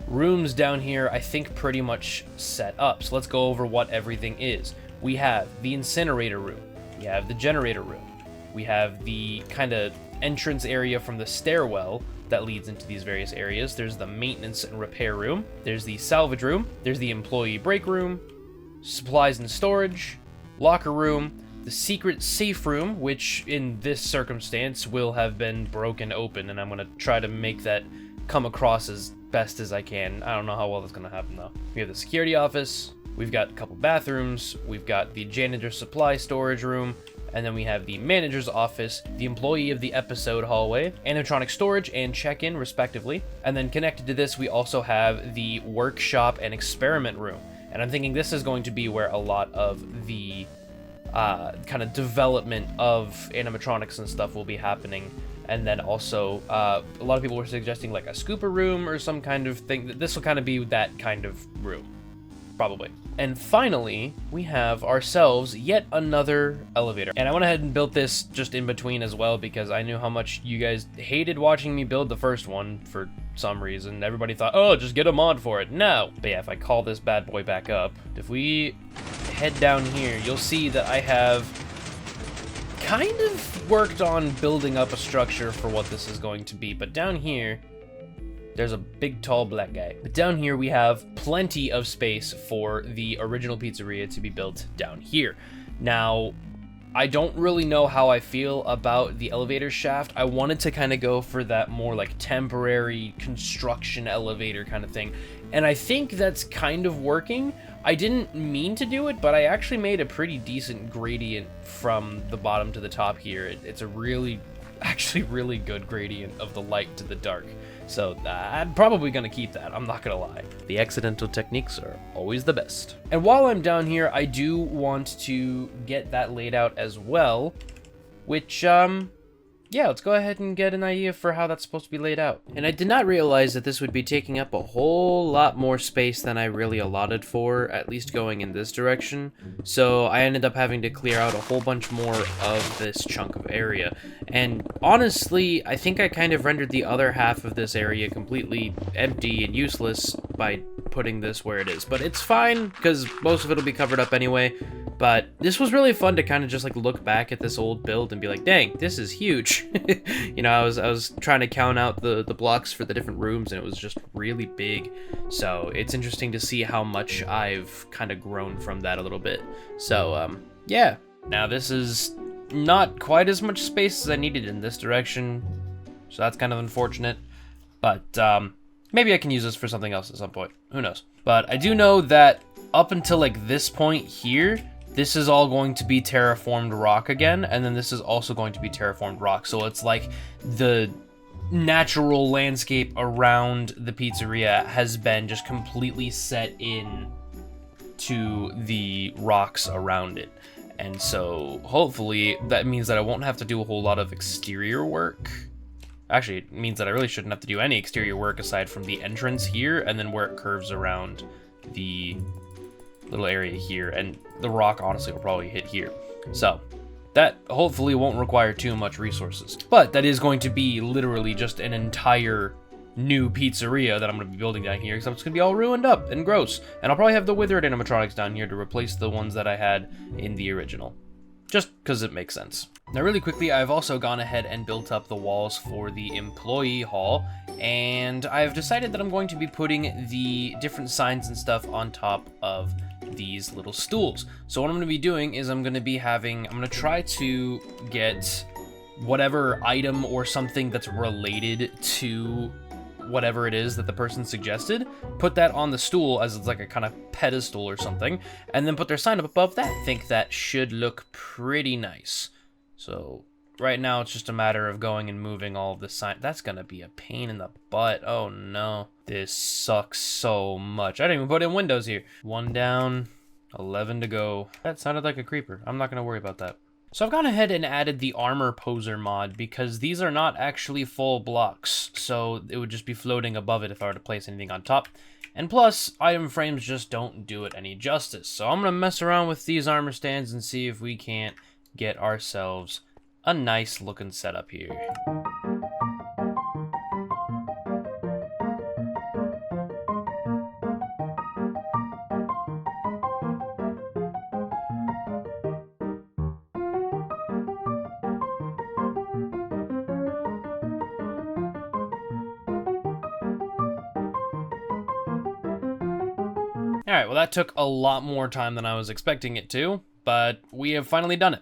rooms down here, I think, pretty much set up. So let's go over what everything is. We have the incinerator room. We have the generator room. We have the kind of entrance area from the stairwell that leads into these various areas. There's the maintenance and repair room. There's the salvage room. There's the employee break room, supplies and storage, locker room, the secret safe room, which in this circumstance will have been broken open, and I'm going to try to make that come across as best as I can. I don't know how well that's going to happen though. We have the security office. We've got a couple bathrooms. We've got the janitor supply storage room. And then we have the manager's office, the employee of the episode hallway, animatronic storage and check-in respectively. And then connected to this, we also have the workshop and experiment room. And I'm thinking this is going to be where a lot of the kind of development of animatronics and stuff will be happening And then also, a lot of people were suggesting like a scooper room or some kind of thing. This will kind of be that kind of room, probably. And finally, we have ourselves yet another elevator. And I went ahead and built this just in between as well, because I knew how much you guys hated watching me build the first one for some reason. Everybody thought, oh, just get a mod for it. No. But yeah, if I call this bad boy back up, if we head down here, you'll see that I have kind of worked on building up a structure for what this is going to be. But down here, there's a big tall black guy. But down here we have plenty of space for the original pizzeria to be built down here. Now, I don't really know how I feel about the elevator shaft. I wanted to kind of go for that more like temporary construction elevator kind of thing. And I think that's kind of working. I didn't mean to do it, but I actually made a pretty decent gradient from the bottom to the top here. It's a really good gradient of the light to the dark. So I'm probably gonna keep that, I'm not gonna lie. The accidental techniques are always the best. And while I'm down here, I do want to get that laid out as well, which, yeah, let's go ahead and get an idea for how that's supposed to be laid out. And I did not realize that this would be taking up a whole lot more space than I really allotted for, at least going in this direction. So I ended up having to clear out a whole bunch more of this chunk of area. And honestly, I think I kind of rendered the other half of this area completely empty and useless by putting this where it is. But it's fine, because most of it will be covered up anyway. But this was really fun to kind of just like look back at this old build and be like, dang, this is huge. You know, I was trying to count out the blocks for the different rooms, and it was just really big. So it's interesting to see how much I've kind of grown from that a little bit. So yeah, now this is not quite as much space as I needed in this direction, so that's kind of unfortunate. But maybe I can use this for something else at some point. Who knows? But I do know that up until like this point here, this is all going to be terraformed rock again, and then this is also going to be terraformed rock. So it's like the natural landscape around the pizzeria has been just completely set in to the rocks around it. And so hopefully that means that I won't have to do a whole lot of exterior work. Actually, it means that I really shouldn't have to do any exterior work aside from the entrance here and then where it curves around the little area here, and the rock honestly will probably hit here. So that hopefully won't require too much resources, but that is going to be literally just an entire new pizzeria that I'm going to be building down here, except it's going to be all ruined up and gross, and I'll probably have the withered animatronics down here to replace the ones that I had in the original, just because it makes sense. Now really quickly, I've also gone ahead and built up the walls for the employee hall, and I've decided that I'm going to be putting the different signs and stuff on top of these little stools. So what I'm going to be doing is I'm going to try to get whatever item or something that's related to whatever it is that the person suggested, put that on the stool as it's like a kind of pedestal or something, and then put their sign up above that. I think that should look pretty nice. So right now it's just a matter of going and moving all of the sign. That's gonna be a pain in the butt. Oh no, this sucks so much. I didn't even put in windows here. 1 down, 11 to go. That sounded like a creeper. I'm not gonna worry about that. So I've gone ahead and added the armor poser mod because these are not actually full blocks, so it would just be floating above it if I were to place anything on top. And plus, item frames just don't do it any justice. So I'm gonna mess around with these armor stands and see if we can't get ourselves a nice looking setup here. Alright, well that took a lot more time than I was expecting it to, but we have finally done it.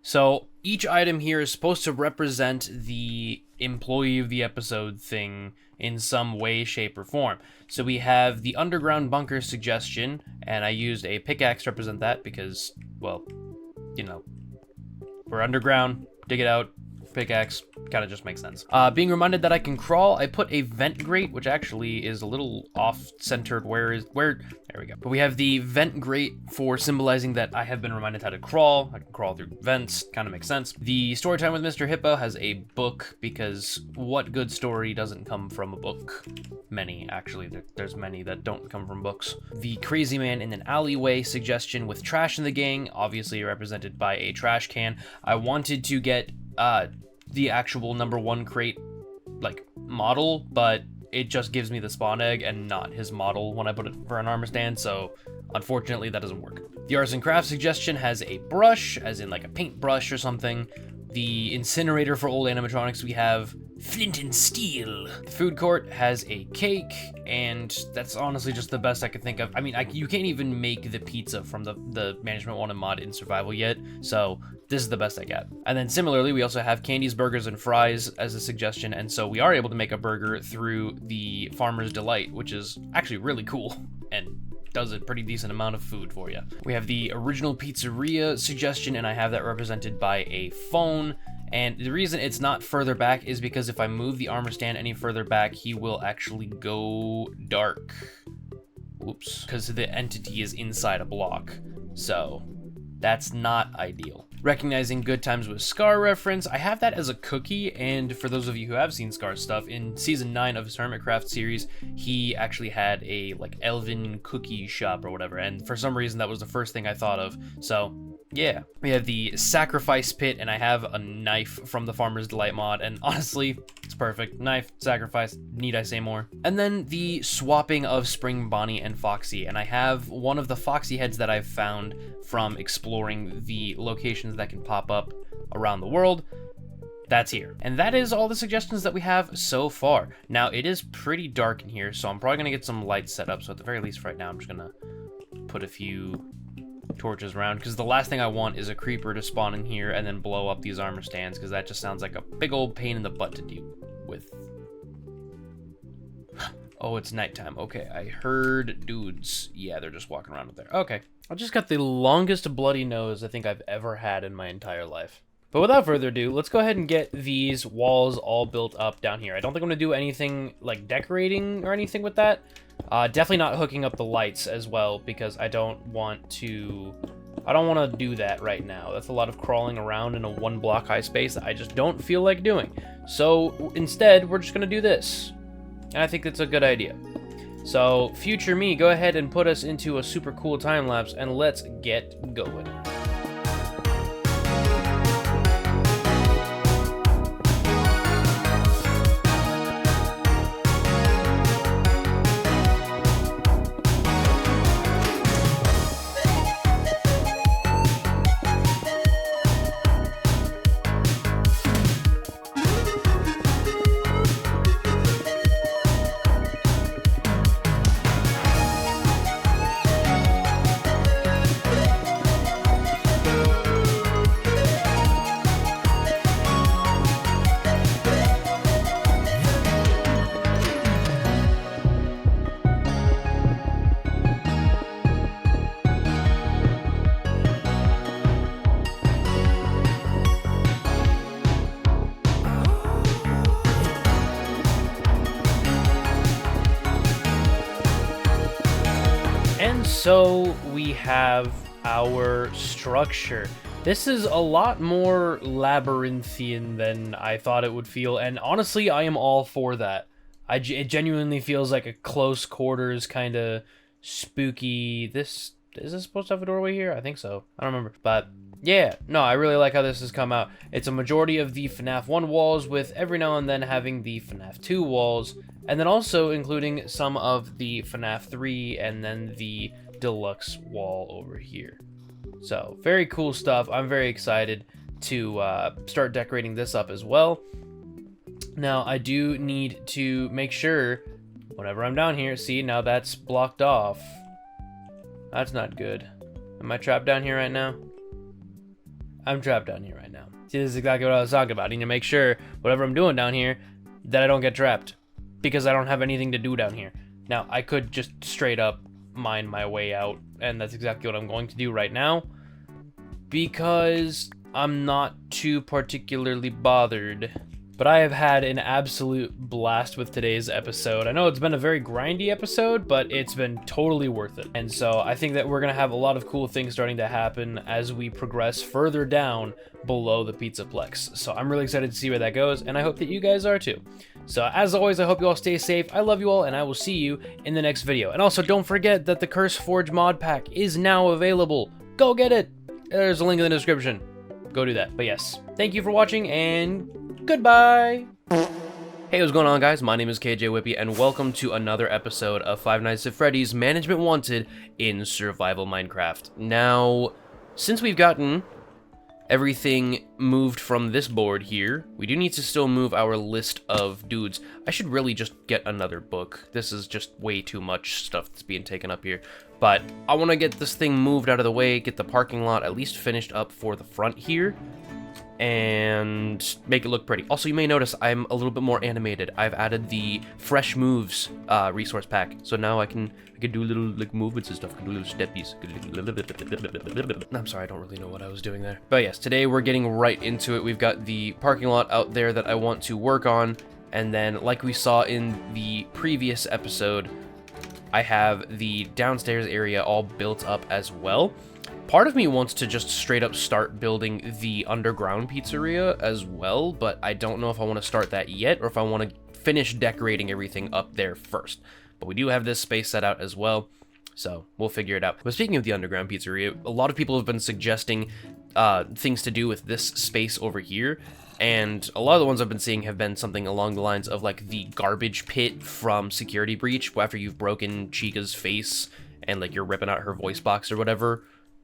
So each item here is supposed to represent the employee of the episode thing in some way, shape, or form. So we have the underground bunker suggestion, and I used a pickaxe to represent that because, well, you know, we're underground, dig it out, pickaxe kind of just makes sense. Being reminded that I can crawl, I put a vent grate, which actually is a little off-centered. There we go. But we have the vent grate for symbolizing that I have been reminded how to crawl. I can crawl through vents, kind of makes sense. The story time with Mr. Hippo has a book, because what good story doesn't come from a book? Many, actually. There's many that don't come from books. The crazy man in an alleyway suggestion with trash in the gang, obviously represented by a trash can. I wanted to get the actual #1 crate like model, but it just gives me the spawn egg and not his model when I put it for an armor stand, so unfortunately that doesn't work. The arts and crafts suggestion has a brush, as in like a paintbrush or something. The incinerator for old animatronics, we have flint and steel. The food court has a cake, and that's honestly just the best I could think of. I mean, you can't even make the pizza from the Management 1 mod in survival yet, so this is the best I got. And then similarly, we also have candies, burgers, and fries as a suggestion, and so we are able to make a burger through the Farmer's Delight, which is actually really cool and does a pretty decent amount of food for you. We have the original pizzeria suggestion, and I have that represented by a phone. And the reason it's not further back is because if I move the armor stand any further back, he will actually go dark. Whoops. Because the entity is inside a block. So that's not ideal. Recognizing good times with Scar reference, I have that as a cookie, and for those of you who have seen Scar's stuff, in season 9 of his Hermitcraft series, he actually had a like elven cookie shop or whatever, and for some reason that was the first thing I thought of, so yeah. We have the sacrifice pit, and I have a knife from the Farmer's Delight mod, and honestly, it's perfect. Knife, sacrifice, need I say more? And then the swapping of Spring Bonnie and Foxy, and I have one of the Foxy heads that I've found from exploring the locations that can pop up around the world. That's here. And that is all the suggestions that we have so far. Now, it is pretty dark in here, so I'm probably gonna get some lights set up, so at the very least right now, I'm just gonna put a few torches around, because the last thing I want is a creeper to spawn in here and then blow up these armor stands, because that just sounds like a big old pain in the butt to deal with. Oh, it's nighttime. Okay, I heard dudes. Yeah, they're just walking around up there. Okay. I just got the longest bloody nose I think I've ever had in my entire life. But without further ado, let's go ahead and get these walls all built up down here. I don't think I'm going to do anything like decorating or anything with that. Definitely not hooking up the lights as well, because I don't want to do that right now. That's a lot of crawling around in a 1 block high space that I just don't feel like doing. So instead, we're just going to do this. And I think that's a good idea. So future me, go ahead and put us into a super cool time lapse, and let's get going. So we have our structure. This is a lot more labyrinthian than I thought it would feel, and honestly, I am all for that. It genuinely feels like a close quarters kind of spooky. Is this supposed to have a doorway here? I think so. I don't remember, but yeah, no, I really like how this has come out. It's a majority of the FNAF 1 walls, with every now and then having the FNAF 2 walls, and then also including some of the FNAF 3 and then the deluxe wall over here. So very cool stuff. I'm very excited to start decorating this up as well. Now I do need to make sure whenever I'm down here, see, now that's blocked off. That's not good. Am I trapped down here right now? I'm trapped down here right now. See, this is exactly what I was talking about. I need to make sure whatever I'm doing down here that I don't get trapped, because I don't have anything to do down here. Now I could just straight up mine my way out, and that's exactly what I'm going to do right now, because I'm not too particularly bothered. But I have had an absolute blast with today's episode. I know it's been a very grindy episode, but it's been totally worth it. And so I think that we're gonna have a lot of cool things starting to happen as we progress further down below the Pizzaplex. So I'm really excited to see where that goes, and I hope that you guys are too. So as always, I hope you all stay safe. I love you all, and I will see you in the next video. And also don't forget that the Curse Forge mod pack is now available. Go get it! There's a link in the description. Go do that. But yes, thank you for watching, and goodbye! Hey, what's going on, guys? My name is Kjwippy, and welcome to another episode of Five Nights at Freddy's Management Wanted in Survival Minecraft. Now, since we've gotten everything moved from this board here, we do need to still move our list of dudes. I should really just get another book. This is just way too much stuff that's being taken up here. But I want to get this thing moved out of the way, get the parking lot at least finished up for the front here, and make it look pretty. Also, you may notice I'm a little bit more animated. I've added the fresh moves resource pack, so now I can do little like movements and stuff. I can do little steppies. I'm sorry, I don't really know what I was doing there. But yes, today we're getting right into it. We've got the parking lot out there that I want to work on, and then like we saw in the previous episode, I have the downstairs area all built up as well. Part of me wants to just straight up start building the underground pizzeria as well, but I don't know if I want to start that yet or if I want to finish decorating everything up there first. But we do have this space set out as well, so we'll figure it out. But speaking of the underground pizzeria, a lot of people have been suggesting things to do with this space over here, and a lot of the ones I've been seeing have been something along the lines of like the garbage pit from Security Breach, after you've broken Chica's face and like you're ripping out her voice box or whatever.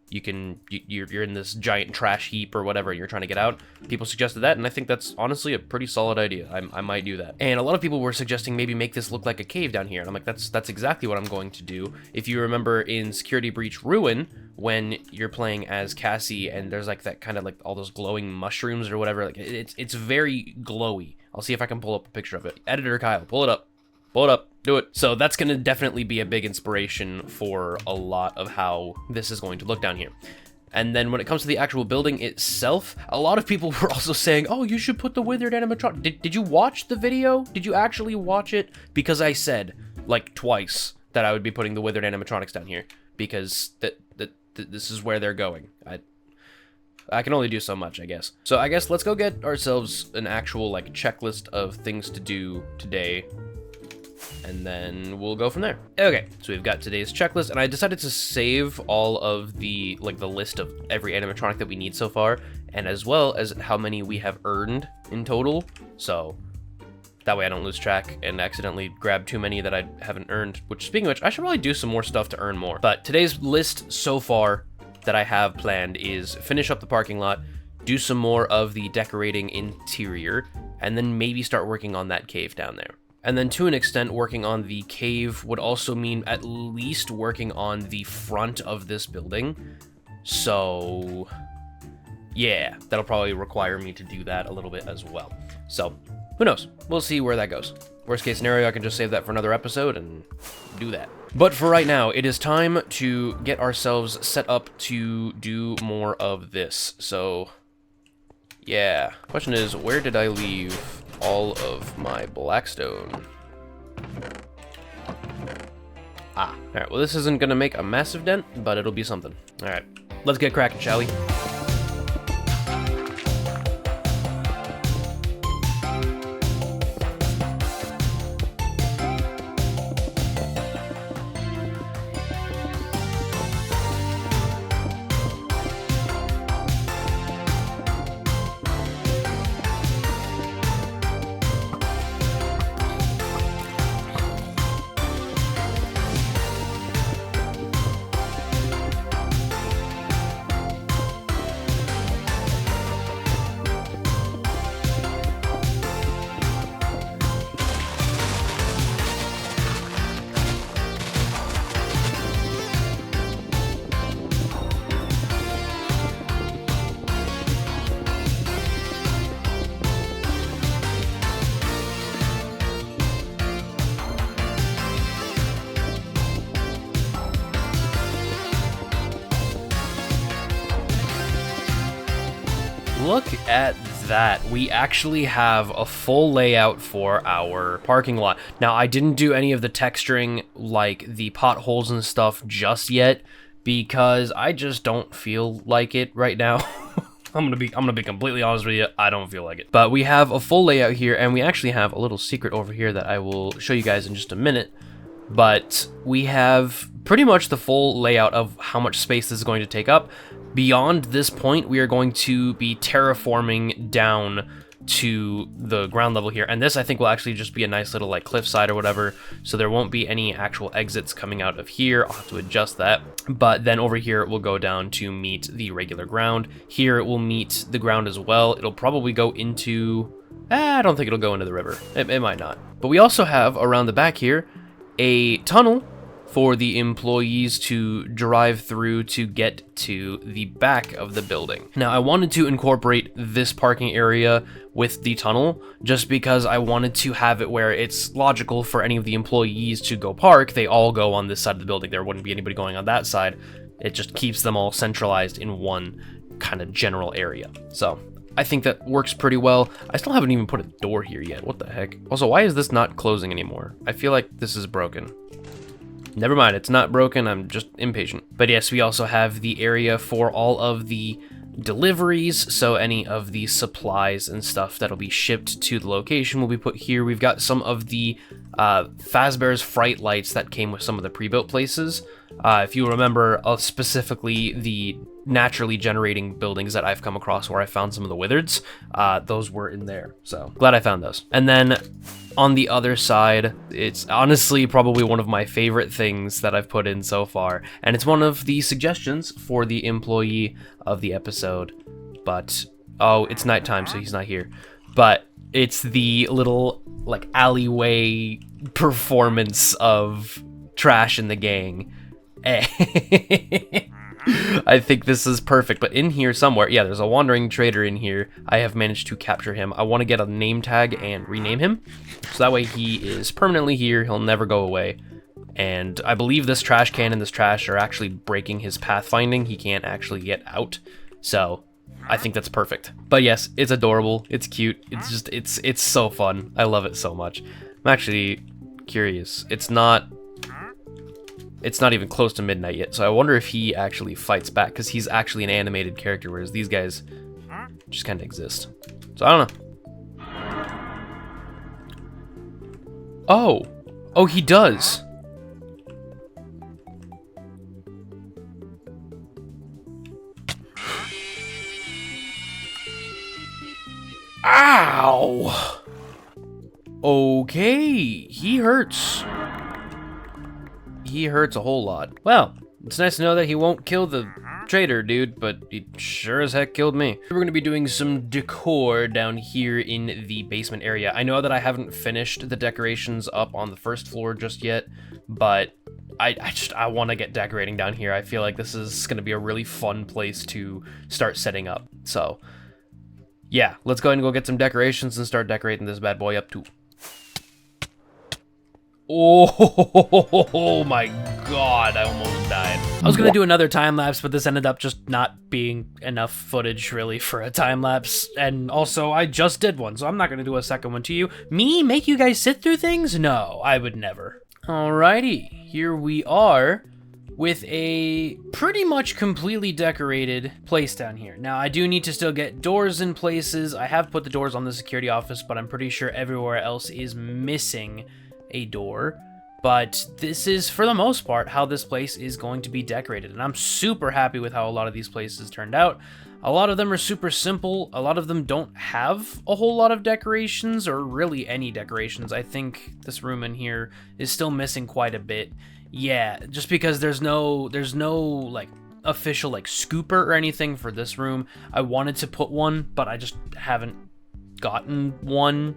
You're in this giant trash heap or whatever, and you're trying to get out. People suggested that, and I think that's honestly a pretty solid idea. I might do that. And a lot of people were suggesting maybe make this look like a cave down here, and I'm like, that's exactly what I'm going to do. If you remember in Security Breach Ruin, when you're playing as Cassie, and there's like that kind of like all those glowing mushrooms or whatever, like it's very glowy. I'll see if I can pull up a picture of it. Editor Kyle, pull it up. Pull it up. Do it. So that's going to definitely be a big inspiration for a lot of how this is going to look down here. And then when it comes to the actual building itself, a lot of people were also saying, oh, you should put the withered animatronic. Did you watch the video? Did you actually watch it? Because I said, like, twice that I would be putting the withered animatronics down here. Because this is where they're going. I can only do so much, I guess. So I guess let's go get ourselves an actual, like, checklist of things to do today, and then we'll go from there. Okay, so we've got today's checklist, and I decided to save all of the, like, the list of every animatronic that we need so far, and as well as how many we have earned in total, so that way I don't lose track and accidentally grab too many that I haven't earned, which, speaking of which, I should probably do some more stuff to earn more. But today's list so far that I have planned is finish up the parking lot, do some more of the decorating interior, and then maybe start working on that cave down there. And then to an extent, working on the cave would also mean at least working on the front of this building. So yeah, that'll probably require me to do that a little bit as well. So who knows? We'll see where that goes. Worst case scenario, I can just save that for another episode and do that. But for right now, it is time to get ourselves set up to do more of this. So yeah, question is, where did I leave all of my blackstone? Ah, alright, well this isn't gonna make a massive dent, but it'll be something. Alright, let's get cracking, shall we? look at that. We actually have a full layout for our parking lot. Now, I didn't do any of the texturing, like the potholes and stuff just yet, because I just don't feel like it right now. I'm gonna be completely honest with you, I don't feel like it. But we have a full layout here, and we actually have a little secret over here that I will show you guys in just a minute. But we have pretty much the full layout of how much space this is going to take up. Beyond this point, we are going to be terraforming down to the ground level here, and this I think will actually just be a nice little like cliffside or whatever, so there won't be any actual exits coming out of here. I'll have to adjust that, but then over here it will go down to meet the regular ground. Here it will meet the ground as well. It'll probably go into, I don't think it'll go into the river. It might not. But we also have around the back here a tunnel for the employees to drive through to get to the back of the building. Now, I wanted to incorporate this parking area with the tunnel just because I wanted to have it where it's logical for any of the employees to go park. They all go on this side of the building. There wouldn't be anybody going on that side. It just keeps them all centralized in one kind of general area. So I think that works pretty well. I still haven't even put a door here yet. What the heck? Also, why is this not closing anymore? I feel like this is broken. Never mind, it's not broken, I'm just impatient. But yes, we also have the area for all of the deliveries, so any of the supplies and stuff that'll be shipped to the location will be put here. We've got some of the Fazbear's Fright lights that came with some of the pre-built places. If you remember, specifically the naturally generating buildings that I've come across where I found some of the withereds, those were in there, so glad I found those. And then on the other side, it's honestly probably one of my favorite things that I've put in so far, and it's one of the suggestions for the employee of the episode, but, oh, it's nighttime, so he's not here, but it's the little, like, alleyway performance of Trash in the Gang. I think this is perfect, but in here somewhere, yeah, there's a wandering trader in here. I have managed to capture him. I want to get a name tag and rename him, so that way he is permanently here. He'll never go away. And I believe this trash can and this trash are actually breaking his pathfinding. He can't actually get out, so I think that's perfect. But yes, it's adorable. It's cute. It's just, it's so fun. I love it so much. I'm actually curious. It's not even close to midnight yet, so I wonder if he actually fights back, because he's actually an animated character, whereas these guys just kind of exist. So I don't know. Oh, he does. Ow! Okay, he hurts. He hurts a whole lot. Well, it's nice to know that he won't kill the trader dude, but he sure as heck killed me. We're gonna be doing some decor down here in the basement area. I know that I haven't finished the decorations up on the first floor just yet, but I want to get decorating down here. I feel like this is gonna be a really fun place to start setting up. So yeah, let's go ahead and go get some decorations and start decorating this bad boy up too. Oh my god, I almost died. I was gonna do another time lapse, but this ended up just not being enough footage really for a time lapse. And also, I just did one, so I'm not gonna do a second one to you. Me make you guys sit through things? No, I would never. Alrighty, here we are with a pretty much completely decorated place down here. Now, I do need to still get doors in places. I have put the doors on the security office, but I'm pretty sure everywhere else is missing a door. But this is, for the most part, how this place is going to be decorated. And I'm super happy with how a lot of these places turned out. A lot of them are super simple. A lot of them don't have a whole lot of decorations, or really any decorations. I think this room in here is still missing quite a bit. Yeah, just because there's no like official like scooper or anything for this room. I wanted to put one, but I just haven't gotten one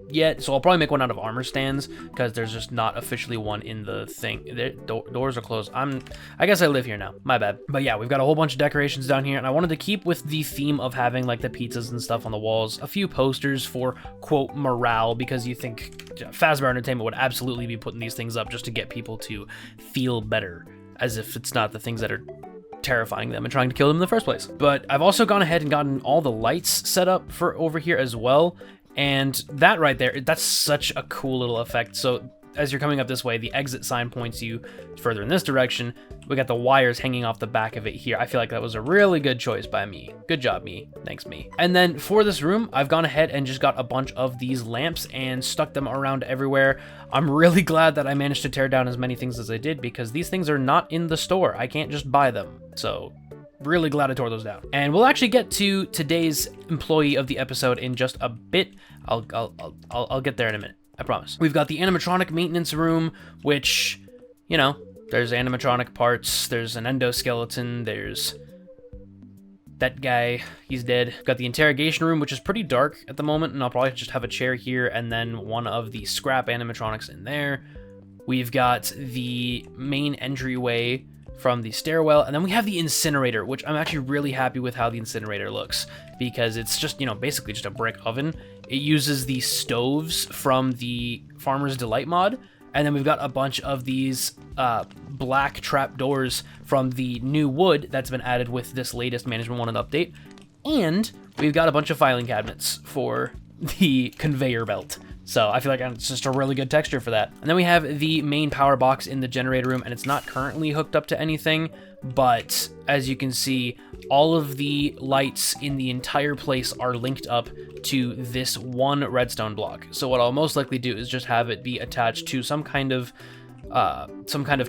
yet, so I'll probably make one out of armor stands, because there's just not officially one in the thing. Doors are closed. I guess I live here now, my bad. But yeah, we've got a whole bunch of decorations down here, and I wanted to keep with the theme of having like the pizzas and stuff on the walls, a few posters for quote morale, because you think Fazbear Entertainment would absolutely be putting these things up just to get people to feel better, as if it's not the things that are terrifying them and trying to kill them in the first place. But I've also gone ahead and gotten all the lights set up for over here as well. And that right there, that's such a cool little effect. So as you're coming up this way, the exit sign points you further in this direction. We got the wires hanging off the back of it here. I feel like that was a really good choice by me. Good job, me. Thanks, me. And then for this room, I've gone ahead and just got a bunch of these lamps and stuck them around everywhere. I'm really glad that I managed to tear down as many things as I did, because these things are not in the store. I can't just buy them. So really glad I tore those down. And we'll actually get to today's employee of the episode in just a bit. I'll get there in a minute. I promise. We've got the animatronic maintenance room, which, you know, there's animatronic parts, there's an endoskeleton, there's that guy, he's dead. We've got the interrogation room, which is pretty dark at the moment, and I'll probably just have a chair here and then one of the scrap animatronics in there. We've got the main entryway from the stairwell, and then we have the incinerator, which I'm actually really happy with how the incinerator looks, because it's just, you know, basically just a brick oven. It uses the stoves from the Farmer's Delight mod, and then we've got a bunch of these black trap doors from the new wood that's been added with this latest Management 1 update, and we've got a bunch of filing cabinets for the conveyor belt. So I feel like it's just a really good texture for that. And then we have the main power box in the generator room, and it's not currently hooked up to anything, but as you can see, all of the lights in the entire place are linked up to this one redstone block. So what I'll most likely do is just have it be attached to some kind of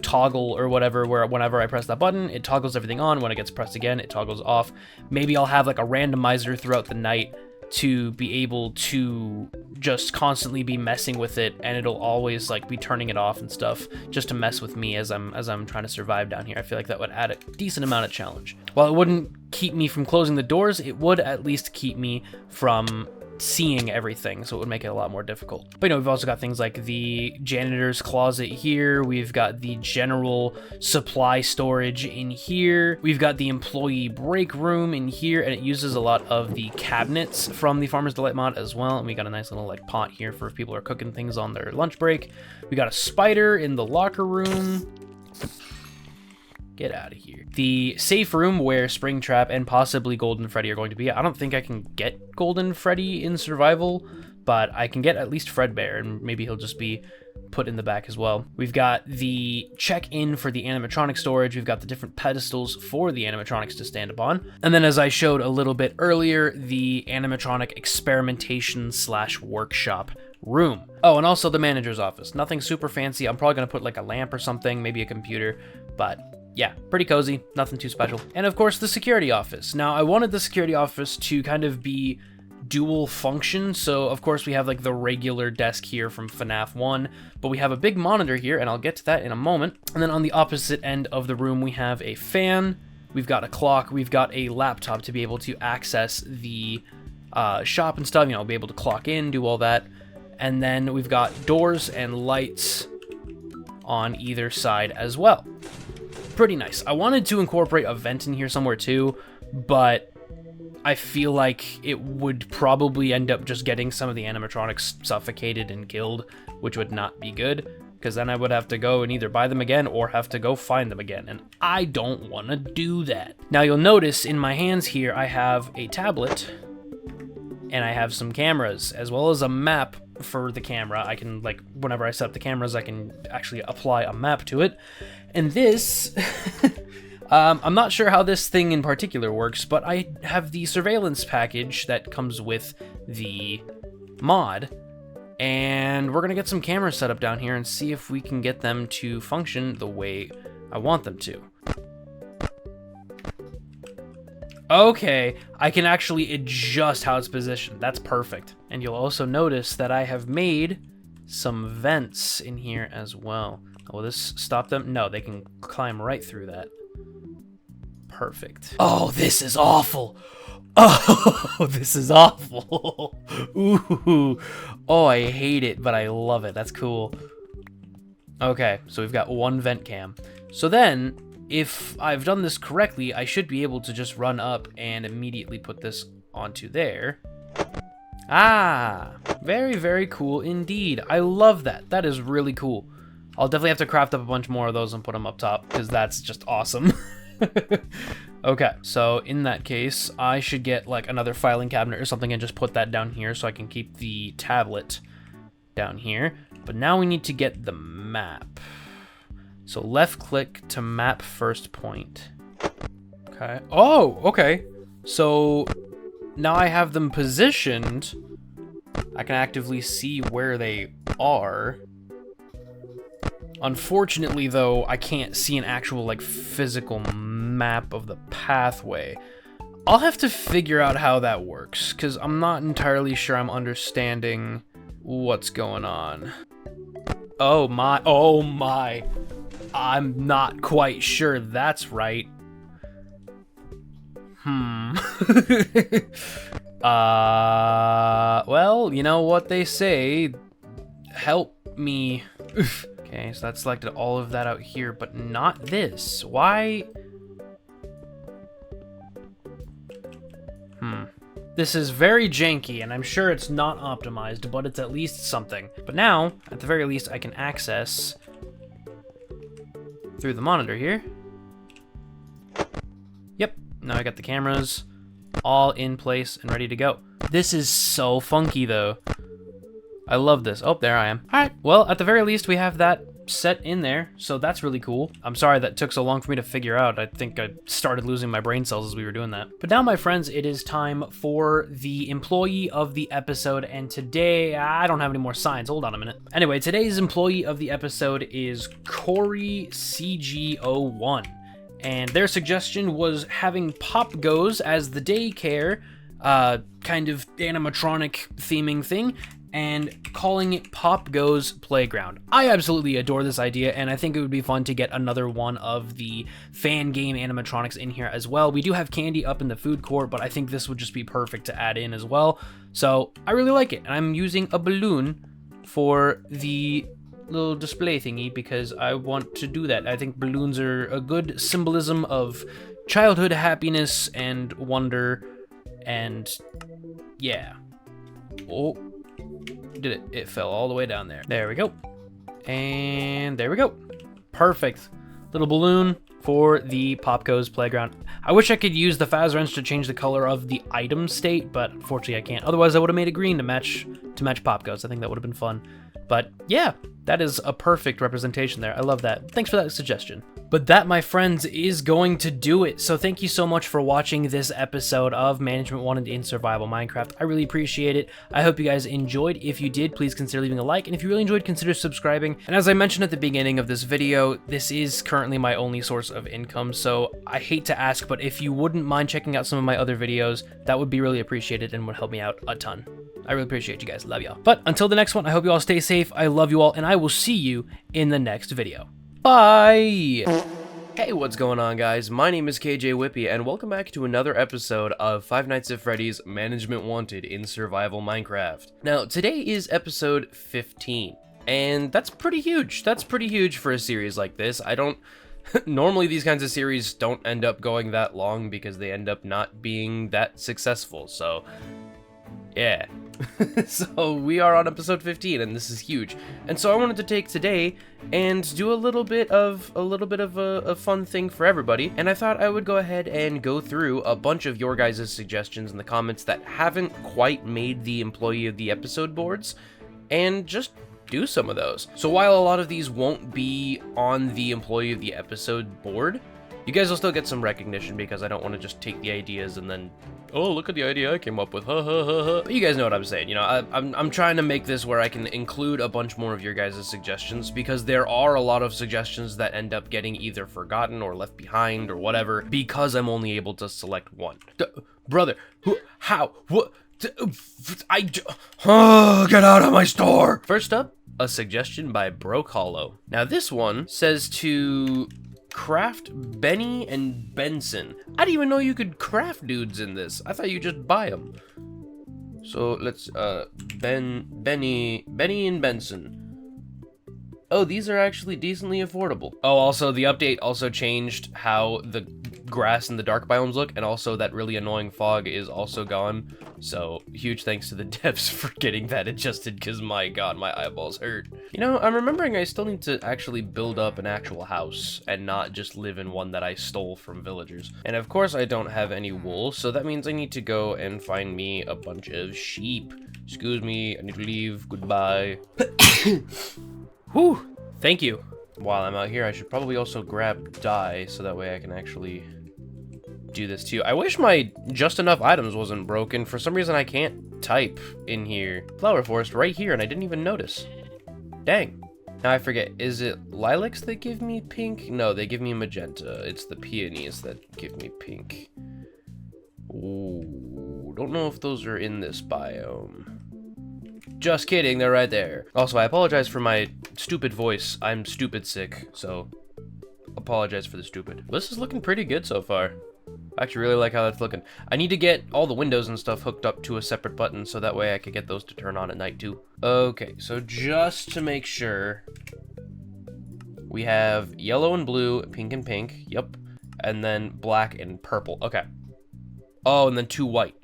toggle or whatever, where whenever I press that button, it toggles everything on. When it gets pressed again, it toggles off. Maybe I'll have like a randomizer throughout the night to be able to just constantly be messing with it, and it'll always like be turning it off and stuff just to mess with me as I'm trying to survive down here. I feel like that would add a decent amount of challenge. While it wouldn't keep me from closing the doors, it would at least keep me from seeing everything, so it would make it a lot more difficult. But you know, we've also got things like the janitor's closet here, we've got the general supply storage in here, we've got the employee break room in here, and it uses a lot of the cabinets from the Farmer's Delight mod as well. And we got a nice little like pot here for if people are cooking things on their lunch break. We got a spider in the locker room. Get out of here. The safe room where Springtrap and possibly Golden Freddy are going to be. I don't think I can get Golden Freddy in survival, but I can get at least Fredbear, and maybe he'll just be put in the back as well. We've got the check-in for the animatronic storage. We've got the different pedestals for the animatronics to stand upon. And then, as I showed a little bit earlier, the animatronic experimentation / workshop room. Oh, and also the manager's office. Nothing super fancy. I'm probably going to put like a lamp or something, maybe a computer, but yeah, pretty cozy, nothing too special. And of course, the security office. Now, I wanted the security office to kind of be dual function, so of course we have like the regular desk here from FNAF 1, but we have a big monitor here, and I'll get to that in a moment. And then on the opposite end of the room, we have a fan, we've got a clock, we've got a laptop to be able to access the shop and stuff, you know, be able to clock in, do all that. And then we've got doors and lights on either side as well. Pretty nice. I wanted to incorporate a vent in here somewhere too, but I feel like it would probably end up just getting some of the animatronics suffocated and killed, which would not be good, because then I would have to go and either buy them again or have to go find them again, and I don't want to do that. Now you'll notice in my hands here I have a tablet, and I have some cameras, as well as a map for the camera. I can, like, whenever I set up the cameras, I can actually apply a map to it. And this, I'm not sure how this thing in particular works, but I have the surveillance package that comes with the mod, and we're gonna get some cameras set up down here and see if we can get them to function the way I want them to. Okay, I can actually adjust how it's positioned. That's perfect. And you'll also notice that I have made some vents in here as well. Will this stop them? No, they can climb right through that. Perfect. Oh, this is awful. Oh, this is awful. Ooh. Oh, I hate it, but I love it. That's cool. Okay, so we've got one vent cam. So then, if I've done this correctly, I should be able to just run up and immediately put this onto there. Ah, very, very cool indeed. I love that. That is really cool. I'll definitely have to craft up a bunch more of those and put them up top, because that's just awesome. Okay, so in that case, I should get like another filing cabinet or something and just put that down here so I can keep the tablet down here. But now we need to get the map. So left click to map first point. Okay. Oh, okay. So now I have them positioned. I can actively see where they are. Unfortunately, though, I can't see an actual, like, physical map of the pathway. I'll have to figure out how that works, because I'm not entirely sure I'm understanding what's going on. Oh my. I'm not quite sure that's right. Well, you know what they say. Help me. Okay, so that selected all of that out here, but not this. Why? This is very janky, and I'm sure it's not optimized, but it's at least something. But now, at the very least, I can access through the monitor here. Yep, now I got the cameras all in place and ready to go. This is so funky, though. I love this. Oh, there I am. All right, well, at the very least, we have that set in there, so that's really cool. I'm sorry that took so long for me to figure out. I think I started losing my brain cells as we were doing that. But now, my friends, it is time for the employee of the episode, and today, I don't have any more signs. Hold on a minute. Anyway, today's employee of the episode is Corey CG01, and their suggestion was having Pop Goes as the daycare, kind of animatronic theming thing, and calling it Pop Goes Playground. I absolutely adore this idea, and I think it would be fun to get another one of the fan game animatronics in here as well. We do have candy up in the food court, but I think this would just be perfect to add in as well. So I really like it, and I'm using a balloon for the little display thingy because I want to do that. I think balloons are a good symbolism of childhood happiness and wonder, and yeah. Oh. Did it? It fell all the way down there. There we go. And there we go. Perfect. Little balloon for the Pop Goes Playground. I wish I could use the Faz wrench to change the color of the item state, but unfortunately I can't. Otherwise I would have made it green to match Pop Goes. I think that would have been fun. But yeah, that is a perfect representation there. I love that. Thanks for that suggestion. But that, my friends, is going to do it. So thank you so much for watching this episode of Management Wanted in Survival Minecraft. I really appreciate it. I hope you guys enjoyed. If you did, please consider leaving a like. And if you really enjoyed, consider subscribing. And as I mentioned at the beginning of this video, this is currently my only source of income. So I hate to ask, but if you wouldn't mind checking out some of my other videos, that would be really appreciated and would help me out a ton. I really appreciate you guys. Love y'all. But until the next one, I hope you all stay safe. I love you all, and I will see you in the next video. Bye! Hey, what's going on, guys? My name is Kjwippy, and welcome back to another episode of Five Nights at Freddy's Management Wanted in Survival Minecraft. Now, today is episode 15, and that's pretty huge. That's pretty huge for a series like this. Normally these kinds of series don't end up going that long because they end up not being that successful, so yeah. So we are on episode 15, and this is huge. And so I wanted to take today and do a little bit of a fun thing for everybody. And I thought I would go ahead and go through a bunch of your guys' suggestions in the comments that haven't quite made the employee of the episode boards, and just do some of those. So while a lot of these won't be on the employee of the episode board, you guys will still get some recognition because I don't want to just take the ideas and then, oh, look at the idea I came up with, ha ha ha ha. But you guys know what I'm saying, you know, I'm trying to make this where I can include a bunch more of your guys' suggestions, because there are a lot of suggestions that end up getting either forgotten or left behind or whatever, because I'm only able to select one. Brother, how, what, oh, get out of my store! First up, a suggestion by Broke Hollow. Now this one says to craft Benny and Benson. I didn't even know you could craft dudes in this. I thought you just buy them. So let's Benny and Benson. Oh, these are actually decently affordable. Oh, also the update also changed how the grass and the dark biomes look, and also that really annoying fog is also gone. So huge thanks to the devs for getting that adjusted, because my god, my eyeballs hurt. You know, I'm remembering I still need to actually build up an actual house and not just live in one that I stole from villagers. And of course I don't have any wool, so that means I need to go and find me a bunch of sheep. Excuse me, I need to leave. Goodbye. Whew, thank you. While I'm out here, I should probably also grab dye so that way I can actually do this too. I wish my just enough items wasn't broken. For some reason I can't type in here. Flower forest right here, and I didn't even notice. Dang. Now I forget, is it lilacs that give me pink? No, they give me magenta. It's the peonies that give me pink. Ooh, don't know if those are in this biome. Just kidding, they're right there. Also, I apologize for my stupid voice. I'm stupid sick, so apologize for the stupid. This is looking pretty good so far. I actually really like how that's looking. I need to get all the windows and stuff hooked up to a separate button so that way I can get those to turn on at night too. Okay, so just to make sure, we have yellow and blue, pink and pink, yep, and then black and purple. Okay. Oh, and then 2 white.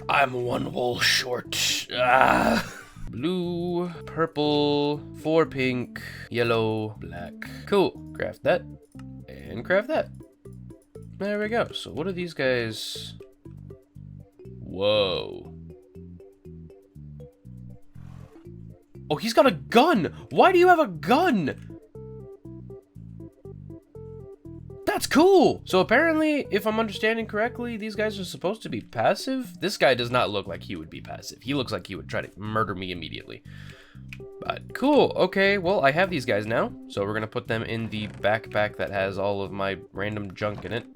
I'm 1 wool short. Ah. Blue, purple, 4 pink, yellow, black. Cool. Craft that. And craft that. There we go. So what are these guys? Whoa. Oh, he's got a gun! Why do you have a gun? That's cool! So apparently, if I'm understanding correctly, these guys are supposed to be passive? This guy does not look like he would be passive. He looks like he would try to murder me immediately. But cool, okay, well, I have these guys now. So we're gonna put them in the backpack that has all of my random junk in it.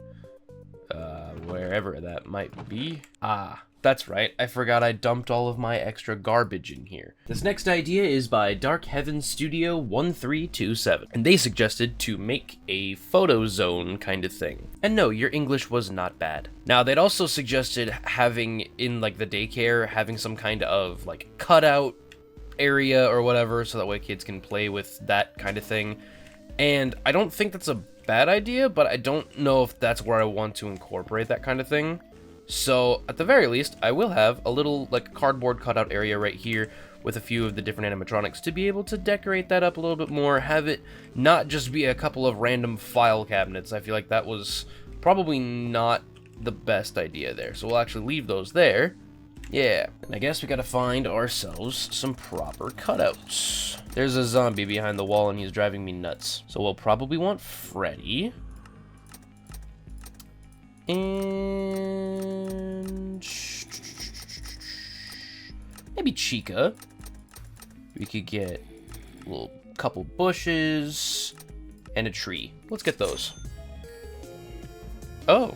Wherever that might be. Ah, that's right, I forgot I dumped all of my extra garbage in here. This next idea is by Dark Heaven Studio 1327, and they suggested to make a photo zone kind of thing. And no, your English was not bad. Now, they'd also suggested having, in like the daycare, having some kind of like cutout area or whatever, so that way kids can play with that kind of thing. And I don't think that's a bad idea, but I don't know if that's where I want to incorporate that kind of thing. So at the very least, I will have a little like cardboard cutout area right here with a few of the different animatronics to be able to decorate that up a little bit more, have it not just be a couple of random file cabinets. I feel like that was probably not the best idea there. So we'll actually leave those there. Yeah, and I guess we gotta find ourselves some proper cutouts. There's a zombie behind the wall and he's driving me nuts. So we'll probably want Freddy. And maybe Chica. We could get a little couple bushes and a tree. Let's get those. Oh,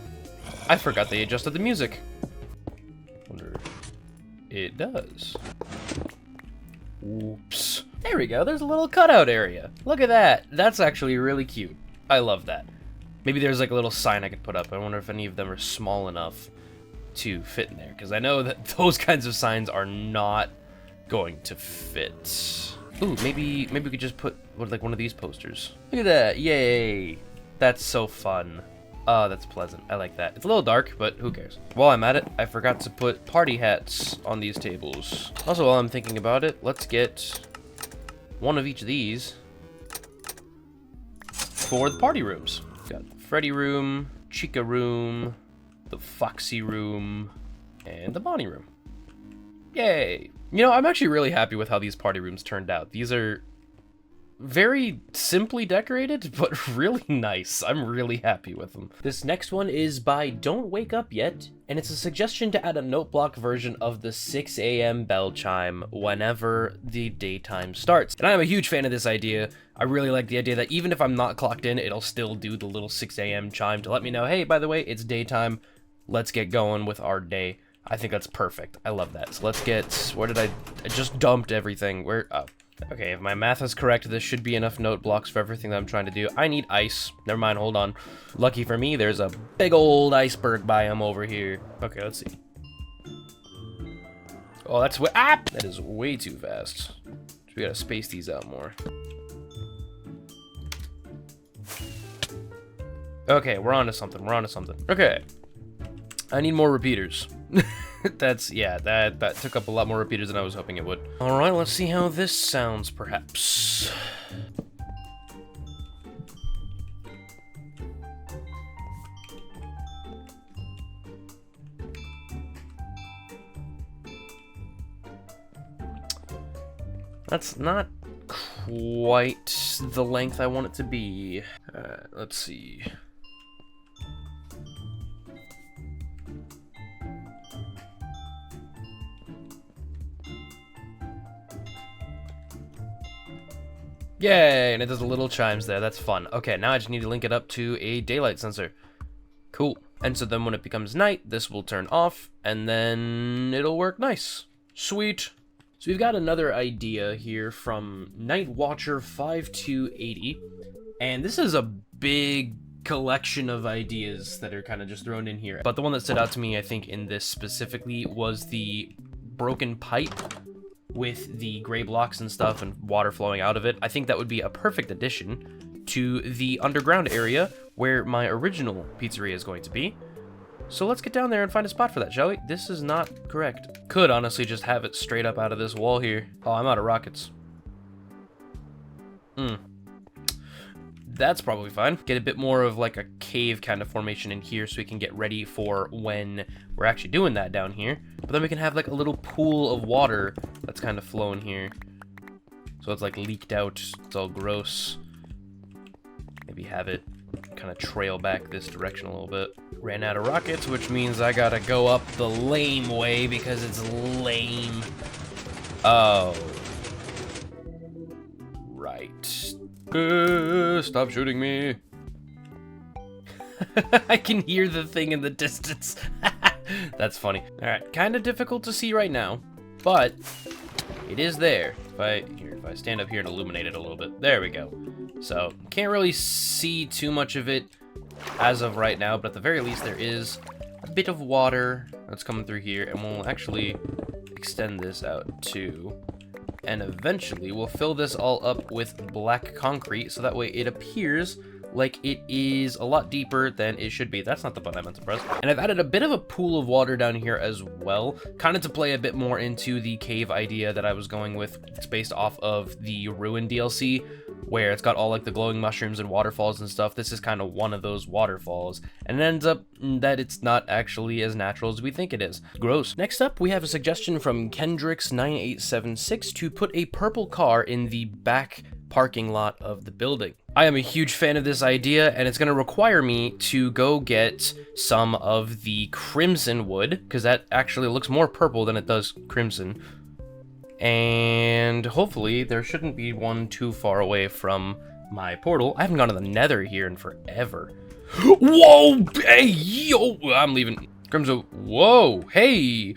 I forgot they adjusted the music. Wonder it does. Oops. There we go. There's a little cutout area. Look at that. That's actually really cute. I love that. Maybe there's like a little sign I could put up. I wonder if any of them are small enough to fit in there, because I know that those kinds of signs are not going to fit. Ooh, maybe we could just put like one of these posters. Look at that. Yay. That's so fun. Oh, that's pleasant. I like that. It's a little dark, but who cares? While I'm at it, I forgot to put party hats on these tables. Also, while I'm thinking about it, let's get one of each of these for the party rooms. Got Freddy room, Chica room, the Foxy room, and the Bonnie room. Yay! You know, I'm actually really happy with how these party rooms turned out. These are very simply decorated, but really nice. I'm really happy with them. This next one is by Don't Wake Up Yet, and it's a suggestion to add a note block version of the 6 a.m. bell chime whenever the daytime starts. And I'm a huge fan of this idea. I really like the idea that even if I'm not clocked in, it'll still do the little 6 a.m. chime to let me know, hey, by the way, it's daytime. Let's get going with our day. I think that's perfect. I love that. So let's get, where did I just dumped everything. Where, oh. Okay, if my math is correct, this should be enough note blocks for everything that I'm trying to do. I need ice. Never mind, hold on. Lucky for me, there's a big old iceberg biome over here. Okay, let's see. Oh, that's way, that is way too fast. So we gotta space these out more. Okay, we're on to something. We're on to something. Okay. I need more repeaters. That took up a lot more repeaters than I was hoping it would. All right, let's see how this sounds, perhaps. That's not quite the length I want it to be. Let's see. Yay, and it does a little chimes there. That's fun. Okay, now I just need to link it up to a daylight sensor. Cool. And so then when it becomes night, this will turn off, and then it'll work nice. Sweet. So we've got another idea here from Night Watcher 5280, and this is a big collection of ideas that are kind of just thrown in here. But the one that stood out to me, I think, in this specifically was the broken pipe with the gray blocks and stuff and water flowing out of it. I think that would be a perfect addition to the underground area where my original pizzeria is going to be. So let's get down there and find a spot for that, shall we? This is not correct. Could honestly just have it straight up out of this wall here. Oh, I'm out of rockets. That's probably fine. Get a bit more of like a cave kind of formation in here so we can get ready for when we're actually doing that down here. But then we can have like a little pool of water that's kind of flowing here. So it's like leaked out. It's all gross. Maybe have it kind of trail back this direction a little bit. Ran out of rockets, which means I gotta go up the lame way because it's lame. Oh. Right. Stop shooting me. I can hear the thing in the distance. That's funny. Alright, kind of difficult to see right now, but it is there. If I stand up here and illuminate it a little bit. There we go. So, can't really see too much of it as of right now, but at the very least there is a bit of water that's coming through here, and we'll actually extend this out too. And eventually we'll fill this all up with black concrete so that way it appears like it is a lot deeper than it should be. That's not the button I meant to press. And I've added a bit of a pool of water down here as well, kind of to play a bit more into the cave idea that I was going with. It's based off of the Ruin DLC, where it's got all like the glowing mushrooms and waterfalls and stuff. This is kind of one of those waterfalls, and it ends up that it's not actually as natural as we think it is. Gross. Next up, we have a suggestion from Kendricks9876 to put a purple car in the back parking lot of the building. I am a huge fan of this idea, and it's going to require me to go get some of the crimson wood, because that actually looks more purple than it does crimson. And hopefully there shouldn't be one too far away from my portal. I haven't gone to the Nether here in forever. Whoa! Hey, yo! I'm leaving. Crimson. Whoa! Hey!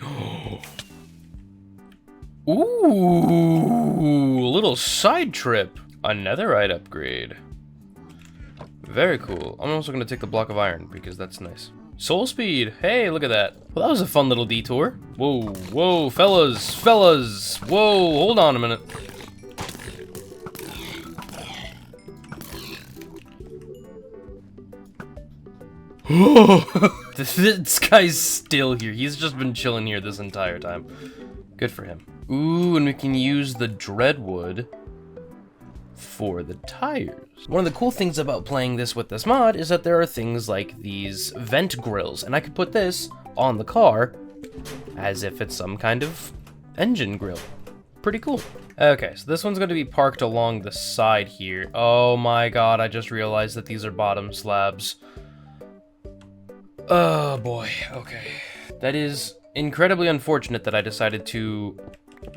Ooh! A little side trip. A netherite upgrade. Very cool. I'm also going to take the block of iron because that's nice. Soul speed. Hey, look at that. Well, that was a fun little detour. Whoa, whoa, fellas, fellas. Whoa, hold on a minute. This guy's still here. He's just been chilling here this entire time. Good for him. Ooh, and we can use the dreadwood for the tires. One of the cool things about playing this with this mod is that there are things like these vent grills, and I could put this on the car as if it's some kind of engine grill. Pretty cool. Okay, so this one's going to be parked along the side here. Oh my god, I just realized that these are bottom slabs. Oh boy, okay. That is incredibly unfortunate that I decided to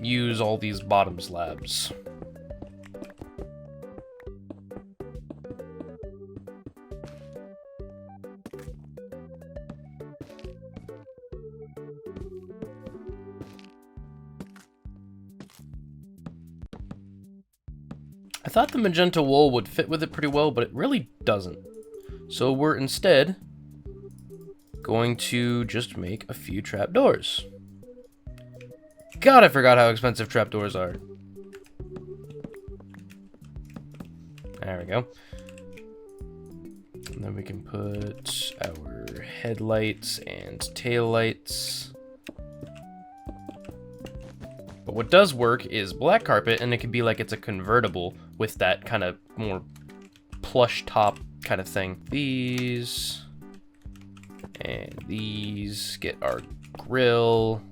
use all these bottom slabs. I thought the magenta wool would fit with it pretty well, but it really doesn't. So we're instead going to just make a few trapdoors. God, I forgot how expensive trapdoors are. There we go. And then we can put our headlights and tail lights. But what does work is black carpet, and it can be like it's a convertible with that kind of more plush top kind of thing. These and these, get our grill,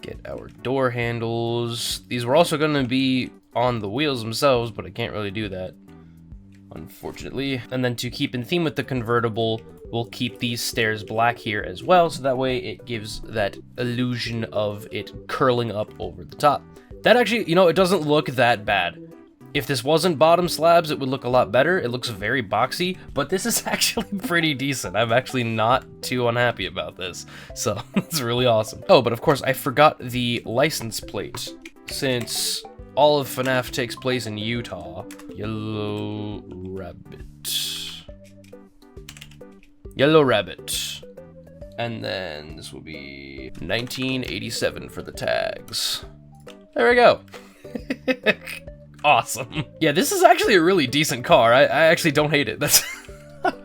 get our door handles. These were also going to be on the wheels themselves, but I can't really do that, unfortunately. And then to keep in theme with the convertible, we'll keep these stairs black here as well, so that way it gives that illusion of it curling up over the top. That actually, you know, it doesn't look that bad. If this wasn't bottom slabs, it would look a lot better. It looks very boxy, but this is actually pretty decent. I'm actually not too unhappy about this, so it's really awesome. Oh, but of course, I forgot the license plate. Since all of FNAF takes place in Utah, Yellow Rabbit. Yellow Rabbit. And then this will be 1987 for the tags. There we go. Awesome. Yeah, this is actually a really decent car. I actually don't hate it. That's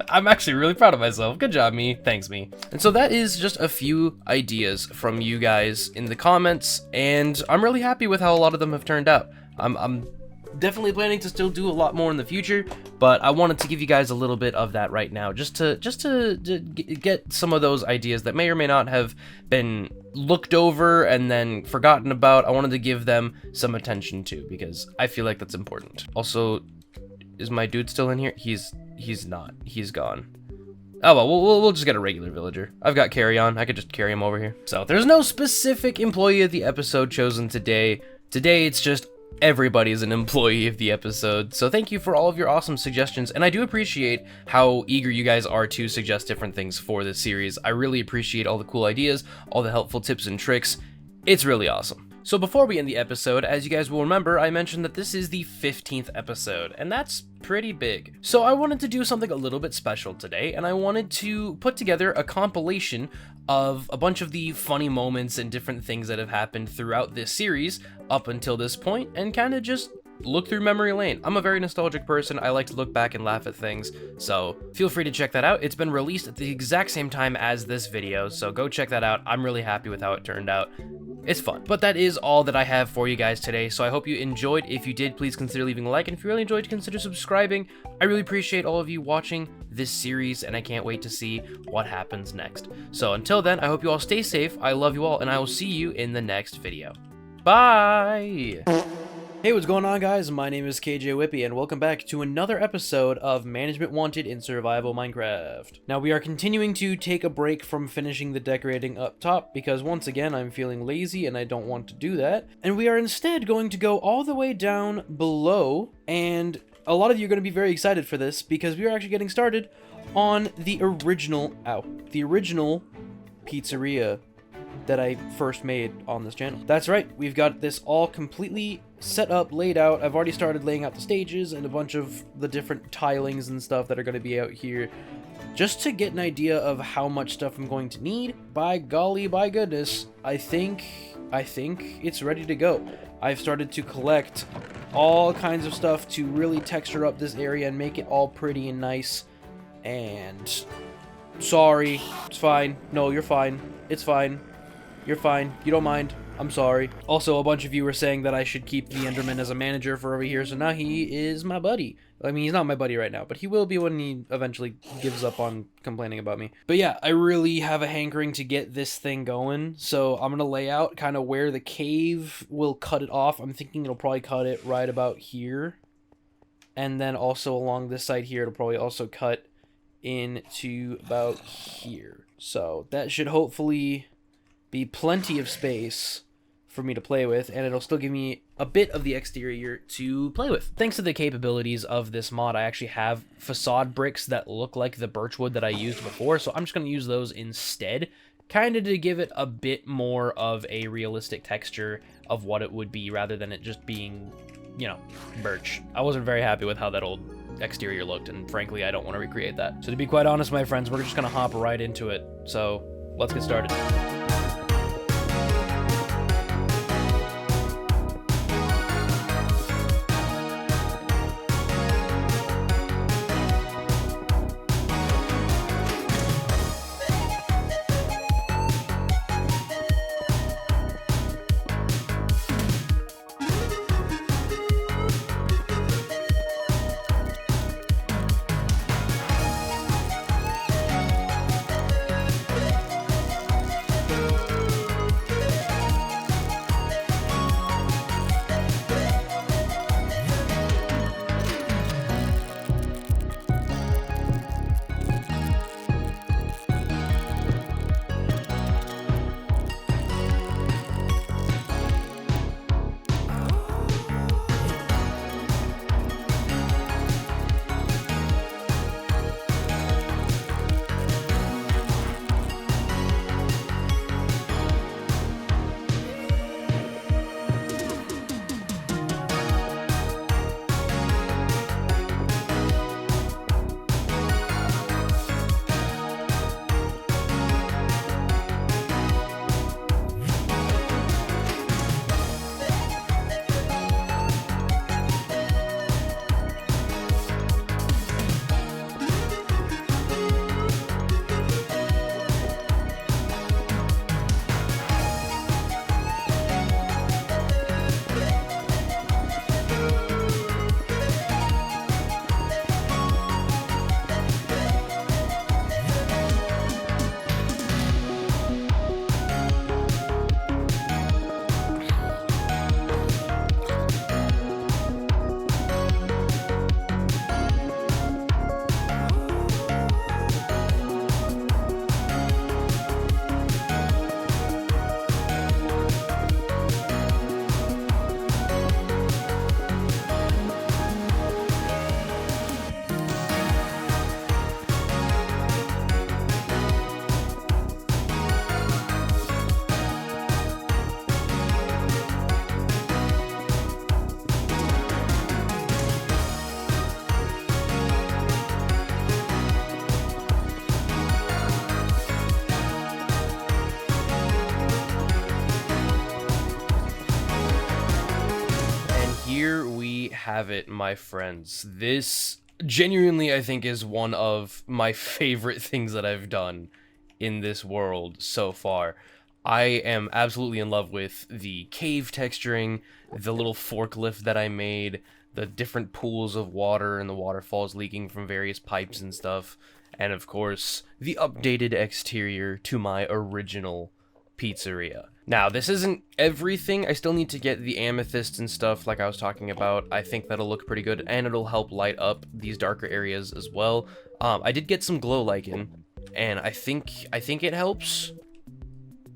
I'm actually really proud of myself. Good job, me. Thanks, me. And so that is just a few ideas from you guys in the comments, and I'm really happy with how a lot of them have turned out. I'm definitely planning to still do a lot more in the future, but I wanted to give you guys a little bit of that right now, just to get some of those ideas that may or may not have been looked over and then forgotten about. I wanted to give them some attention too, because I feel like that's important. Also, is my dude still in here? He's not. He's gone. Oh well, we'll just get a regular villager. I've got carry on. I could just carry him over here. So there's no specific employee of the episode chosen today. Today it's just everybody's an employee of the episode. So thank you for all of your awesome suggestions, and I do appreciate how eager you guys are to suggest different things for this series. I really appreciate all the cool ideas, all the helpful tips and tricks. It's really awesome. So before we end the episode, as you guys will remember, I mentioned that this is the 15th episode, and that's pretty big. So I wanted to do something a little bit special today, and I wanted to put together a compilation of a bunch of the funny moments and different things that have happened throughout this series up until this point, and kind of just look through memory lane. I'm a very nostalgic person. I like to look back and laugh at things, so feel free to check that out. It's been released at the exact same time as this video, so go check that out. I'm really happy with how it turned out. It's fun. But that is all that I have for you guys today, so I hope you enjoyed. If you did, please consider leaving a like, and if you really enjoyed, consider subscribing. I really appreciate all of you watching this series, and I can't wait to see what happens next. So until then, I hope you all stay safe. I love you all, and I will see you in the next video. Bye! Hey, what's going on, guys? My name is Kjwippy, and welcome back to another episode of Management Wanted in Survival Minecraft. Now, we are continuing to take a break from finishing the decorating up top, because once again, I'm feeling lazy and I don't want to do that. And we are instead going to go all the way down below, and a lot of you are going to be very excited for this, because we are actually getting started on the original pizzeria that I first made on this channel. That's right, we've got this all completely set up, laid out. I've already started laying out the stages and a bunch of the different tilings and stuff that are going to be out here, just to get an idea of how much stuff I'm going to need. By golly, by goodness, I think it's ready to go. I've started to collect all kinds of stuff to really texture up this area and make it all pretty and nice. And sorry, it's fine. No, you're fine. It's fine. You're fine. You don't mind. I'm sorry. Also, a bunch of you were saying that I should keep the Enderman as a manager for over here, so now he is my buddy. I mean, he's not my buddy right now, but he will be when he eventually gives up on complaining about me. But yeah, I really have a hankering to get this thing going, so I'm going to lay out kind of where the cave will cut it off. I'm thinking it'll probably cut it right about here. And then also along this side here, it'll probably also cut into about here. So that should hopefully be plenty of space for me to play with, and it'll still give me a bit of the exterior to play with. Thanks to the capabilities of this mod, I actually have facade bricks that look like the birchwood that I used before, so I'm just going to use those instead, kind of to give it a bit more of a realistic texture of what it would be, rather than it just being, you know, birch. I wasn't very happy with how that old exterior looked, and frankly, I don't want to recreate that. So to be quite honest, my friends, we're just going to hop right into it. So let's get started. here we have it, my friends. This genuinely, I think, is one of my favorite things that I've done in this world so far. I am absolutely in love with the cave texturing, the little forklift that I made, the different pools of water and the waterfalls leaking from various pipes and stuff, and of course, the updated exterior to my original pizzeria. Now, this isn't everything. I still need to get the amethyst and stuff like I was talking about. I think that'll look pretty good, and it'll help light up these darker areas as well. I did get some glow lichen, and I think it helps.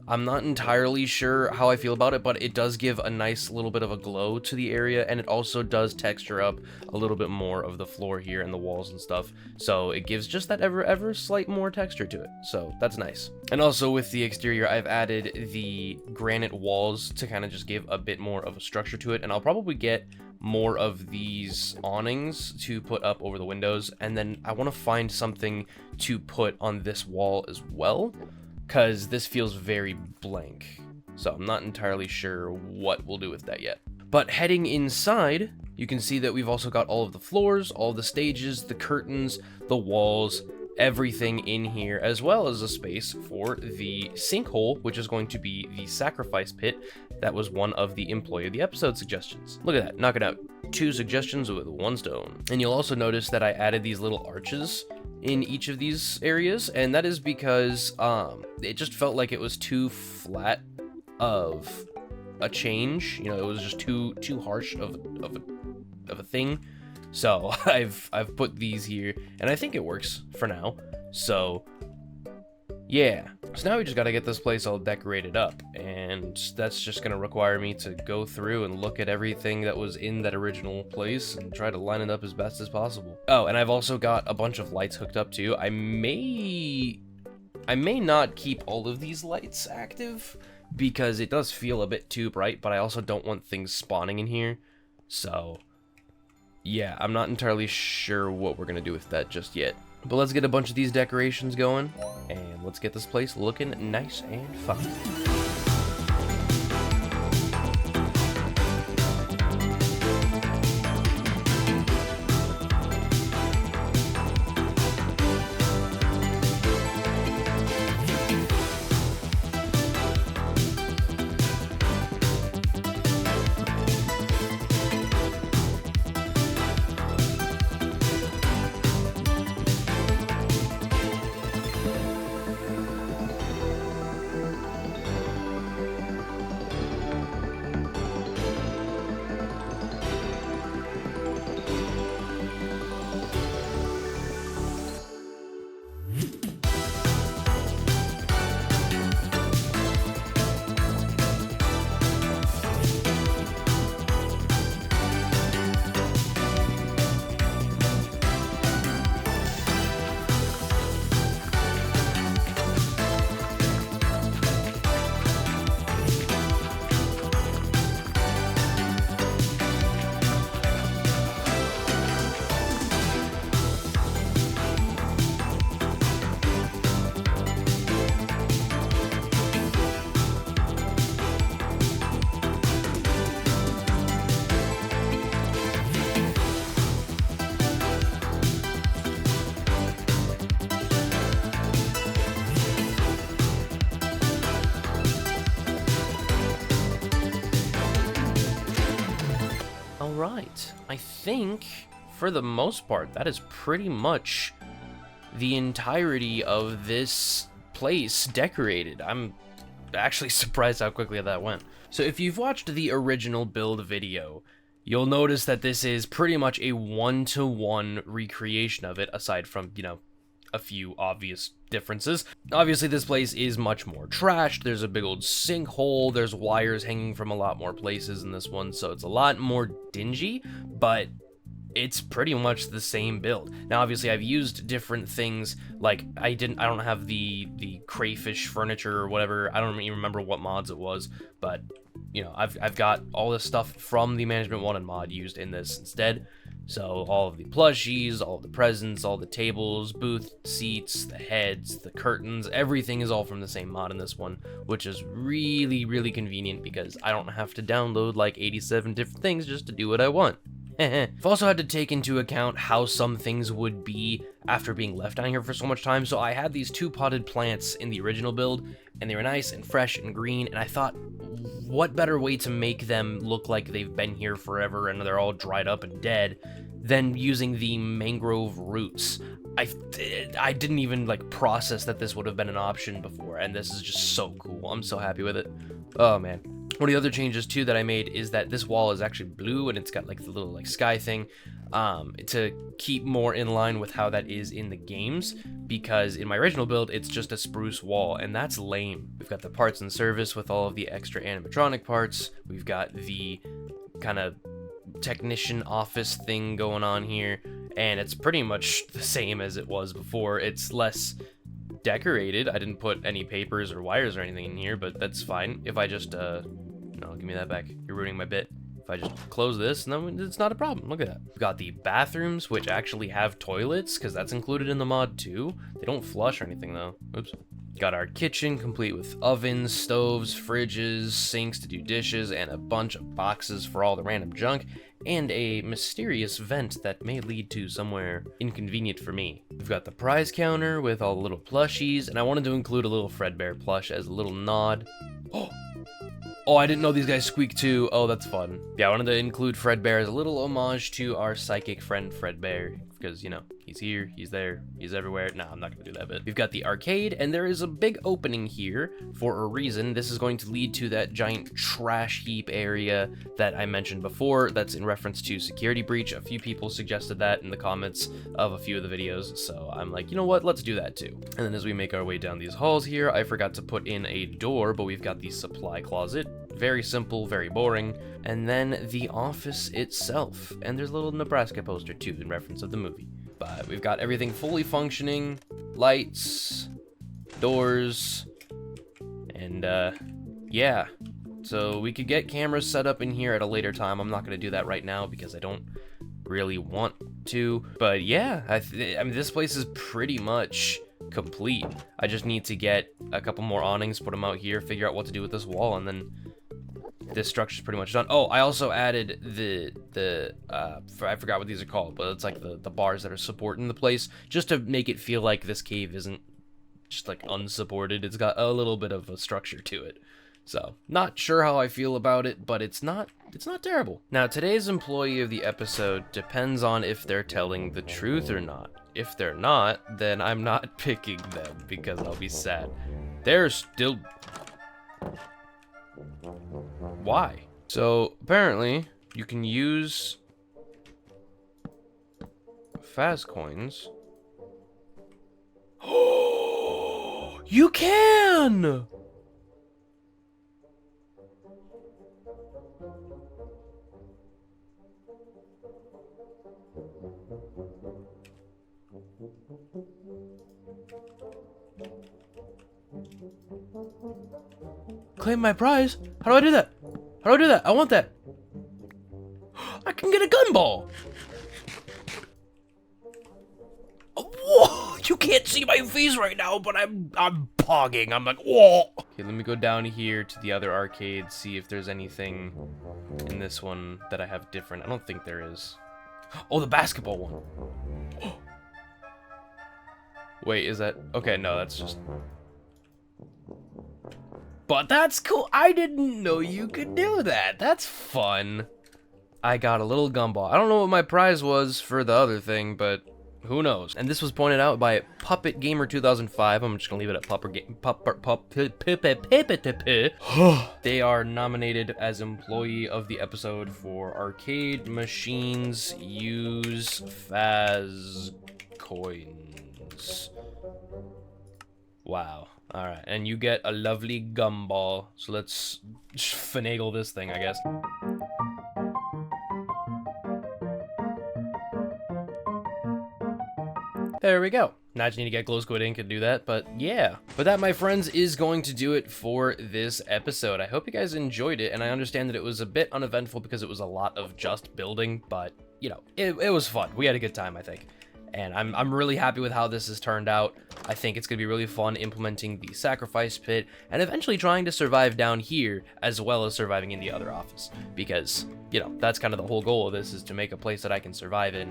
I'm not entirely sure how I feel about it, but it does give a nice little bit of a glow to the area, and it also does texture up a little bit more of the floor here and the walls and stuff, so it gives just that ever slight more texture to it, so that's nice. And also with the exterior, I've added the granite walls to kind of just give a bit more of a structure to it, and I'll probably get more of these awnings to put up over the windows, and then I want to find something to put on this wall as well, because this feels very blank, so I'm not entirely sure what we'll do with that yet. But heading inside, you can see that we've also got all of the floors, all the stages, the curtains, the walls, everything in here, as well as a space for the sinkhole, which is going to be the sacrifice pit. That was one of the employee of the episode suggestions. Look at that, knocking out 2 suggestions with 1 stone. And you'll also notice that I added these little arches in each of these areas, and that is because it just felt like it was too flat of a change. You know, it was just too harsh of a thing. So I've put these here, and I think it works for now. So yeah, so now we just gotta get this place all decorated up, and that's just gonna require me to go through and look at everything that was in that original place and try to line it up as best as possible. Oh, and I've also got a bunch of lights hooked up too. I may not keep all of these lights active because it does feel a bit too bright, but I also don't want things spawning in here. So yeah, I'm not entirely sure what we're gonna do with that just yet. But let's get a bunch of these decorations going, and let's get this place looking nice and fun. Alright, I think, for the most part, that is pretty much the entirety of this place decorated. I'm actually surprised how quickly that went. So if you've watched the original build video, you'll notice that this is pretty much a one-to-one recreation of it, aside from, you know, a few obvious differences. Obviously, this place is much more trashed. There's a big old sinkhole. There's wires hanging from a lot more places in this one, so it's a lot more dingy, but it's pretty much the same build. Now, obviously, I've used different things, like I don't have the crayfish furniture or whatever. I don't even remember what mods it was, but you know, I've got all this stuff from the Management 1 and mod used in this instead. So all of the plushies, all of the presents, all the tables, booth seats, the heads, the curtains, everything is all from the same mod in this one, which is really, really convenient because I don't have to download like 87 different things just to do what I want. I've also had to take into account how some things would be after being left down here for so much time. So I had these 2 potted plants in the original build, and they were nice and fresh and green, and I thought, what better way to make them look like they've been here forever and they're all dried up and dead than using the mangrove roots. I didn't even like process that this would have been an option before, and this is just so cool. I'm so happy with it. Oh man. One of the other changes too that I made is that this wall is actually blue, and it's got like the little like sky thing to keep more in line with how that is in the games, because in my original build it's just a spruce wall, and that's lame. We've got the parts and service with all of the extra animatronic parts. We've got the kind of technician office thing going on here, and it's pretty much the same as it was before. It's less decorated. I didn't put any papers or wires or anything in here, but that's fine. If I just no, give me that back, you're ruining my bit. If I just close this, then it's not a problem. Look at that. We've got the bathrooms, which actually have toilets, because that's included in the mod too. They don't flush or anything though. Oops. Got our kitchen complete with ovens, stoves, fridges, sinks to do dishes, and a bunch of boxes for all the random junk, and a mysterious vent that may lead to somewhere inconvenient for me. We've got the prize counter with all the little plushies, and I wanted to include a little Fredbear plush as a little nod. Oh, I didn't know these guys squeak too. Oh, that's fun. Yeah, I wanted to include Fredbear as a little homage to our psychic friend Fredbear, because, you know, he's here, he's there, he's everywhere. No, I'm not gonna do that bit. We've got the arcade, and there is a big opening here for a reason. This is going to lead to that giant trash heap area that I mentioned before. That's in reference to security breach. A few people suggested that in the comments of a few of the videos, so I'm like, you know what, let's do that too. And then as we make our way down these halls here, I forgot to put in a door, but we've got the supply closet. Very simple, very boring. And then the office itself. And there's a little Nebraska poster too in reference of the movie. But we've got everything fully functioning, lights, doors, and yeah. So we could get cameras set up in here at a later time. I'm not gonna do that right now because I don't really want to. But yeah, I mean, this place is pretty much complete. I just need to get a couple more awnings, put them out here, figure out what to do with this wall, and then this structure's pretty much done. Oh, I also added I forgot what these are called, but it's like the bars that are supporting the place, just to make it feel like this cave isn't just like unsupported. It's got a little bit of a structure to it. So, not sure how I feel about it, but it's not terrible. Now, today's employee of the episode depends on if they're telling the truth or not. If they're not, then I'm not picking them because I'll be sad. They're still... Why? So, apparently, you can use Faz coins. Oh, you can! Claim my prize? How do I do that? How do I do that? I want that. I can get a gumball. Whoa! You can't see my face right now, but I'm pogging. I'm like, whoa. Okay, let me go down here to the other arcade, see if there's anything in this one that I have different. I don't think there is. Oh, the basketball one. Wait, is that... Okay, no, that's just... But that's cool. I didn't know you could do that. That's fun. I got a little gumball. I don't know what my prize was for the other thing, but who knows? And this was pointed out by Puppet Gamer 2005. I'm just gonna leave it at They are nominated as employee of the episode for arcade machines use Faz coins. Wow. All right, and you get a lovely gumball. So let's finagle this thing, I guess. There we go. Now I just need to get glow squid ink and do that, but yeah. But that, my friends, is going to do it for this episode. I hope you guys enjoyed it, and I understand that it was a bit uneventful because it was a lot of just building, but you know, it was fun. We had a good time, I think. And I'm really happy with how this has turned out. I think it's going to be really fun implementing the sacrifice pit and eventually trying to survive down here as well as surviving in the other office. Because, you know, that's kind of the whole goal of this, is to make a place that I can survive in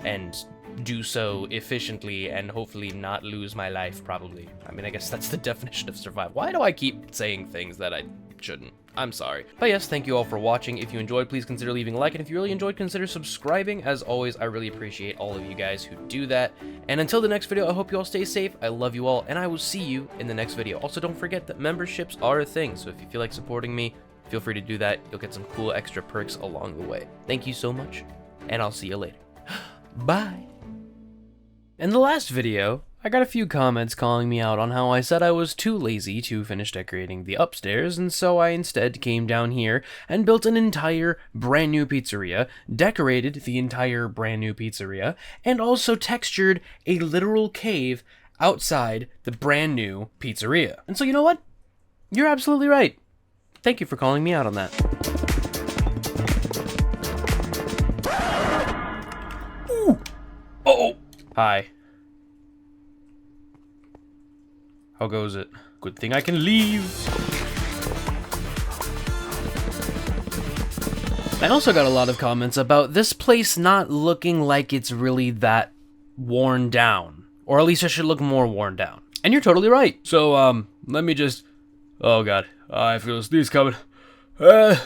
and do so efficiently and hopefully not lose my life, probably. I mean, I guess that's the definition of survive. Why do I keep saying things that I shouldn't? I'm sorry. But yes, thank you all for watching. If you enjoyed, please consider leaving a like, and if you really enjoyed, consider subscribing. As always, I really appreciate all of you guys who do that. And until the next video, I hope you all stay safe. I love you all, and I will see you in the next video. Also, don't forget that memberships are a thing, so if you feel like supporting me, feel free to do that. You'll get some cool extra perks along the way. Thank you so much, and I'll see you later. Bye! In the last video, I got a few comments calling me out on how I said I was too lazy to finish decorating the upstairs, and so I instead came down here and built an entire brand new pizzeria, decorated the entire brand new pizzeria, and also textured a literal cave outside the brand new pizzeria. And so you know what? You're absolutely right. Thank you for calling me out on that. Ooh. Uh-oh. Hi. How goes it? Good thing I can leave. I also got a lot of comments about this place not looking like it's really that worn down. Or at least it should look more worn down. And you're totally right. So, let me just... Oh god, I feel a sneeze coming. Whew.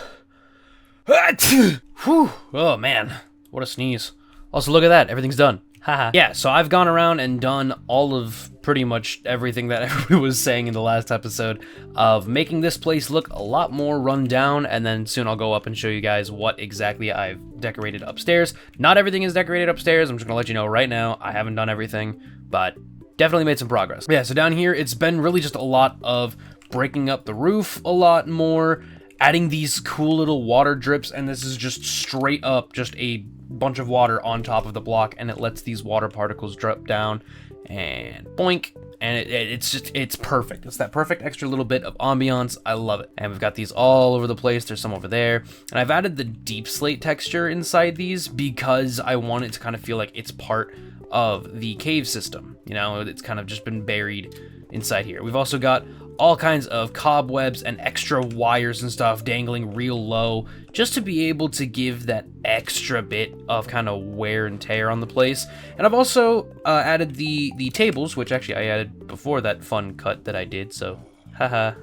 Oh man, what a sneeze. Also, look at that, everything's done. Haha. Yeah, so I've gone around and done all of pretty much everything that everybody was saying in the last episode of making this place look a lot more run down, and then soon I'll go up and show you guys what exactly I've decorated upstairs. Not everything is decorated upstairs, I'm just gonna let you know right now, I haven't done everything, but definitely made some progress. Yeah, so down here, it's been really just a lot of breaking up the roof a lot more, adding these cool little water drips, and this is just straight up just a bunch of water on top of the block, and it lets these water particles drip down and boink, and it's perfect. It's that perfect extra little bit of ambiance. I love it. And we've got these all over the place. There's some over there, and I've added the deep slate texture inside these because I want it to kind of feel like it's part of the cave system. You know, it's kind of just been buried inside here. We've also got all kinds of cobwebs and extra wires and stuff dangling real low, just to be able to give that extra bit of kind of wear and tear on the place. And I've also added the tables, which actually I added before that fun cut that I did, so haha,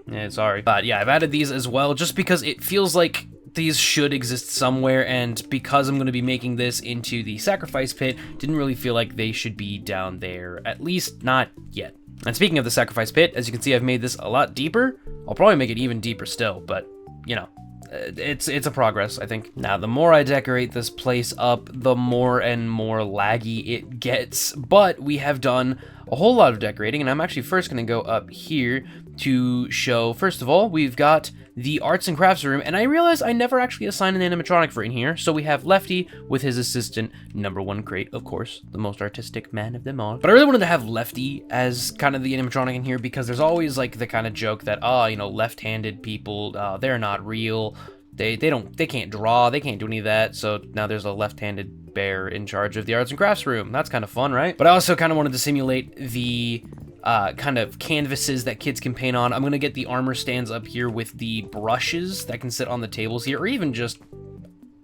yeah, sorry. But yeah, I've added these as well, just because it feels like these should exist somewhere, and because I'm going to be making this into the sacrifice pit, didn't really feel like they should be down there, at least not yet. And speaking of the sacrifice pit, as you can see, I've made this a lot deeper. I'll probably make it even deeper still, but, you know, it's a progress, I think. Now, the more I decorate this place up, the more and more laggy it gets, but we have done a whole lot of decorating, and I'm actually first going to go up here to show, first of all, we've got the arts and crafts room, and I realized I never actually assigned an animatronic for in here, so we have Lefty with his assistant, number one crate, of course, the most artistic man of them all. But I really wanted to have Lefty as kind of the animatronic in here, because there's always like the kind of joke that, you know, left-handed people, they're not real, they can't draw, they can't do any of that, so now there's a left-handed bear in charge of the arts and crafts room. That's kind of fun, right? But I also kind of wanted to simulate the kind of canvases that kids can paint on. I'm gonna get the armor stands up here with the brushes that can sit on the tables here, or even just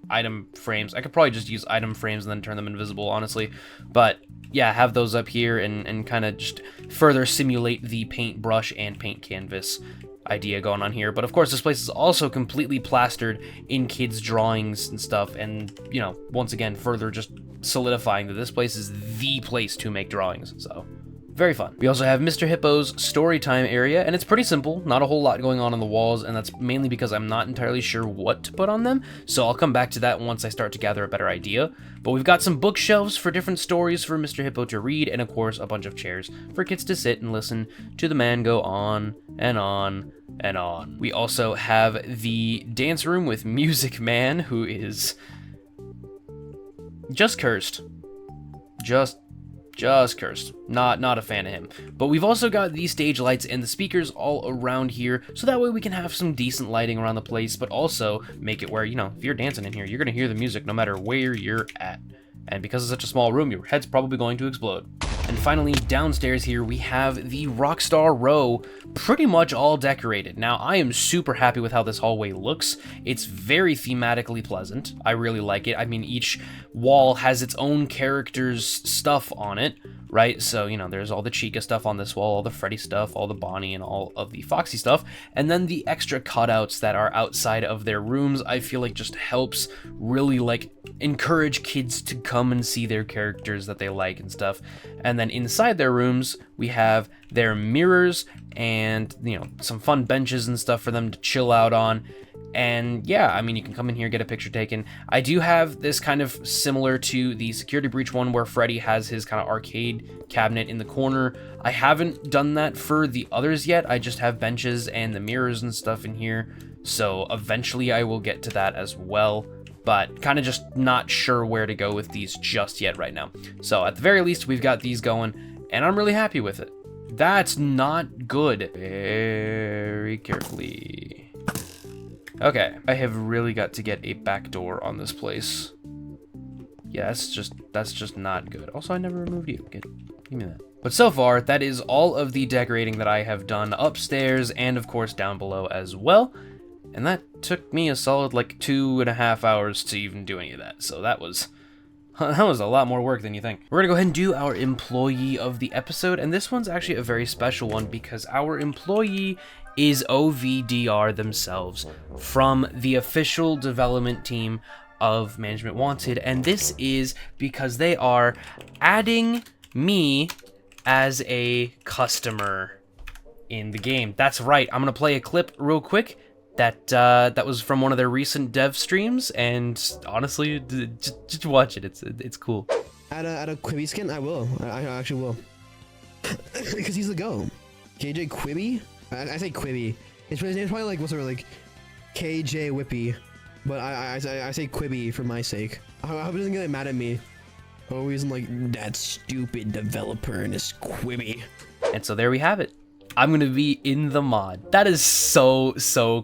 item frames. I could probably just use item frames and then turn them invisible, honestly. But yeah, have those up here and kind of just further simulate the paintbrush and paint canvas idea going on here. But of course, this place is also completely plastered in kids' drawings and stuff, and, you know, once again, further just solidifying that this place is the place to make drawings, so very fun. We also have Mr. Hippo's storytime area, and it's pretty simple, not a whole lot going on the walls, and that's mainly because I'm not entirely sure what to put on them, so I'll come back to that once I start to gather a better idea. But we've got some bookshelves for different stories for Mr. Hippo to read, and of course a bunch of chairs for kids to sit and listen to the man go on and on and on. We also have the dance room with Music Man, who is just cursed. Just Just cursed. Not a fan of him. But we've also got these stage lights and the speakers all around here, so that way we can have some decent lighting around the place, but also make it where, you know, if you're dancing in here, you're gonna hear the music no matter where you're at. And because it's such a small room, your head's probably going to explode. And finally, downstairs here, we have the Rockstar Row, pretty much all decorated. Now, I am super happy with how this hallway looks. It's very thematically pleasant. I really like it. I mean, each wall has its own character's stuff on it, right? So, you know, there's all the Chica stuff on this wall, all the Freddy stuff, all the Bonnie, and all of the Foxy stuff. And then the extra cutouts that are outside of their rooms, I feel like just helps really, like, encourage kids to come and see their characters that they like and stuff. And then inside their rooms, we have their mirrors and, you know, some fun benches and stuff for them to chill out on. And yeah, I mean, you can come in here, get a picture taken. I do have this kind of similar to the security breach one where Freddy has his kind of arcade cabinet in the corner. I haven't done that for the others yet. I just have benches and the mirrors and stuff in here. So eventually I will get to that as well, but kind of just not sure where to go with these just yet right now. So at the very least, we've got these going, and I'm really happy with it. That's not good. Very carefully. Okay, I have really got to get a back door on this place. Yeah, that's just not good. Also, I never removed you. Give me that. But so far, that is all of the decorating that I have done upstairs and of course down below as well. And that took me a solid like 2.5 hours to even do any of that. So that was a lot more work than you think. We're gonna go ahead and do our employee of the episode, and this one's actually a very special one because our employee is OVDR themselves from the official development team of Management Wanted, and this is because they are adding me as a customer in the game. That's right, I'm gonna play a clip real quick that was from one of their recent dev streams, and honestly, just watch it. It's cool. Add a Kjwippy skin? I will. I actually will. Because he's the go. KJ Kjwippy? I say Kjwippy. His name's probably like, what's it like, Kjwippy. But I say Kjwippy for my sake. I hope he doesn't get mad at me. Always like, that stupid developer and his Kjwippy. And so there we have it. I'm gonna be in the mod. That is so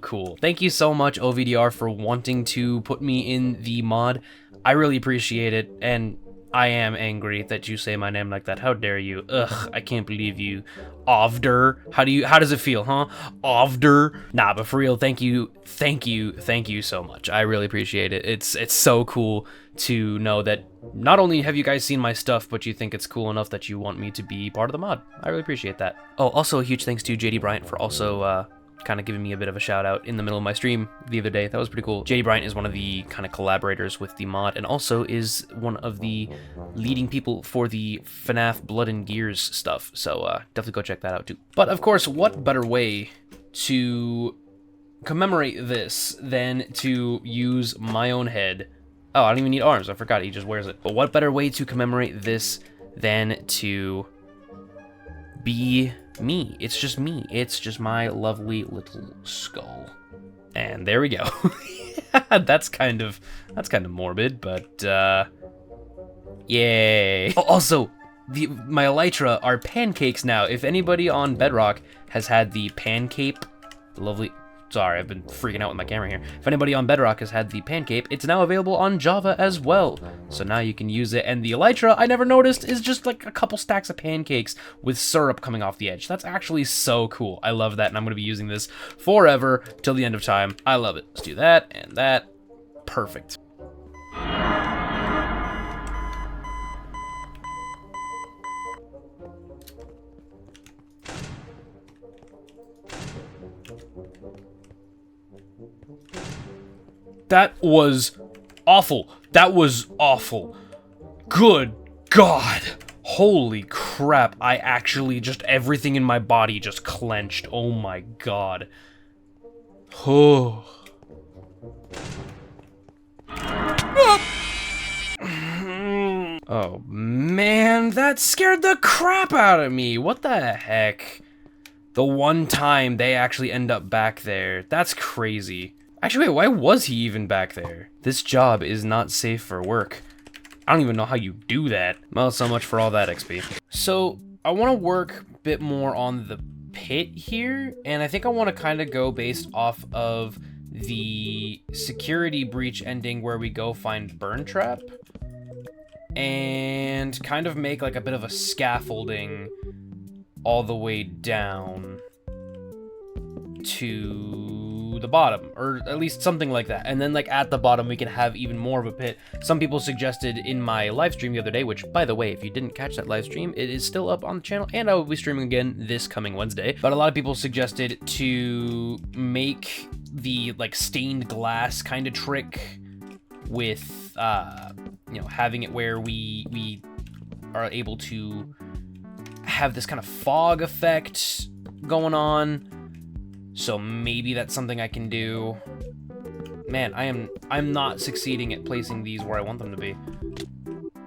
cool. Thank you so much, OVDR, for wanting to put me in the mod. I really appreciate it, and I am angry that you say my name like that. How dare you? Ugh, I can't believe you. Ovder. How does it feel, huh? Ovder. Nah, but for real, thank you so much. I really appreciate it. It's so cool to know that not only have you guys seen my stuff, but you think it's cool enough that you want me to be part of the mod. I really appreciate that. Oh, also a huge thanks to JD Bryant for also kind of giving me a bit of a shout out in the middle of my stream the other day. That was pretty cool. JD Bryant is one of the kind of collaborators with the mod, and also is one of the leading people for the FNAF Blood and Gears stuff. So definitely go check that out too. But of course, what better way to commemorate this than to use my own head? Oh, I don't even need arms. I forgot he just wears it. But what better way to commemorate this than to be me? It's just me. It's just my lovely little skull. And there we go. That's kind of morbid, but yay. Oh, also, my elytra are pancakes now. If anybody on Bedrock has had the pancake, lovely. Sorry, I've been freaking out with my camera here. If anybody on Bedrock has had the pancake, it's now available on Java as well. So now you can use it. And the elytra, I never noticed, is just like a couple stacks of pancakes with syrup coming off the edge. That's actually so cool. I love that, and I'm going to be using this forever till the end of time. I love it. Let's do that and that. Perfect. That was awful. That was awful. Good God. Holy crap. I actually just, everything in my body just clenched. Oh my God. Oh. Oh man, that scared the crap out of me. What the heck? The one time they actually end up back there. That's crazy. Actually, wait, why was he even back there? This job is not safe for work. I don't even know how you do that. Well, so much for all that XP. So I want to work a bit more on the pit here, and I think I want to kind of go based off of the security breach ending where we go find burn trap, and kind of make like a bit of a scaffolding all the way down to the bottom, or at least something like that. And then like at the bottom we can have even more of a pit. Some people suggested in my live stream the other day, which by the way, if you didn't catch that live stream, it is still up on the channel and I will be streaming again this coming Wednesday. But a lot of people suggested to make the like stained glass kind of trick with you know, having it where we are able to have this kind of fog effect going on. So maybe that's something I can do. Man, I'm not succeeding at placing these where I want them to be.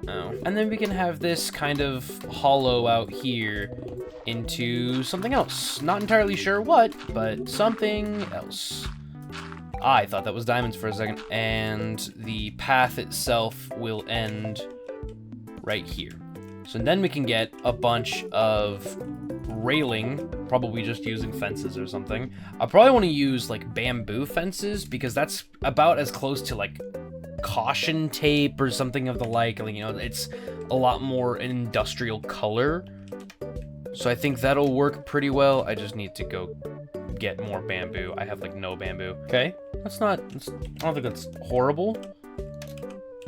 Oh. And then we can have this kind of hollow out here into something else. Not entirely sure what, but something else. I thought that was diamonds for a second. And the path itself will end right here. So then we can get a bunch of railing, probably just using fences or something. I probably want to use like bamboo fences because that's about as close to like caution tape or something of the like. You know, it's a lot more an industrial color. So I think that'll work pretty well. I just need to go get more bamboo. I have like no bamboo. Okay, I don't think that's horrible.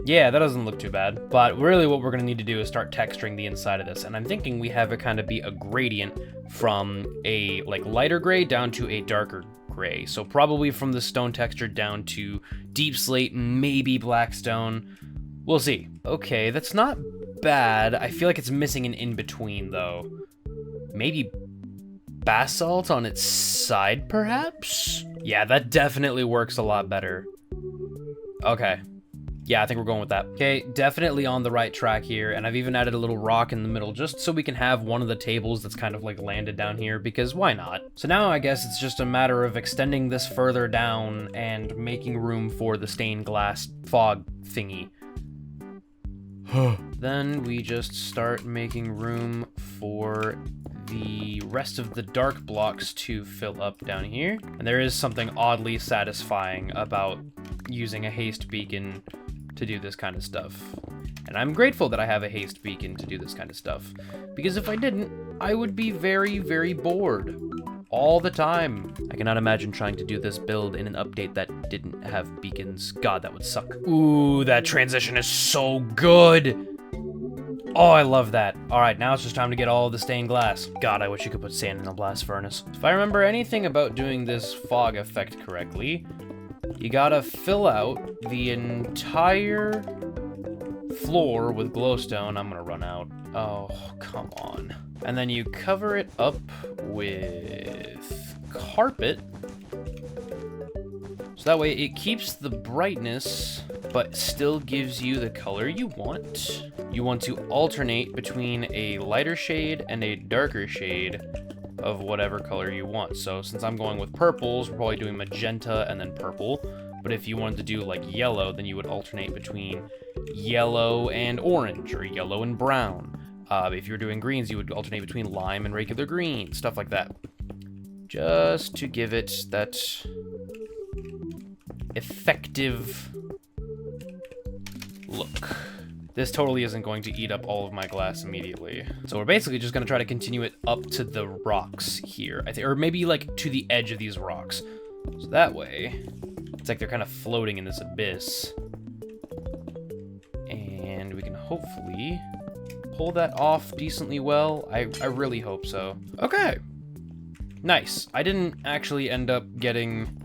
Yeah, that doesn't look too bad. But really what we're going to need to do is start texturing the inside of this. And I'm thinking we have it kind of be a gradient from a like lighter gray down to a darker gray. So probably from the stone texture down to deep slate, maybe black stone. We'll see. Okay, that's not bad. I feel like it's missing an in-between though. Maybe basalt on its side perhaps? Yeah, that definitely works a lot better. Okay. Yeah, I think we're going with that. Okay, definitely on the right track here, and I've even added a little rock in the middle just so we can have one of the tables that's kind of like landed down here, because why not? So now I guess it's just a matter of extending this further down and making room for the stained glass fog thingy. Then we just start making room for the rest of the dark blocks to fill up down here. And there is something oddly satisfying about using a haste beacon to do this kind of stuff. And I'm grateful that I have a haste beacon to do this kind of stuff, because if I didn't, I would be very, very bored all the time. I cannot imagine trying to do this build in an update that didn't have beacons. God, that would suck. Ooh, that transition is so good. Oh, I love that. All right, now it's just time to get all the stained glass. God, I wish you could put sand in a blast furnace. If I remember anything about doing this fog effect correctly, you gotta fill out the entire floor with glowstone. I'm gonna run out. Oh, come on. And then you cover it up with carpet. So that way it keeps the brightness, but still gives you the color you want. You want to alternate between a lighter shade and a darker shade of whatever color you want. So since I'm going with purples, we're probably doing magenta and then purple. But if you wanted to do like yellow, then you would alternate between yellow and orange, or yellow and brown. If you're doing greens, you would alternate between lime and regular green, stuff like that. Just to give it that effective look. This totally isn't going to eat up all of my glass immediately. So we're basically just gonna try to continue it up to the rocks here, I think, or maybe like to the edge of these rocks. So that way, it's like they're kind of floating in this abyss. And we can hopefully pull that off decently well. I really hope so. Okay, nice. I didn't actually end up getting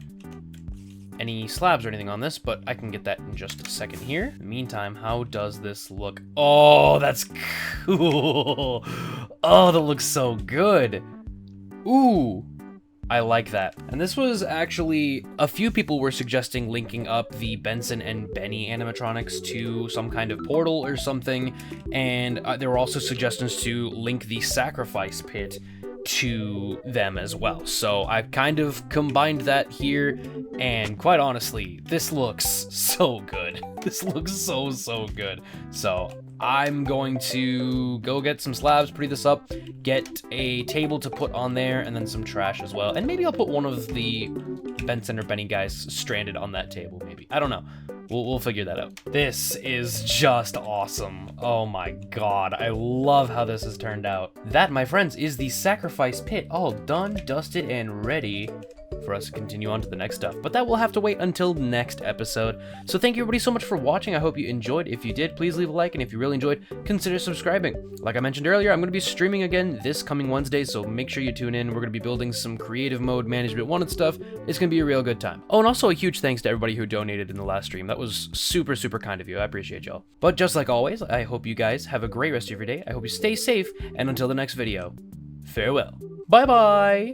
any slabs or anything on this, but I can get that in just a second here. In the meantime, how does this look? Oh, that's cool. Oh, that looks so good. Ooh, I like that. And this was actually, a few people were suggesting linking up the Benson and Benny animatronics to some kind of portal or something, and there were also suggestions to link the sacrifice pit to them as well. So I've kind of combined that here, and quite honestly, this looks so good. This looks so good. So I'm going to go get some slabs, pretty this up, get a table to put on there, and then some trash as well. And maybe I'll put one of the Benson or Benny guys stranded on that table, maybe. I don't know. We'll figure that out. This is just awesome. Oh my god, I love how this has turned out. That, my friends, is the sacrifice pit, all done, dusted, and ready for us to continue on to the next stuff. But that will have to wait until next episode. So thank you everybody so much for watching. I hope you enjoyed. If you did, please leave a like, and if you really enjoyed, consider subscribing. Like I mentioned earlier, I'm going to be streaming again this coming Wednesday, so make sure you tune in. We're going to be building some creative mode management wanted stuff. It's going to be a real good time. Oh, and also a huge thanks to everybody who donated in the last stream. That was super kind of you. I appreciate y'all. But just like always, I hope you guys have a great rest of your day. I hope you stay safe, and until the next video, farewell. Bye-bye.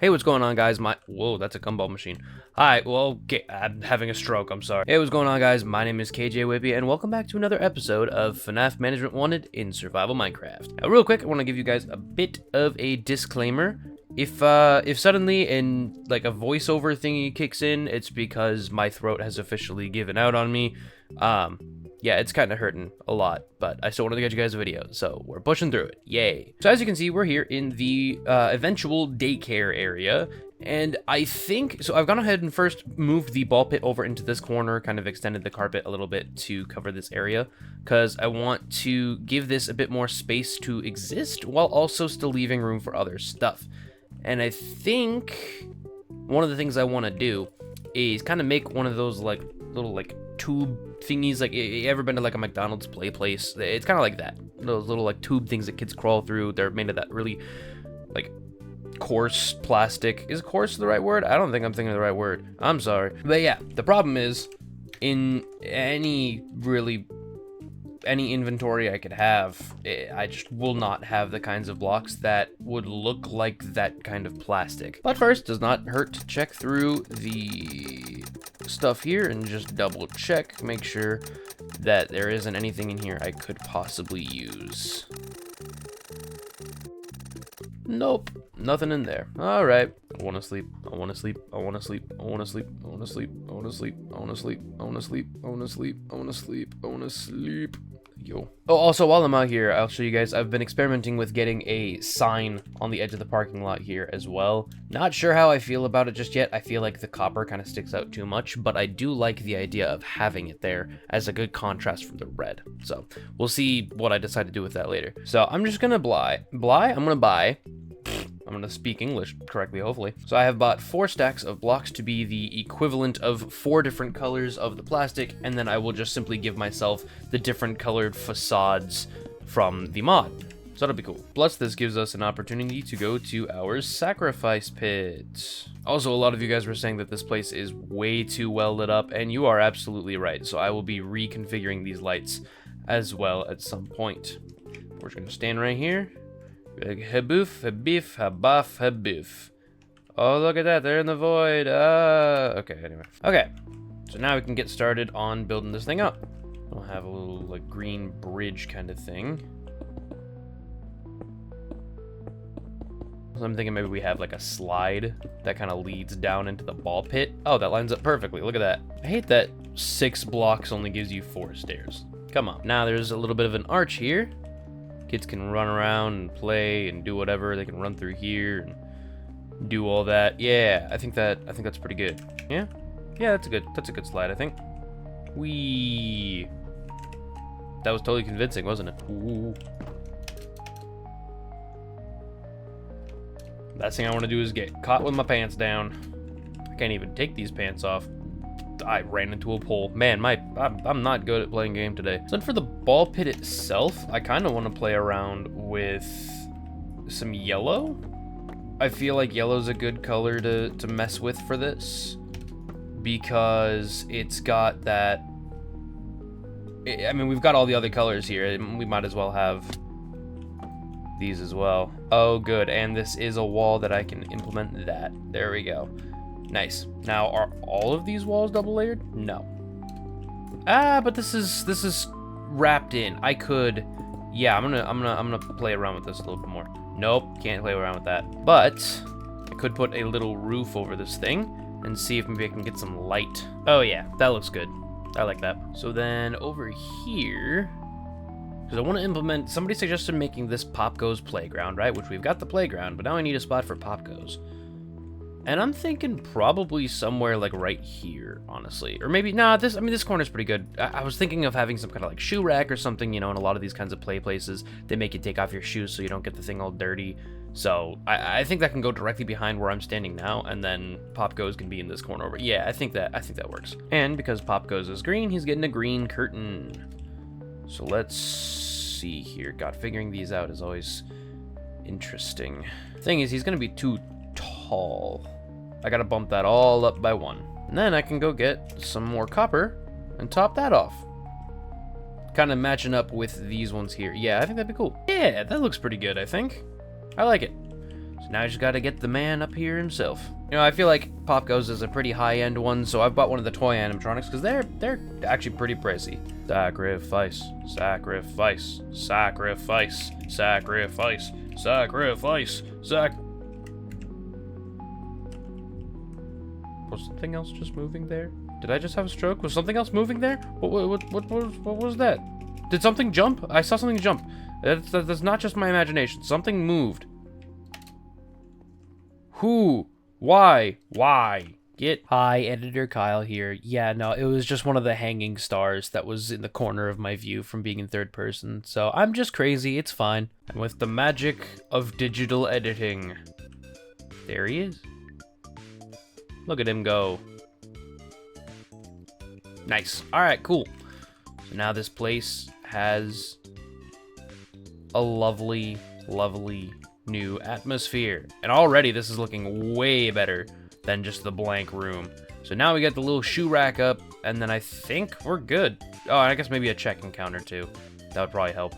Hey, what's going on, guys? Whoa, that's a gumball machine. Hi, well, I'm having a stroke, I'm sorry. Hey, what's going on, guys? My name is Kjwippy, and welcome back to another episode of FNAF Management Wanted in Survival Minecraft. Now, real quick, I want to give you guys a bit of a disclaimer. If suddenly like a voiceover thingy kicks in, it's because my throat has officially given out on me. Yeah, it's kind of hurting a lot, but I still wanted to get you guys a video, so we're pushing through it. Yay. So as you can see, we're here in the eventual daycare area, and I think, so I've gone ahead and first moved the ball pit over into this corner, kind of extended the carpet a little bit to cover this area, because I want to give this a bit more space to exist, while also still leaving room for other stuff. And I think one of the things I want to do is kind of make one of those like little like tube thingies. Like, you ever been to like a McDonald's play place? It's kind of like that. Those little like tube things that kids crawl through. They're made of that really like coarse plastic. Is coarse the right word? I don't think I'm thinking of the right word. I'm sorry. But yeah, the problem is in any inventory I could have, I just will not have the kinds of blocks that would look like that kind of plastic. But first, does not hurt to check through the stuff here and just double check, make sure that there isn't anything in here I could possibly use. Nope, nothing in there. All right. I want to sleep. I want to sleep. I want to sleep. I want to sleep. I want to sleep. I want to sleep. I want to sleep. I want to sleep. I want to sleep. I want to sleep. I want to sleep. Yo. Oh, also, while I'm out here, I'll show you guys, I've been experimenting with getting a sign on the edge of the parking lot here as well. Not sure how I feel about it just yet. I feel like the copper kind of sticks out too much, but I do like the idea of having it there as a good contrast from the red. So we'll see what I decide to do with that later. So I'm just gonna I'm gonna buy. I'm gonna speak English correctly, hopefully. So I have bought 4 stacks of blocks to be the equivalent of 4 different colors of the plastic, and then I will just simply give myself the different colored facades from the mod. So that'll be cool. Plus, this gives us an opportunity to go to our sacrifice pit. Also, a lot of you guys were saying that this place is way too well lit up, and you are absolutely right. So I will be reconfiguring these lights as well at some point. We're just gonna stand right here. Like, haboof, habif, habaf, haboof. Oh, look at that. They're in the void. Okay, anyway. Okay, so now we can get started on building this thing up. We'll have a little, like, green bridge kind of thing. So I'm thinking maybe we have, like, a slide that kind of leads down into the ball pit. Oh, that lines up perfectly. Look at that. I hate that 6 blocks only gives you 4 stairs. Come on. Now there's a little bit of an arch here. Kids can run around and play and do whatever. They can run through here and do all that. Yeah, I think that's pretty good. Yeah, that's a good slide, I think. Whee! That was totally convincing, wasn't it? Ooh. Last thing I want to do is get caught with my pants down. I can't even take these pants off. I ran into a pole. Man, I'm not good at playing game today. So then for the ball pit itself, I kind of want to play around with some yellow. I feel like yellow's a good color to mess with for this, because it's got that. I mean, we've got all the other colors here. We might as well have these as well. Oh, good. And this is a wall that I can implement that. There we go. Nice. Now, are all of these walls double layered? No. But this is wrapped in. I could, yeah, I'm gonna play around with this a little bit more. Nope, can't play around with that. But I could put a little roof over this thing and see if maybe I can get some light. Oh yeah, that looks good. I like that. So then over here, because I want to implement, somebody suggested making this Popgo's playground, right? Which we've got the playground, but now I need a spot for Popgo's. And I'm thinking probably somewhere like right here, honestly. Or maybe, nah, this corner's pretty good. I was thinking of having some kind of like shoe rack or something, you know, in a lot of these kinds of play places. They make you take off your shoes so you don't get the thing all dirty. So I think that can go directly behind where I'm standing now, and then Popgo's can be in this corner over. Yeah, I think that works. And because Popgo's is green, he's getting a green curtain. So let's see here. God, figuring these out is always interesting. Thing is, he's gonna be too tall. I gotta bump that all up by 1. And then I can go get some more copper and top that off. Kind of matching up with these ones here. Yeah, I think that'd be cool. Yeah, that looks pretty good, I think. I like it. So now I just gotta get the man up here himself. You know, I feel like Popgo's is a pretty high-end one, so I've bought one of the toy animatronics because they're actually pretty pricey. Sacrifice, sacrifice, sacrifice, sacrifice, sacrifice, Was something else just moving there? Did I just have a stroke? Was something else moving there? What was that? Did something jump? I saw something jump. That's not just my imagination. Something moved. Who? Why? Hi, Editor Kyle here. Yeah, no, it was just one of the hanging stars that was in the corner of my view from being in third person. So I'm just crazy. It's fine. And with the magic of digital editing, there he is. Look at him go. Nice. All right, cool. So now this place has a lovely, lovely new atmosphere. And already this is looking way better than just the blank room. So now we got the little shoe rack up, and then I think we're good. Oh, I guess maybe a check-in counter too. That would probably help.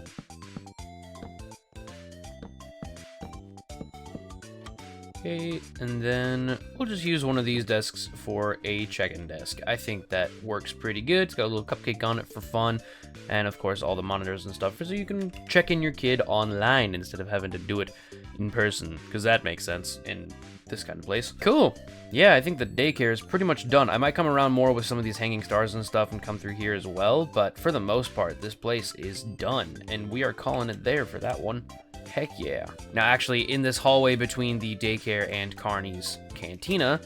Okay, and then we'll just use one of these desks for a check-in desk. I think that works pretty good. It's got a little cupcake on it for fun, and of course all the monitors and stuff, so you can check in your kid online instead of having to do it in person, because that makes sense in this kind of place. Cool. Yeah, I think the daycare is pretty much done. I might come around more with some of these hanging stars and stuff and come through here as well, but for the most part, this place is done, and we are calling it there for that one. Heck yeah. Now, actually, in this hallway between the daycare and Carney's cantina,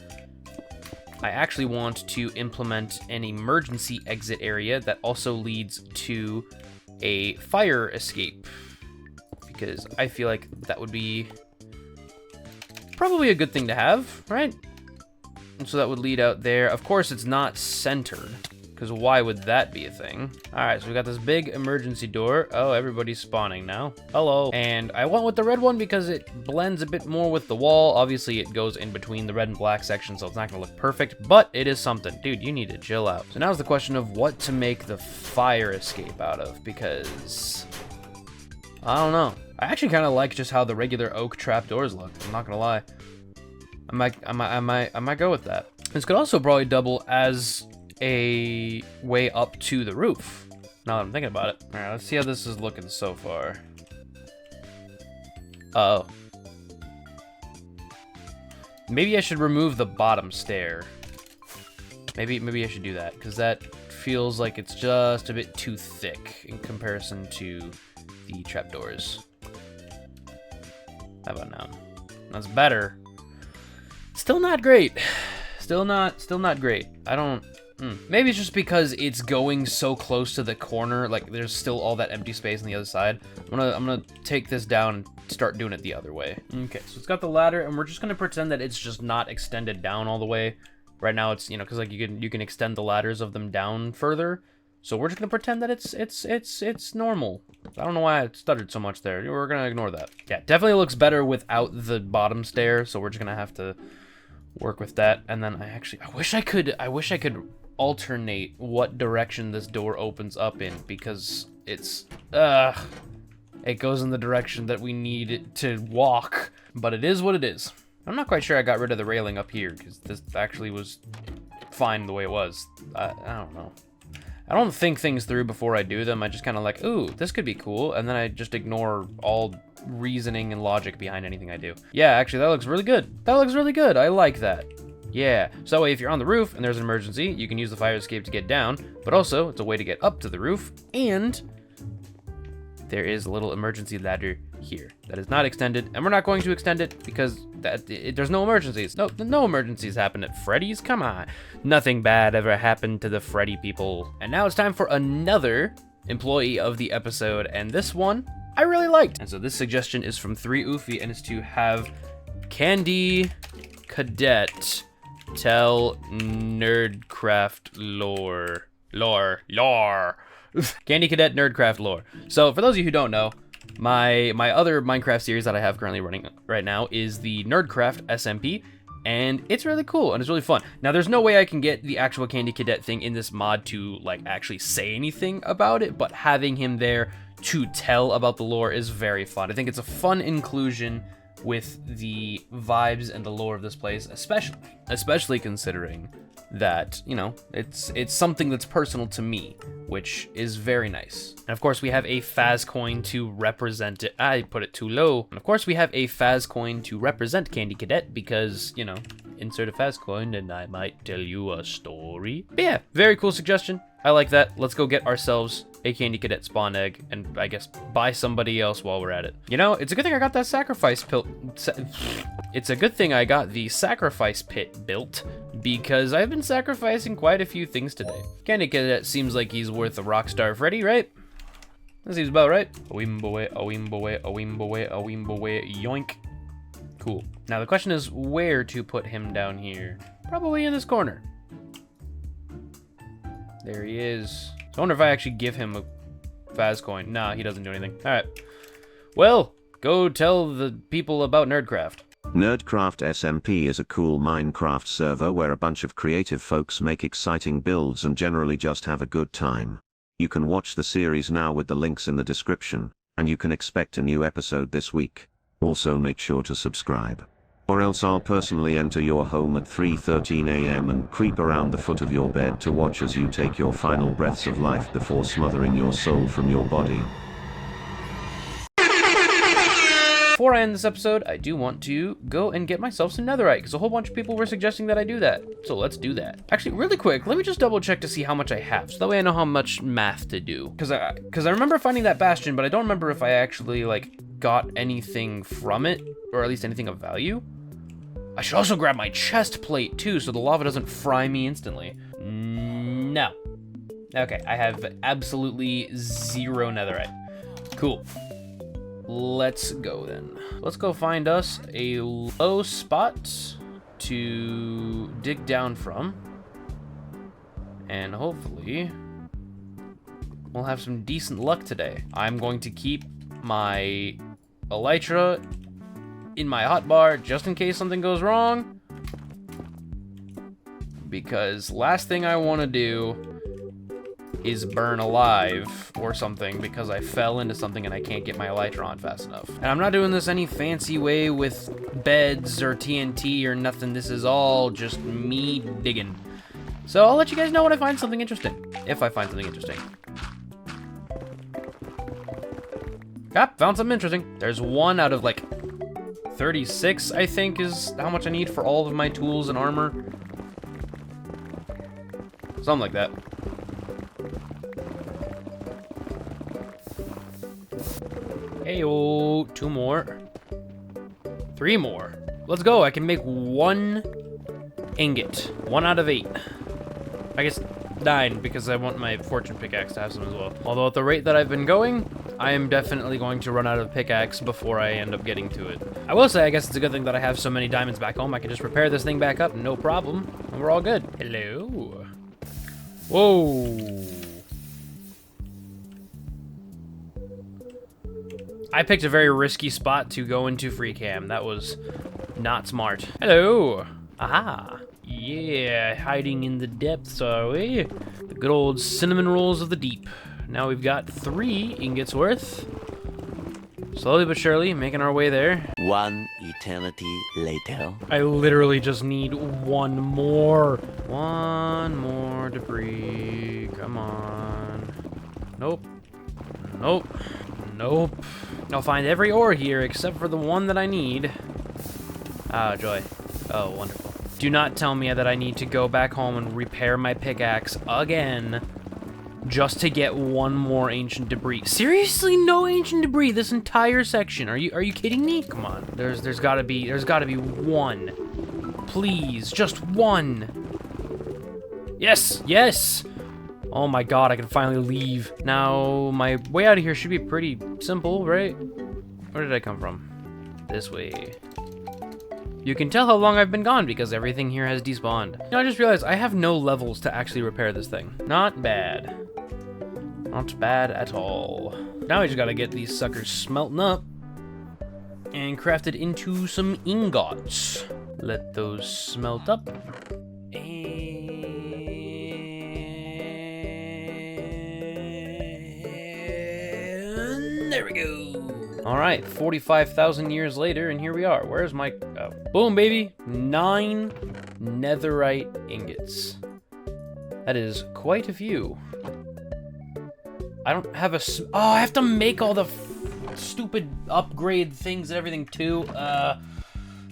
I actually want to implement an emergency exit area that also leads to a fire escape, because I feel like that would be probably a good thing to have, right? And so that would lead out there. Of course, it's not centered, because why would that be a thing? All right, so we got this big emergency door. Oh, everybody's spawning now. Hello. And I went with the red one because it blends a bit more with the wall. Obviously, it goes in between the red and black section, so it's not gonna look perfect, but it is something. Dude, you need to chill out. So now's the question of what to make the fire escape out of, because I don't know. I actually kind of like just how the regular oak trapdoors look. I'm not gonna lie. I might go with that. This could also probably double as a way up to the roof, now that I'm thinking about it. All right, let's see how this is looking so far. Oh. Maybe I should remove the bottom stair. Maybe I should do that, because that feels like it's just a bit too thick in comparison to the trapdoors. How about now? That's better. Still not great. Still not great. I don't... Maybe it's just because it's going so close to the corner, like there's still all that empty space on the other side. I'm gonna take this down and start doing it the other way. Okay, so it's got the ladder, and we're just gonna pretend that it's just not extended down all the way. Right now it's, you know, because like you can extend the ladders of them down further. So we're just gonna pretend that it's normal. I don't know why I stuttered so much there. We're gonna ignore that. Yeah, definitely looks better without the bottom stair, so we're just gonna have to work with that. And then I wish I could alternate what direction this door opens up in, because it goes in the direction that we need it to walk, but it is what it is. I'm not quite sure I got rid of the railing up here, because this actually was fine the way it was. I don't know. I don't think things through before I do them. I just kind of like, ooh, this could be cool, and then I just ignore all reasoning and logic behind anything I do. Yeah, actually, that looks really good. That looks really good. I like that. Yeah, so that way if you're on the roof and there's an emergency, you can use the fire escape to get down, but also it's a way to get up to the roof, and there is a little emergency ladder here that is not extended, and we're not going to extend it because there's no emergencies. No emergencies happen at Freddy's, come on. Nothing bad ever happened to the Freddy people. And now it's time for another employee of the episode, and this one I really liked. And so this suggestion is from 3Oofy, and it's to have Candy Cadet tell Nerdcraft lore. Candy Cadet Nerdcraft lore. So for those of you who don't know, my other Minecraft series that I have currently running right now is the Nerdcraft SMP, and it's really cool and it's really fun. Now there's no way I can get the actual Candy Cadet thing in this mod to like actually say anything about it, but having him there to tell about the lore is very fun. I think it's a fun inclusion with the vibes and the lore of this place, especially considering that, you know, it's something that's personal to me, which is very nice. And of course we have a Faz coin to represent it. I put it too low. And of course we have a Faz coin to represent Candy Cadet because, you know, insert a Faz coin and I might tell you a story. But yeah, very cool suggestion. I like that. Let's go get ourselves a Candy Cadet spawn egg and I guess buy somebody else while we're at it. You know, it's a good thing I got that sacrifice pit. It's a good thing I got the sacrifice pit built because I've been sacrificing quite a few things today. Candy Cadet seems like he's worth a Rockstar Freddy, right? That seems about right. Yoink. Cool. Now the question is where to put him down here. Probably in this corner. There he is. So I wonder if I actually give him a Faz coin. Nah, he doesn't do anything. All right. Well, go tell the people about Nerdcraft. Nerdcraft SMP is a cool Minecraft server where a bunch of creative folks make exciting builds and generally just have a good time. You can watch the series now with the links in the description, and you can expect a new episode this week. Also make sure to subscribe. Or else I'll personally enter your home at 3:13 AM and creep around the foot of your bed to watch as you take your final breaths of life before smothering your soul from your body. Before I end this episode, I do want to go and get myself some netherite, because a whole bunch of people were suggesting that I do that. So let's do that. Actually, really quick, let me just double check to see how much I have, so that way I know how much math to do. Because I remember finding that bastion, but I don't remember if I actually, like, got anything from it, or at least anything of value. I should also grab my chest plate, too, so the lava doesn't fry me instantly. No. Okay, I have absolutely zero netherite. Cool. Let's go then. Let's go find us a low spot to dig down from. And hopefully we'll have some decent luck today. I'm going to keep my elytra in my hotbar just in case something goes wrong. Because last thing I want to do is burn alive or something because I fell into something and I can't get my elytra on fast enough. And I'm not doing this any fancy way with beds or TNT or nothing. This is all just me digging. So I'll let you guys know when I find something interesting. If I find something interesting. Yep, found something interesting. There's one out of like 36, I think, is how much I need for all of my tools and armor. Something like that. Hey-oh, 2 more. 3 more. Let's go. I can make 1 ingot. 1 out of 8. I guess 9 because I want my fortune pickaxe to have some as well. Although at the rate that I've been going, I am definitely going to run out of pickaxe before I end up getting to it. I will say, I guess it's a good thing that I have so many diamonds back home. I can just repair this thing back up, no problem. And we're all good. Hello. Whoa. I picked a very risky spot to go into free cam. That was not smart. Hello. Aha. Yeah, hiding in the depths, are we? The good old cinnamon rolls of the deep. Now we've got 3 ingots worth. Slowly but surely, making our way there. 1 eternity later. I literally just need 1 more. 1 more debris. Come on. Nope. Nope. Nope. I'll find every ore here except for the one that I need. Ah, joy. Oh, wonderful. Do not tell me that I need to go back home and repair my pickaxe again just to get one more ancient debris. Seriously, no ancient debris this entire section. Are you kidding me? Come on. There's gotta be one. Please, just one. Yes, yes. Oh my god, I can finally leave. Now, my way out of here should be pretty simple, right? Where did I come from? This way. You can tell how long I've been gone because everything here has despawned. You know, I just realized I have no levels to actually repair this thing. Not bad. Not bad at all. Now I just gotta get these suckers smelting up and crafted into some ingots. Let those smelt up. And there we go. All right, 45,000 years later, and here we are. Where's my... Oh, boom, baby. 9 netherite ingots. That is quite a few. I don't have a... Oh, I have to make all the stupid upgrade things and everything, too.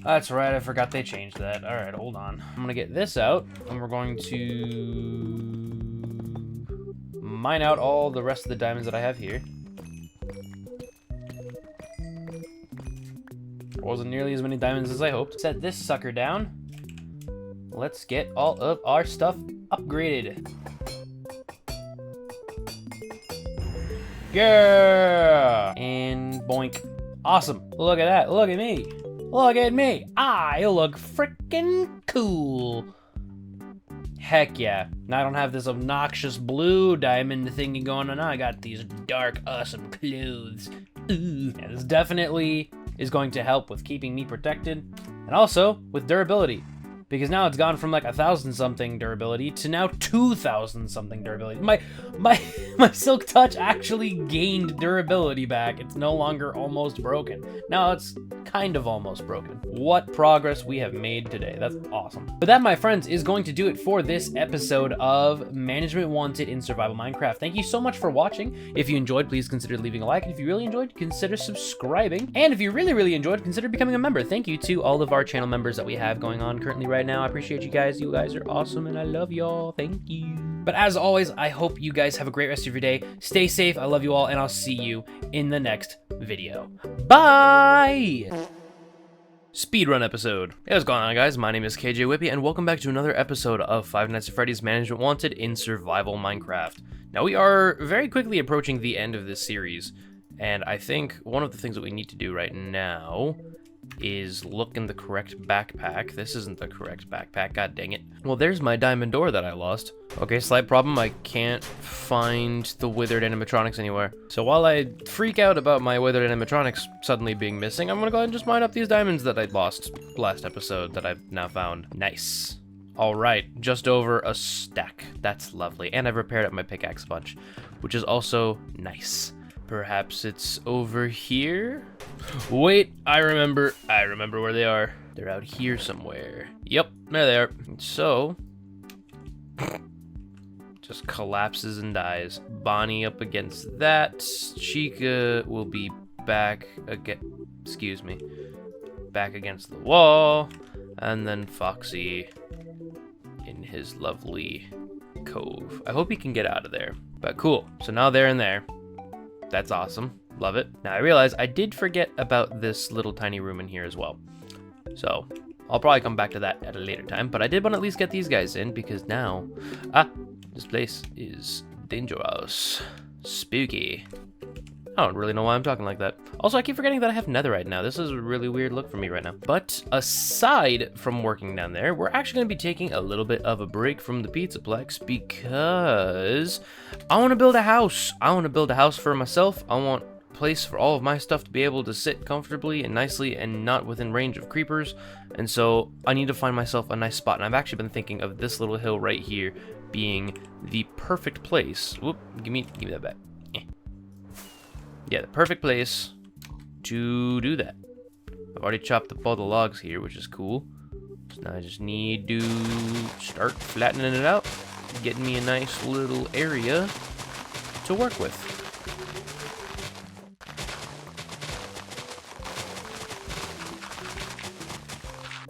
That's right, I forgot they changed that. All right, hold on. I'm gonna get this out, and we're going to mine out all the rest of the diamonds that I have here. Wasn't nearly as many diamonds as I hoped. Set this sucker down. Let's get all of our stuff upgraded. Yeah! And boink. Awesome. Look at that. Look at me. Look at me. I look freaking cool. Heck yeah. Now I don't have this obnoxious blue diamond thingy going on. I got these dark, awesome clothes. Ooh. Yeah, this definitely is going to help with keeping me protected and also with durability, because now it's gone from like 1,000-something durability to now 2,000-something durability. My silk touch actually gained durability back. It's no longer almost broken. Now it's kind of almost broken. What progress we have made today. That's awesome. But that, my friends, is going to do it for this episode of Management Wanted in Survival Minecraft. Thank you so much for watching. If you enjoyed, please consider leaving a like. And if you really enjoyed, consider subscribing. And if you really enjoyed, consider becoming a member. Thank you to all of our channel members that we have going on currently right now. I appreciate you guys. You guys are awesome and I love y'all. Thank you. But as always, I hope you guys have a great rest of your day. Stay safe. I love you all and I'll see you in the next video. Bye! Speedrun episode. Hey, what's going on, guys? My name is Kjwippy and welcome back to another episode of Five Nights at Freddy's Management Wanted in Survival Minecraft. Now we are very quickly approaching the end of this series, and I think one of the things that we need to do right now is look in the correct backpack. This isn't the correct backpack, god dang it. Well, there's my diamond door that I lost. Okay, slight problem, I can't find the withered animatronics anywhere. So while I freak out about my withered animatronics suddenly being missing, I'm gonna go ahead and just mine up these diamonds that I lost last episode that I've now found. Nice. All right, just over a stack. That's lovely. And I've repaired up my pickaxe a bunch, which is also nice. Perhaps it's over here? Wait, I remember where they are. They're out here somewhere. Yep, there they are. So, just collapses and dies. Bonnie up against that. Chica will be back again. Excuse me. Back against the wall. And then Foxy in his lovely cove. I hope he can get out of there. But cool. So now they're in there. That's awesome. Love it. Now I realize I did forget about this little tiny room in here as well. So I'll probably come back to that at a later time, but I did want to at least get these guys in because now, this place is dangerous. Spooky. I don't really know why I'm talking like that. Also, I keep forgetting that I have netherite now. This is a really weird look for me right now. But aside from working down there, we're actually going to be taking a little bit of a break from the Pizzaplex because I want to build a house. I want to build a house for myself. I want a place for all of my stuff to be able to sit comfortably and nicely and not within range of creepers. And so I need to find myself a nice spot. And I've actually been thinking of this little hill right here being the perfect place. Whoop, give me that back. Yeah, the perfect place to do that. I've already chopped up all the logs here, which is cool. So now I just need to start flattening it out, getting me a nice little area to work with.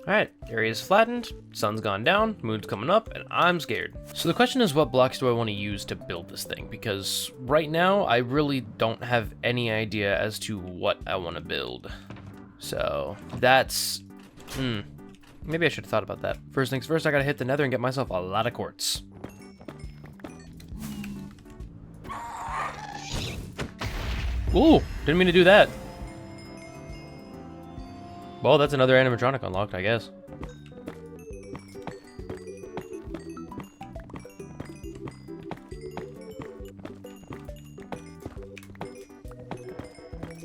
Alright, Area's flattened, sun's gone down, moon's coming up, and I'm scared. So the question is, what blocks do I want to use to build this thing? Because right now, I really don't have any idea as to what I want to build. So that's, maybe I should have thought about that. First things first, I gotta hit the Nether and get myself a lot of quartz. Ooh, didn't mean to do that. Well, that's another animatronic unlocked, I guess.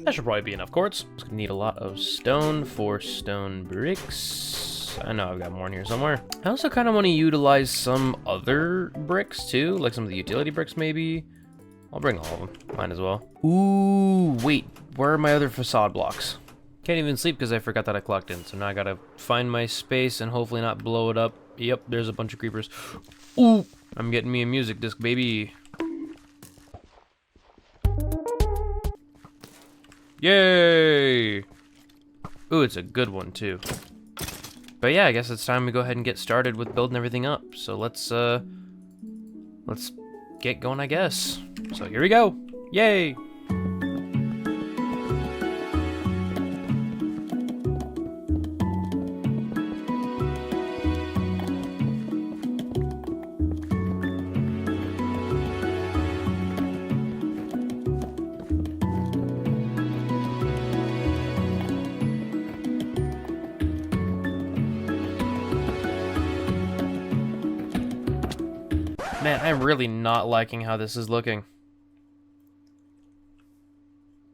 That should probably be enough quartz. Just gonna need a lot of stone for stone bricks. I know I've got more in here somewhere. I also kind of want to utilize some other bricks too, like some of the utility bricks maybe. I'll bring all of them. Mine as well. Ooh, wait. Where are my other facade blocks? Can't even sleep because I forgot that I clocked in. So now I gotta find my space and hopefully not blow it up. Yep, there's a bunch of creepers. Ooh, I'm getting me a music disc, baby. Yay! Ooh, it's a good one too. But yeah, I guess it's time we go ahead and get started with building everything up. So let's get going, I guess. So here we go. Yay! Man, I'm really not liking how this is looking.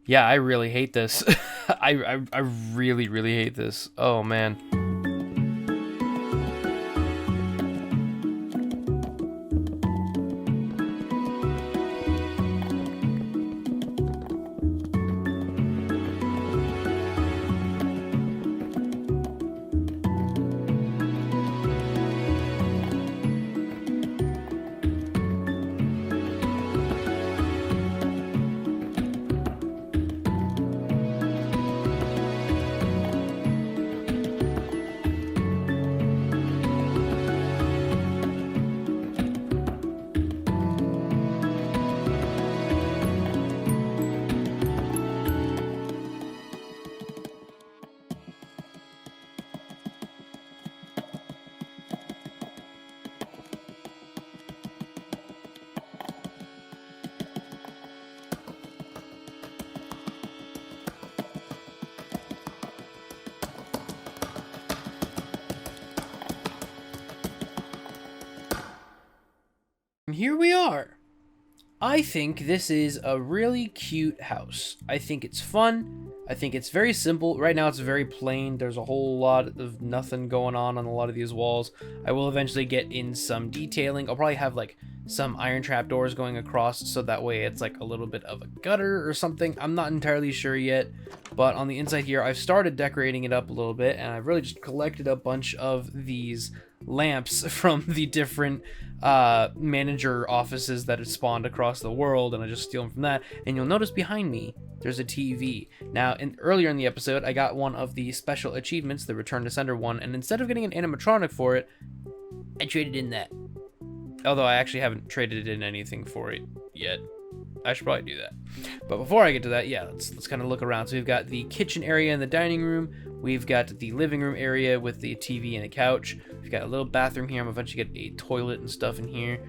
Yeah, I really hate this. I really, really hate this. Oh, man. And here we are. I think this is a really cute house. I think it's fun. I think it's very simple. Right now it's very plain. There's a whole lot of nothing going on a lot of these walls. I will eventually get in some detailing. I'll probably have like some iron trap doors going across so that way it's like a little bit of a gutter or something. I'm not entirely sure yet, but on the inside here I've started decorating it up a little bit, and I've really just collected a bunch of these lamps from the different manager offices that have spawned across the world, and I just steal them from that. And you'll notice behind me there's a TV. Now, earlier in the episode I got one of the special achievements, the Return to Sender one, and instead of getting an animatronic for it, I traded in that. Although I actually haven't traded in anything for it yet. I should probably do that. But before I get to that, yeah, let's kind of look around. So we've got the kitchen area and the dining room. We've got the living room area with the TV and a couch. We've got a little bathroom here. I'm eventually get a toilet and stuff in here.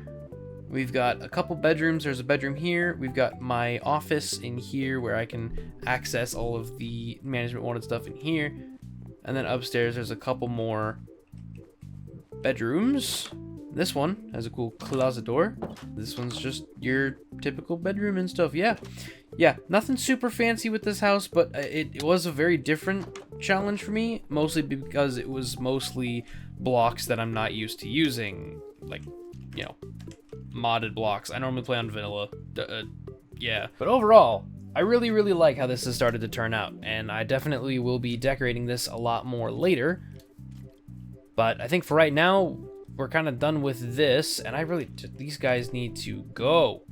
We've got a couple bedrooms. There's a bedroom here. We've got my office in here where I can access all of the management wanted stuff in here. And then upstairs there's a couple more bedrooms. This one has a cool closet door. This one's just your typical bedroom and stuff. Yeah, nothing super fancy with this house, but it was a very different challenge for me, mostly because it was mostly blocks that I'm not used to using, like, you know, modded blocks. I normally play on vanilla. Yeah, but overall, I really, really like how this has started to turn out, and I definitely will be decorating this a lot more later. But I think for right now, we're kind of done with this, and these guys need to go.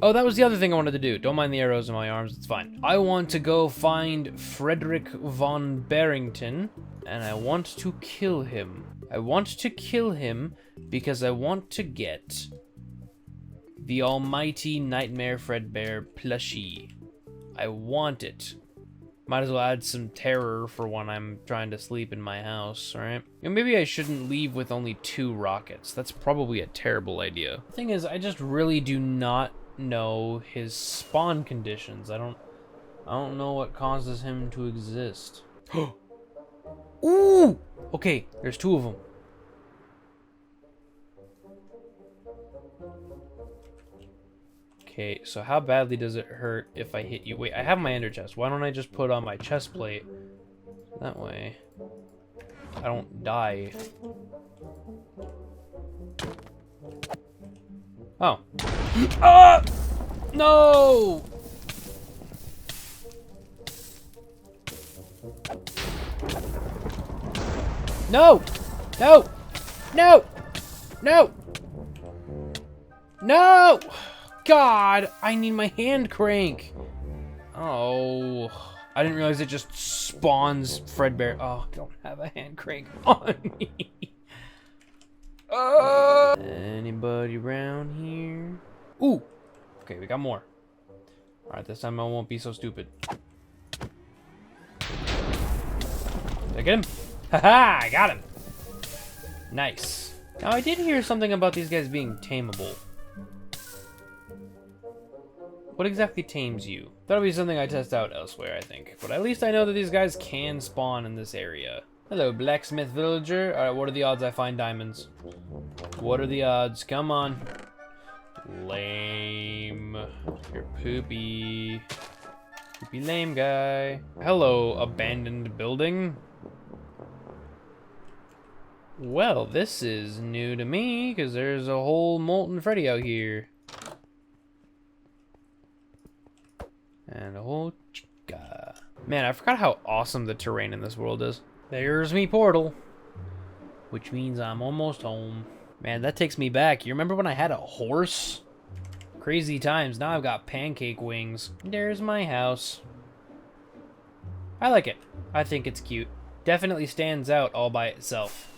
Oh, that was the other thing I wanted to do. Don't mind the arrows in my arms, it's fine. I want to go find Frederick von Barrington, and I want to kill him. I want to kill him because I want to get the almighty Nightmare Fredbear plushie. I want it. Might as well add some terror for when I'm trying to sleep in my house, right? And maybe I shouldn't leave with only 2 rockets. That's probably a terrible idea. The thing is, I just really do not know his spawn conditions. I don't know what causes him to exist. Ooh! Okay, there's 2 of them. Okay, so how badly does it hurt if I hit you? Wait, I have my ender chest. Why don't I just put on my chest plate? That way I don't die. Oh. Ah! No! No! No! No! No! No! God, I need my hand crank. Oh, I didn't realize it just spawns Fredbear. Oh, I don't have a hand crank on me. Anybody around here? Ooh, okay, we got more. All right, this time I won't be so stupid. Did I get him? Haha, I got him. Nice. Now I did hear something about these guys being tameable. What exactly tames you? That'll be something I test out elsewhere, I think. But at least I know that these guys can spawn in this area. Hello, blacksmith villager. Alright, what are the odds I find diamonds? What are the odds? Come on. Lame. You're poopy. Poopy lame guy. Hello, abandoned building. Well, this is new to me, because there's a whole molten Freddy out here. And a whole chica. Man, I forgot how awesome the terrain in this world is. There's me portal. Which means I'm almost home. Man, that takes me back. You remember when I had a horse? Crazy times. Now I've got pancake wings. There's my house. I like it. I think it's cute. Definitely stands out all by itself.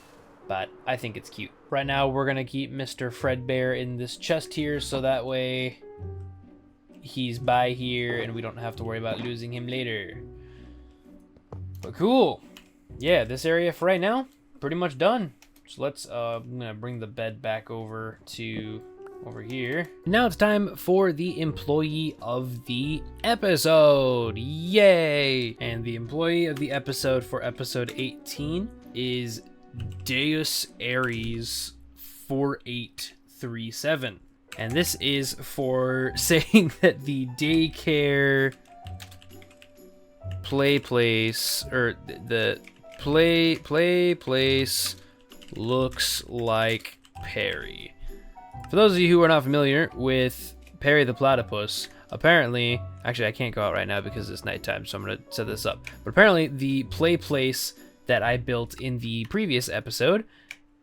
But I think it's cute. Right now, we're going to keep Mr. Fredbear in this chest here, so that way he's by here and we don't have to worry about losing him later. But cool. Yeah, this area for right now, pretty much done. So let's, I'm going to bring the bed back over to over here. Now it's time for the employee of the episode. Yay! And the employee of the episode for episode 18 is Deus Aries 4837. And this is for saying that the daycare play place, or the play place looks like Perry. For those of you who are not familiar with Perry the Platypus, apparently, actually I can't go out right now because it's nighttime, so I'm gonna set this up. But apparently the play place that I built in the previous episode,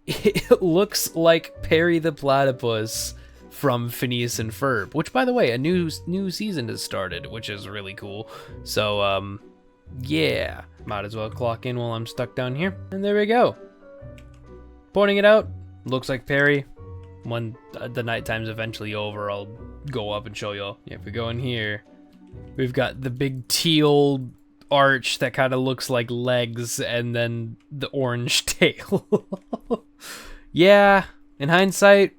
it looks like Perry the Platypus from Phineas and Ferb, which, by the way, a new season has started, which is really cool. So, yeah, might as well clock in while I'm stuck down here. And there we go. Pointing it out, looks like Perry. When the nighttime's eventually over, I'll go up and show y'all. Yeah, if we go in here, we've got the big teal arch that kind of looks like legs, and then the orange tail. Yeah, in hindsight,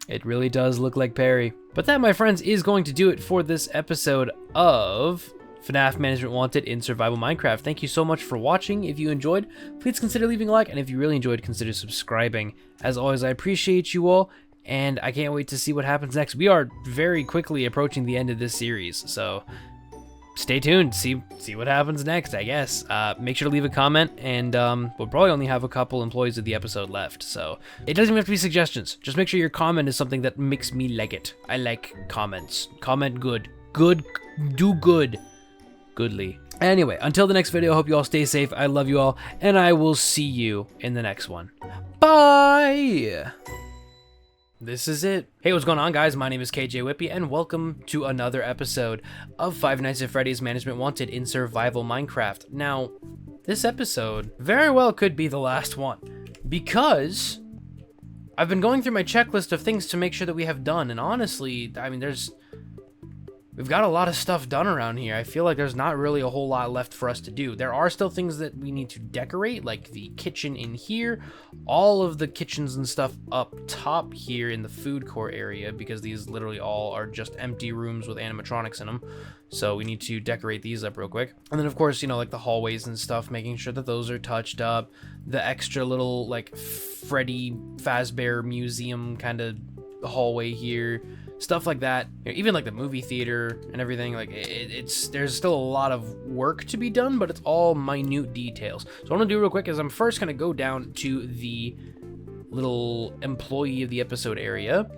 it really does look like Perry. But that, my friends, is going to do it for this episode of FNAF Management Wanted in Survival Minecraft. Thank you so much for watching. If you enjoyed, please consider leaving a like, and if you really enjoyed, consider subscribing. As always, I appreciate you all, and I can't wait to see what happens next. We are very quickly approaching the end of this series, so stay tuned, see what happens next, I guess. Make sure to leave a comment, and we'll probably only have a couple employees of the episode left, so it doesn't even have to be suggestions. Just make sure your comment is something that makes me like it. I like comments. Comment good. Good, do good. Goodly. Anyway, until the next video, I hope you all stay safe. I love you all, and I will see you in the next one. Bye! This is it. Hey, what's going on, guys? My name is Kjwippy, and welcome to another episode of Five Nights at Freddy's Management Wanted in Survival Minecraft. Now, this episode very well could be the last one, because I've been going through my checklist of things to make sure that we have done, and honestly, I mean, we've got a lot of stuff done around here. I feel like there's not really a whole lot left for us to do. There are still things that we need to decorate, like the kitchen in here, all of the kitchens and stuff up top here in the food court area, because these literally all are just empty rooms with animatronics in them. So we need to decorate these up real quick. And then of course, you know, like the hallways and stuff, making sure that those are touched up. The extra little like Freddy Fazbear museum kind of hallway here. Stuff like that, even like the movie theater and everything, like there's still a lot of work to be done, but it's all minute details. So what I'm gonna do real quick is I'm first gonna go down to the little employee of the episode area,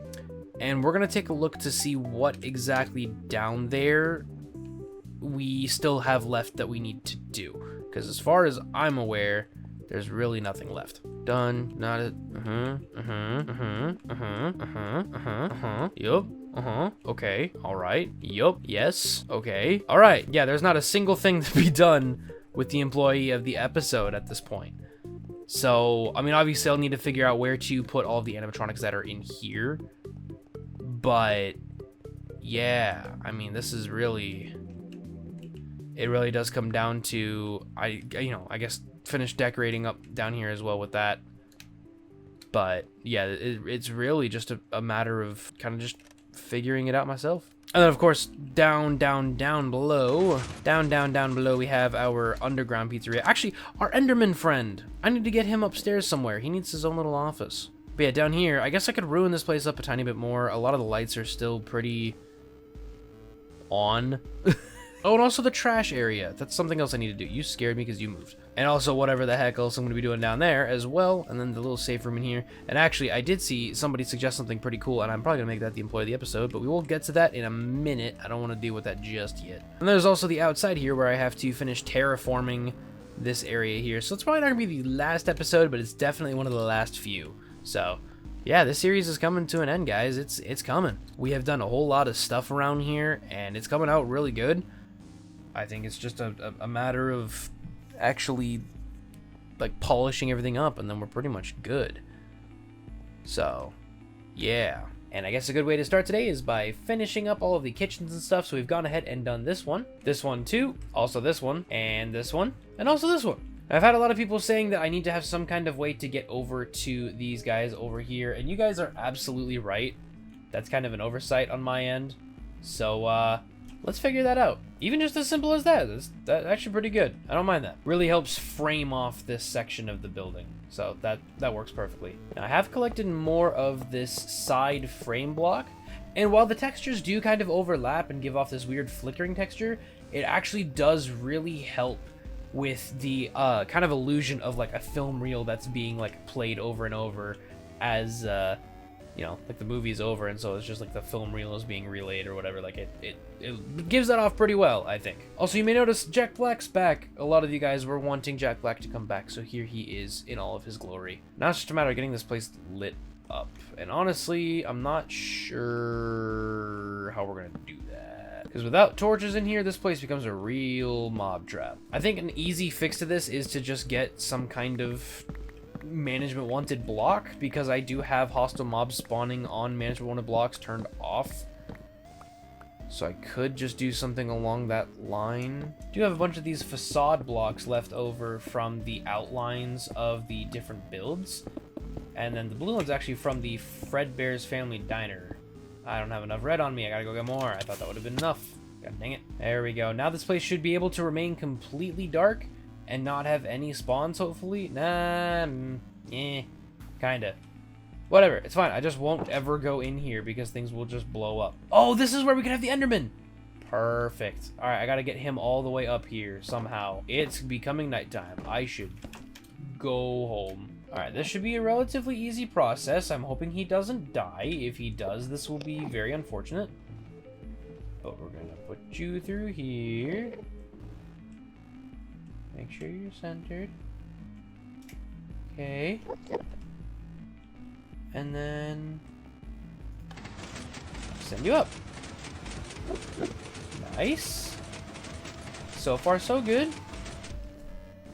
and we're gonna take a look to see what exactly down there we still have left that we need to do, because as far as I'm aware, there's really nothing left. Done. Not it. Yup. Okay. All right. Yup. Yes. Okay. All right. Yeah, there's not a single thing to be done with the employee of the episode at this point. So, I mean, obviously I'll need to figure out where to put all of the animatronics that are in here. But yeah, I mean, this is really, it really does come down to, I guess finish decorating up down here as well with that. But yeah, it's really just a matter of kind of just figuring it out myself. And then of course down below we have our underground pizzeria. Actually, our Enderman friend, I need to get him upstairs somewhere. He needs his own little office. But yeah, down here I guess I could ruin this place up a tiny bit more. A lot of the lights are still pretty on. Oh, and also the trash area. That's something else I need to do. You scared me because you moved. And also whatever the heck else I'm going to be doing down there as well. And then the little safe room in here. And actually, I did see somebody suggest something pretty cool, and I'm probably going to make that the employee of the episode, but we will get to that in a minute. I don't want to deal with that just yet. And there's also the outside here where I have to finish terraforming this area here. So it's probably not going to be the last episode, but it's definitely one of the last few. So yeah, this series is coming to an end, guys. It's coming. We have done a whole lot of stuff around here, and it's coming out really good. I think it's just a matter of actually like polishing everything up, and then we're pretty much good. So yeah, and I guess a good way to start today is by finishing up all of the kitchens and stuff. So we've gone ahead and done this one too, also this one, and also this one. I've had a lot of people saying that I need to have some kind of way to get over to these guys over here, and you guys are absolutely right. That's kind of an oversight on my end. So let's figure that out. Even just as simple as that. That's actually pretty good. I don't mind that. Really helps frame off this section of the building. So that works perfectly. Now, I have collected more of this side frame block. And while the textures do kind of overlap and give off this weird flickering texture, it actually does really help with the kind of illusion of like a film reel that's being like played over and over as you know, like the movie's over, and so it's just like the film reel is being relayed or whatever. Like it gives that off pretty well, I think. Also, you may notice Jack Black's back. A lot of you guys were wanting Jack Black to come back, so here he is in all of his glory. Now it's just a matter of getting this place lit up, and honestly, I'm not sure how we're gonna do that, because without torches in here, this place becomes a real mob trap. I think an easy fix to this is to just get some kind of management wanted block, because I do have hostile mobs spawning on management wanted blocks turned off, so I could just do something along that line. I do have a bunch of these facade blocks left over from the outlines of the different builds, and then the blue one's actually from the Fredbear's family diner. I don't have enough red on me. I gotta go get more. I thought that would have been enough. God dang it. There we go. Now this place should be able to remain completely dark and not have any spawns, hopefully. Nah, kinda. Whatever, it's fine. I just won't ever go in here because things will just blow up. Oh, this is where we can have the Enderman. Perfect. All right, I gotta get him all the way up here somehow. It's becoming nighttime. I should go home. All right, this should be a relatively easy process. I'm hoping he doesn't die. If he does, this will be very unfortunate. But we're gonna put you through here. Make sure you're centered. Okay. And then Send you up. Nice. So far, so good.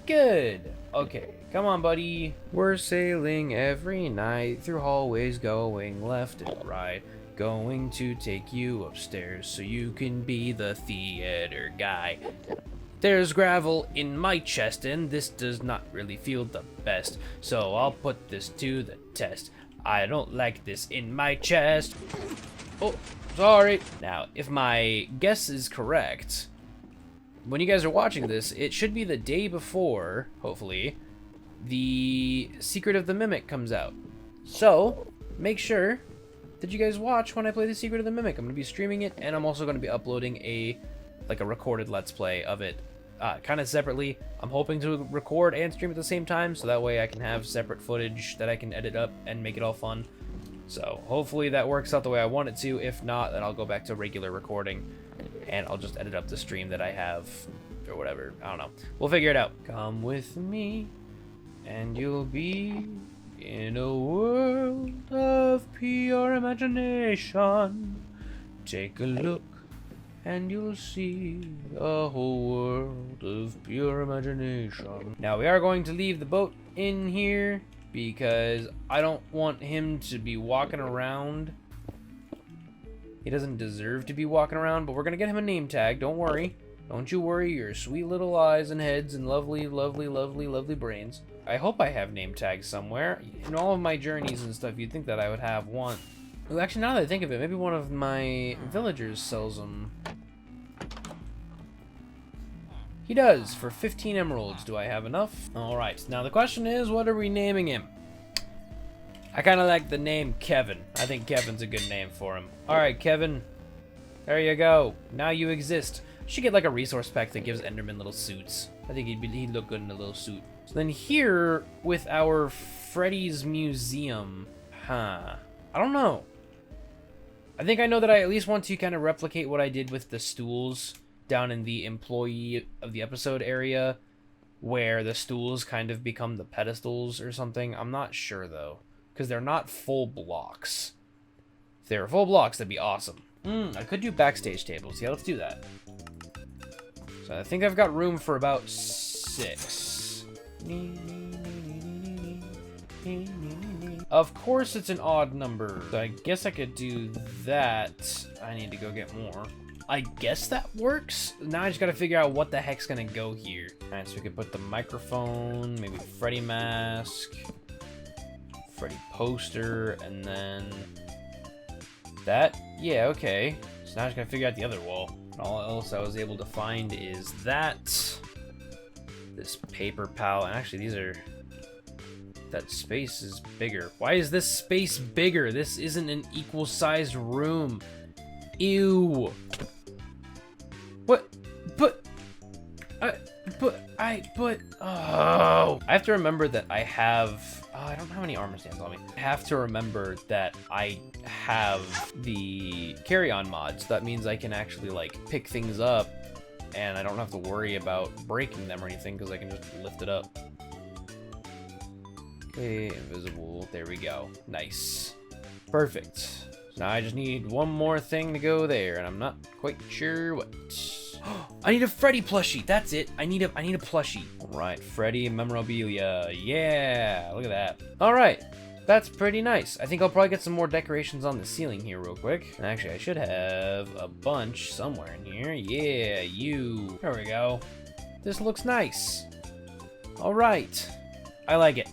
Good. Okay, come on, buddy. We're sailing every night through hallways going left and right. Going to take you upstairs so you can be the theater guy. There's gravel in my chest and this does not really feel the best. So I'll put this to the test. I don't like this in my chest. Oh, sorry. Now, if my guess is correct, when you guys are watching this, it should be the day before, hopefully, the Secret of the Mimic comes out. So, make sure that you guys watch when I play the Secret of the Mimic. I'm going to be streaming it, and I'm also going to be uploading a recorded Let's Play of it, kind of separately. I'm hoping to record and stream at the same time, so that way I can have separate footage that I can edit up and make it all fun. So, hopefully that works out the way I want it to. If not, then I'll go back to regular recording, and I'll just edit up the stream that I have, or whatever. I don't know. We'll figure it out. Come with me, and you'll be in a world of pure imagination. Take a look, and you'll see a whole world of pure imagination. Now, we are going to leave the boat in here, because I don't want him to be walking around. He doesn't deserve to be walking around, but we're going to get him a name tag. Don't worry. Don't you worry your sweet little eyes and heads and lovely, lovely, lovely, lovely brains. I hope I have name tags somewhere. In all of my journeys and stuff, you'd think that I would have one. Well, actually, now that I think of it, maybe one of my villagers sells them. He does, for 15 emeralds. Do I have enough? Alright, now the question is, what are we naming him? I kind of like the name Kevin. I think Kevin's a good name for him. Alright, Kevin. There you go. Now you exist. Should get like a resource pack that gives Enderman little suits. I think he'd look good in a little suit. So then here, with our Freddy's Museum, I don't know. I think I know that I at least want to kind of replicate what I did with the stools down in the employee of the episode area, where the stools kind of become the pedestals or something. I'm not sure though, because they're not full blocks. If they were full blocks, that'd be awesome. I could do backstage tables. Yeah, let's do that. So I think I've got room for about 6. Of course it's an odd number, so I guess I could do that. I need to go get more. I guess that works. Now I just gotta figure out what the heck's gonna go here. Alright, so we could put the microphone, maybe Freddy mask, Freddy poster, and then that. Yeah, okay. So now I just gotta figure out the other wall. And all else I was able to find is that, this paper pal, and actually these are, that space is bigger. Why is this space bigger? This isn't an equal sized room. Ew. What? Oh. I have to remember that I have, I don't know how many armor stands on me. I have to remember that I have the carry-on mods. That means I can actually like pick things up and I don't have to worry about breaking them or anything because I can just lift it up. Okay, invisible. There we go. Nice. Perfect. So now I just need one more thing to go there, and I'm not quite sure what. I need a Freddy plushie. That's it. I need a plushie. All right, Freddy memorabilia. Yeah, look at that. All right, that's pretty nice. I think I'll probably get some more decorations on the ceiling here real quick. Actually, I should have a bunch somewhere in here. Yeah, you. There we go. This looks nice. All right, I like it.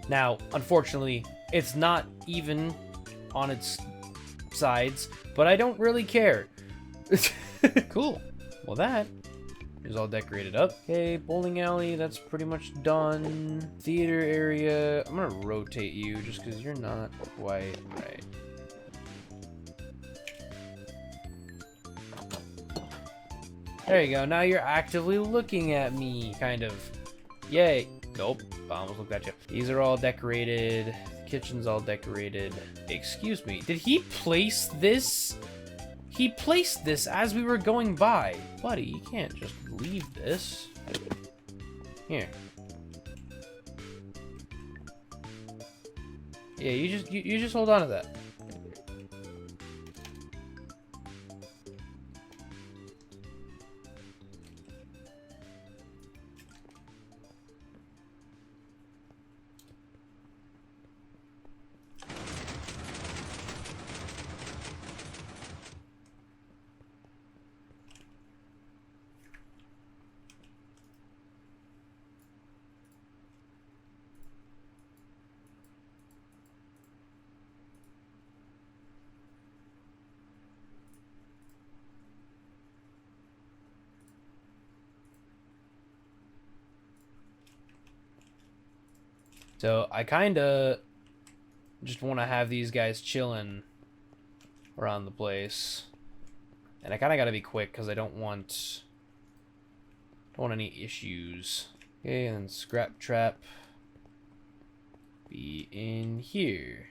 Now, unfortunately, it's not even on its sides, but I don't really care. Cool. Well, that is all decorated up. Okay, bowling alley, that's pretty much done. Theater area, I'm gonna rotate you just because you're not quite right. There you go, now you're actively looking at me, kind of. Yay. Nope, I almost looked at you. These are all decorated. The kitchen's all decorated. Excuse me, did he place this? He placed this as we were going by. Buddy, you can't just leave this. Here. Yeah, you just hold on to that. So I kind of just want to have these guys chilling around the place. And I kind of got to be quick because I don't want any issues. Okay, and then scrap trap be in here.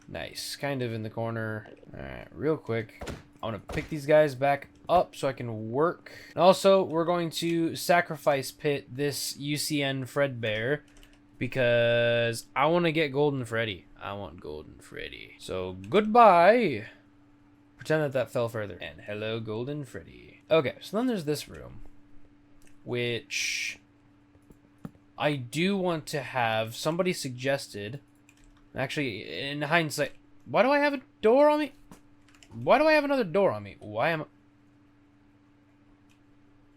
Nice, kind of in the corner. All right, real quick, I want to pick these guys back up so I can work. And also, we're going to sacrifice pit this UCN Fredbear because I want to get Golden Freddy. I want Golden Freddy. So goodbye. Pretend that fell further. And hello, Golden Freddy. Okay, so then there's this room, which I do want to have. Somebody suggested, actually, in hindsight, why do I have a door on me? Why do I have another door on me? Why am I...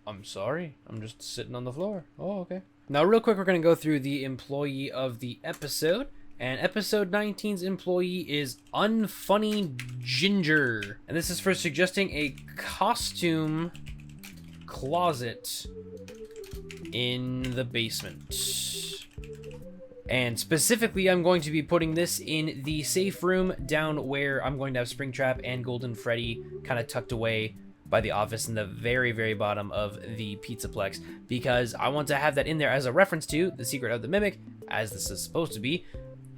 I'm sorry. I'm just sitting on the floor. Oh, okay. Now, real quick, we're going to go through the employee of the episode. And episode 19's employee is Unfunny Ginger. And this is for suggesting a costume closet in the basement. And specifically, I'm going to be putting this in the safe room down where I'm going to have Springtrap and Golden Freddy kind of tucked away by the office in the very, very bottom of the Pizzaplex, because I want to have that in there as a reference to The Secret of the Mimic, as this is supposed to be.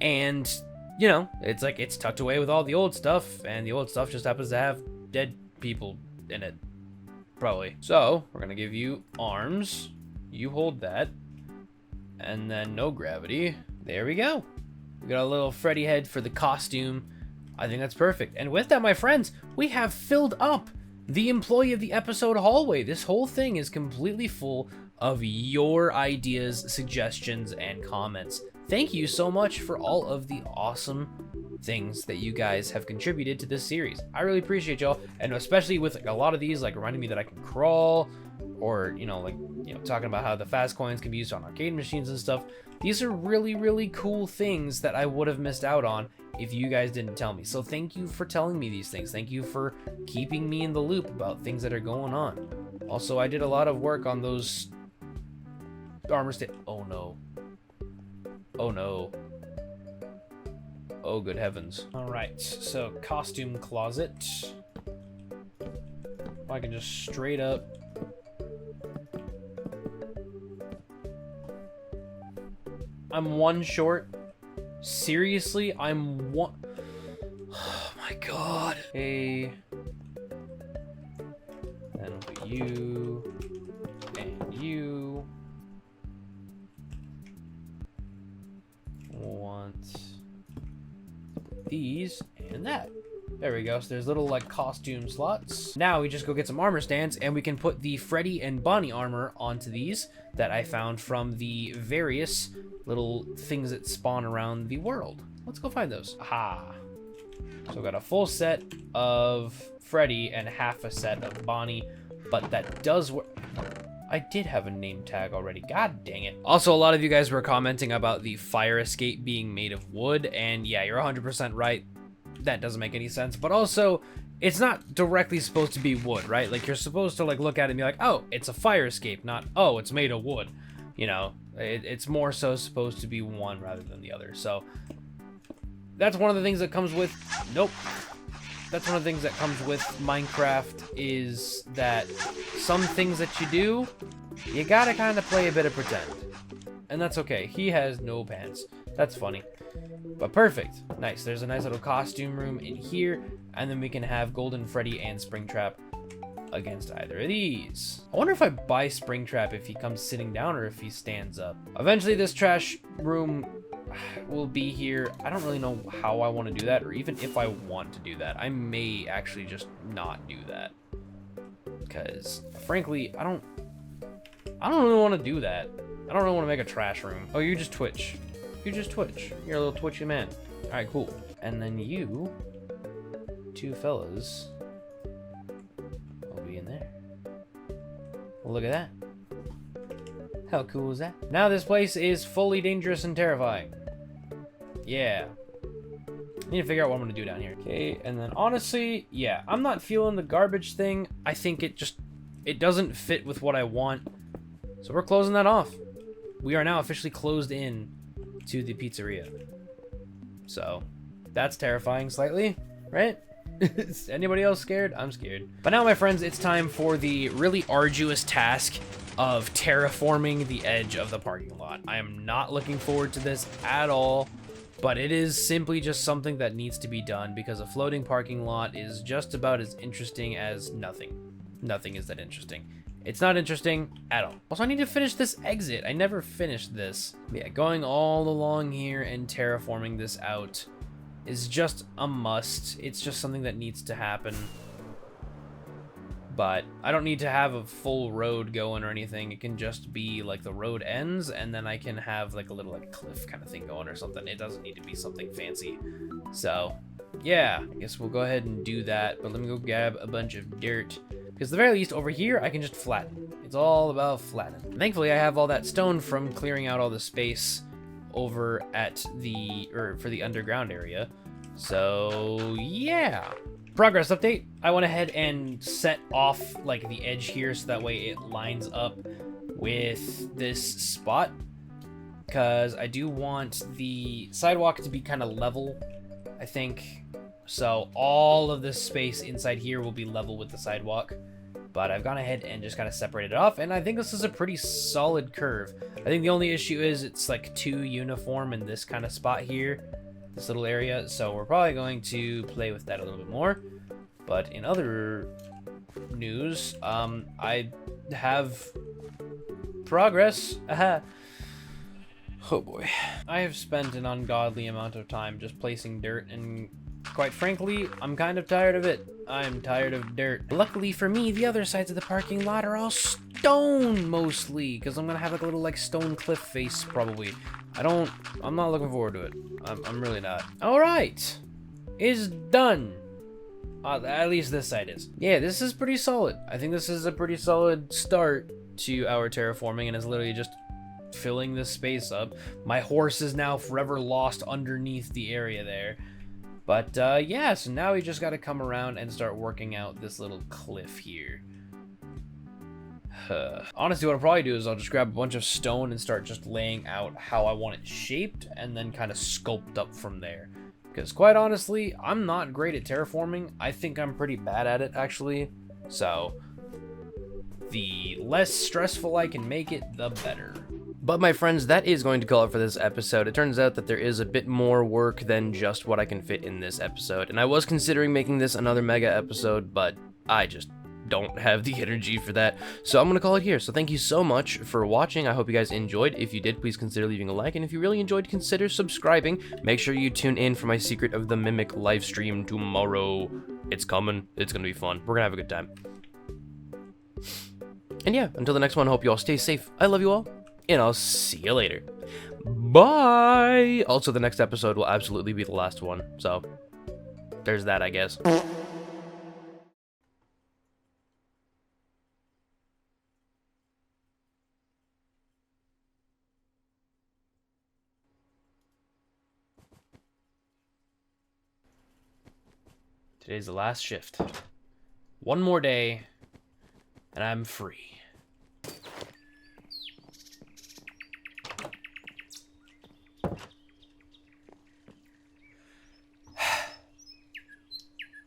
And, you know, it's like it's tucked away with all the old stuff, and the old stuff just happens to have dead people in it. Probably. So, we're going to give you arms. You hold that. And then no gravity. There we go. We got a little Freddy head for the costume. I think that's perfect. And with that, my friends, we have filled up the employee of the episode hallway. This whole thing is completely full of your ideas, suggestions, and comments. Thank you so much for all of the awesome things that you guys have contributed to this series. I really appreciate y'all, and especially with like, a lot of these, like reminding me that I can crawl, or talking about how the fast coins can be used on arcade machines and stuff. These are really, really cool things that I would have missed out on if you guys didn't tell me. So thank you for telling me these things. Thank you for keeping me in the loop about things that are going on. Also, I did a lot of work on those armor oh no. Oh no. Oh, good heavens. All right, so costume closet. I can just straight up I'm one short. Seriously, I'm one. Oh my god. Hey. Then put you and you. Want these and that. There we go. So there's little like costume slots. Now we just go get some armor stands and we can put the Freddy and Bonnie armor onto these that I found from the various little things that spawn around the world. Let's go find those. Aha. So we got a full set of Freddy and half a set of Bonnie, but that does work. I did have a name tag already. God dang it. Also, a lot of you guys were commenting about the fire escape being made of wood, and yeah, you're 100% right. That doesn't make any sense, but also it's not directly supposed to be wood, right? Like you're supposed to like look at it and be like, oh, it's a fire escape, not, oh, it's made of wood. You know, it's more so supposed to be one rather than the other. So that's one of the things that comes with, nope. That's one of the things that comes with Minecraft is that some things that you do, you gotta kind of play a bit of pretend. And that's okay. He has no pants. That's funny. But perfect. Nice. There's a nice little costume room in here. And then we can have Golden Freddy and Springtrap against either of these. I wonder if I buy Springtrap if he comes sitting down or if he stands up. Eventually this trash room will be here. I don't really know how I want to do that, or even if I want to do that. I may actually just not do that. Because frankly, I don't really want to do that. I don't really want to make a trash room. Oh, you just Twitch. You just Twitch. You're a little twitchy man. Alright, cool. And then you two fellas will be in there. Well, look at that. How cool is that? Now this place is fully dangerous and terrifying. Yeah. I need to figure out what I'm gonna do down here. Okay, and then honestly, yeah, I'm not feeling the garbage thing. I think it doesn't fit with what I want. So we're closing that off. We are now officially closed in to the pizzeria. So that's terrifying slightly, right? Is anybody else scared? I'm scared. But now, my friends, it's time for the really arduous task of terraforming the edge of the parking lot. I am not looking forward to this at all, but it is simply just something that needs to be done because a floating parking lot is just about as interesting as nothing. Nothing is that interesting. It's not interesting at all. Also, I need to finish this exit. I never finished this. Yeah, going all along here and terraforming this out is just a must. It's just something that needs to happen. But I don't need to have a full road going or anything. It can just be like the road ends and then I can have like a little like cliff kind of thing going or something. It doesn't need to be something fancy. So yeah, I guess we'll go ahead and do that. But let me go grab a bunch of dirt, because at the very least over here I can just flatten. It's all about flattening. Thankfully I have all that stone from clearing out all the space over at the, or for the underground area. So yeah. Progress update. I went ahead and set off like the edge here so that way it lines up with this spot, because I do want the sidewalk to be kind of level, I think. So all of this space inside here will be level with the sidewalk, but I've gone ahead and just kind of separated it off, and I think this is a pretty solid curve. I think the only issue is it's like too uniform in this kind of spot here, this little area, so we're probably going to play with that a little bit more. But in other news, I have progress. Aha. Oh boy. I have spent an ungodly amount of time just placing dirt, and quite frankly, I'm kind of tired of it. I'm tired of dirt. Luckily for me, the other sides of the parking lot are all stone mostly, because I'm gonna have like a little like stone cliff face probably. I'm not looking forward to it. I'm really not. All right, it's done. At least this side is. Yeah, this is pretty solid. I think this is a pretty solid start to our terraforming, and is literally just filling this space up. My horse is now forever lost underneath the area there. But yeah, so now we just got to come around and start working out this little cliff here. Honestly, what I'll probably do is I'll just grab a bunch of stone and start just laying out how I want it shaped, and then kind of sculpt up from there. Because quite honestly, I'm not great at terraforming. I think I'm pretty bad at it, actually. So the less stressful I can make it, the better. But my friends, that is going to call it for this episode. It turns out that there is a bit more work than just what I can fit in this episode. And I was considering making this another mega episode, but I just don't have the energy for that. So I'm going to call it here. So thank you so much for watching. I hope you guys enjoyed. If you did, please consider leaving a like. And if you really enjoyed, consider subscribing. Make sure you tune in for my Secret of the Mimic live stream tomorrow. It's coming. It's going to be fun. We're going to have a good time. And yeah, until the next one, I hope you all stay safe. I love you all, and I'll see you later. Bye! Also, the next episode will absolutely be the last one. So there's that, I guess. Today's the last shift. One more day, and I'm free.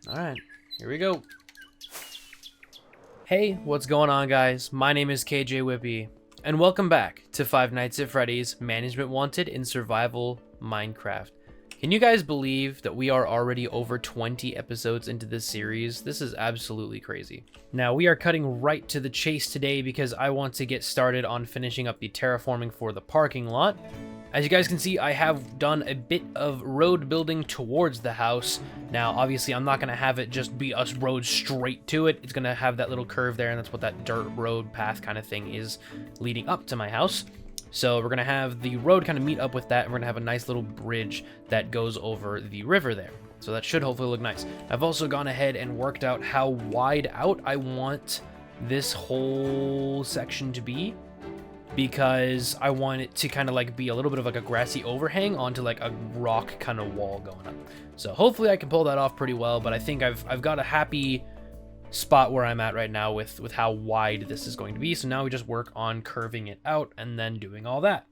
Alright, here we go. Hey, what's going on, guys? My name is Kjwippy, and welcome back to Five Nights at Freddy's Management Wanted in Survival Minecraft. Can you guys believe that we are already over 20 episodes into this series? This is absolutely crazy. Now, we are cutting right to the chase today because I want to get started on finishing up the terraforming for the parking lot. As you guys can see, I have done a bit of road building towards the house. Now, obviously, I'm not going to have it just be a road straight to it. It's going to have that little curve there, and that's what that dirt road path kind of thing is leading up to my house. So we're going to have the road kind of meet up with that, and we're going to have a nice little bridge that goes over the river there. So that should hopefully look nice. I've also gone ahead and worked out how wide out I want this whole section to be, because I want it to kind of like be a little bit of like a grassy overhang onto like a rock kind of wall going up. So hopefully I can pull that off pretty well, but I think I've got a happy spot where I'm at right now with how wide this is going to be. So now we just work on curving it out and then doing all that.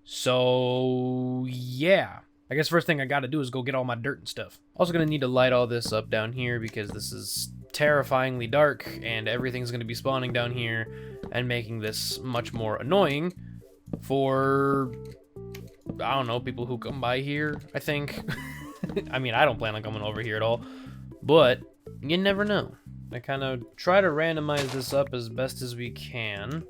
So, yeah. I guess first thing I gotta do is go get all my dirt and stuff. Also gonna need to light all this up down here because this is terrifyingly dark and everything's gonna be spawning down here and making this much more annoying for, I don't know, people who come by here, I think. I mean, I don't plan on coming over here at all, but you never know. I kind of try to randomize this up as best as we can.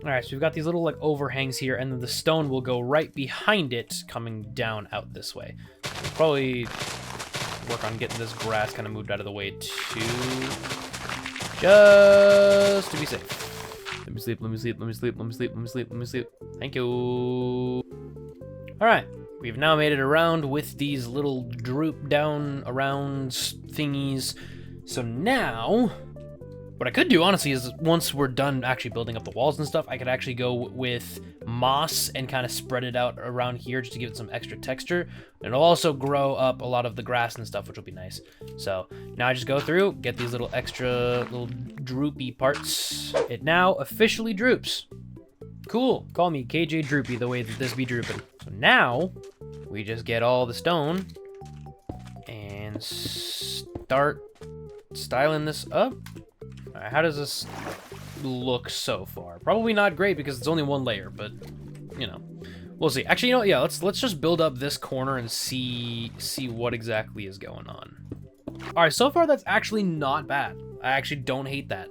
Alright, so we've got these little like overhangs here, and then the stone will go right behind it, coming down out this way. We'll probably work on getting this grass kind of moved out of the way too, just to be safe. Let me sleep, let me sleep, let me sleep, let me sleep, let me sleep, let me sleep. Thank you. Alright, we've now made it around with these little droop down around thingies. So now, what I could do, honestly, is once we're done actually building up the walls and stuff, I could actually go with moss and kind of spread it out around here just to give it some extra texture. And it'll also grow up a lot of the grass and stuff, which will be nice. So now I just go through, get these little extra little droopy parts. It now officially droops. Cool. Call me KJ Droopy the way that this be drooping. So now we just get all the stone and start styling this up. How does this look so far? Probably not great because it's only one layer, but you know, we'll see. Actually, you know, yeah, let's just build up this corner and see what exactly is going on. All right, so far that's actually not bad. I actually don't hate that.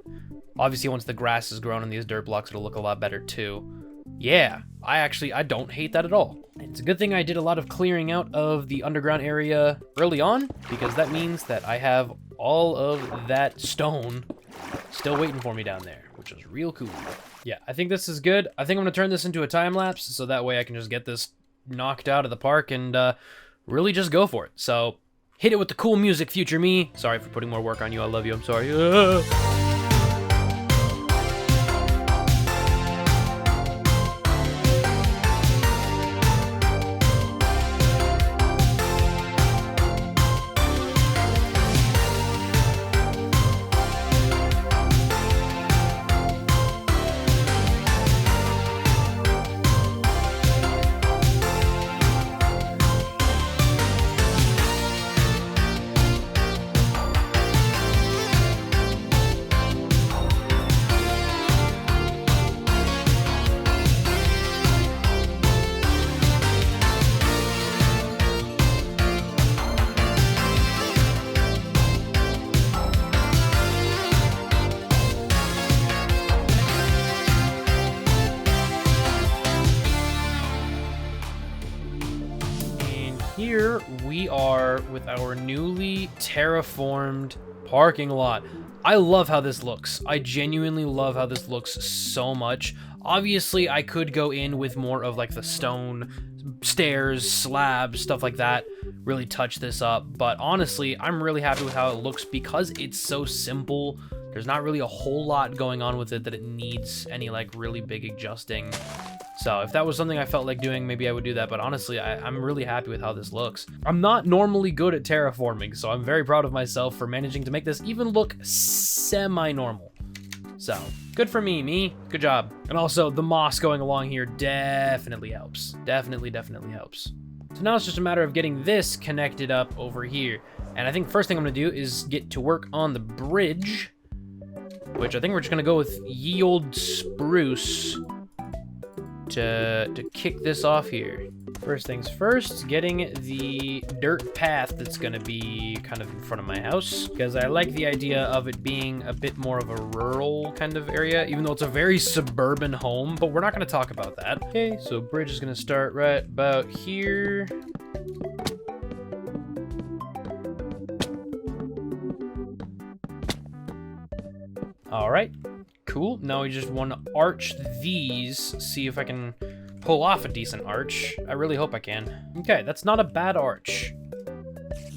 Obviously, once the grass is grown in these dirt blocks, it'll look a lot better too. Yeah, I don't hate that at all. And it's a good thing I did a lot of clearing out of the underground area early on, because that means that I have all of that stone still waiting for me down there, which is real cool. Yeah, I think this is good. I think I'm gonna turn this into a time lapse so that way I can just get this knocked out of the park and really just go for it. So hit it with the cool music, future me. Sorry for putting more work on you. I love you. I'm sorry. Here we are with our newly terraformed parking lot. I love how this looks. I genuinely love how this looks so much. Obviously, I could go in with more of like the stone stairs, slabs, stuff like that, really touch this up. But honestly, I'm really happy with how it looks because it's so simple. There's not really a whole lot going on with it that it needs any like really big adjusting. So if that was something I felt like doing, maybe I would do that. But honestly, I'm really happy with how this looks. I'm not normally good at terraforming, so I'm very proud of myself for managing to make this even look semi-normal. So good for me. Good job. And also the moss going along here definitely helps. Definitely helps. So now it's just a matter of getting this connected up over here. And I think the first thing I'm gonna do is get to work on the bridge, which I think we're just gonna go with ye old spruce to kick this off here. First things first, getting the dirt path that's gonna be kind of in front of my house, because I like the idea of it being a bit more of a rural kind of area, even though it's a very suburban home, but we're not gonna talk about that. Okay, so bridge is gonna start right about here. All right. Cool. Now we just want to arch these, see if I can pull off a decent arch. I really hope I can. Okay, that's not a bad arch.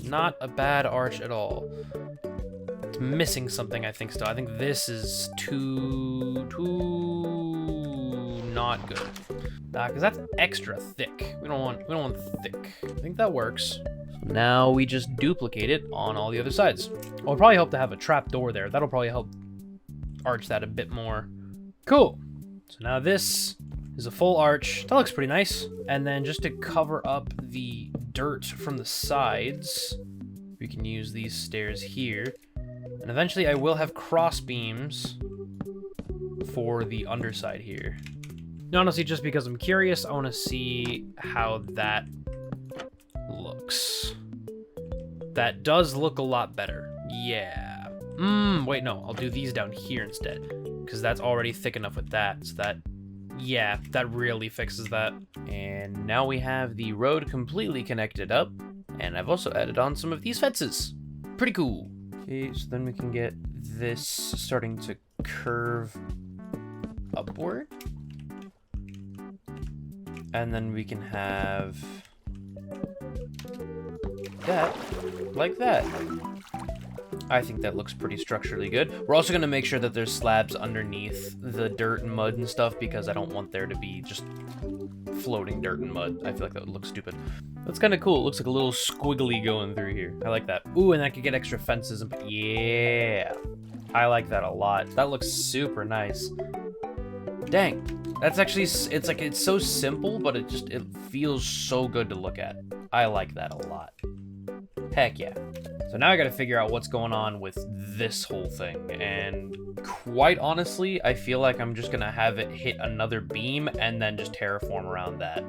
Not a bad arch at all. It's missing something, I think, still. I think this is too not good. Because that's extra thick. We don't want thick. I think that works. Now we just duplicate it on all the other sides. It'll probably help to have a trap door there. That'll probably help arch that a bit more. Cool. So now this is a full arch. That looks pretty nice. And then just to cover up the dirt from the sides, we can use these stairs here. And eventually I will have cross beams for the underside here. Honestly, just because I'm curious, I want to see how that looks. That does look a lot better. Yeah. Wait, no. I'll do these down here instead, because that's already thick enough with that. So that, yeah, that really fixes that. And now we have the road completely connected up. And I've also added on some of these fences. Pretty cool. Okay, so then we can get this starting to curve upward. And then we can have that like that. I think that looks pretty structurally good. We're also going to make sure that there's slabs underneath the dirt and mud and stuff, because I don't want there to be just floating dirt and mud. I feel like that would look stupid. That's kind of cool. It looks like a little squiggly going through here. I like that. Ooh, and I could get extra fences and yeah. I like that a lot. That looks super nice. Dang. That's actually, it's like, it's so simple, but it feels so good to look at. I like that a lot. Heck yeah. So now I gotta figure out what's going on with this whole thing, and quite honestly, I feel like I'm just gonna have it hit another beam and then just terraform around that.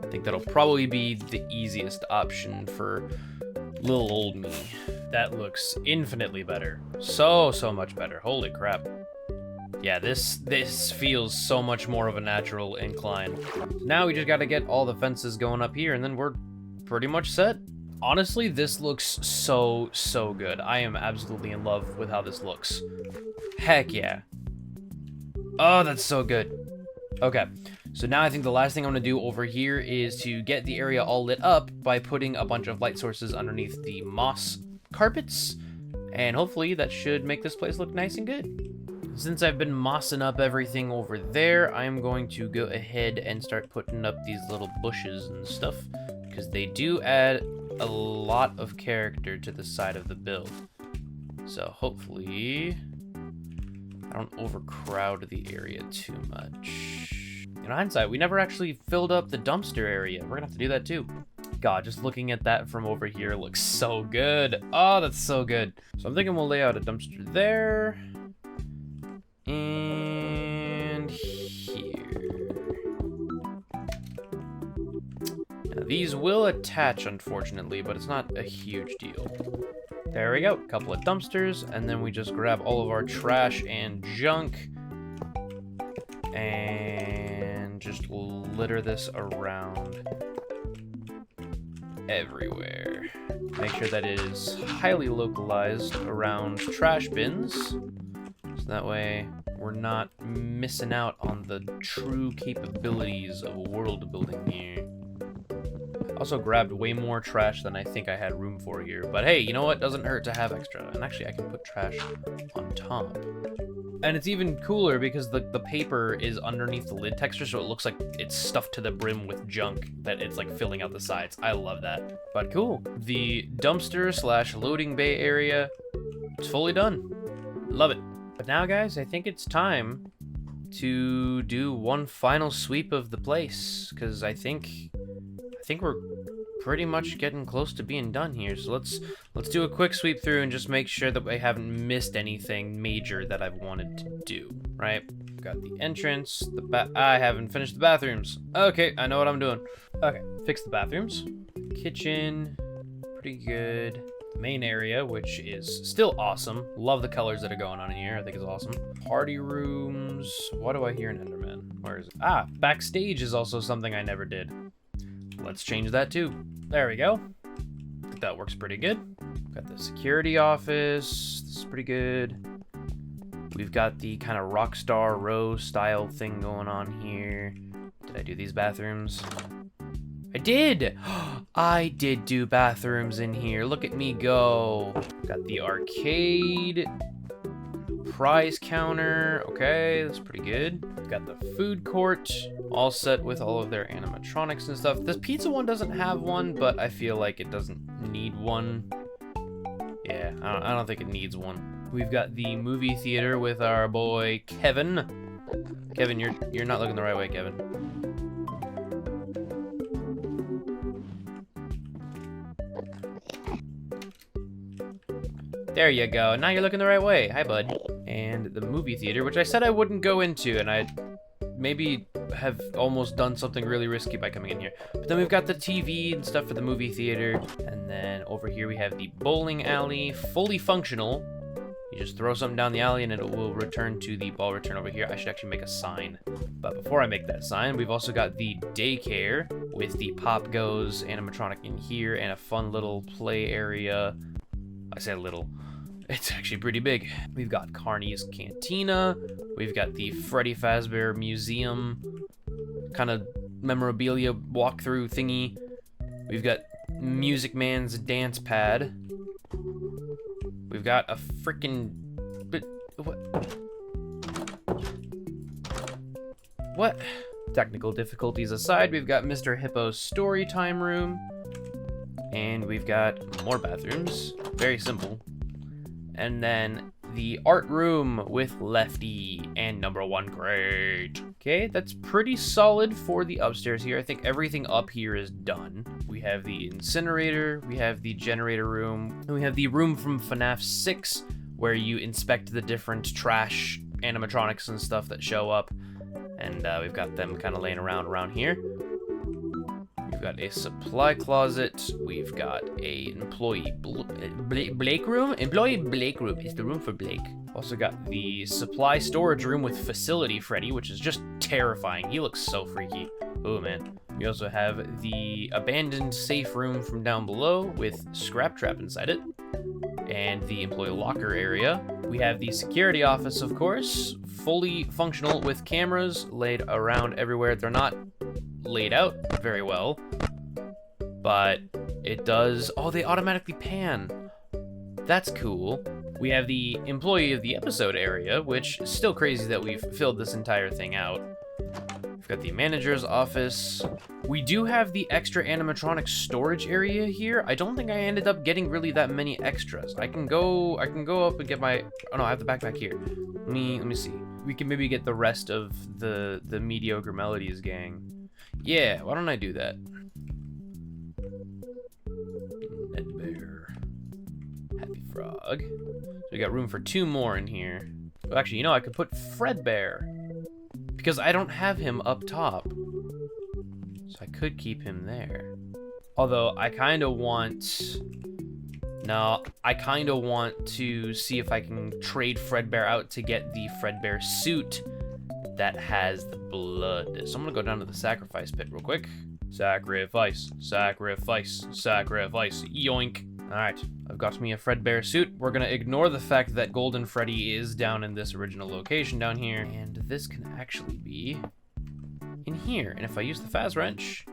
I think that'll probably be the easiest option for little old me. That looks infinitely better. So much better. Holy crap. Yeah, this feels so much more of a natural incline. Now we just gotta get all the fences going up here, and then we're pretty much set. Honestly, this looks so good. I am absolutely in love with how this looks. Heck yeah. Oh, that's so good. Okay, so now I think the last thing I'm gonna do over here is to get the area all lit up by putting a bunch of light sources underneath the moss carpets, and hopefully that should make this place look nice and good. Since I've been mossing up everything over there, I'm going to go ahead and start putting up these little bushes and stuff, because they do add a lot of character to the side of the build. So hopefully I don't overcrowd the area too much. In hindsight, we never actually filled up the dumpster area. We're gonna have to do that too. God, just looking at that from over here looks so good. Oh, that's so good. So I'm thinking we'll lay out a dumpster there. And here. Now, these will attach, unfortunately, but it's not a huge deal. There we go, couple of dumpsters, and then we just grab all of our trash and junk and just litter this around everywhere. Make sure that it is highly localized around trash bins, so that way we're not missing out on the true capabilities of world building here. Also grabbed way more trash than I think I had room for here, but hey, you know what? Doesn't hurt to have extra. And actually, I can put trash on top. And it's even cooler because the paper is underneath the lid texture, so it looks like it's stuffed to the brim with junk that it's like filling out the sides. I love that. But cool. The dumpster / loading bay area is fully done. Love it. But now, guys, I think it's time to do one final sweep of the place, because I think we're pretty much getting close to being done here. So let's do a quick sweep through and just make sure that I haven't missed anything major that I've wanted to do, right? Got the entrance, I haven't finished the bathrooms. Okay, I know what I'm doing. Okay, fix the bathrooms. Kitchen, pretty good. The main area, which is still awesome. Love the colors that are going on in here. I think it's awesome. Party rooms. What do I hear in Enderman? Where is it? Ah, backstage is also something I never did. Let's change that too. There we go. I think that works pretty good. Got the security office. This is pretty good. We've got the kind of Rockstar Row style thing going on here. Did I do these bathrooms? I did! I did do bathrooms in here. Look at me go. Got the arcade. Prize counter. Okay, that's pretty good. got the food court all set with all of their animatronics and stuff. This pizza one doesn't have one, but I feel like it doesn't need one. Yeah, I don't think it needs one. We've got the movie theater with our boy Kevin. Kevin, you're not looking the right way, Kevin. There you go. Now you're looking the right way. Hi, bud. And the movie theater, which I said I wouldn't go into, and I maybe have almost done something really risky by coming in here. But then we've got the TV and stuff for the movie theater. And then over here we have the bowling alley, fully functional. You just throw something down the alley and it will return to the ball return over here. I should actually make a sign. But before I make that sign, we've also got the daycare with the Pop Goes animatronic in here and a fun little play area. I say little. It's actually pretty big. We've got Carney's Cantina. We've got the Freddy Fazbear Museum kind of memorabilia walkthrough thingy. We've got Music Man's dance pad. We've got a freaking... What? Technical difficulties aside, we've got Mr. Hippo's story time room. And we've got more bathrooms. Very simple. And then the art room with Lefty and number 1 crate. Okay, that's pretty solid for the upstairs here. I think everything up here is done. We have the incinerator, we have the generator room, and we have the room from FNAF 6 where you inspect the different trash animatronics and stuff that show up. And we've got them kind of laying around here. We've got a supply closet. We've got a employee Blake room. Employee Blake room is the room for Blake. Also got the supply storage room with facility Freddy, which is just terrifying. He looks so freaky. Oh man. We also have the abandoned safe room from down below with scrap trap inside it. And the employee locker area. We have the security office, of course, fully functional with cameras laid around everywhere. They're not laid out very well, but it does... Oh, they automatically pan. That's cool. We have the employee of the episode area, which is still crazy that we've filled this entire thing out. We've got the manager's office. We do have the extra animatronic storage area here. I don't think I ended up getting really that many extras. I can go up and get my... Oh no, I have the backpack here. Let me see. We can maybe get the rest of the mediocre melodies gang. Yeah, why don't I do that? Ned Bear. Happy Frog. So we got room for 2 more in here. Well, actually, you know, I could put Fredbear. Because I don't have him up top. So I could keep him there. Although, I kind of want... No, I kind of want to see if I can trade Fredbear out to get the Fredbear suit that has the blood. So I'm gonna go down to the sacrifice pit real quick. Sacrifice, sacrifice, sacrifice, yoink. Alright, I've got me a Fredbear suit. We're gonna ignore the fact that Golden Freddy is down in this original location down here. And this can actually be in here. And if I use the Faz wrench,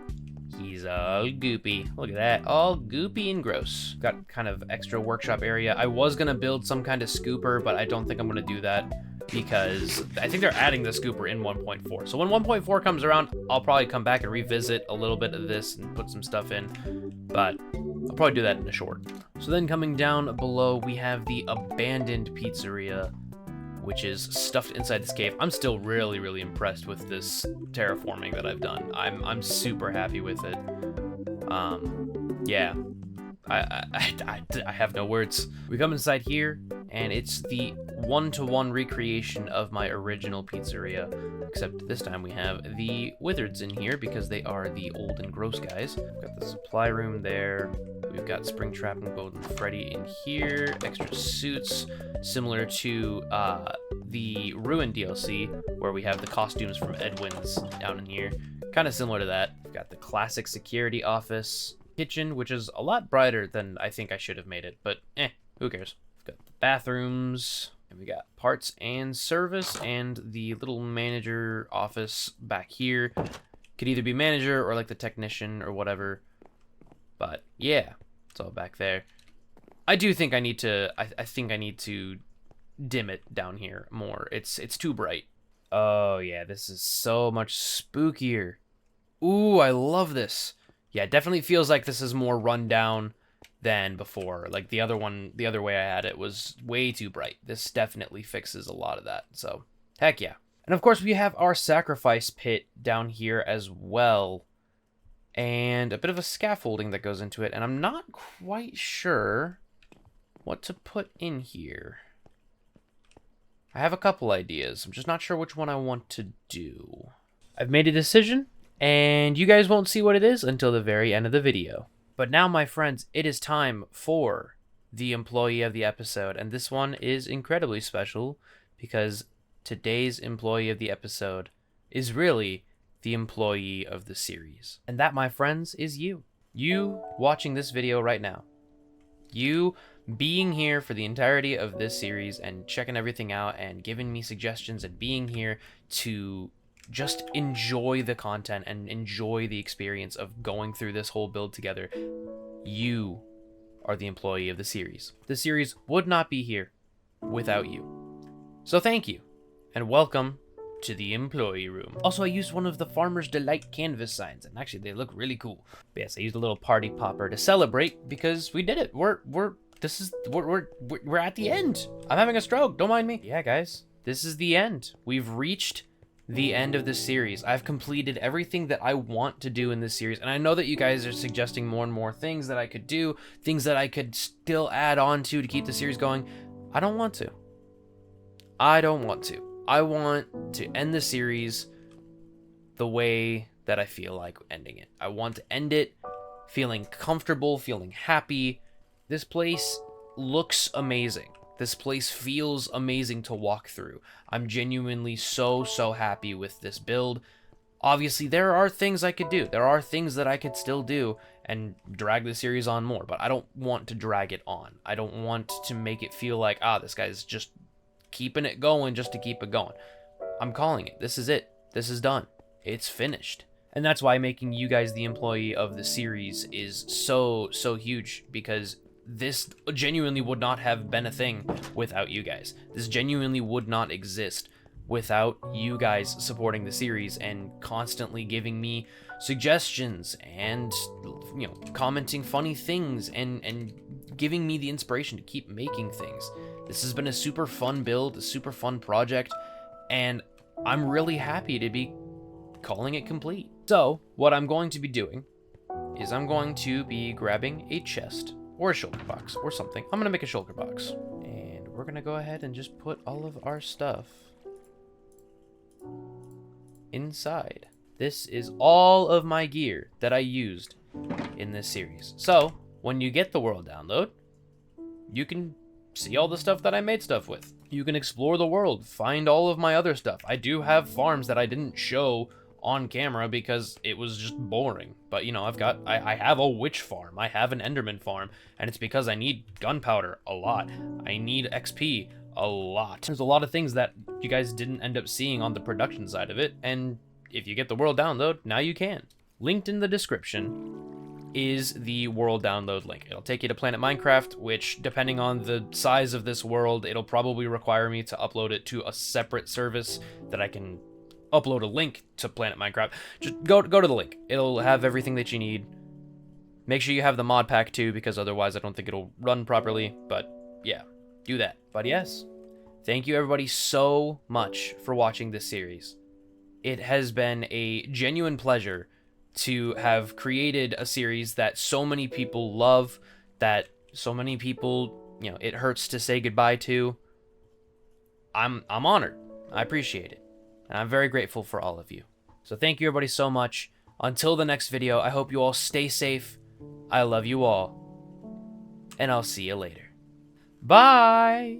he's all goopy. Look at that, all goopy and gross. Got kind of extra workshop area. I was gonna build some kind of scooper, but I don't think I'm gonna do that, because I think they're adding the scooper in 1.4. So when 1.4 comes around, I'll probably come back and revisit a little bit of this and put some stuff in, but I'll probably do that in a short. So then coming down below, we have the abandoned pizzeria, which is stuffed inside this cave. I'm still really, really impressed with this terraforming that I've done. I'm super happy with it. Yeah. I have no words. We come inside here, and it's the one-to-one recreation of my original pizzeria, except this time we have the Wizards in here because they are the old and gross guys. We've got the supply room there. We've got Springtrap and Golden Freddy in here. Extra suits, similar to the Ruin DLC, where we have the costumes from Edwin's down in here. Kind of similar to that. We've got the classic security office. Kitchen, which is a lot brighter than I think I should have made it, but who cares? We've got the bathrooms, and we got parts and service, and the little manager office back here. Could either be manager or like the technician or whatever, but yeah, it's all back there. I do think I need to, I think I need to dim it down here more. It's too bright. Oh, yeah, this is so much spookier. Ooh, I love this. Yeah, it definitely feels like this is more run down than before. Like the other one, the other way I had it was way too bright. This definitely fixes a lot of that. So, heck yeah. And of course, we have our sacrifice pit down here as well. And a bit of a scaffolding that goes into it. And I'm not quite sure what to put in here. I have a couple ideas. I'm just not sure which one I want to do. I've made a decision, and you guys won't see what it is until the very end of the video. But now, my friends, it is time for the employee of the episode. And this one is incredibly special because today's employee of the episode is really the employee of the series. And that, my friends, is you. You watching this video right now. You being here for the entirety of this series and checking everything out and giving me suggestions and being here to just enjoy the content and enjoy the experience of going through this whole build together. You are the employee of the series. The series would not be here without you. So thank you, and welcome to the employee room. Also, I used one of the Farmer's Delight canvas signs, and actually they look really cool. But yes, I used a little party popper to celebrate because we did it. We're at the end. I'm having a stroke, don't mind me. Yeah, guys, this is the end. We've reached the end of this series. I've completed everything that I want to do in this series, and I know that you guys are suggesting more and more things that I could do, things that I could still add on to keep the series going. I don't want to. I don't want to. I want to end the series the way that I feel like ending it. I want to end it feeling comfortable, feeling happy. This place looks amazing. This place feels amazing to walk through. I'm genuinely so happy with this build. Obviously, there are things I could do. There are things that I could still do and drag the series on more, but I don't want to drag it on. I don't want to make it feel like, this guy's just keeping it going just to keep it going. I'm calling it. This is it. This is done. It's finished. And that's why making you guys the employee of the series is so huge, because this genuinely would not have been a thing without you guys. This genuinely would not exist without you guys supporting the series and constantly giving me suggestions and, you know, commenting funny things and giving me the inspiration to keep making things. This has been a super fun build, a super fun project, and I'm really happy to be calling it complete. So, what I'm going to be doing is I'm going to be grabbing a chest or a shulker box or something. I'm going to make a shulker box, and we're going to go ahead and just put all of our stuff inside. This is all of my gear that I used in this series. So, when you get the world download, you can see all the stuff that I made stuff with. You can explore the world, find all of my other stuff. I do have farms that I didn't show on camera because it was just boring. But, you know, I have a witch farm. I have an enderman farm, and it's because I need gunpowder a lot. I need XP a lot. There's a lot of things that you guys didn't end up seeing on the production side of it, and if you get the world download, now you can. Linked in the description is the world download link. It'll take you to Planet Minecraft, which, depending on the size of this world, it'll probably require me to upload it to a separate service that I can upload a link to Planet Minecraft. Just go to the link. It'll have everything that you need. Make sure you have the mod pack too, because otherwise I don't think it'll run properly. But yeah, do that. But yes, thank you everybody so much for watching this series. It has been a genuine pleasure to have created a series that so many people love, that so many people, you know, it hurts to say goodbye to. I'm honored. I appreciate it. And I'm very grateful for all of you. So thank you everybody so much. Until the next video, I hope you all stay safe. I love you all. And I'll see you later. Bye!